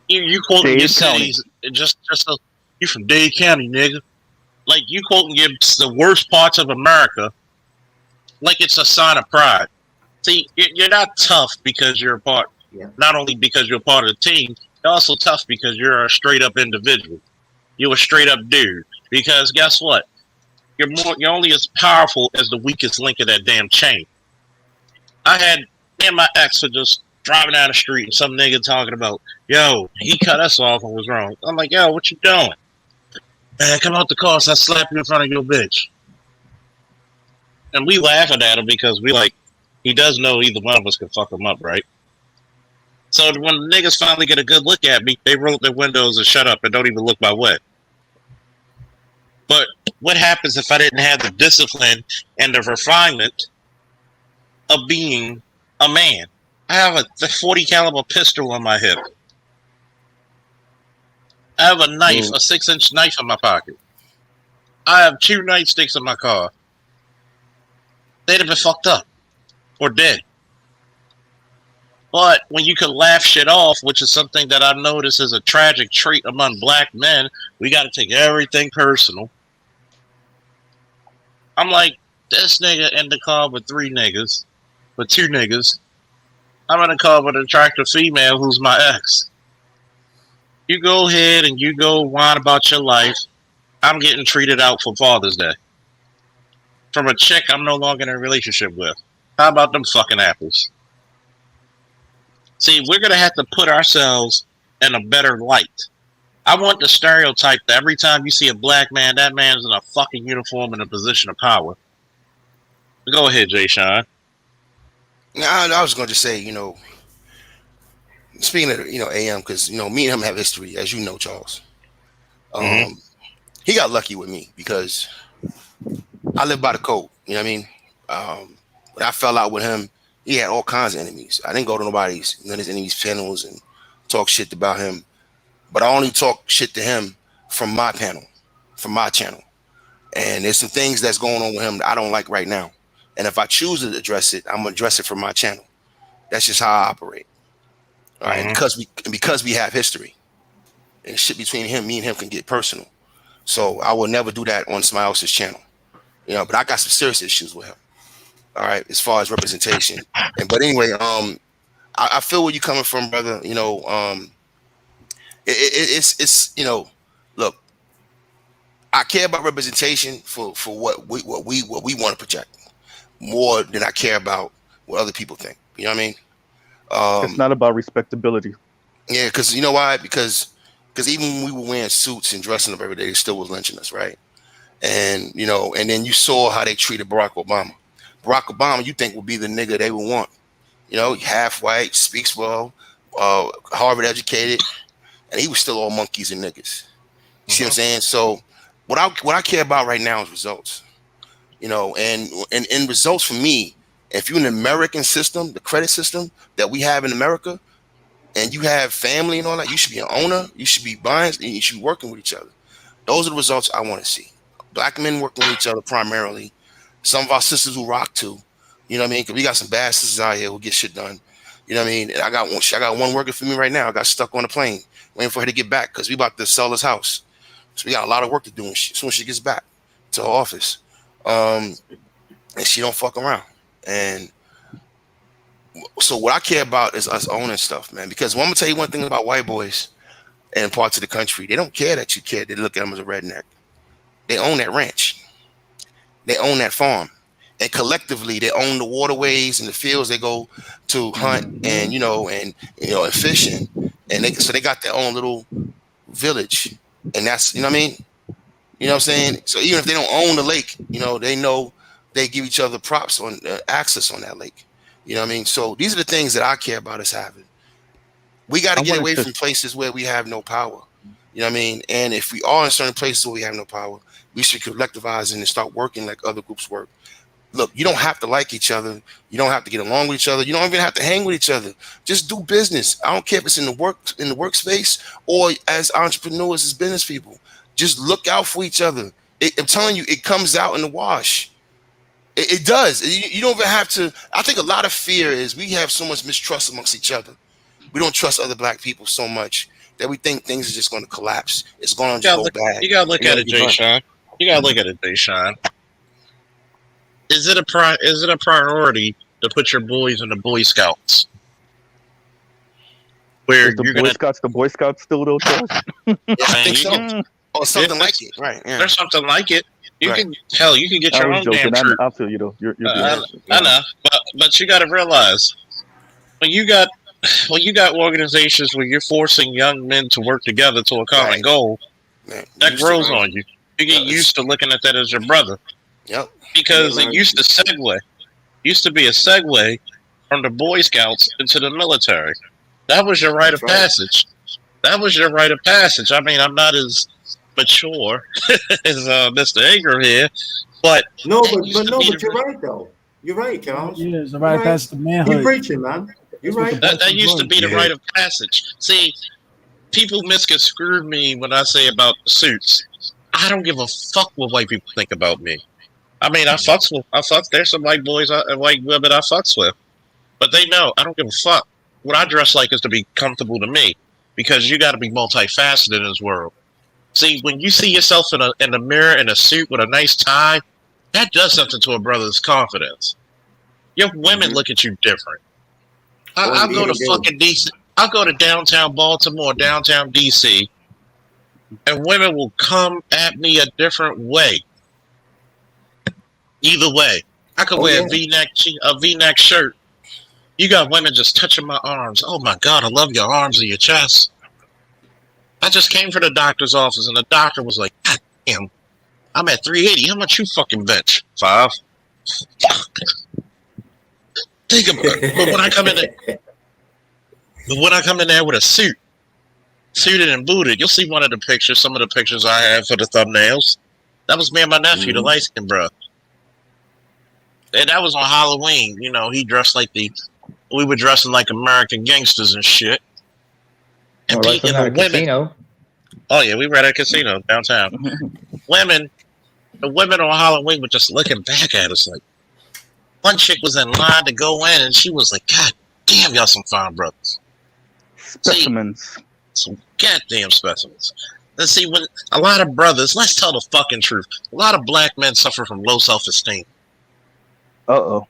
You quoting your cities, you from Dade County, nigga. Like, you quoting the worst parts of America like it's a sign of pride. See, you're not tough because you're a part, not only because you're a part of the team, you're also tough because you're a straight up individual. You're a straight up dude. Because guess what? You're only as powerful as the weakest link of that damn chain. Me and my ex were just driving down the street and some nigga talking about, yo, he cut us off and was wrong. I'm like, yo, what you doing? Man, come out the car so I slap you in front of your bitch. And we laughing at him because we like, he does know either one of us can fuck him up, right? So when the niggas finally get a good look at me, they roll up their windows and shut up and don't even look my way. But what happens if I didn't have the discipline and the refinement of being a man? I have a 40 caliber pistol on my hip. I have a knife, a 6-inch knife in my pocket. I have 2 nightsticks in my car. They'd have been fucked up or dead. But when you can laugh shit off, which is something that I notice is a tragic trait among black men, we got to take everything personal. I'm like, this nigga in the car with 3 niggas, with 2 niggas. I'm in a car with an attractive female who's my ex. You go ahead and you go whine about your life. I'm getting treated out for Father's Day from a chick I'm no longer in a relationship with. How about them fucking apples? See, we're going to have to put ourselves in a better light. I want the stereotype that every time you see a black man, that man's in a fucking uniform in a position of power. Go ahead, Jay Sean. I was going to say, speaking of, AM, because, me and him have history, as you know, Charles. He got lucky with me because I live by the code. You know what I mean? When I fell out with him, he had all kinds of enemies. I didn't go to none of his enemies' channels and talk shit about him. But I only talk shit to him from my panel, from my channel. And there's some things that's going on with him that I don't like right now. And if I choose to address it, I'm gonna address it from my channel. That's just how I operate. All right, because we have history, and shit between me and him can get personal. So I will never do that on somebody else's channel. But I got some serious issues with him. All right, as far as representation. But anyway, I feel where you're coming from, brother. It's look, I care about representation for what we want to project more than I care about what other people think. You know what I mean? It's not about respectability. Yeah, because you know why? Because even when we were wearing suits and dressing up every day, they still was lynching us, right? And and then you saw how they treated Barack Obama. Barack Obama, you think would be the nigga they would want. Half white, speaks well, Harvard educated, and he was still all monkeys and niggas. You see what I'm saying? So what I care about right now is results. And results for me, if you're in the American system, the credit system that we have in America, and you have family and all that, you should be an owner, you should be buying, and you should be working with each other. Those are the results I want to see. Black men working with each other primarily. Some of our sisters who rock too. You know what I mean? Because we got some bad sisters out here who get shit done. You know what I mean? And I got one working for me right now. I got stuck on a plane waiting for her to get back because we about to sell this house. So we got a lot of work to do as soon as she gets back to her office. And she don't fuck around. And so what I care about is us owning stuff, man. Because I'm gonna tell you one thing about white boys in parts of the country. They don't care that you care. They look at them as a redneck. They own that ranch. They own that farm. And collectively they own the waterways and the fields they go to hunt and and fishing. And they got their own little village. And that's what I mean? You know what I'm saying? So even if they don't own the lake, they know they give each other props on access on that lake. You know what I mean? So these are the things that I care about us having. We got to get away from places where we have no power. You know what I mean? And if we are in certain places where we have no power, we should collectivize and start working like other groups work. Look, you don't have to like each other. You don't have to get along with each other. You don't even have to hang with each other. Just do business. I don't care if it's in the workspace or as entrepreneurs, as business people. Just look out for each other. I'm telling you, it comes out in the wash. It does. You don't even have to. I think a lot of fear is we have so much mistrust amongst each other. We don't trust other black people so much that we think things are just going to collapse. It's going to go bad. You got to look at it, Jay Sean. You got to look at it, Jay Sean. Is it a priority to put your boys in the Boy Scouts? Where the Boy Scouts still don't trust? I think so. Or something like it, right? Yeah. There's something like it. You can get your own damn troop. I feel you though. You're I know, but you got to realize when you got organizations where you're forcing young men to work together to a common goal, that grows on you. You get used to looking at that as your brother. Yep. Because it used to be a segue from the Boy Scouts into the military. That was your rite of passage. That was your rite of passage. I mean, I'm not as mature as Mr. Ingram here, but but you're right though. You're right, Charles. Yeah, it's a rite of passage to manhood. You're preaching, man. You're right. That used to be the rite of passage. See, people misconstrue me when I say about the suits. I don't give a fuck what white people think about me. I mean, there's some white boys and white women I fucks with, but they know I don't give a fuck. What I dress like is to be comfortable to me, because you got to be multifaceted in this world. See, when you see yourself in the mirror in a suit with a nice tie, that does something to a brother's confidence. Your women look at you different. I'll go to fucking DC. I'll go to downtown Baltimore, downtown DC, and women will come at me a different way. Either way, I could wear a V-neck shirt. You got women just touching my arms. Oh my God, I love your arms and your chest. I just came from the doctor's office and the doctor was like, God damn, I'm at 380. How much you fucking bench? 5. Think about it. But when I come in there with a suited and booted, you'll see one of the pictures, some of the pictures I have for the thumbnails. That was me and my nephew, the light skinned bro. And that was on Halloween. He dressed like we were dressing like American gangsters and shit. And beating the women. Casino. Oh yeah, we were at a casino downtown. The women on Halloween were just looking back at us like. One chick was in line to go in, and she was like, God damn, y'all some fine brothers. Specimens. Some goddamn specimens. Let's see, when a lot of brothers, let's tell the fucking truth. A lot of black men suffer from low self-esteem. Uh-oh.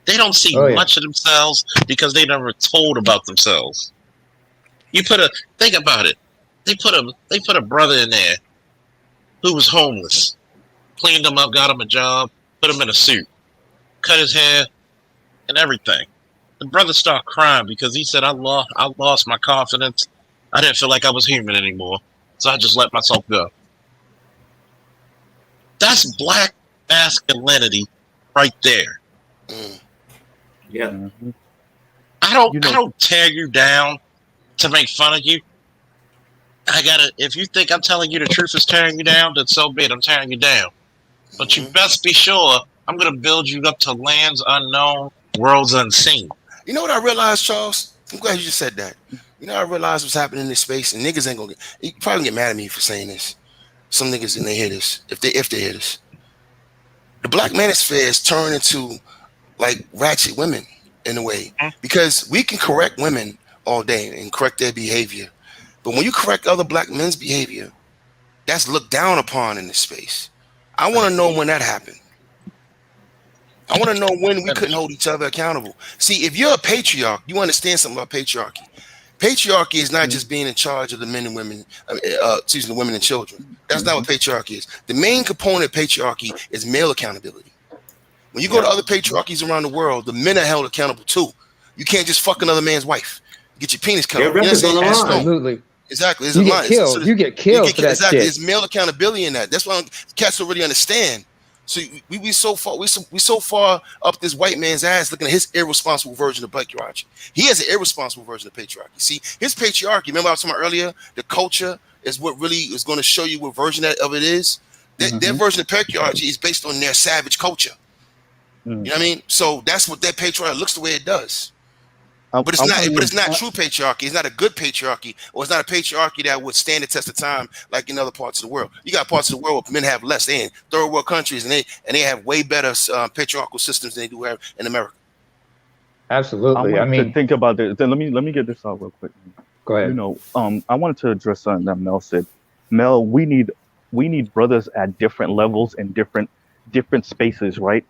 They don't see much of themselves because they never told about themselves. Think about it. They put a brother in there who was homeless, cleaned him up, got him a job, put him in a suit, cut his hair, and everything. The brother started crying because he said, I lost my confidence. I didn't feel like I was human anymore, so I just let myself go. That's black masculinity right there. Yeah. I don't tear you down to make fun of you. If you think I'm telling you the truth is tearing you down, then so be it. I'm tearing you down. But you best be sure I'm going to build you up to lands unknown, worlds unseen. You know what I realized, Charles? I'm glad you just said that. You know, I realized what's happening in this space, and niggas ain't going to you probably get mad at me for saying this. Some niggas, and they hear this, if they hear this. The black manosphere is turned into like ratchet women in a way, because we can correct women all day and correct their behavior. But when you correct other black men's behavior, that's looked down upon in this space. I want to know when that happened. I want to know when we couldn't hold each other accountable. See, if you're a patriarch, you understand something about patriarchy. Patriarchy is not just being in charge of the men and women, the women and children. That's not what patriarchy is. The main component of patriarchy is male accountability. When you go to other patriarchies around the world, the men are held accountable too. You can't just fuck another man's wife. Get your penis cut off. Absolutely. Exactly. You get killed. You get killed for that exactly. shit. There's male accountability in that. That's why cats don't really understand. So we so far up this white man's ass looking at his irresponsible version of patriarchy. He has an irresponsible version of patriarchy. See, his patriarchy, remember I was talking about earlier, the culture is what really is going to show you what version of it is. Their version of patriarchy is based on their savage culture. You know what I mean? So that's what that patriarchy looks the way it does. But it's not true patriarchy. It's not a good patriarchy, or it's not a patriarchy that would stand the test of time like in other parts of the world. You got parts of the world where men have less. They in third world countries, and they have way better patriarchal systems than they do have in America. Absolutely. I mean, think about this. Let me get this out real quick. Go ahead. You know, I wanted to address something that Mel said. Mel, we need brothers at different levels and different spaces, right?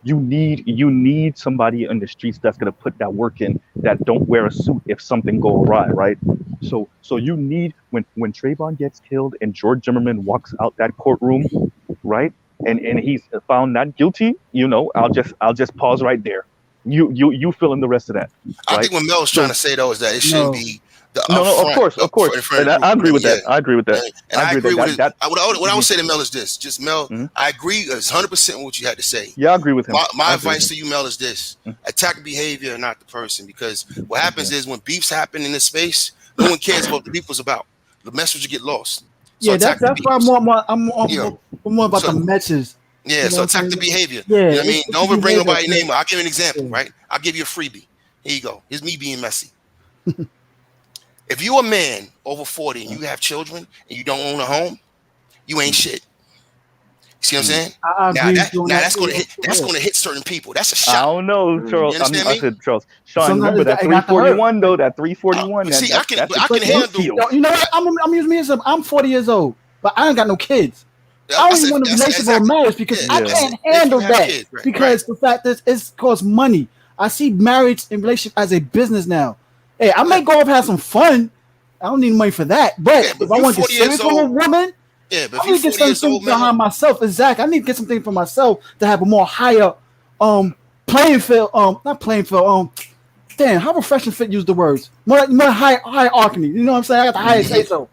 You need somebody in the streets that's gonna put that work in, that don't wear a suit if something go awry, right? So you need when Trayvon gets killed and George Zimmerman walks out that courtroom, right? And he's found not guilty, you know, I'll just pause right there. You fill in the rest of that. Right? I think what Mel's trying to say though is that it shouldn't be of course. And I agree with that. I agree with that. And I agree with that. What I would say to Mel is this: just Mel, I agree 100% with what you had to say. Yeah, I agree with him. My advice to you, Mel, is this: attack behavior, not the person, because what happens is when beefs happen in this space, no one cares about what the people's about. The message will get lost. So that's why I'm more about the message. Yeah, so attack the behavior. Yeah, you know what I mean? Don't ever bring nobody's name up. I'll give you an example, right? I'll give you a freebie. Here you go. Here's me being messy. If you're a man over 40 and you have children and you don't own a home, you ain't shit. See what I'm saying? That's going to hit certain people. That's a shot. I don't know, Charles. You understand me? I said, Charles. Sean, remember that 341 though? That 341. I can handle. You know what? I'm using me as I'm 40 years old, but I ain't got no kids. I don't even want a relationship or marriage because I can't handle that. Kids, because the fact is, it's costs money. I see marriage and relationship as a business now. Hey, I may go off and have some fun. I don't need money for that. But if I want to get serious with a woman, I need to get something behind myself. Exactly. I need to get something for myself to have a more higher playing field. Not playing field. Damn, how professional fit use the words? More hierarchy. You know what I'm saying? I got the highest say so.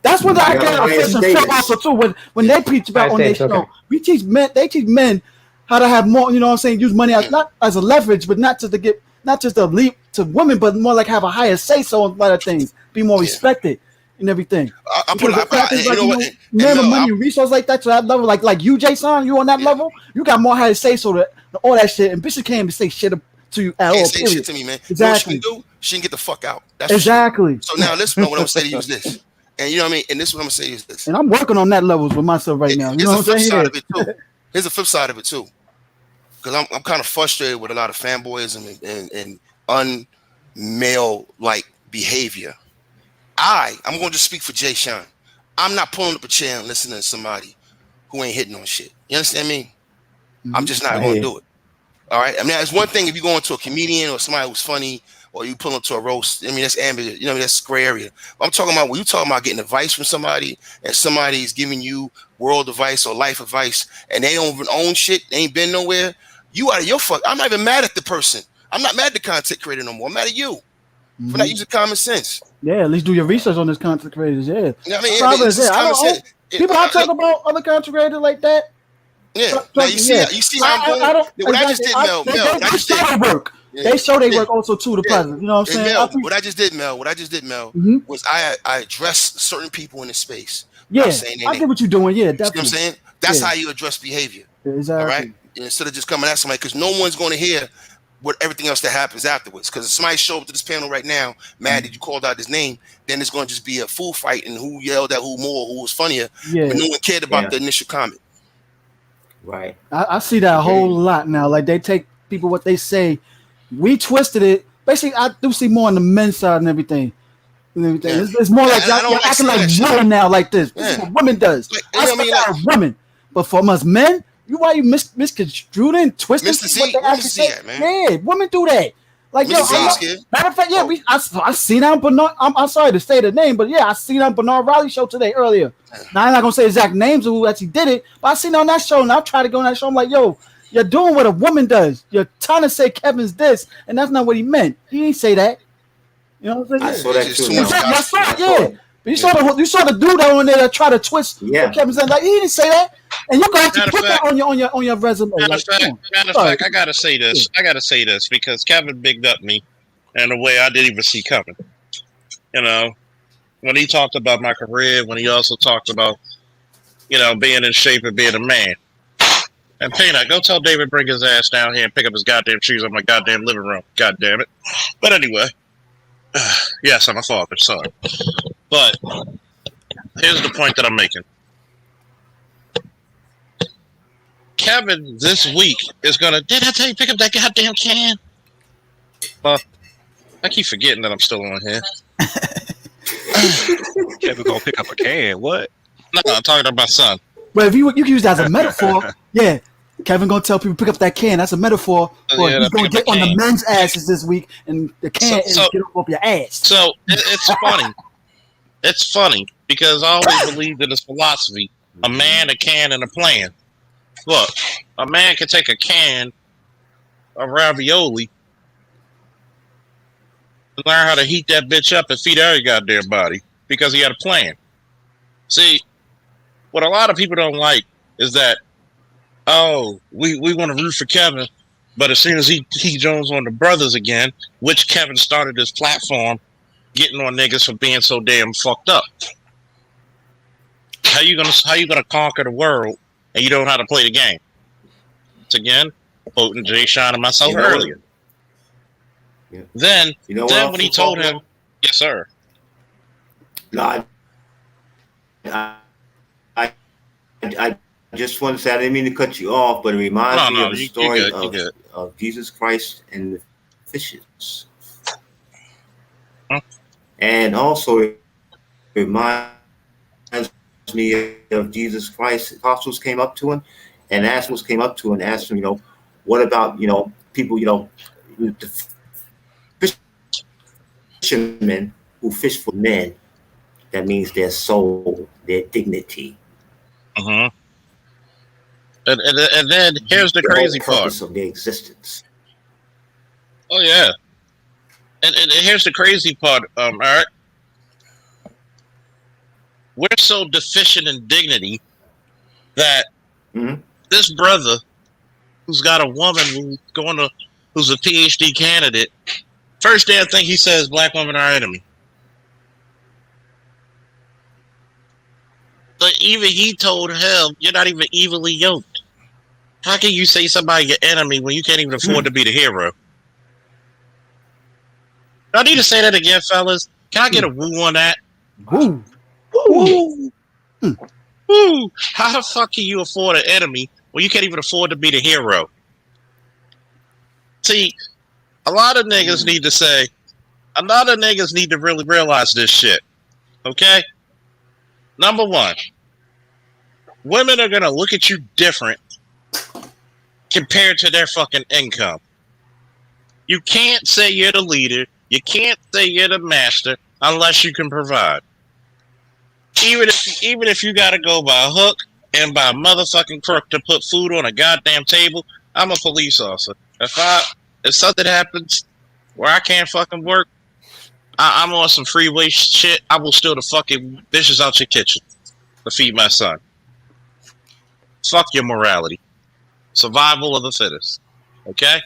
That's what I got a also too. When they preach about on their show, we teach men. They teach men how to have more. You know what I'm saying? Use money as not as a leverage, but not just a leap to women, but more like have a higher say so on a lot of things, be more respected and everything. Man with money and resources like that to that level, like you, Jason, you on that level, you got more higher say so to all that shit. And Bishop can't even say shit to you at all. Say shit to me, man. Exactly. You know what she can do? She can get the fuck out. That's exactly. So now listen, what I'm gonna say to you is this. And you know what I mean? And this is what I'm gonna say is this. And I'm working on that levels with myself right now. You know what I'm saying? Here's the flip side of it too. Because I'm kind of frustrated with a lot of fanboyism and unmale-like behavior. I'm going to just speak for Jay Sean. I'm not pulling up a chair and listening to somebody who ain't hitting on shit. You understand me? I'm just not going to do it. All right? I mean, it's one thing if you go into a comedian or somebody who's funny or you pull up to a roast. I mean, that's ambiguous. You know, that's gray area. But I'm talking about when you talking about getting advice from somebody and somebody's giving you world advice or life advice and they don't even own shit, they ain't been nowhere. You out of your fuck. I'm not even mad at the person. I'm not mad at the content creator no more. I'm mad at you for not using common sense. Yeah, at least do your research on this content creators. Yeah. You know what I mean? People I talk about other content creators like that. Yeah. Now you see how I'm doing. What I just did, Mel. They show they work also to the president. You know what I'm saying? Mel, what I just did, Mel, was I addressed certain people in this space. Yeah, I get what you're doing. Yeah, definitely. You know what I'm saying? That's how you address behavior. Exactly. All right? Instead of just coming at somebody, because no one's going to hear what everything else that happens afterwards. Because if somebody show up to this panel right now, mad that you called out his name, then it's going to just be a fool fight and who yelled at who more, who was funnier. Yeah. But no one cared about the initial comment. Right. I see that a whole lot now. Like they take people what they say, we twisted it basically, I do see more on the men's side and everything. Yeah. It's more like y'all acting like women now, like this. This is what women does. I mean, like women, but for us men, why you misconstrued and twisted what they actually say? Yeah, women do that. Like yo, matter of fact, yeah, I seen on Bernard. I'm sorry to say the name, but yeah, I seen on Bernard Riley show today earlier. Now I'm not gonna say exact names of who actually did it, but I seen on that show, and I tried to go on that show. I'm like, yo, you're doing what a woman does. You're trying to say Kevin's this, and that's not what he meant. He didn't say that. You know what I'm saying? I saw that too. Yeah. But you saw the dude that on there that tried to twist Kevin said, like he didn't say that. And you're gonna have to put that on your resume. Matter of fact, I gotta say this. I gotta say this because Kevin bigged up me in a way I didn't even see coming. You know, when he talked about my career, when he also talked about, you know, being in shape and being a man. And Peanut, go tell David bring his ass down here and pick up his goddamn shoes on my goddamn living room. God damn it. But anyway. Yes, I'm a father, sorry. But here's the point that I'm making. Kevin this week is gonna. Did I tell you pick up that goddamn can? I keep forgetting that I'm still on here. Kevin gonna pick up a can. What? No, I'm talking about my son. Well, if you can use that as a metaphor, yeah. Kevin gonna tell people pick up that can. That's a metaphor. For he's gonna get on the men's asses this week, and the can is get up your ass. So it's funny. It's funny because I always believed in this philosophy: a man, a can, and a plan. Look, a man can take a can of ravioli and learn how to heat that bitch up and feed every goddamn body because he had a plan. See, what a lot of people don't like is that. Oh, we want to root for Kevin, but as soon as he joins on the brothers again, which Kevin started his platform, getting on niggas for being so damn fucked up. How you gonna conquer the world and you don't know how to play the game? It's again quoting Jay Sean and myself earlier. Yeah. Then when he told him, yes sir. No, I just want to say I didn't mean to cut you off, but it reminds me of the story of Jesus Christ and the fishes. Huh? And also it reminds me of Jesus Christ. Apostles came up to him and asked him, you know, what about, you know, people, you know, the fishermen who fish for men. That means their soul, their dignity. Uh-huh. And then here's the crazy part of their existence. Oh yeah, and here's the crazy part, Eric. We're so deficient in dignity that this brother, who's got a woman who's a PhD candidate, first damn thing he says, black women are our enemy. But even he told him, you're not even evenly yoked. How can you say somebody your enemy when you can't even afford to be the hero? I need to say that again, fellas. Can I get a woo on that? Woo. Woo. Woo. How the fuck can you afford an enemy when you can't even afford to be the hero? See, a lot of niggas need to really realize this shit. Okay? Number one, women are going to look at you different compared to their fucking income. You can't say you're the leader. You can't say you're the master unless you can provide. Even if you got to go by hook and by motherfucking crook to put food on a goddamn table, I'm a police officer. If something happens where I can't fucking work, I'm on some freeway shit. I will steal the fucking dishes out your kitchen to feed my son. Fuck your morality. Survival of the fittest. Okay?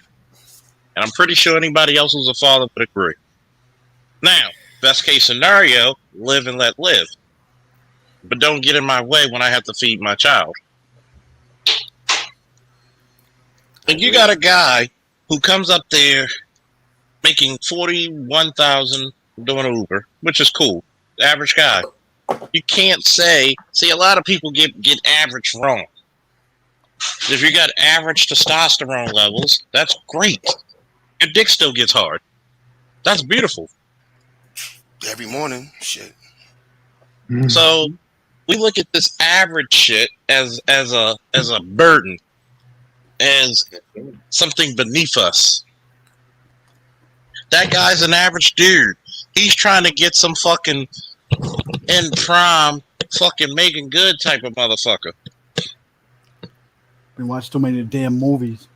And I'm pretty sure anybody else who's a father would agree. Now, best case scenario, live and let live. But don't get in my way when I have to feed my child. And you got a guy who comes up there making $41,000 doing an Uber, which is cool. The average guy. You can't say, see, a lot of people get average wrong. If you got average testosterone levels, that's great. Your dick still gets hard. That's beautiful. Every morning, shit. So we look at this average shit as a burden, as something beneath us. That guy's an average dude. He's trying to get some fucking in prime fucking Megan Good type of motherfucker. Been watching too many damn movies.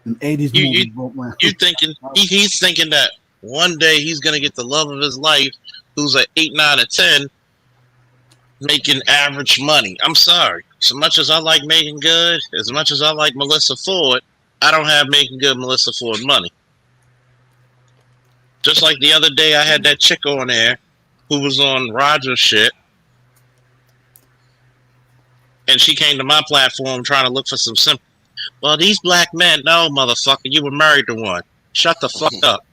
And 80s movies. You thinking he's thinking that one day he's gonna get the love of his life, who's an 8, 9, or 10, making average money. I'm sorry. As much as I like Megan Good, as much as I like Melissa Ford, I don't have Megan Good, Melissa Ford money. Just like the other day, I had that chick on there who was on Roger's shit, and she came to my platform trying to look for some sympathy. Well, these black men, no, motherfucker, you were married to one. Shut the fuck up.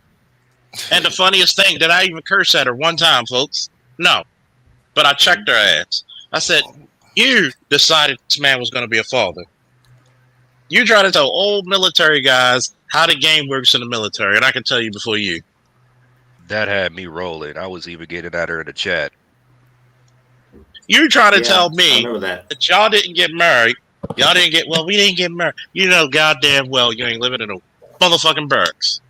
And the funniest thing, did I even curse at her one time, folks? No. But I checked her ass. I said, you decided this man was going to be a father. You try to tell old military guys how the game works in the military, and I can tell you before you. That had me rolling. I was even getting at her in the chat. You trying to tell me that y'all didn't get married. Y'all didn't get, well, we didn't get married. You know goddamn well you ain't living in a motherfucking barracks.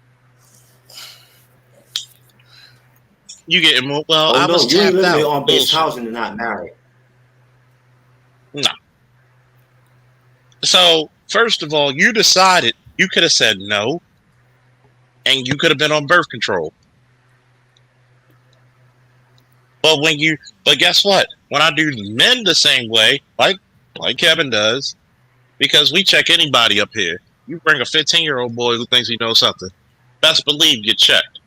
You getting more, well, I was you tapped living out. on base housing and not married. No. So, first of all, you decided you could have said no, and you could have been on birth control. But guess what? When I do men the same way, like Kevin does, because we check anybody up here. You bring a 15-year-old boy who thinks he knows something, best believe get checked.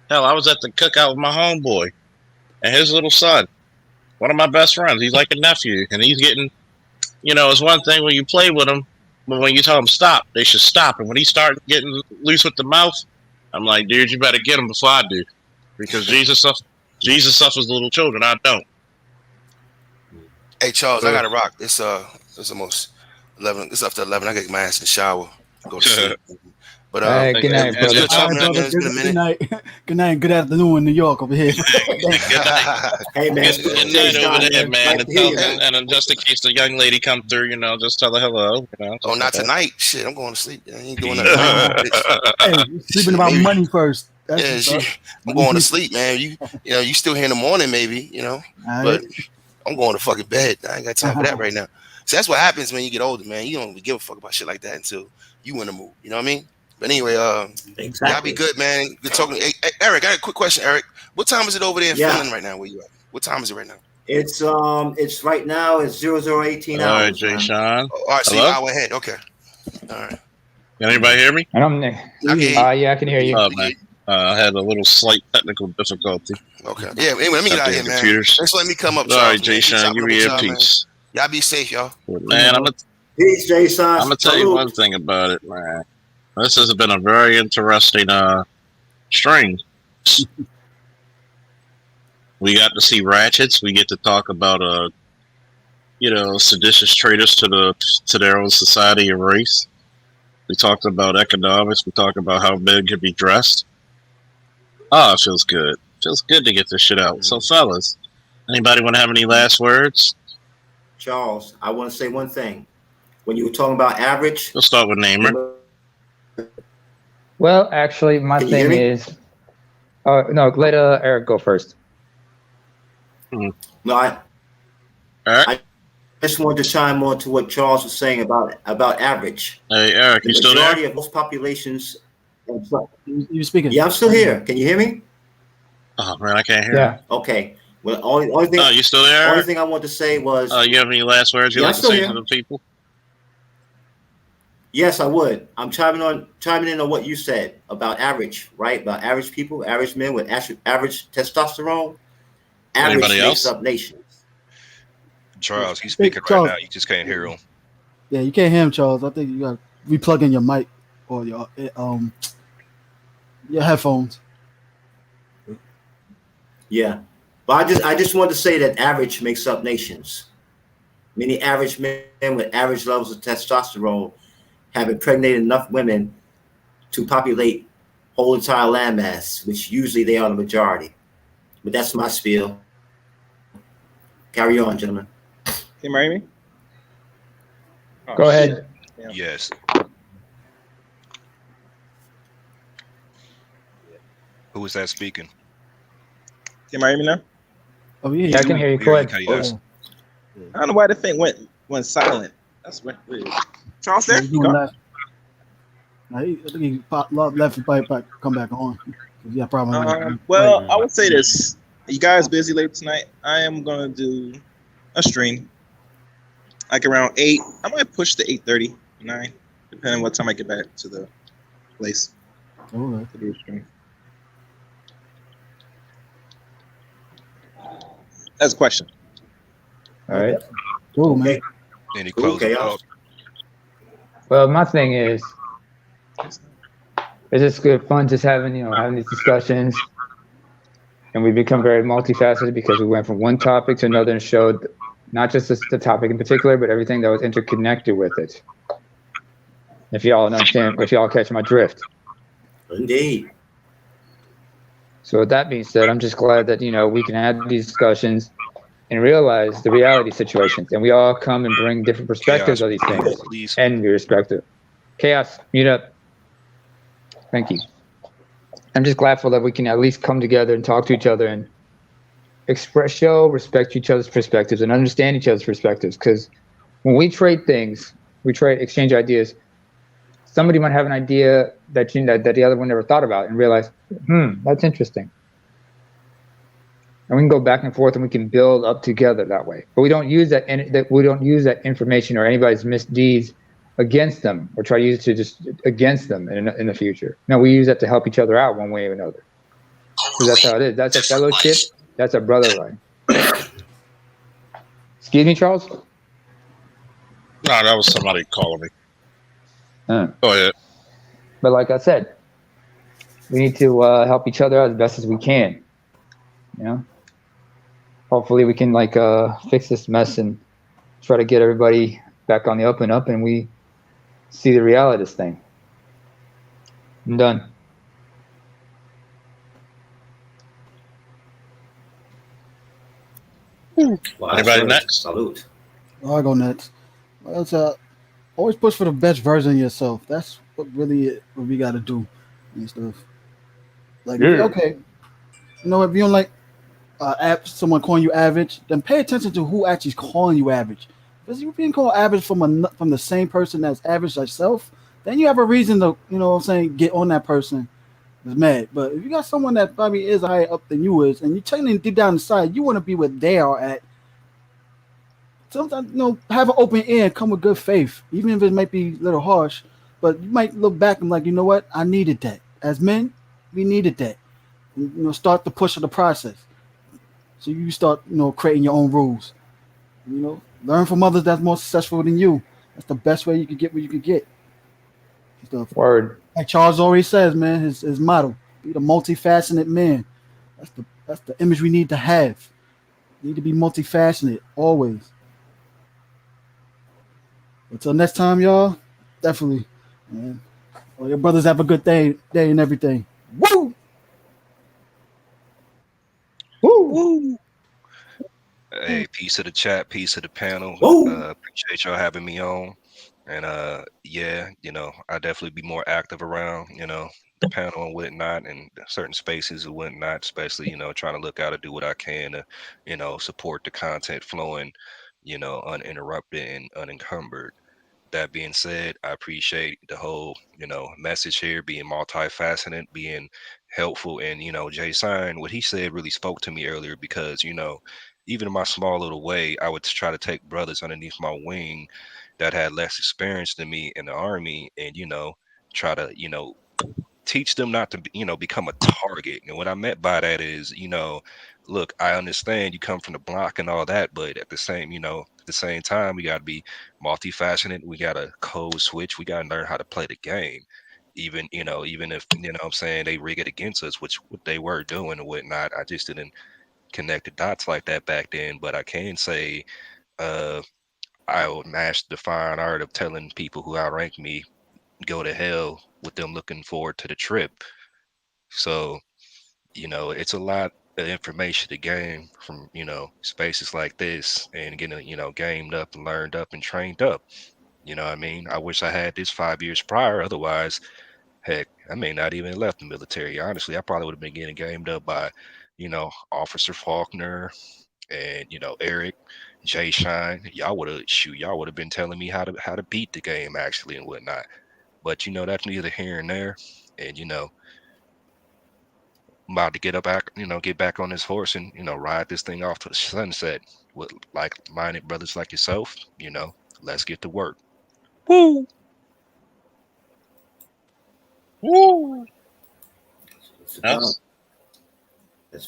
Hell, I was at the cookout with my homeboy and his little son, one of my best friends. He's like a nephew, and he's getting, it's one thing when you play with him, but when you tell him stop, they should stop. And when he started getting loose with the mouth, I'm like, dude, you better get him before I do, because Jesus suffers little children. I don't. Hey Charles, I gotta rock. It's almost 11. It's after 11. I gotta get my ass in the shower, go to sleep. But good night, brother. Good talking, man. It's been a minute. Good night and good afternoon in New York over here. Hey man, good night over there, man. And just in case the young lady come through, just tell her hello. Oh, not tonight. Shit, I'm going to sleep. I ain't doing nothing. Hey, sleeping about money first. I'm going to sleep, man. You still here in the morning, maybe, but I'm going to fucking bed. I ain't got time for that right now. So that's what happens when you get older, man. You don't give a fuck about shit like that until you in the mood. You know what I mean? But anyway, exactly. Y'all be good, man. Good talking. Hey, Eric, I got a quick question, Eric. What time is it over there in Finland right now? Where you at? What time is it right now? It's right now it's 0018 hours. All right, Jay Sean. All right, so you're an hour ahead. Okay. All right. Can anybody hear me? And I'm there. Yeah, I can hear you. Man. I had a little slight technical difficulty. Okay. Yeah. Anyway, let me get out here, man. Computers. Just let me come up. All right, Jay Sean, give me a piece. Y'all be safe, y'all. Man, I'm gonna tell you one thing about it, man. This has been a very interesting string. We got to see ratchets. We get to talk about seditious traitors to their own society and race. We talked about economics. We talked about how men can be dressed. Oh, it feels good. It feels good to get this shit out. So, fellas, anybody want to have any last words? Charles, I want to say one thing. When you were talking about average, we'll start with Namer. Well, actually, my thing is, no, let Eric go first. No, I just wanted to chime on to what Charles was saying about average. Hey, Eric, you still there? The majority of most populations. You speaking? Yeah, I'm still here. Can you hear me? Oh man, I can't hear. Yeah. Okay. Well, only thing. Oh, you still there? Only thing I want to say was. You have any last words you'd like to say to the people? Yes, I would. I'm chiming in on what you said about average, right? About average people, average men with average testosterone. Average Anybody makes else? up nations. Charles, he's speaking Charles. right now. You just can't hear him. Yeah, you can't hear him, Charles. I think you got to replug in your mic or your headphones. Yeah, but I just want to say that average makes up nations. Many average men with average levels of testosterone have impregnated enough women to populate whole entire landmass, which usually they are the majority. But that's my spiel. Carry on, gentlemen. Can you hear me? Oh, Go ahead. Yeah. Yes. Who is that speaking? Can you hear me now? Oh yeah, I can hear you. Go ahead. Yes. I don't know why the thing went silent. That's weird. Charles, there you go. I think he left and back, come back on. Yeah, probably. Well, I would say this: you guys busy late tonight? I am gonna do a stream, like around 8. I might push to 8:30, 9, depending on what time I get back to the place. Okay. To do a stream. That's a question. All right. Cool, man. Any closing thoughts? Well, my thing is, it's just good fun just having these discussions, and we become very multifaceted because we went from one topic to another and showed not just the topic in particular, but everything that was interconnected with it. If y'all understand, if y'all catch my drift. Indeed. So with that being said, I'm just glad that we can have these discussions and realize the reality situations, and we all come and bring different perspectives of these things and be respectful. Chaos, mute up. Thank you. I'm just gladful that we can at least come together and talk to each other and respect each other's perspectives and understand each other's perspectives. Because when we trade things, exchange ideas. Somebody might have an idea that that the other one never thought about and realize, that's interesting. And we can go back and forth and we can build up together that way. But we don't use that information or anybody's misdeeds against them or try to use it to just against them in the future. No, we use that to help each other out one way or another. Because that's how it is. That's a fellowship. That's a brother line. Excuse me, Charles? No, that was somebody calling me. Go ahead. But like I said, we need to help each other out as best as we can. Hopefully we can fix this mess and try to get everybody back on the up and up, and we see the reality of this thing. I'm done. Anybody next? Salute. I'll go next. Well, it's always push for the best version of yourself. That's what we got to do and stuff. Okay, if you don't like someone calling you average, then pay attention to who actually is calling you average. Because you're being called average from the same person that's average yourself, then you have a reason to, get on that person is mad. But if you got someone that probably is higher up than you is, and you're telling deep down inside, you want to be where they are at. Sometimes, have an open ear and come with good faith, even if it might be a little harsh. But you might look back and like, you know what? I needed that. As men, we needed that. And, start the push of the process. So you start, creating your own rules. Learn from others that's more successful than you. That's the best way you could get what you could get. Word. Like Charles always says, man, his motto: be the multifaceted man. That's the image we need to have. We need to be multifaceted always. Until next time, y'all. Definitely, man. Well, your brothers have a good day and everything. Woo! Woo! Hey, peace of the chat, peace of the panel. Appreciate y'all having me on. And I definitely be more active around, the panel and whatnot, and certain spaces and whatnot, especially, trying to look out and do what I can to, support the content flowing, uninterrupted and unencumbered. That being said, I appreciate the whole, message here being multifaceted, being helpful. And, Jay Sign, what he said really spoke to me earlier because, even in my small little way, I would try to take brothers underneath my wing that had less experience than me in the army and, try to, teach them not to, become a target. And what I meant by that is, look, I understand you come from the block and all that, but at the same time, we got to be multifaceted. We got to code switch. We got to learn how to play the game. Even if, I'm saying they rig it against us, which what they were doing and whatnot. I just didn't connect the dots like that back then. But I can say, I would master the fine art of telling people who outrank me, go to hell with them looking forward to the trip. So, it's a lot of information to gain from, spaces like this and getting, gamed up and learned up and trained up. You know what I mean? I wish I had this 5 years prior. Otherwise, heck, I may not even have left the military. Honestly, I probably would have been getting gamed up by, Officer Faulkner and, Eric, Jay Shine. Y'all would have been telling me how to beat the game actually and whatnot. But that's neither here and there. And I'm about to get back on this horse and ride this thing off to the sunset with like-minded brothers like yourself. Let's get to work. Woo! Woo! That's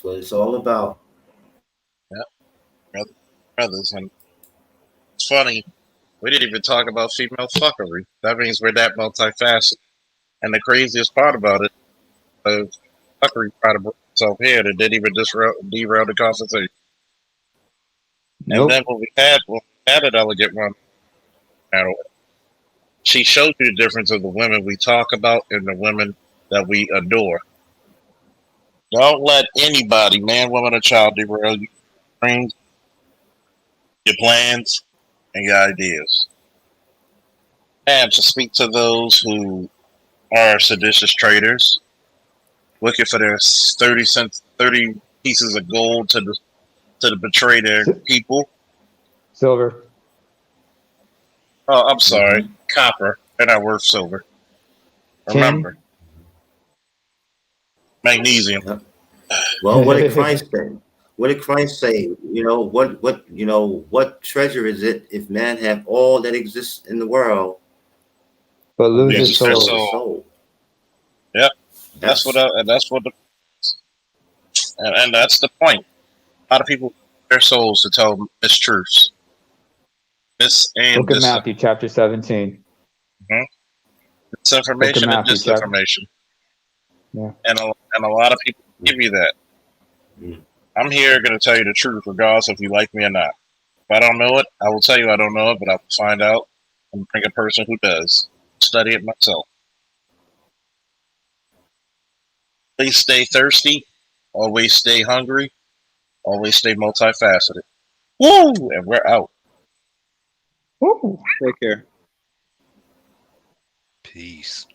what it's all about. Yeah, brothers, and it's funny. We didn't even talk about female fuckery. That means we're that multifaceted. And the craziest part about it, fuckery tried to bring itself here that didn't even derail the conversation. Nope. And then when we had a delegate one, she showed you the difference of the women we talk about and the women that we adore. Don't let anybody, man, woman, or child, derail your dreams, your plans, and your ideas. And to speak to those who are seditious traitors, looking for their 30 pieces of gold to betray their people. Silver. Oh, I'm sorry. Copper. They're not worth silver. Remember. Magnesium. Well, what did Christ say? What did Christ say? What treasure is it if man have all that exists in the world, but lose his soul? Yep. That's the point. A lot of people their souls to tell mistruths. Look at Matthew chapter 17. Mm-hmm. Misinformation and disinformation. Yeah. And a lot of people give you that. I'm here going to tell you the truth, regardless if you like me or not. If I don't know it, I will tell you I don't know it, but I will find out and bring a person who does. Study it myself. Please stay thirsty. Always stay hungry. Always stay multifaceted. Woo! And we're out. Woo! Take care. Peace.